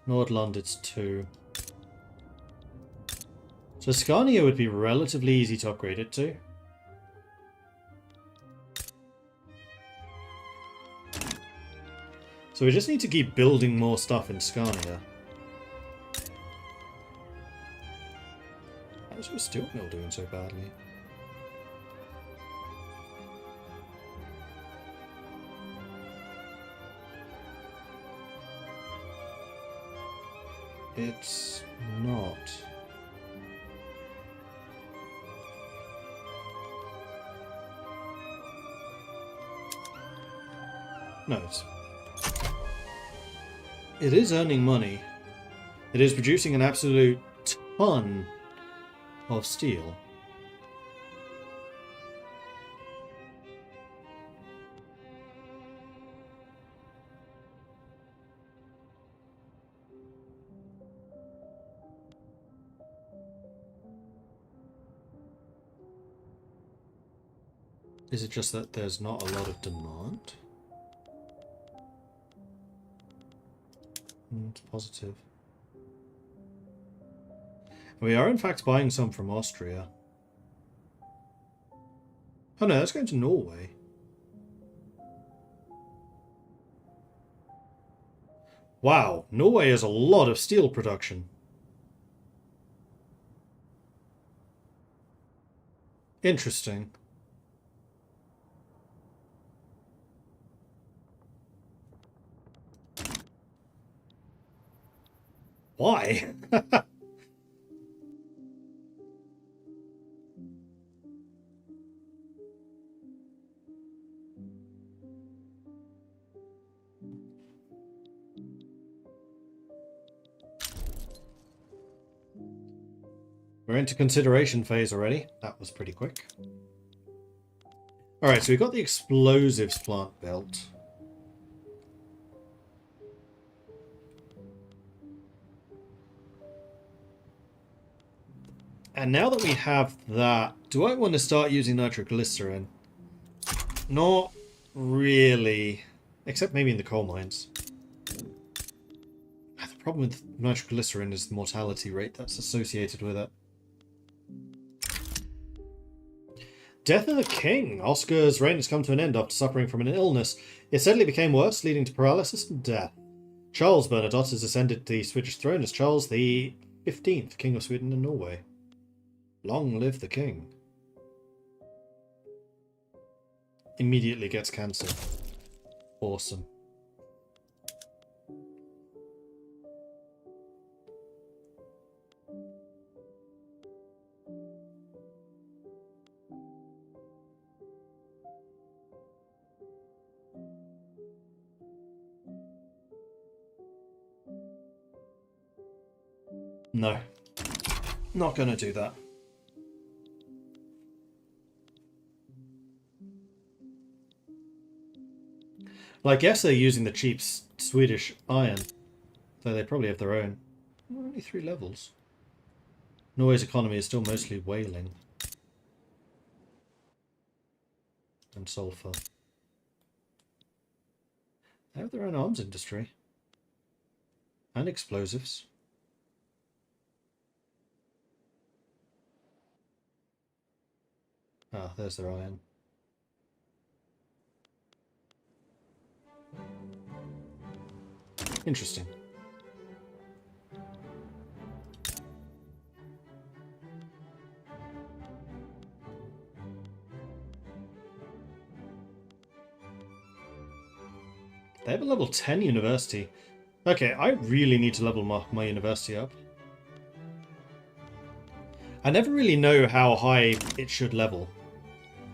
Nordland, it's 2. So Scania would be relatively easy to upgrade it to. So we just need to keep building more stuff in Scania. How's your steel mill doing so badly? It's not. No, it is earning money. It is producing an absolute ton of steel. Is it just that there's not a lot of demand? It's positive. We are in fact buying some from Austria. Oh no, that's going to Norway. Wow, Norway has a lot of steel production. Interesting. Why? We're into consideration phase already. That was pretty quick. Alright, so we've got the explosives plant built. And now that we have that, do I want to start using nitroglycerin? Not really. Except maybe in the coal mines. The problem with nitroglycerin is the mortality rate that's associated with it. Death of the King! Oscar's reign has come to an end after suffering from an illness. It steadily became worse, leading to paralysis and death. Charles Bernadotte has ascended the Swedish throne as Charles the 15th, King of Sweden and Norway. Long live the king. Immediately gets cancer. Awesome. No. Not gonna do that. Like, yes, they're using the cheap Swedish iron, though they probably have their own. Only 3 levels. Norway's economy is still mostly whaling. And sulfur. They have their own arms industry. And explosives. Ah, there's their iron. Interesting. They have a level 10 university. Okay, I really need to level my university up. I never really know how high it should level,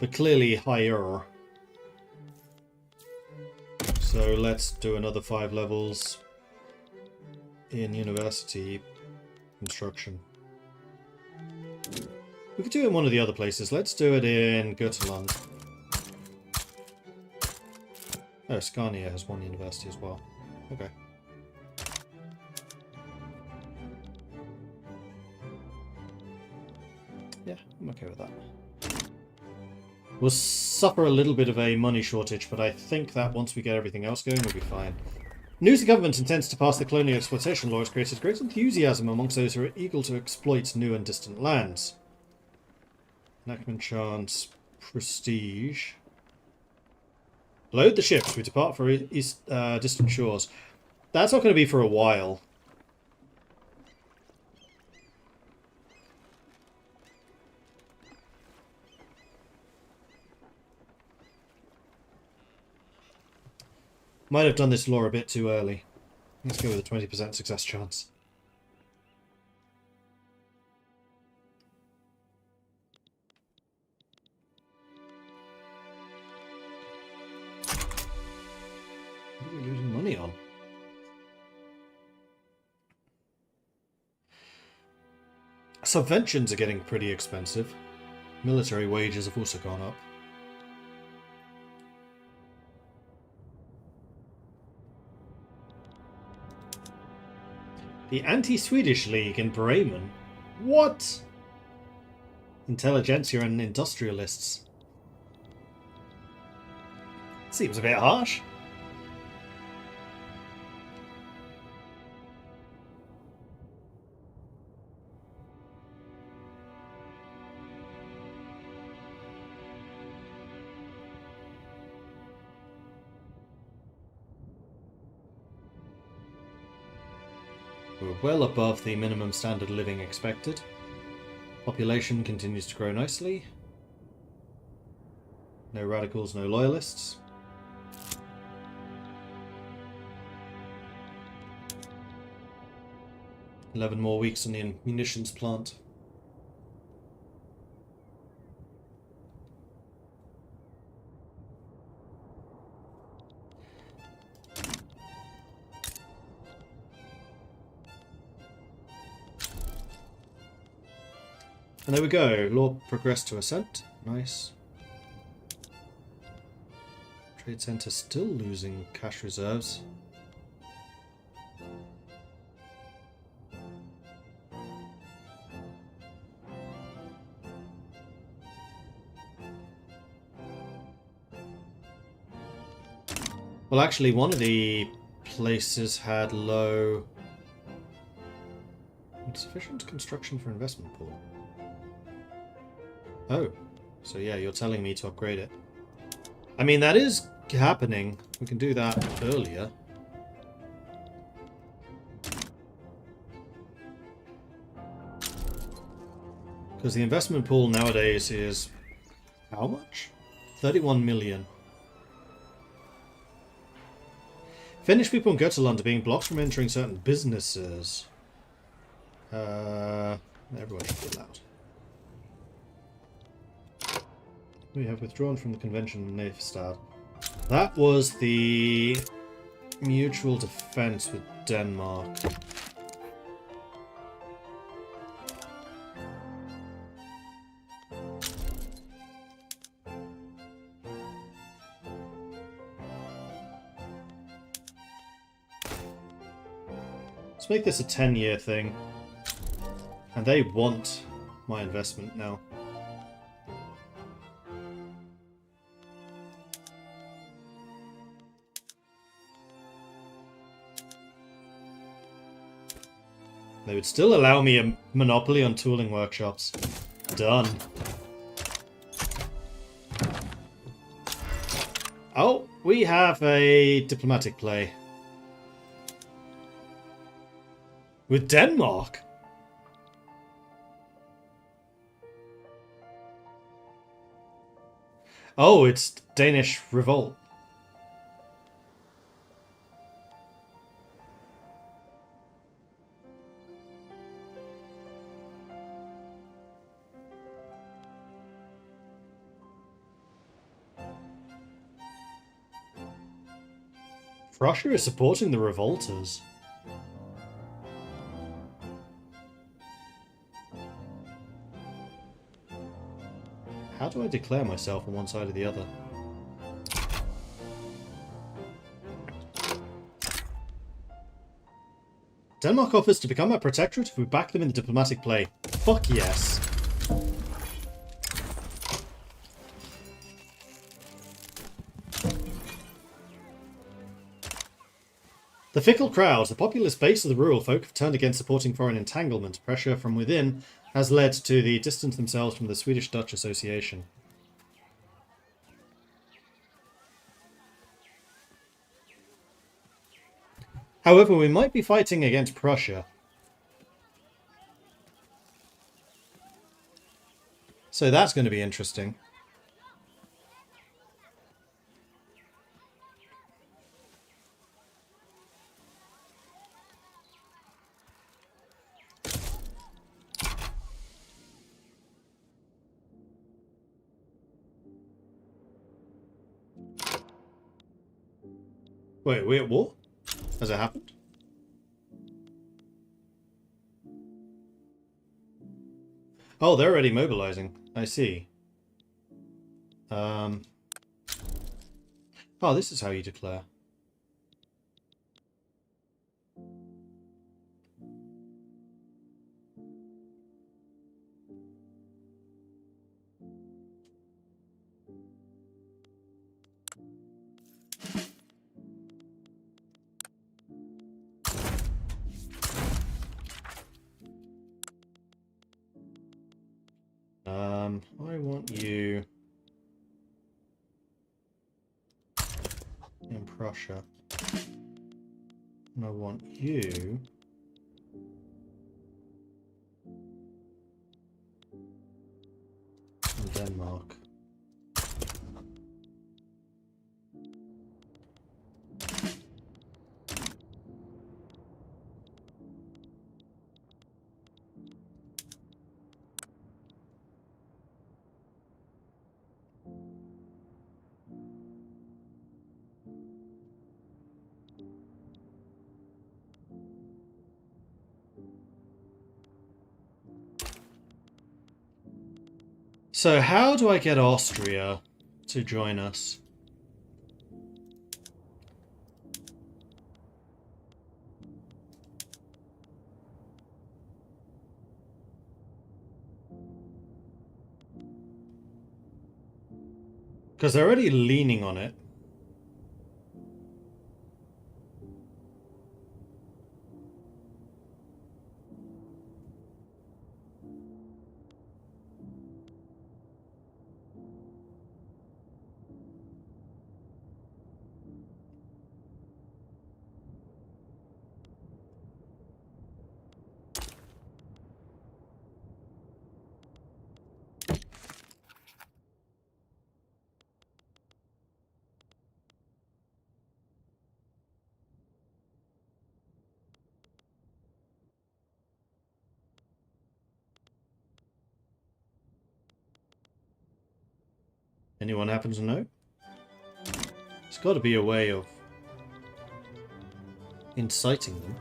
but clearly higher. So So let's do another 5 levels in university construction. We could do it in one of the other places. Let's do it in Götaland. Oh, Scania has one university as well. Okay. Yeah, I'm okay with that. We'll suffer a little bit of a money shortage, but I think that once we get everything else going, we'll be fine. News the government intends to pass the colonial exploitation law has created great enthusiasm amongst those who are eager to exploit new and distant lands. Enactment chance, prestige. Load the ships. We depart for distant shores. That's not going to be for a while. Might have done this law a bit too early. Let's go with a 20% success chance. What are we losing money on? Subventions are getting pretty expensive. Military wages have also gone up. The Anti-Swedish League in Bremen? What? Intelligentsia and industrialists. Seems a bit harsh. We're well above the minimum standard living expected. Population continues to grow nicely. No radicals, no loyalists. $11 more weeks on the munitions plant. And there we go. Law progressed to ascent. Nice. Trade center still losing cash reserves. Well, actually, one of the places had low... insufficient construction for investment pool. Oh, so yeah, you're telling me to upgrade it. I mean, that is happening. We can do that earlier. Because the investment pool nowadays is... how much? 31 million. Finnish people in Götaland are being blocked from entering certain businesses. Everyone should be allowed. We have withdrawn from the convention in Navestad. That was the mutual defense with Denmark. Let's make this a 10-year thing. And they want my investment now. They would still allow me a monopoly on tooling workshops. Done. Oh, we have a diplomatic play. With Denmark? Oh, it's Danish revolt. Prussia is supporting the revolters. How do I declare myself on one side or the other? Denmark offers to become our protectorate if we back them in the diplomatic play. Fuck yes. The fickle crowd, the populous base of the rural folk, have turned against supporting foreign entanglement. Pressure from within has led to the distance themselves from the Swedish-Dutch association. However, we might be fighting against Prussia. So that's going to be interesting. Wait, are we at war? Has it happened? Oh, they're already mobilizing. I see. Oh, this is how you declare. I want you in Prussia. And I want you in Denmark. So how do I get Austria to join us? Because they're already leaning on it. Anyone happen to know? There's got to be a way of inciting them.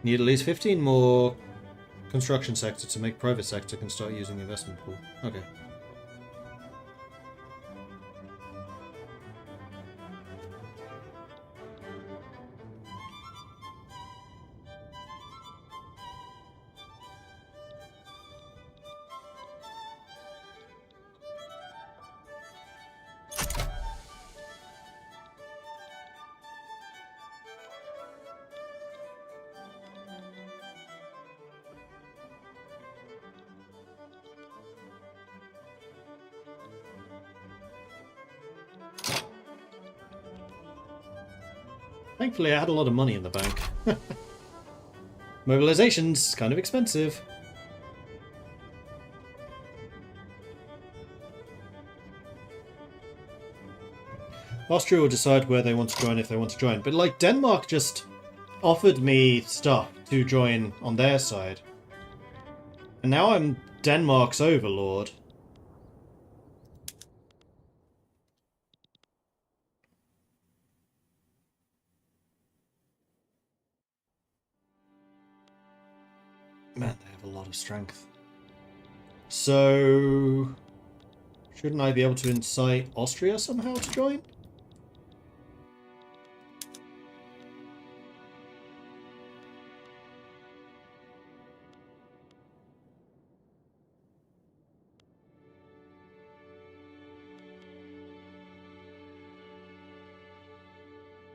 Need at least 15 more construction sector to make private sector can start using the investment pool. Okay. Thankfully, I had a lot of money in the bank. Mobilization's kind of expensive. Austria will decide where they want to join if they want to join. But, like, Denmark just offered me stuff to join on their side. And now I'm Denmark's overlord. Man, they have a lot of strength. So... shouldn't I be able to incite Austria somehow to join?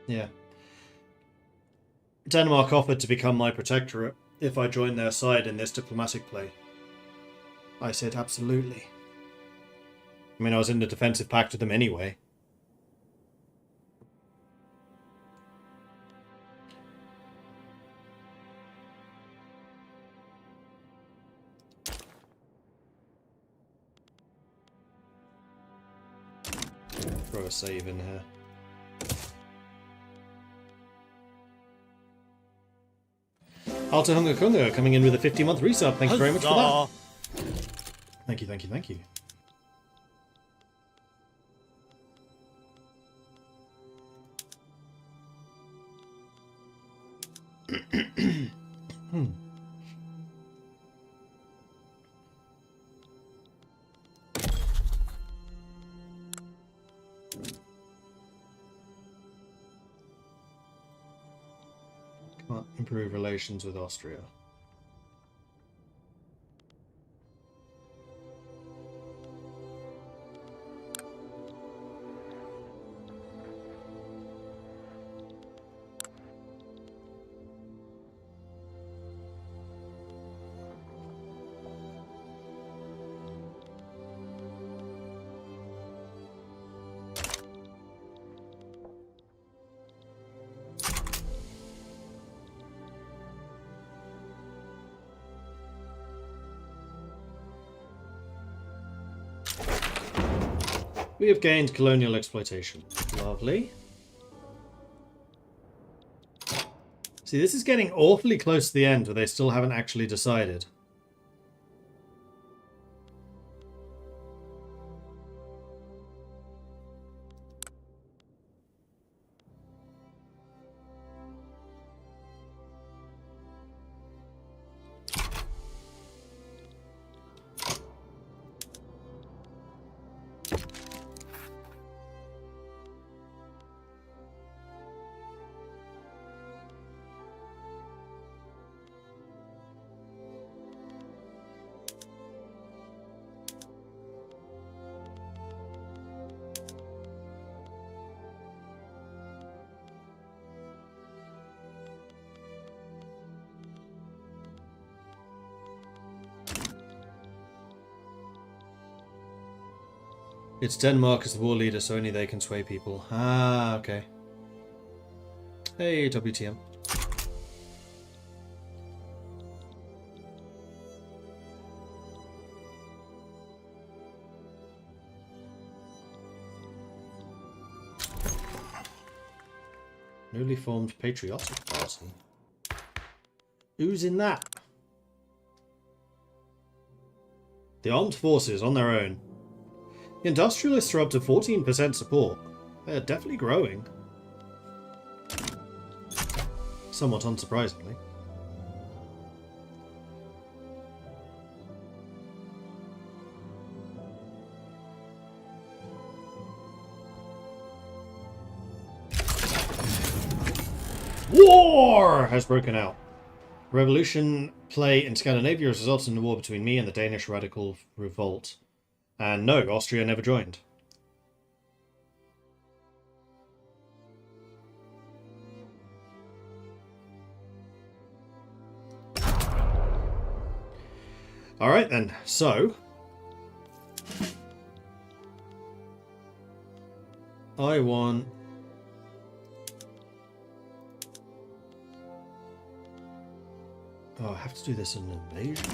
Yeah. Denmark offered to become my protectorate if I joined their side in this diplomatic play. I said absolutely. I mean, I was in the defensive pact with them anyway. Throw a save in here. Alta Hunga Kunga coming in with a 50-month resub. Thank you very much for that. Thank you, thank you, thank you. Can't improve relations with Austria. We have gained colonial exploitation. Lovely. See, this is getting awfully close to the end where they still haven't actually decided. It's Denmark as the war leader, so only they can sway people. Ah, okay. Hey, WTM. Newly formed patriotic party. Who's in that? The armed forces on their own. The industrialists are up to 14% support. They're definitely growing. Somewhat unsurprisingly. War has broken out. Revolution play in Scandinavia has resulted in a war between me and the Danish radical revolt. And no, Austria never joined. Alright then, so... I want... Oh, I have to do this in an invasion?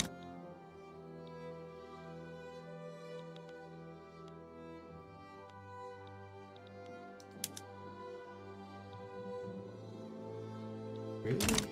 Really?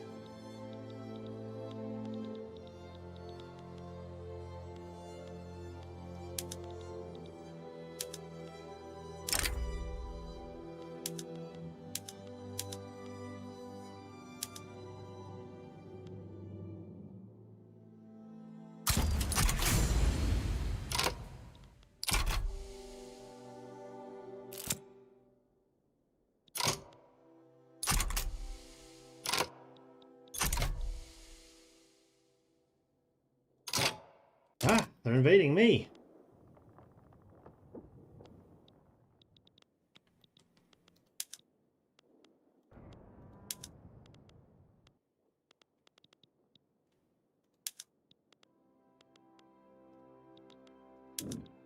Ah, they're invading me.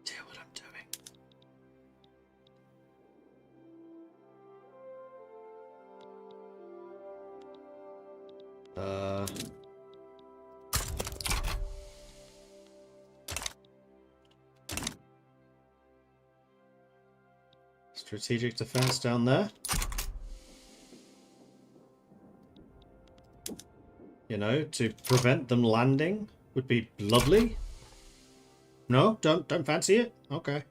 Do what I'm doing. Strategic defense down there. You know, to prevent them landing would be lovely. No, don't fancy it? Okay.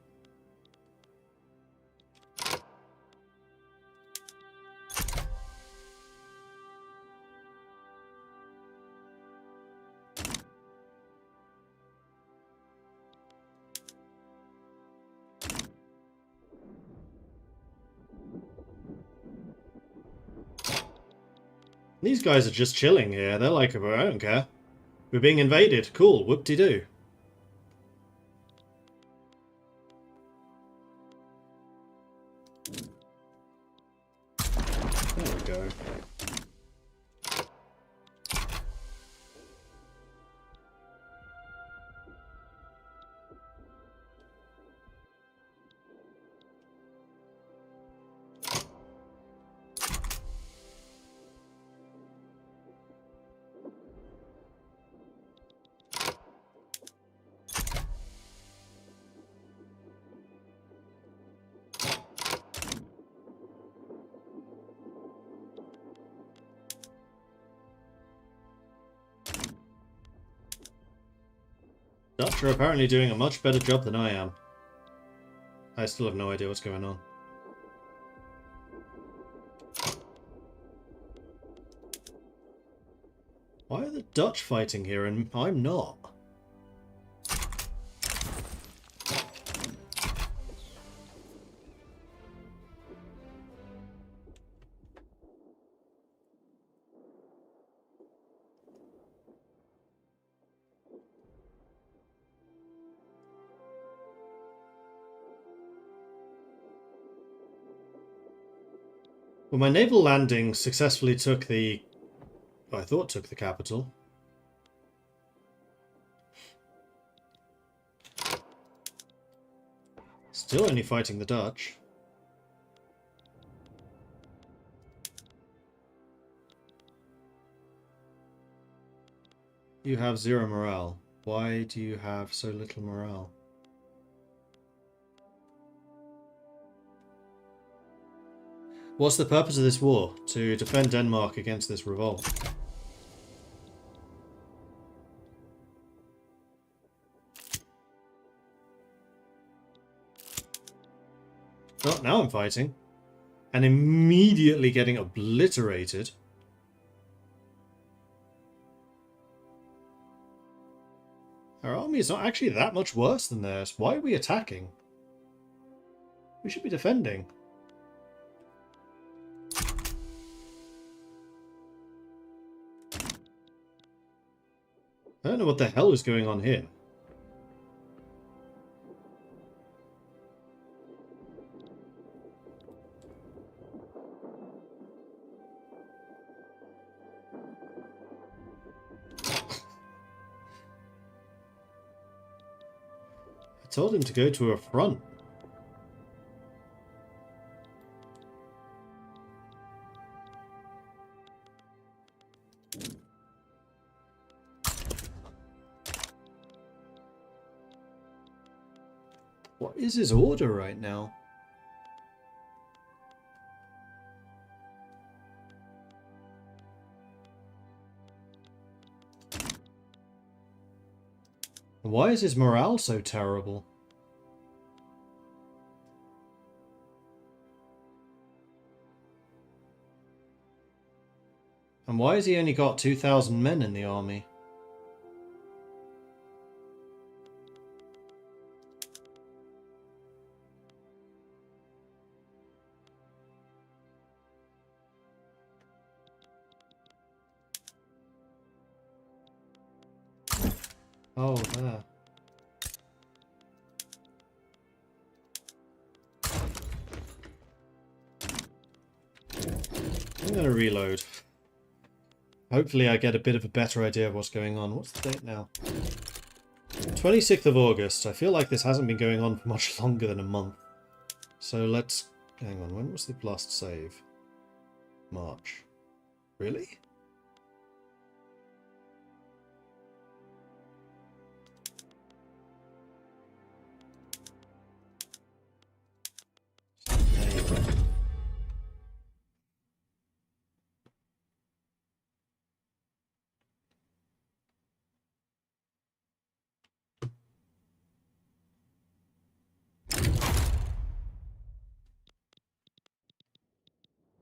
These guys are just chilling here. They're like, I don't care. We're being invaded. Cool. Whoop-de-doo. There we go. Dutch are apparently doing a much better job than I am. I still have no idea what's going on. Why are the Dutch fighting here and I'm not? Well, my naval landing successfully took the... I thought took the capital. Still only fighting the Dutch. You have 0 morale. Why do you have so little morale? What's the purpose of this war? To defend Denmark against this revolt. Oh, now I'm fighting. And immediately getting obliterated. Our army is not actually that much worse than theirs. Why are we attacking? We should be defending. I don't know what the hell is going on here. I told him to go to a front. What is his order right now? why is his morale so terrible? And why has he only got 2,000 men in the army? Oh, there. I'm going to reload. Hopefully I get a bit of a better idea of what's going on. What's the date now? 26th of August. I feel like this hasn't been going on for much longer than a month. So let's... Hang on, when was the last save? March. Really? There you go.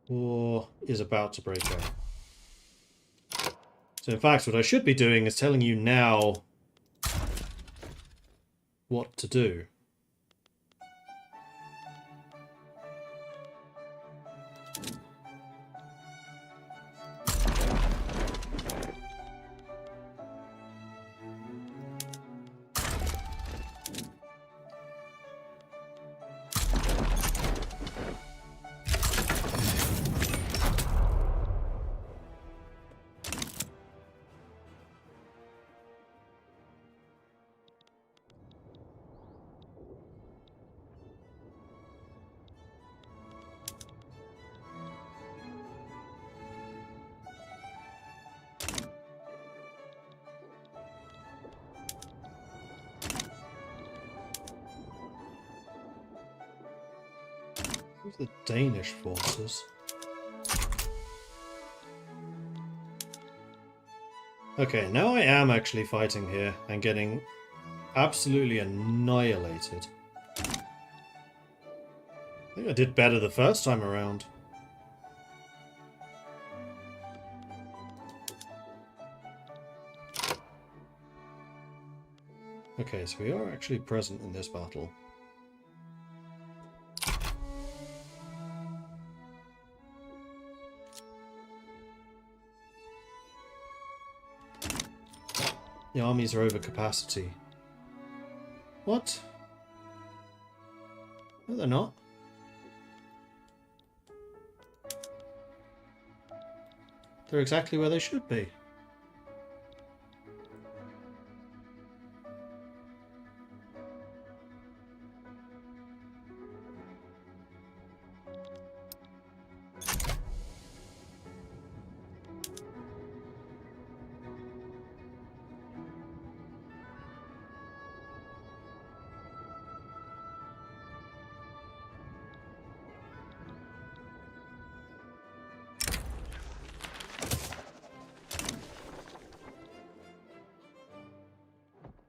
War is about to break out. So in fact, what I should be doing is telling you now what to do. Who's the Danish forces? Okay, now I am actually fighting here and getting absolutely annihilated. I think I did better the first time around. Okay, so we are actually present in this battle. The armies are over capacity. What? No, they're not. They're exactly where they should be.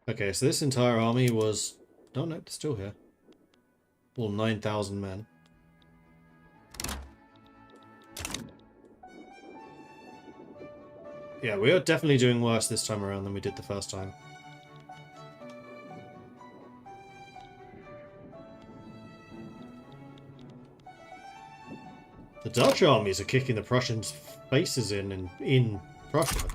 Okay, so this entire army was... Oh no, it's still here. All 9,000 men. Yeah, we are definitely doing worse this time around than we did the first time. The Dutch armies are kicking the Prussians' faces in Prussia.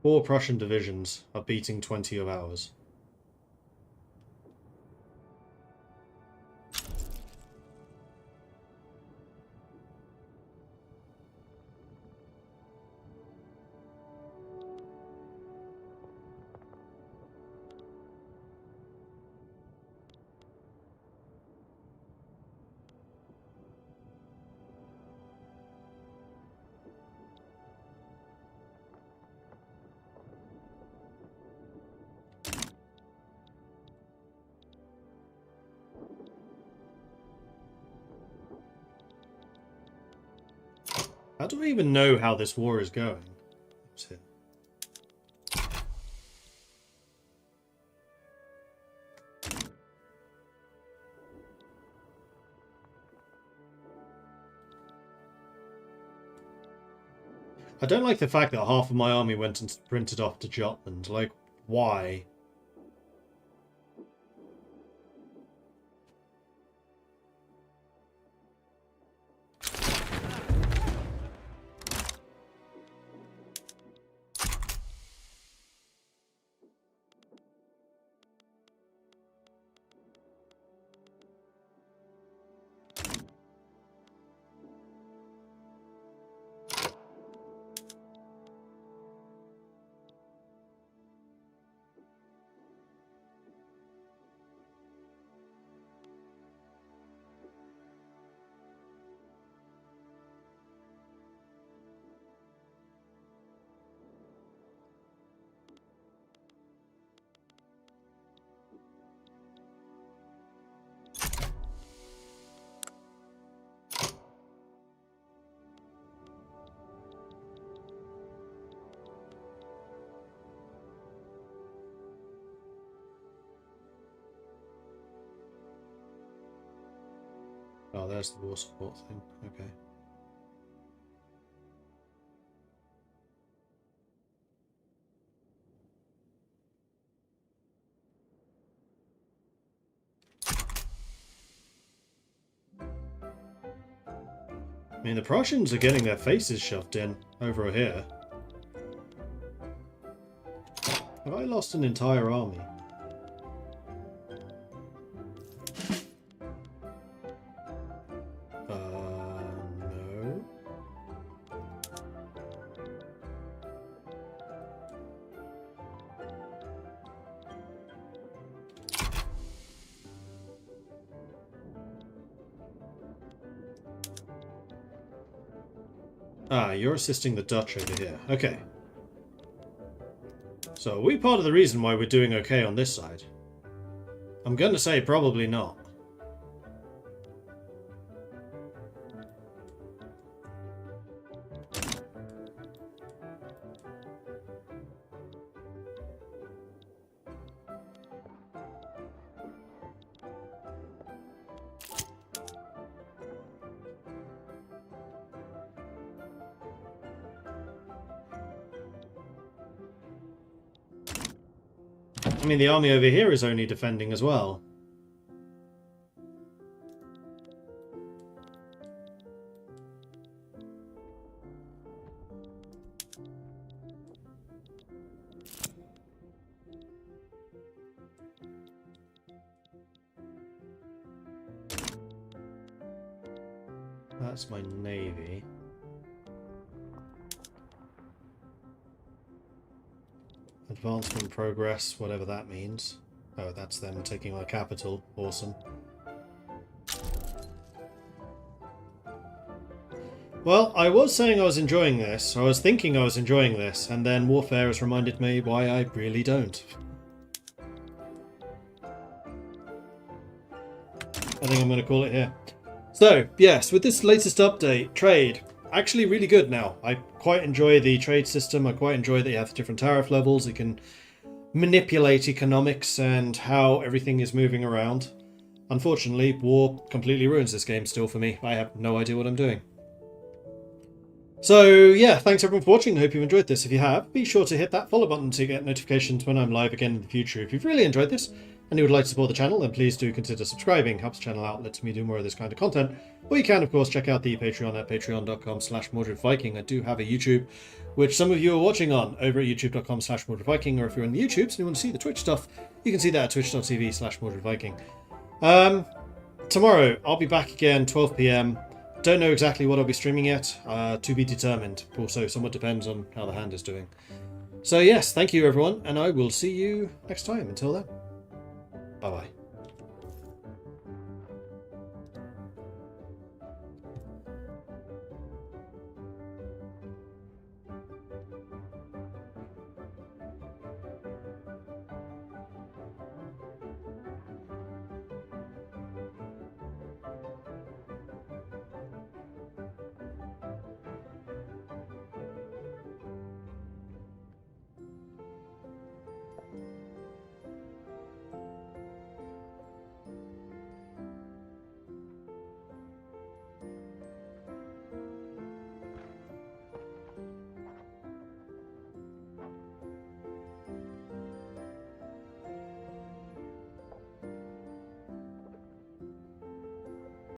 Four Prussian divisions are beating 20 of ours. How do I even know how this war is going? What's it? I don't like the fact that half of my army went and sprinted off to Jutland. Like, why? Oh, there's the war support thing. Okay. I mean, the Prussians are getting their faces shoved in over here. Have I lost an entire army? No. Ah, you're assisting the Dutch over here. Okay. So are we part of the reason why we're doing okay on this side? I'm going to say probably not. I mean, the army over here is only defending as well. That's my navy. Advancement progress, whatever that means. Oh, that's them taking our capital. Awesome. Well, I was saying I was enjoying this. I was thinking I was enjoying this, and then warfare has reminded me why I really don't. I think I'm going to call it here. So, yes, with this latest update, trade, actually really good now. I quite enjoy the trade system. I quite enjoy that you have different tariff levels. You can manipulate economics and how everything is moving around. Unfortunately, war completely ruins this game still for me. I have no idea what I'm doing. So, yeah, thanks everyone for watching. I hope you've enjoyed this. If you have, be sure to hit that follow button to get notifications when I'm live again in the future. If you've really enjoyed this, and you would like to support the channel, then please do consider subscribing. Helps the channel out, lets me do more of this kind of content. Or you can, of course, check out the Patreon at patreon.com/MordredViking. I do have a YouTube, which some of you are watching on over at youtube.com/MordredViking, or if you're on the YouTube and you want to see the Twitch stuff, you can see that at twitch.tv/MordredViking. Tomorrow, I'll be back again, 12 PM. Don't know exactly what I'll be streaming yet, to be determined. Also, somewhat depends on how the hand is doing. So yes, thank you everyone, and I will see you next time. Until then. Bye-bye.